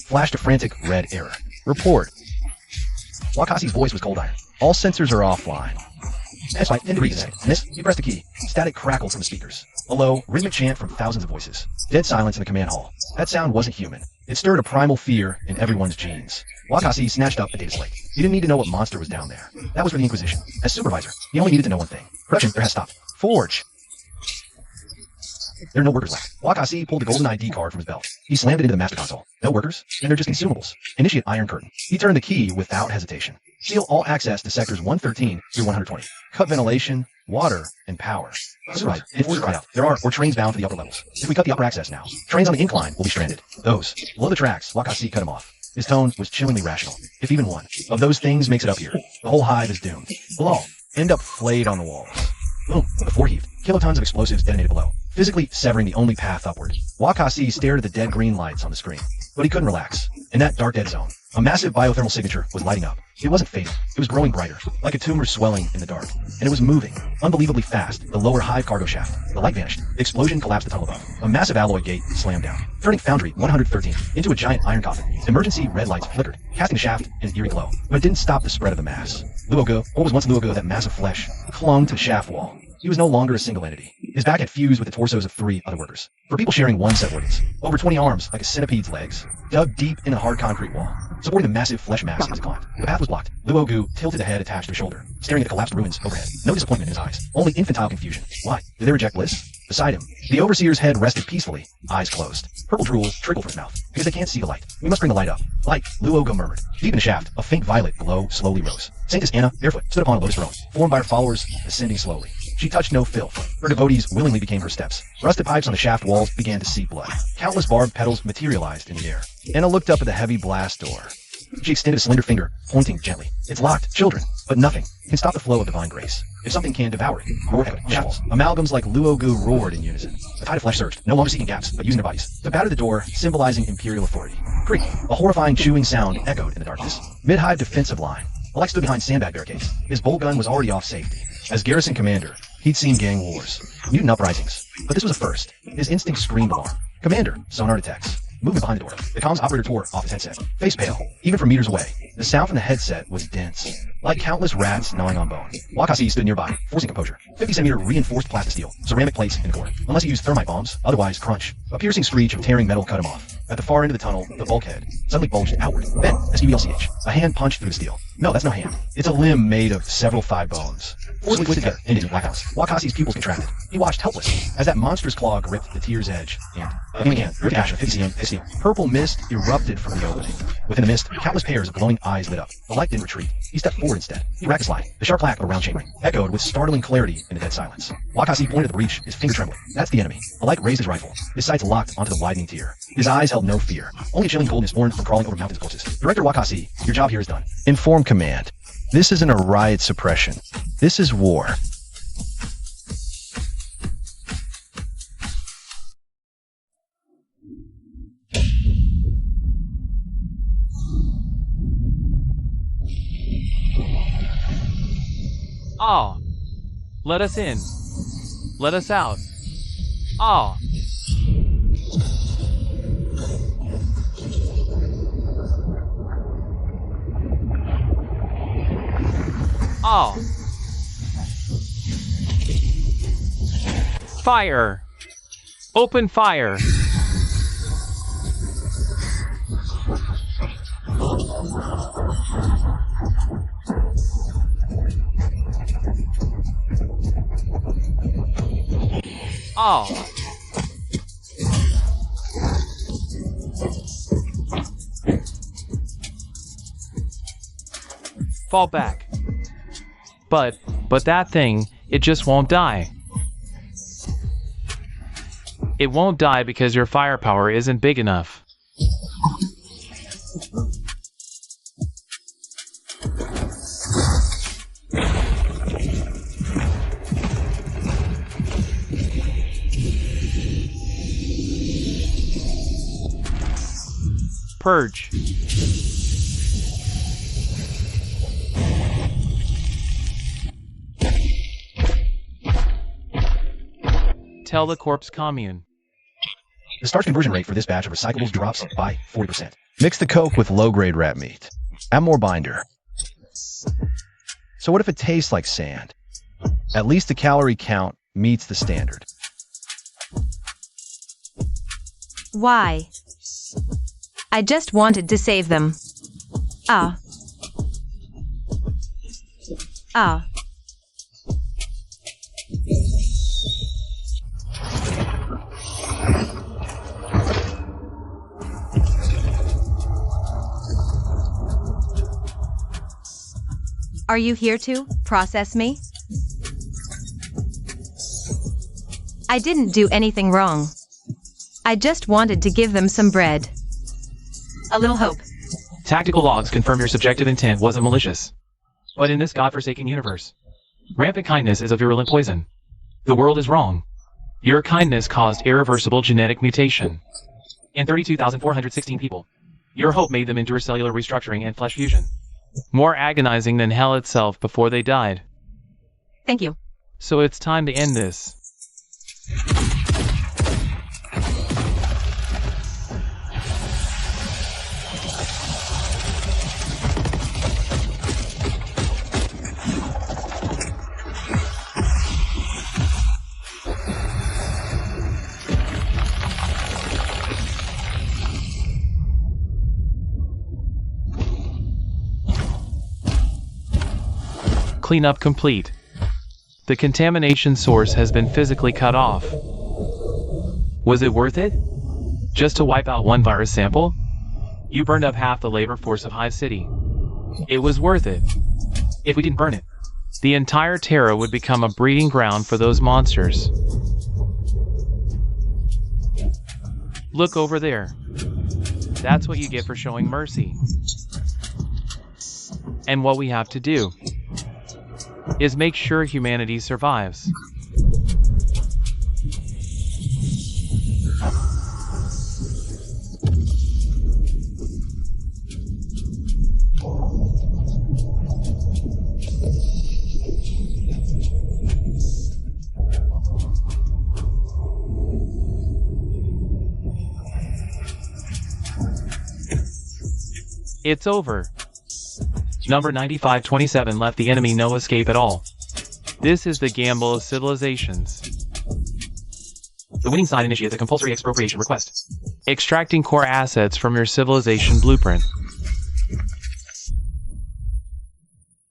flashed a frantic red error. Report. Wakasi's voice was cold iron. All sensors are offline. That's by 10 degrees a second. Miss, you pressed a key. Static crackled from the speakers. A low, rhythmic chant from thousands of voices. Dead silence in the command hall. That sound wasn't human. It stirred a primal fear in everyone's genes. Wakasi snatched up a data slate. He didn't need to know what monster was down there. That was for the Inquisition. As supervisor, he only needed to know one thing. Production there has stopped. Forge. There are no workers left. Wakasi pulled the golden ID card from his belt. He slammed it into the master console. No workers, and they're just consumables. Initiate iron curtain. He turned the key without hesitation. Seal all access to sectors 113 through 120. Cut ventilation, water, and power. Supervisor, if we cried out, there are trains bound for the upper levels. If we cut the upper access now, trains on the incline will be stranded. Those below the tracks, Wakasi cut him off. His tone was chillingly rational. If even one of those things makes it up here, the whole hive is doomed. We'll all end up flayed on the walls. Boom, the floor heaved. Kilotons of explosives detonated below, physically severing the only path upward. Wakasi stared at the dead green lights on the screen, but he couldn't relax. In that dark dead zone, a massive biothermal signature was lighting up. It wasn't fading. It was growing brighter, like a tumor swelling in the dark. And it was moving, unbelievably fast, the lower hive cargo shaft. The light vanished. The explosion collapsed the tunnel above. A massive alloy gate slammed down, turning Foundry 113 into a giant iron coffin. Emergency red lights flickered, casting the shaft in an eerie glow. But it didn't stop the spread of the mass. Luogo, what was once Luogo, that mass of flesh, clung to the shaft wall. He was no longer a single entity. His back had fused with the torsos of 3 other workers. For people sharing one set of organs, over 20 arms, like a centipede's legs, dug deep in a hard concrete wall, supporting the massive flesh mass as it climbed. The path was blocked. Luogu tilted the head attached to his shoulder, staring at the collapsed ruins overhead. No disappointment in his eyes, only infantile confusion. Why? Did they reject bliss? Beside him, the overseer's head rested peacefully, eyes closed. Purple drool trickled from his mouth, because they can't see the light. We must bring the light up. Light, Luogo murmured. Deep in the shaft, a faint violet glow slowly rose. Saintess Anna, barefoot, stood upon a lotus throne, formed by her followers, ascending slowly. She touched no filth. Her devotees willingly became her steps. Rusted pipes on the shaft walls began to seep blood. Countless barbed petals materialized in the air. Anna looked up at the heavy blast door. She extended a slender finger, pointing gently. It's locked, children, but nothing can stop the flow of divine grace. If something can, devour it. Roar echoed. Shuffles. Amalgams like Luogu roared in unison. The tide of flesh surged, no longer seeking gaps, but using their bodies to batter the door, symbolizing imperial authority. Creak. A horrifying chewing sound echoed in the darkness. Mid-hive defensive line. Alec stood behind sandbag barricades. His bolt gun was already off safety. As garrison commander, he'd seen gang wars, mutant uprisings, but this was a first. His instinct screamed alarm. Commander, sonar detects. movement behind the door. The comms operator tore off his headset, face pale, even from meters away. The sound from the headset was dense, like countless rats gnawing on bone. Wakasi stood nearby, forcing composure. 50-centimeter reinforced plastic steel, ceramic plates in the core. Unless he used thermite bombs, otherwise crunch. A piercing screech of tearing metal cut him off. At the far end of the tunnel, the bulkhead suddenly bulged outward. Then, SEVLCH, a hand punched through the steel. No, that's no hand. It's a limb made of several thigh bones. Forcibly twisted together, ended in black house. Wakasi's pupils contracted. He watched helpless as that monstrous claw gripped the tier's edge, and again, ripped ash of 50 cm, 50 cm. Purple mist erupted from the opening. Within the mist, countless pairs of glowing eyes lit up. The light didn't retreat. He stepped forward instead. He racked a slide. The sharp clack of a round chainring echoed with startling clarity in the dead silence. Wakasi pointed at the breach, his finger trembling. That's the enemy. The light raised his rifle. His sights locked onto the widening tier. His eyes held no fear, only chilling coldness born from crawling over mountains of corpses. Director Wakasi, your job here is done. Inform command. This isn't a riot suppression. This is war. Ah, let us in. Let us out. Ah. Ah. Fire. Open fire. Oh. Fall back. But that thing, it just won't die. It won't die because your firepower isn't big enough. Purge. Tell the corpse commune. The starch conversion rate for this batch of recyclables drops by 40%. Mix the coke with low-grade rat meat. Add more binder. So what if it tastes like sand? At least the calorie count meets the standard. Why? I just wanted to save them. Ah. Ah. Are you here to process me? I didn't do anything wrong. I just wanted to give them some bread. A little hope. Tactical logs confirm your subjective intent wasn't malicious. But in this godforsaken universe, rampant kindness is a virulent poison. The world is wrong. Your kindness caused irreversible genetic mutation in 32,416 people. Your hope made them endure cellular restructuring and flesh fusion. More agonizing than hell itself before they died. Thank you. So it's time to end this. Cleanup complete. The contamination source has been physically cut off. Was it worth it? Just to wipe out one virus sample? You burned up half the labor force of Hive City. It was worth it. If we didn't burn it, the entire Terra would become a breeding ground for those monsters. Look over there. That's what you get for showing mercy. And what we have to do is make sure humanity survives. It's over. Number 9527 left the enemy no escape at all. This is the gamble of civilizations. The winning side initiates a compulsory expropriation request. Extracting core assets from your civilization blueprint.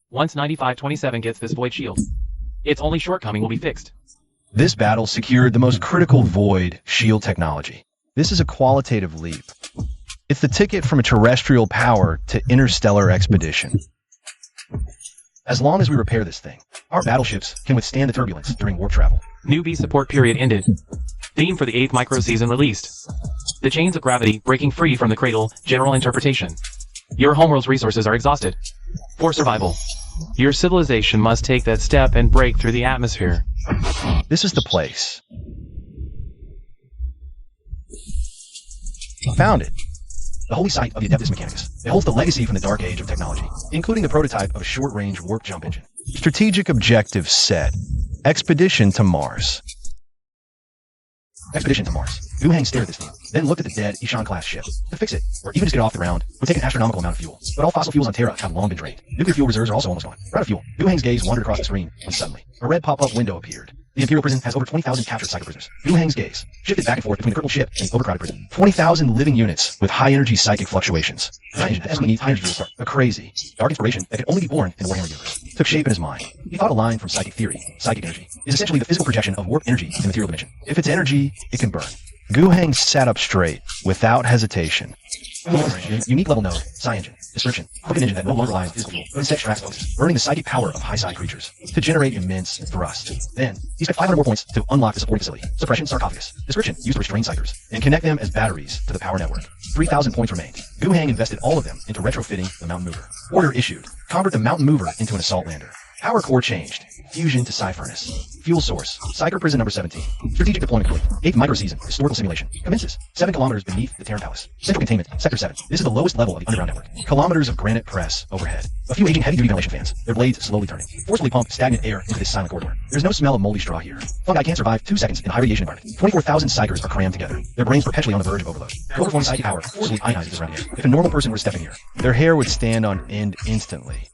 Once 9527 gets this void shield, its only shortcoming will be fixed. This battle secured the most critical void shield technology. This is a qualitative leap. It's the ticket from a terrestrial power to interstellar expedition. As long as we repair this thing, our battleships can withstand the turbulence during warp travel. Newbie support period ended. Theme for the 8th micro season released. The chains of gravity breaking free from the cradle, general interpretation. Your homeworld's resources are exhausted. For survival, your civilization must take that step and break through the atmosphere. This is the place. Found it. The holy site of the Adeptus Mechanicus. It holds the legacy from the dark age of technology, including the prototype of a short-range warp jump engine. Strategic objective set. Expedition to Mars. Expedition to Mars. Guhang stared at this theme, then looked at the dead Ishan-class ship. To fix it, or even just get it off the ground, would take an astronomical amount of fuel. But all fossil fuels on Terra have long been drained. Nuclear fuel reserves are also almost gone. We're out of fuel. Guhang's gaze wandered across the screen when suddenly, a red pop-up window appeared. The Imperial prison has over 20,000 captured psycho prisoners. Guhang's gaze shifted back and forth between the crippled ship and the overcrowded prison. 20,000 living units with high-energy psychic fluctuations. Desperately needs high-energy fuel to start. A crazy, Dark inspiration that could only be born in the Warhammer universe took shape in his mind. He thought a line from psychic theory, psychic energy, is essentially the physical projection of warp energy in the material dimension. If it's energy, it can burn. Guhang sat up straight, without hesitation. Unique level node, Psi engine. Description: quick engine that no longer relies on physical fuel, but instead extracts focus, burning the psychic power of high-side creatures to generate immense thrust. Then, he spent 500 more points to unlock the supporting facility. Suppression sarcophagus. Description: used to restrain psychers and connect them as batteries to the power network. 3,000 points remained. Guhang invested all of them into retrofitting the Mountain Mover. Order issued: convert the Mountain Mover into an assault lander. Power core changed. Fusion to Psi furnace. Fuel source: Psyker prison number 17. Strategic deployment complete. 8th micro season. Historical simulation commences. 7 kilometers beneath the Terran Palace. Central containment. Sector 7. This is the lowest level of the underground network. Kilometers of granite press overhead. A few aging heavy-duty ventilation fans. Their blades slowly turning. Forcefully pump stagnant air into this silent corridor. There's no smell of moldy straw here. Fungi can't survive 2 seconds in a high radiation environment. 24,000 psychers are crammed together. Their brains perpetually on the verge of overload. Overflowing psychic power forcibly ionizes the surrounding air. If a normal person were to step in here, Their hair would stand on end instantly.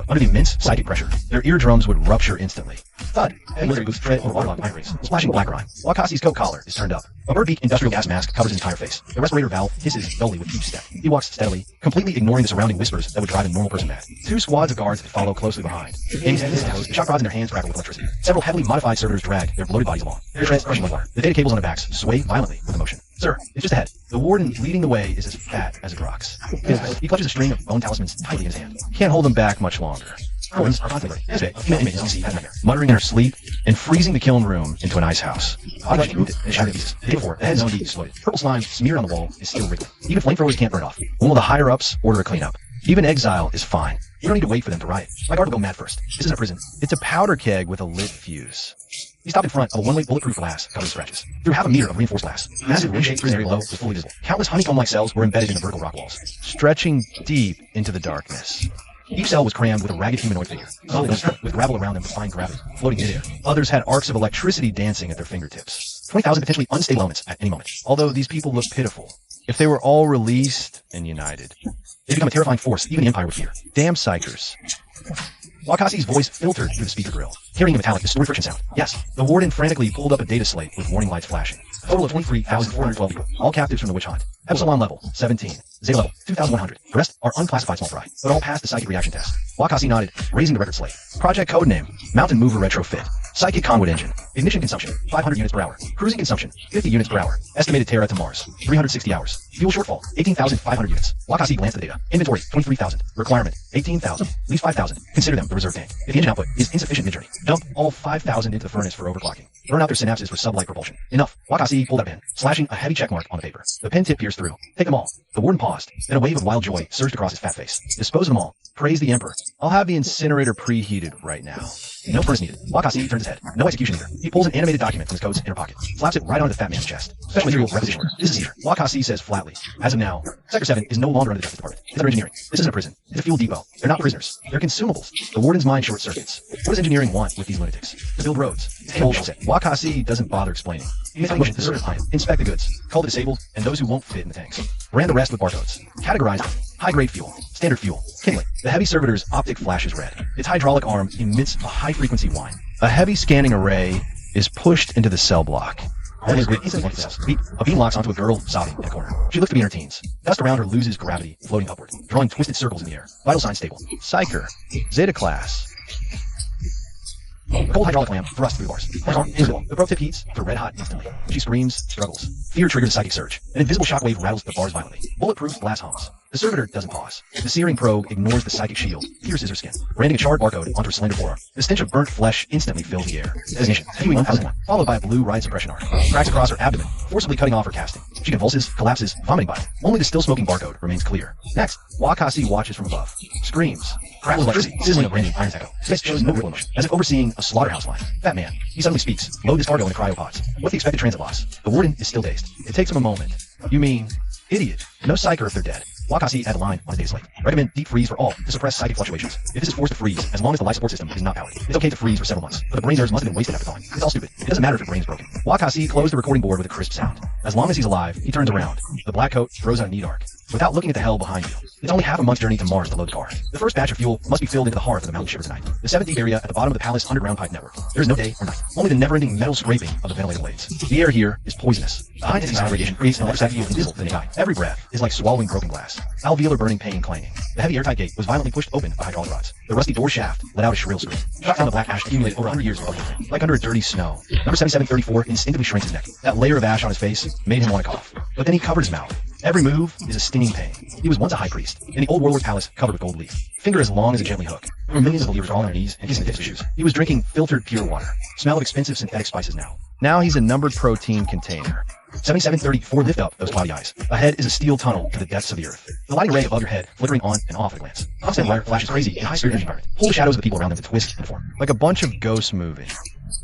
under the immense psychic pressure, their eardrums would rupture instantly. Thud, heavy military boots tread over waterlogged iron rings, splashing black grime. Wakassi's coat collar is turned up. A bird beak industrial gas mask covers his entire face. The respirator valve hisses dully with each step. He walks steadily, completely ignoring the surrounding whispers that would drive a normal person mad. 2 squads of guards follow closely behind. Gangs head his toes, shock rods in their hands crackle with electricity. Several heavily modified servitors drag their bloated bodies along. Their treads crushing like water. The data cables on their backs sway violently with emotion. Sir, it's just ahead. The warden leading the way is as fat as it rocks. He clutches a string of bone talismans tightly in his hand. Can't hold them back much longer. Wardens are constantly this big. Muttering in her sleep and freezing the kiln room into an ice house. Body moved and shattered pieces. The day before, the head zone exploded. Purple slime smeared on the wall is still wriggling. Even flamethrowers can't burn it off. When will the higher-ups order a cleanup? Even exile is fine. We don't need to wait for them to riot. My guard will go mad first. This isn't a prison. It's a powder keg with a lit fuse. He stopped in front of a one-way bulletproof glass covered in scratches. Through half a meter of reinforced glass, the massive ring-shaped prison area below was fully visible. Countless honeycomb-like cells were embedded in the vertical rock walls. Stretching deep into the darkness. Each cell was crammed with a ragged humanoid figure, solid with gravel around them with fine gravity, floating midair. Others had arcs of electricity dancing at their fingertips. 20,000 potentially unstable elements at any moment. Although these people look pitiful. If they were all released and united, they'd become a terrifying force even the Empire would fear. Damn psychers. Wakassi's voice filtered through the speaker grill, carrying a metallic, distorted friction sound. Yes, the warden frantically pulled up a data slate with warning lights flashing. A total of 23,412 people, all captives from the witch hunt. Epsilon level, 17. Zeta level, 2,100. The rest are unclassified small fry, but all passed the psychic reaction test. Wakassi nodded, raising the record slate. Project codename, Mountain Mover Retrofit. Psychic conduit engine. Ignition consumption, 500 units per hour. Cruising consumption, 50 units per hour. Estimated Terra to Mars, 360 hours. Fuel shortfall, 18,500 units. Wakassi glanced at the data. Inventory, 23,000. Requirement, 18,000. Lease 5,000. Consider them the reserve tank. If the engine output is insufficient mid-journey, dump all 5,000 into the furnace for overclocking. Burn out their synapses for sublight propulsion. Enough. Wakassi pulled out a pen, slashing a heavy checkmark on the paper. The pen tip pierced through. Take them all. The warden paused. Then a wave of wild joy surged across his fat face. Dispose of them all. Praise the Emperor. I'll have the incinerator preheated right now. No furnace needed. Wakassi turns his head. No execution either. He pulls an animated document from his coat's inner pocket. Slaps it right onto the fat man's chest. Special material requisition order. This is here. Wakassi says flatly. As of now, Sector 7 is no longer under the Justice Department. It's under engineering. This isn't a prison. It's a fuel depot. They're not prisoners. They're consumables. The warden's mind short circuits. What does engineering want with these lunatics? To build roads. Toll set. Wakassi doesn't bother explaining. Motion to certify. Inspect the goods. Cull the disabled and those who won't fit in the tanks. Brand the rest with barcodes. Categorize them. High-grade fuel. Standard fuel. Kindling. The heavy servitor's optic flashes red. Its hydraulic arm emits a high-frequency whine. A heavy scanning array is pushed into the cell block. Then it instantly cells. Beep. A beam locks onto a girl sobbing in a corner. She looks to be in her teens. Dust around her loses gravity, floating upward, drawing twisted circles in the air. Vital signs stable. Psyker. Zeta class. A cold hydraulic lamp thrusts through the bars. Flash arm invisible. The probe tip heats to red hot instantly. She screams, struggles. Fear triggers a psychic surge. An invisible shockwave rattles the bars violently. Bulletproof glass hums. The servitor doesn't pause. The searing probe ignores the psychic shield, pierces her skin, branding a charred barcode onto her slender forearm. The stench of burnt flesh instantly fills the air. Designation, PE-1001, followed by a blue ride suppression arc. Cracks across her abdomen, forcibly cutting off her casting. She convulses, collapses, vomiting bile. Only the still smoking barcode remains clear. Next, Wakasi watches from above. Screams. Crackles electricity, sizzling a branding iron echo. His face shows no real emotion, as if overseeing a slaughterhouse line. Fat man. He suddenly speaks. Load this cargo into cryopods. What's the expected transit loss? The warden is still dazed. It takes him a moment. You mean, idiot. No psyker if they're dead. Wakasi had a line on his data slate. Recommend deep freeze for all to suppress psychic fluctuations. If this is forced to freeze, as long as the life support system is not powered, it's okay to freeze for several months. But the brain nerves must have been wasted after thawing. It's all stupid. It doesn't matter if your brain's broken. Wakasi closed the recording board with a crisp sound. As long as he's alive, he turns around. The black coat throws out a neat arc. Without looking at the hell behind you. It's only half a month's journey to Mars to load the car. The first batch of fuel must be filled into the hearth of the mountain shiver tonight. The 7th deep area at the bottom of the palace underground pipe network. There's no day or night. Only the never-ending metal scraping of the ventilator blades. The air here is poisonous. The high intensity radiation creates an electric field invisible to the naked eye. Every breath is like swallowing broken glass. Alveolar burning pain clanging. The heavy airtight gate was violently pushed open by hydraulic rods. The rusty door shaft let out a shrill scream. Shot down the black ash accumulated over 100 years of ugly. Like under a dirty snow. Number 7734 instinctively shrinks his neck. That layer of ash on his face made him want to cough. But then he covered his mouth. Every move is a stinging pain. He was once a high priest, in the old warlord's palace covered with gold leaf. Finger as long as a gently hook. There were millions of believers all on their knees and kissing the tips of shoes. He was drinking filtered pure water. Smell of expensive synthetic spices now. Now he's a numbered protein container. 7734 lift up those cloudy eyes. Ahead is a steel tunnel to the depths of the earth. The lighting ray above your head flickering on and off at a glance. Constant wire flashes crazy in high-speed energy environment. Pull the shadows of the people around them to twist and form. Like a bunch of ghosts moving.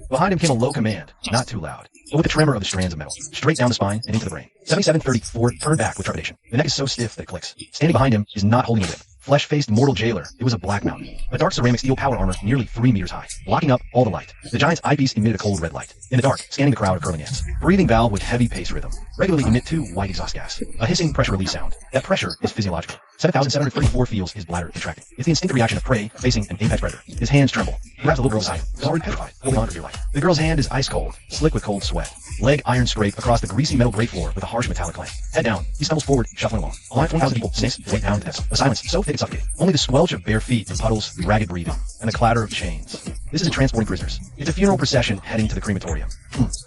Behind him came a low command, not too loud, but with the tremor of the strands of metal, straight down the spine and into the brain. 7734 turned back with trepidation. The neck is so stiff that it clicks. Standing behind him is not holding a whip. Flesh-faced mortal jailer, it was a black mountain. A dark ceramic steel power armor nearly 3 meters high, blocking up all the light. The giant's eyepiece emitted a cold red light. In the dark, scanning the crowd of curling ants. Breathing valve with heavy pace rhythm. Regularly emit 2 white exhaust gas. A hissing pressure release sound. That pressure is physiological. 7734 feels his bladder contracting. It's the instinctive reaction of prey facing an apex predator. His hands tremble. He grabs the little girl's side. He's already petrified, holding on for dear life. The girl's hand is ice cold, slick with cold sweat. Leg iron scrape across the greasy metal grate floor with a harsh metallic clang. Head down, he stumbles forward, shuffling along. A line of 20,000 people sniffs way down to depths. A silence so thick it's suffocating. Only the squelch of bare feet in puddles, ragged breathing, and the clatter of chains. This isn't transporting prisoners. It's a funeral procession heading to the crematorium.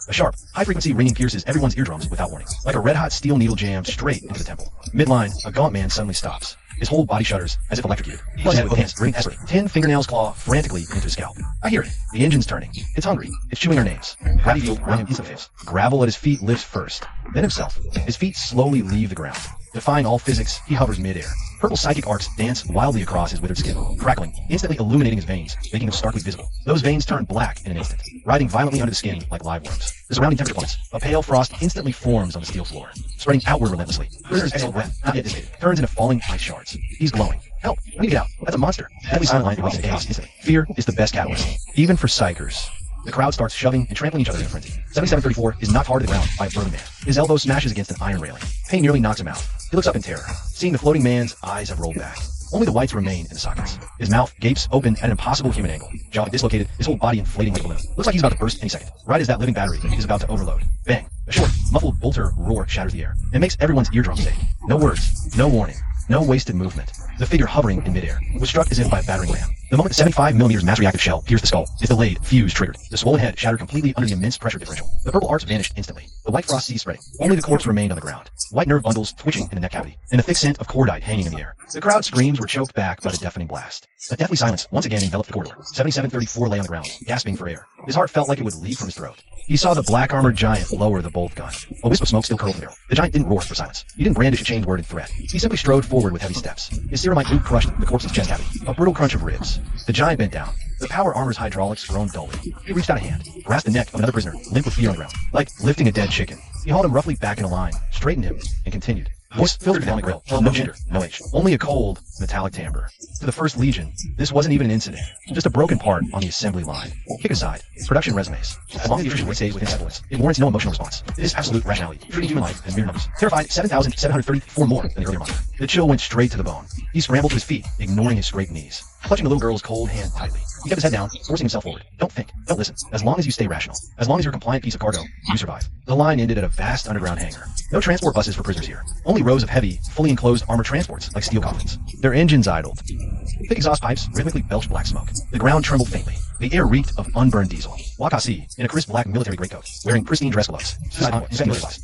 A sharp, high-frequency ringing pierces everyone's eardrums without warning. Like a red-hot steel needle jammed straight into the temple. Midline, a gaunt man suddenly stops. His whole body shudders, as if electrocuted. He clutches at it with hands, grinning desperately. 10 fingernails claw frantically into his scalp. I hear it. The engine's turning. It's hungry. It's chewing our names. Gravity field around him instantly fails. Gravel at his feet lifts first, then himself. His feet slowly leave the ground. Defying all physics, he hovers midair. Purple psychic arcs dance wildly across his withered skin, crackling, instantly illuminating his veins, making them starkly visible. Those veins turn black in an instant, riding violently under the skin like live worms. The surrounding temperature plummets. A pale frost instantly forms on the steel floor, spreading outward relentlessly. Prisoner's exhale breath, not yet dissipated, turns into falling ice shards. He's glowing. Help! I need to get out. That's a monster. Deadly silent line awakens chaos instantly. Fear is the best catalyst, even for psychers. The crowd starts shoving and trampling each other in a frenzy. 7734 is knocked hard to the ground by a burning man. His elbow smashes against an iron railing. Pain nearly knocks him out. He looks up in terror. Seeing the floating man's eyes have rolled back. Only the whites remain in the sockets. His mouth gapes open at an impossible human angle. Jaw dislocated, his whole body inflating like a balloon. Looks like he's about to burst any second. Right as that living battery is about to overload. Bang! A short, muffled bolter roar shatters the air. It makes everyone's eardrums ache. No words, no warning, no wasted movement. The figure hovering in midair was struck as if by a battering ram. The moment the 75mm mass reactive shell pierced the skull, its delayed fuse triggered. The swollen head shattered completely under the immense pressure differential. The purple arcs vanished instantly. The white frost ceased spreading. Only the corpse remained on the ground. White nerve bundles twitching in the neck cavity, and a thick scent of cordite hanging in the air. The crowd's screams were choked back by the deafening blast. A deathly silence once again enveloped the corridor. 7734 lay on the ground, gasping for air. His heart felt like it would leap from his throat. He saw the black-armored giant lower the bolt gun. A wisp of smoke still curled from the barrel. The giant didn't roar for silence. He didn't brandish a chained word in threat. He simply strode forward with heavy steps. His ceramite boot crushed the corpse's chest cavity. A brutal crunch of ribs. The giant bent down. The power armor's hydraulics groaned dully. He reached out a hand, grasped the neck of another prisoner, limp with fear on the ground, like lifting a dead chicken. He hauled him roughly back in a line, straightened him, and continued. Voice filtered down the grill. No gender, no age. Only a cold, metallic timbre. To the First Legion, this wasn't even an incident. Just a broken part on the assembly line. Kick aside. Production resumes. As long as the attrition rate stays within semblance, it warrants no emotional response. It is absolute rationality, treating human life as mere numbers. Terrified 7,734 more than the earlier month. The chill went straight to the bone. He scrambled to his feet, ignoring his scraped knees, clutching the little girl's cold hand tightly. He kept his head down, forcing himself forward. Don't think. Don't listen. As long as you stay rational. As long as you're a compliant piece of cargo, you survive. The line ended at a vast underground hangar. No transport buses for prisoners here. Only rows of heavy, fully enclosed armored transports like steel coffins. Their engines idled. Thick exhaust pipes rhythmically belched black smoke. The ground trembled faintly. The air reeked of unburned diesel. Wakasi, in a crisp black military greatcoat, wearing pristine dress gloves,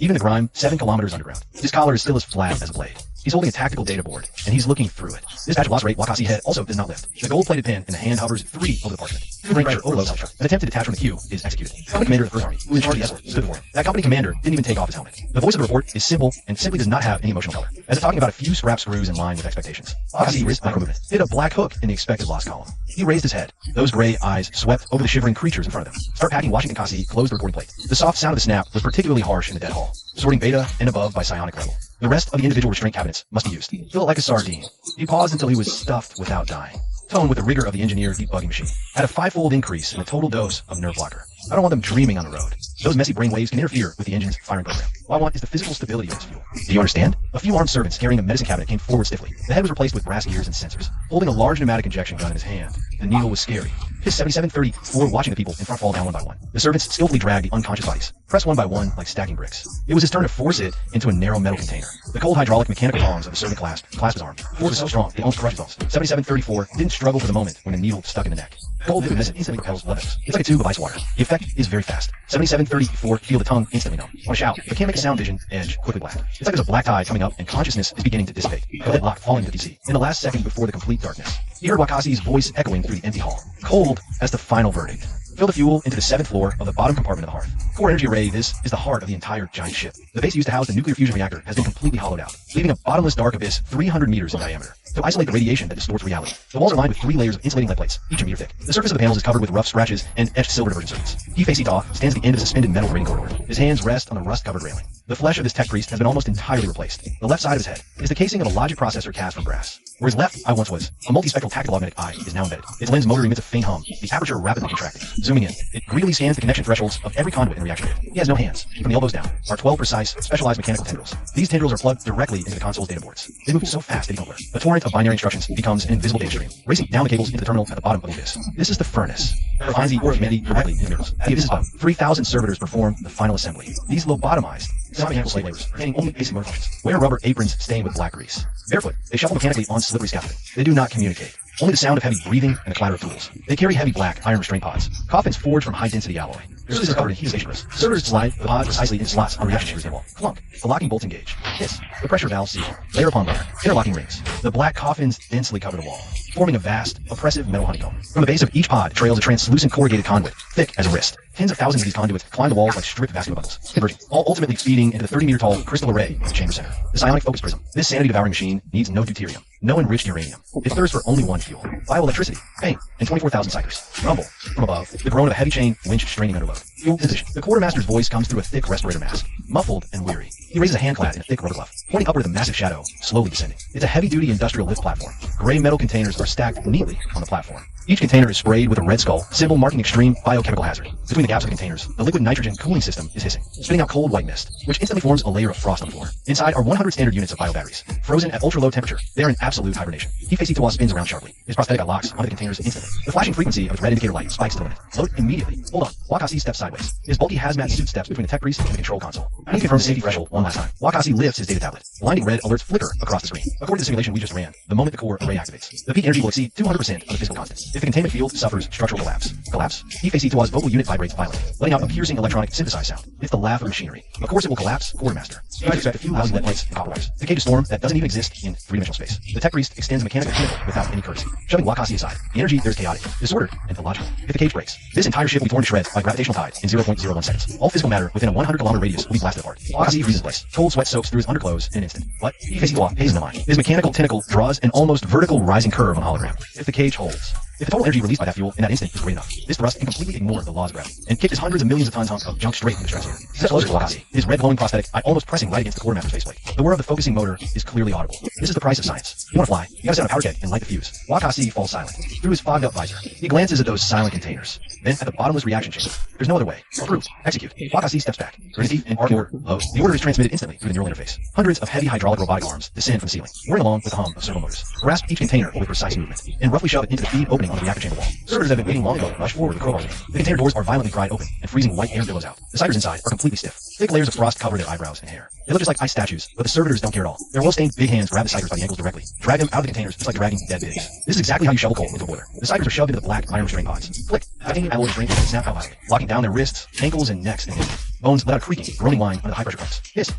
even the grime 7 kilometers underground. His collar is still as flat as a blade. He's holding a tactical data board, and he's looking through it. Dispatch loss rate Wakasi head also does not lift. The gold-plated pen in the hand hovers 3 over the parchment. The brain pressure overloads. An attempt to detach from the queue is executed. Company commander of the First Army, who in charge of the escort, stood before him. That company commander didn't even take off his helmet. The voice of the report is simple and simply does not have any emotional color, as if talking about a few scrap screws in line with expectations. Wakasi wrist micro-movement hit a black hook in the expected loss column. He raised his head. Those gray eyes swept over the shivering creatures in front of them. Start packing Washington Kasi closed the recording plate. The soft sound of the snap was particularly harsh in the dead hall, sorting beta and above by psionic level. The rest of the individual restraint cabinets must be used. Fill it like a sardine. He paused until he was stuffed without dying. Tone with the rigor of the engineer debugging machine. Had a 5-fold increase in the total dose of nerve blocker. I don't want them dreaming on the road. Those messy brain waves can interfere with the engine's firing program. What I want is the physical stability of this fuel. Do you understand? A few armed servants carrying a medicine cabinet came forward stiffly. The head was replaced with brass gears and sensors. Holding a large pneumatic injection gun in his hand, the needle was scary. His 7734 watching the people in front fall down one by one. The servants skillfully dragged the unconscious bodies, pressed one by one like stacking bricks. It was his turn to force it into a narrow metal container. The cold hydraulic mechanical palms of the servant clasped his arm. The force was so strong, it almost crushed his bones. 7734 didn't struggle for the moment when the needle stuck in the neck. Cold vivid medicine instantly propels blood vessels. It's like a tube of ice water. The effect is very fast. 7734 feel the tongue instantly numb. Want to shout, but can't make a sound vision edge quickly black. It's like there's a black tide coming up and consciousness is beginning to dissipate. The lid lock falling to the sea. In the last second before the complete darkness, he heard Wakasi's voice echoing through the empty hall. Cold as the final verdict. Fill the fuel into the 7th floor of the bottom compartment of the hearth. Core energy array, this is the heart of the entire giant ship. The base used to house the nuclear fusion reactor has been completely hollowed out, leaving a bottomless dark abyss 300 meters in diameter. To isolate the radiation that distorts reality, the walls are lined with 3 layers of insulating lead plates, each a meter thick. The surface of the panels is covered with rough scratches and etched silver diversion circuits. He-Face Itaw stands at the end of a suspended metal grating corridor. His hands rest on the rust-covered railing. The flesh of this tech priest has been almost entirely replaced. The left side of his head is the casing of a logic processor cast from brass. Where his left eye once was, a multispectral tactical augmented eye is now embedded. Its lens motor emits a faint hum, the aperture rapidly contracting. Zooming in, it greedily scans the connection thresholds of every conduit in the reaction grid. He has no hands. From the elbows down are 12 precise, specialized mechanical tendrils. These tendrils are plugged directly into the console's data boards. They move so fast that he don't blur. A torrent of binary instructions becomes an invisible data stream, racing down the cables into the terminal at the bottom of the abyss. This is the furnace. It finds the ore of humanity directly in the minerals. At the abyss's bottom, 3,000 servitors perform the final assembly. These lobotomized, semi-mechanical slave laborers, containing only basic motor functions, wear rubber aprons stained with black grease. Barefoot, they shuffle mechanically on slippery scaffolding. They do not communicate. Only the sound of heavy breathing and the clatter of tools. They carry heavy black iron restraint pods, coffins forged from high-density alloy. Their surface is covered in heat station roofs. Servers slide the pods precisely into slots on reaction chambers in the wall. Clunk. The locking bolts engage. Hiss. The pressure valve seal. Layer upon layer. Interlocking rings. The black coffins densely cover the wall, forming a vast, oppressive metal honeycomb. From the base of each pod trails a translucent corrugated conduit, thick as a wrist. Tens of thousands of these conduits climb the walls like stripped vascular bundles, converging, all ultimately feeding into the 30-meter tall crystal array in the chamber center. The psionic focus prism. This sanity-devouring machine needs no deuterium, no enriched uranium. It thirsts for only one fuel: bioelectricity, pain, and 24,000 cycles. Rumble. From above, the groan of a heavy chain winched straining under load. Fuel position. The quartermaster's voice comes through a thick respirator mask, muffled and weary. He raises a hand clad in a thick rubber glove, pointing upward at the massive shadow, slowly descending. It's a heavy-duty industrial lift platform. Gray metal containers are stacked neatly on the platform. Each container is sprayed with a red skull, symbol marking extreme biochemical hazard. Between the gaps of the containers, the liquid nitrogen cooling system is hissing, spitting out cold white mist, which instantly forms a layer of frost on the floor. Inside are 100 standard units of biobatteries. Frozen at ultra-low temperature, they are in absolute hibernation. He-Face Itawa spins around sharply. His prosthetic eye locks onto the containers instantly. The flashing frequency of its red indicator light spikes to the limit. Load immediately. Hold on. Wakasi steps sideways. His bulky hazmat suit steps between the tech priest and the control console. I need to confirm the safety threshold one last time. Wakasi lifts his data tablet. Blinding red alerts flicker across the screen. According to the simulation we just ran, the moment the core array activates, the peak energy will exceed 200% of the physical constant. If the containment field suffers structural collapse. He-Face Itawa's vocal unit vibrates violently, letting out a piercing electronic synthesized sound. It's the laugh of machinery. Of course it will collapse, quartermaster. You guys expect a few lousy lead plates and copper wires to cage a storm that doesn't even exist in three-dimensional space. The tech priest extends a mechanical pinnacle without any courtesy, shoving Wakasi aside. The energy there is chaotic, disordered, and illogical. If the cage breaks, this entire ship will be torn to shreds by gravitational tide in 0.01 seconds. All physical matter within a 100-kilometer radius will be blasted apart. Wakasi freezes in place. Cold sweat soaks through his underclothes in an instant. But He-Face Itawa pays no mind. His mechanical tentacle draws an almost vertical rising curve on hologram. If the cage holds, If the total energy released by that fuel in that instant is great enough, this thrust can completely ignore the laws of gravity and kick his hundreds of millions of tons of junk straight into the stratosphere. Such close to Wakasi, his red glowing prosthetic eye almost pressing right against the quartermaster's faceplate. The whir of the focusing motor is clearly audible. This is the price of science. You want to fly, you gotta set on a power keg and light the fuse. Wakasi falls silent. Through his fogged up visor, he glances at those silent containers. Then at the bottomless reaction chamber. There's no other way. Approved. Execute. Wakasi steps back. Gritted teeth and order load. The order is transmitted instantly through the neural interface. Hundreds of heavy hydraulic robotic arms descend from the ceiling, whirring along with the hum of servo motors. Grasp each container with precise movement, and roughly shove it into the feed opening on the reactor chamber wall. Servers have been waiting long ago to rush forward with crowbars. The container doors are violently pried open, and freezing white air billows out. The ciders inside are completely stiff. Thick layers of frost cover their eyebrows and hair. They look just like ice statues, but the servitors don't care at all. Their well-stained big hands grab the ciders by the ankles directly, drag them out of the containers just like dragging dead pigs. This is exactly how you shovel coal into a boiler. The ciders are shoved into the black iron restraint pods. Flick. Titanium alloy restraint pods snap out violently, locking down their wrists, ankles, and necks and hips. Bones let out a creaking, groaning whine under the high-pressure pumps. Hiss.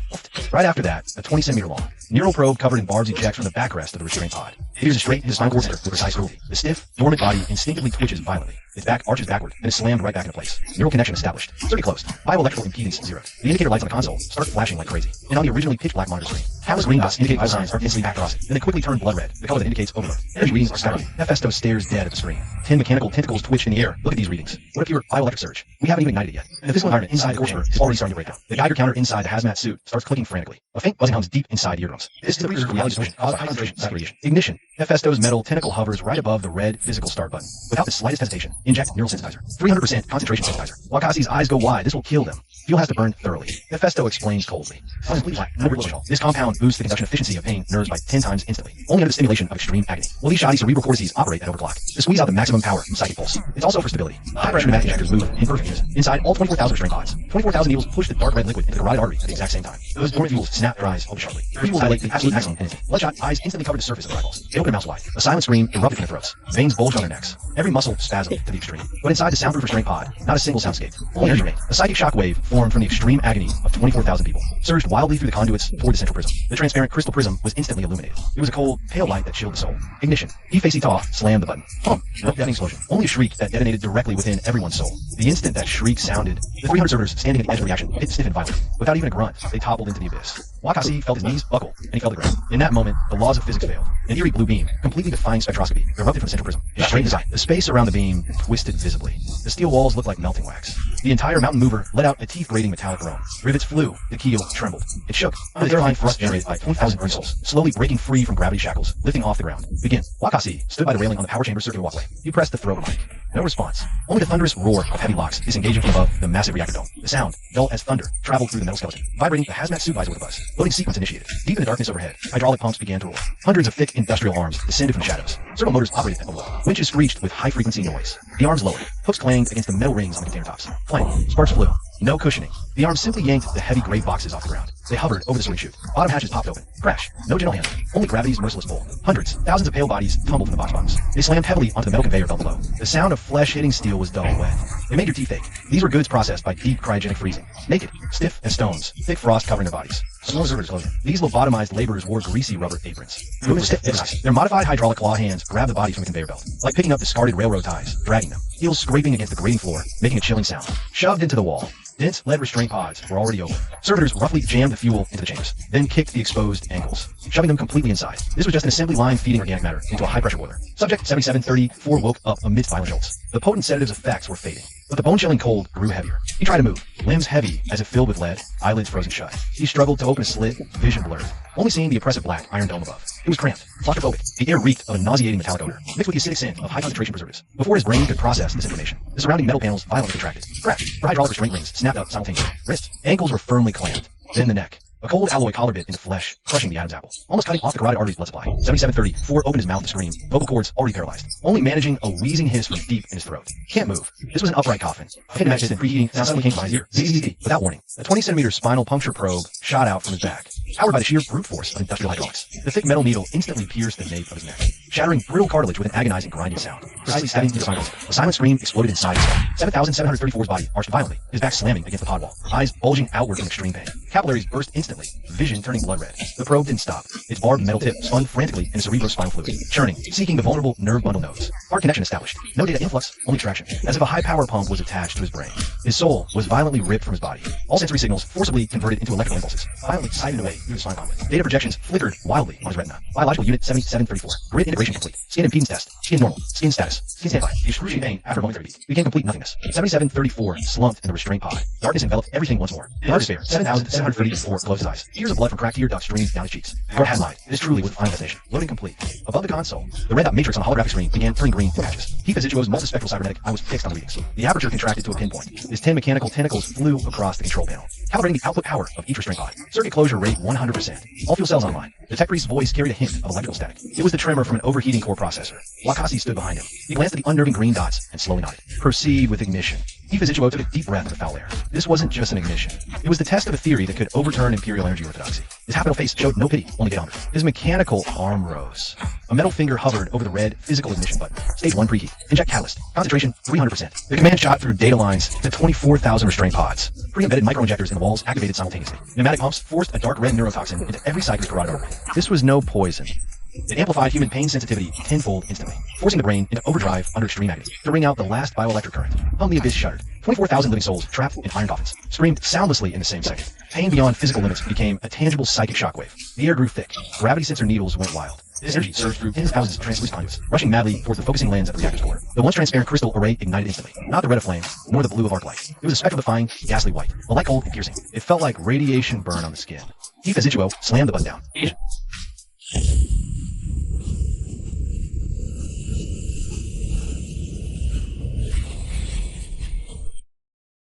Right after that, a 20-centimeter long neural probe covered in barbs ejects from the backrest of the restraint pod. It pierces straight into the spinal cord center with precise cruelty. The stiff, dormant body instinctively twitches violently. Its back arches backward and is slammed right back into place. Neural connection established. Circuit closed. Bioelectrical impedance zero. The indicator lights on the console start flashing like crazy. And on the originally pitch black monitor screen, countless green dots indicate vital signs are instantly across it. Then they quickly turn blood red, the color that indicates overload. Energy readings are skyrocketing. Hephaestus stares dead at the screen. 10 mechanical tentacles twitch in the air. Look at these readings. What a pure bioelectric surge. We haven't even ignited yet. And the physical environment inside the core chamber is already starting to break down. The Geiger counter inside the hazmat suit starts clicking frantically. A faint buzzing hums deep inside the eardrums. This is the precursor to reality distortion caused by high concentration radiation. Ignition. Hephaestus' metal tentacle hovers right above the red physical start button. Without the slightest hesitation, inject neural sensitizer. 300% concentration sensitizer. Wakasi's eyes go wide. This will kill them. Fuel has to burn thoroughly. Hephaestus explains coldly. Completely black, no bridge. This compound boosts the conduction efficiency of pain nerves by 10 times instantly, only under the stimulation of extreme agony. Will these shoddy cerebral cortices operate at overclock to squeeze out the maximum power from psychic pulse? It's also for stability. High-pressure pneumatic injectors move in perfect unison. Inside all 24,000 restraint pods. 24,000 needles push the dark red liquid into the carotid artery at the exact same time. Those dormant fuels snap their eyes open sharply. The fuels dilate the absolute maximum and instant. Bloodshot eyes instantly cover the surface of their eyeballs. They open their mouths wide. A silent scream erupted from their throats. Veins bulge on their necks. Every muscle spasmed to the extreme. But inside the soundproof restraint pod, not a single soundscape. Only energy remained. A psychic shock wave formed from the extreme agony of 24,000 people, surged wildly through the conduits toward the central prism. The transparent crystal prism was instantly illuminated. It was a cold, pale light that chilled the soul. Ignition. Ifacita slammed the button. Pump. No deafening explosion. Only a shriek that detonated directly within everyone's soul. The instant that shriek sounded, the 300 servers standing at the edge of reaction hit stiffened violently. Without even a grunt, they toppled into the abyss. Wakasi felt his knees buckle, and he fell to the ground. In that moment, the laws of physics failed. An eerie blue beam, completely defying spectroscopy, erupted from the central prism. It straightened his eye. The space around the beam twisted visibly. The steel walls looked like melting wax. The entire mountain mover let out a teeth-grating metallic groan. Rivets flew. The keel trembled. It shook. The terrifying thrust generated by 20,000 brain souls, slowly breaking free from gravity shackles, lifting off the ground. Begin. Wakasi stood by the railing on the power chamber circular walkway. He pressed the throw mic. No response. Only the thunderous roar of heavy locks disengaging from above the massive reactor dome. The sound, dull as thunder, traveled through the metal skeleton, vibrating the hazmat suit visor with a buzz. Loading sequence initiated. Deep in the darkness overhead, hydraulic pumps began to roll. Hundreds of thick industrial arms descended from the shadows. Servo motors operated at overload. Winches screeched with high-frequency noise. The arms lowered. Hooks clanged against the metal rings on the container tops. Flame. Sparks flew. No cushioning. The arms simply yanked the heavy gray boxes off the ground. They hovered over the swing chute. Bottom hatches popped open. Crash. No gentle handling. Only gravity's merciless pull. Hundreds, thousands of pale bodies tumbled from the box bottoms. They slammed heavily onto the metal conveyor belt below. The sound of flesh hitting steel was dull and wet. It made your teeth ache. These were goods processed by deep cryogenic freezing. Naked, stiff as stones, thick frost covering their bodies. Slow servers clothing. These lobotomized laborers wore greasy rubber aprons. Movement stiff, precise. Their modified hydraulic claw hands grabbed the bodies from the conveyor belt, like picking up discarded railroad ties, dragging them. Heels scraping against the grating floor, making a chilling sound. Shoved into the wall. Dense lead restraint pods were already open. Servitors roughly jammed the fuel into the chambers, then kicked the exposed ankles, shoving them completely inside. This was just an assembly line feeding organic matter into a high-pressure boiler. Subject 7734 woke up amidst violent jolts. The potent sedative's effects were fading, but the bone-chilling cold grew heavier. He tried to move, limbs heavy as if filled with lead, eyelids frozen shut. He struggled to open a slit, vision blurred, only seeing the oppressive black iron dome above. It was cramped, claustrophobic. The air reeked of a nauseating metallic odor, mixed with the acidic scent of high-concentration preservatives. Before his brain could process this information, the surrounding metal panels violently contracted. Crash! The hydraulic restraint rings snapped up simultaneously. Wrists, ankles were firmly clamped. Then the neck. A cold alloy collar bit into flesh, crushing the Adam's apple, almost cutting off the carotid artery's blood supply. 7734 opened his mouth to scream, vocal cords already paralyzed, only managing a wheezing hiss from deep in his throat. Can't move. This was an upright coffin. A hidden match and preheating sound suddenly came to my ear. ZZZ, without warning. A 20-centimeter spinal puncture probe shot out from his back, powered by the sheer brute force of industrial hydraulics. The thick metal needle instantly pierced the nape of his neck, shattering brittle cartilage with an agonizing grinding sound, precisely stabbing into the spinal column. A silent scream exploded inside his skull. 7734's body arched violently, his back slamming against the pod wall, eyes bulging outward in extreme pain. Capillaries burst instantly, vision turning blood red. The probe didn't stop. Its barbed metal tip spun frantically in cerebrospinal fluid, churning, seeking the vulnerable nerve bundle nodes. Heart connection established. No data influx, only traction. As if a high power pump was attached to his brain. His soul was violently ripped from his body. All sensory signals forcibly converted into electrical impulses, violently siphoned away through the spinal conduit. Data projections flickered wildly on his retina. Biological unit 7734. Grid integrated calibration complete. Skin impedance test. Skin normal. Skin status. Skin standby. The excruciating pain after a momentary beat became complete nothingness. 7734 slumped in the restraint pod. Darkness enveloped everything once more. Dark despair. 7734 closed his eyes. Tears of blood from cracked tear ducts streamed down his cheeks. Guard had lied. This truly was the final destination. Loading complete. Above the console, the red dot matrix on the holographic screen began turning green in patches. Keith Azichuo's multispectral cybernetic eye was fixed on the readings. The aperture contracted to a pinpoint. His 10 mechanical tentacles flew across the control panel, calibrating the output power of each restraint pod. Circuit closure rate 100%. All fuel cells online. The tech priest's voice carried a hint of electrical static. It was the tremor from an overheating core processor. Wakasi stood behind him. He glanced at the unnerving green dots and slowly nodded. Proceed with ignition. Keith Azichuo took a deep breath of the foul air. This wasn't just an ignition. It was the test of a theory that could overturn imperial energy orthodoxy. His half-metal face showed no pity, only gallantry. His mechanical arm rose. A metal finger hovered over the red physical ignition button. Stage 1 preheat. Inject catalyst. Concentration 300%. The command shot through data lines to 24,000 restraint pods. Pre-embedded micro-injectors in the walls activated simultaneously. Pneumatic pumps forced a dark red neurotoxin into every side of his carotid artery. This was no poison. It amplified human pain sensitivity tenfold instantly, forcing the brain into overdrive under extreme agony, to wring out the last bioelectric current. The abyss shuddered. 24,000 living souls trapped in iron coffins screamed soundlessly in the same second. Pain beyond physical limits became a tangible psychic shockwave. The air grew thick. Gravity sensor needles went wild. This energy surged through tens of thousands of translucent conduits, rushing madly towards the focusing lens at the reactor's core. The once transparent crystal array ignited instantly. Not the red of flame, nor the blue of arc light. It was a spectral-defying, ghastly white, a light cold and piercing. It felt like radiation burn on the skin. Keith Azichuo slammed the button down. Agent,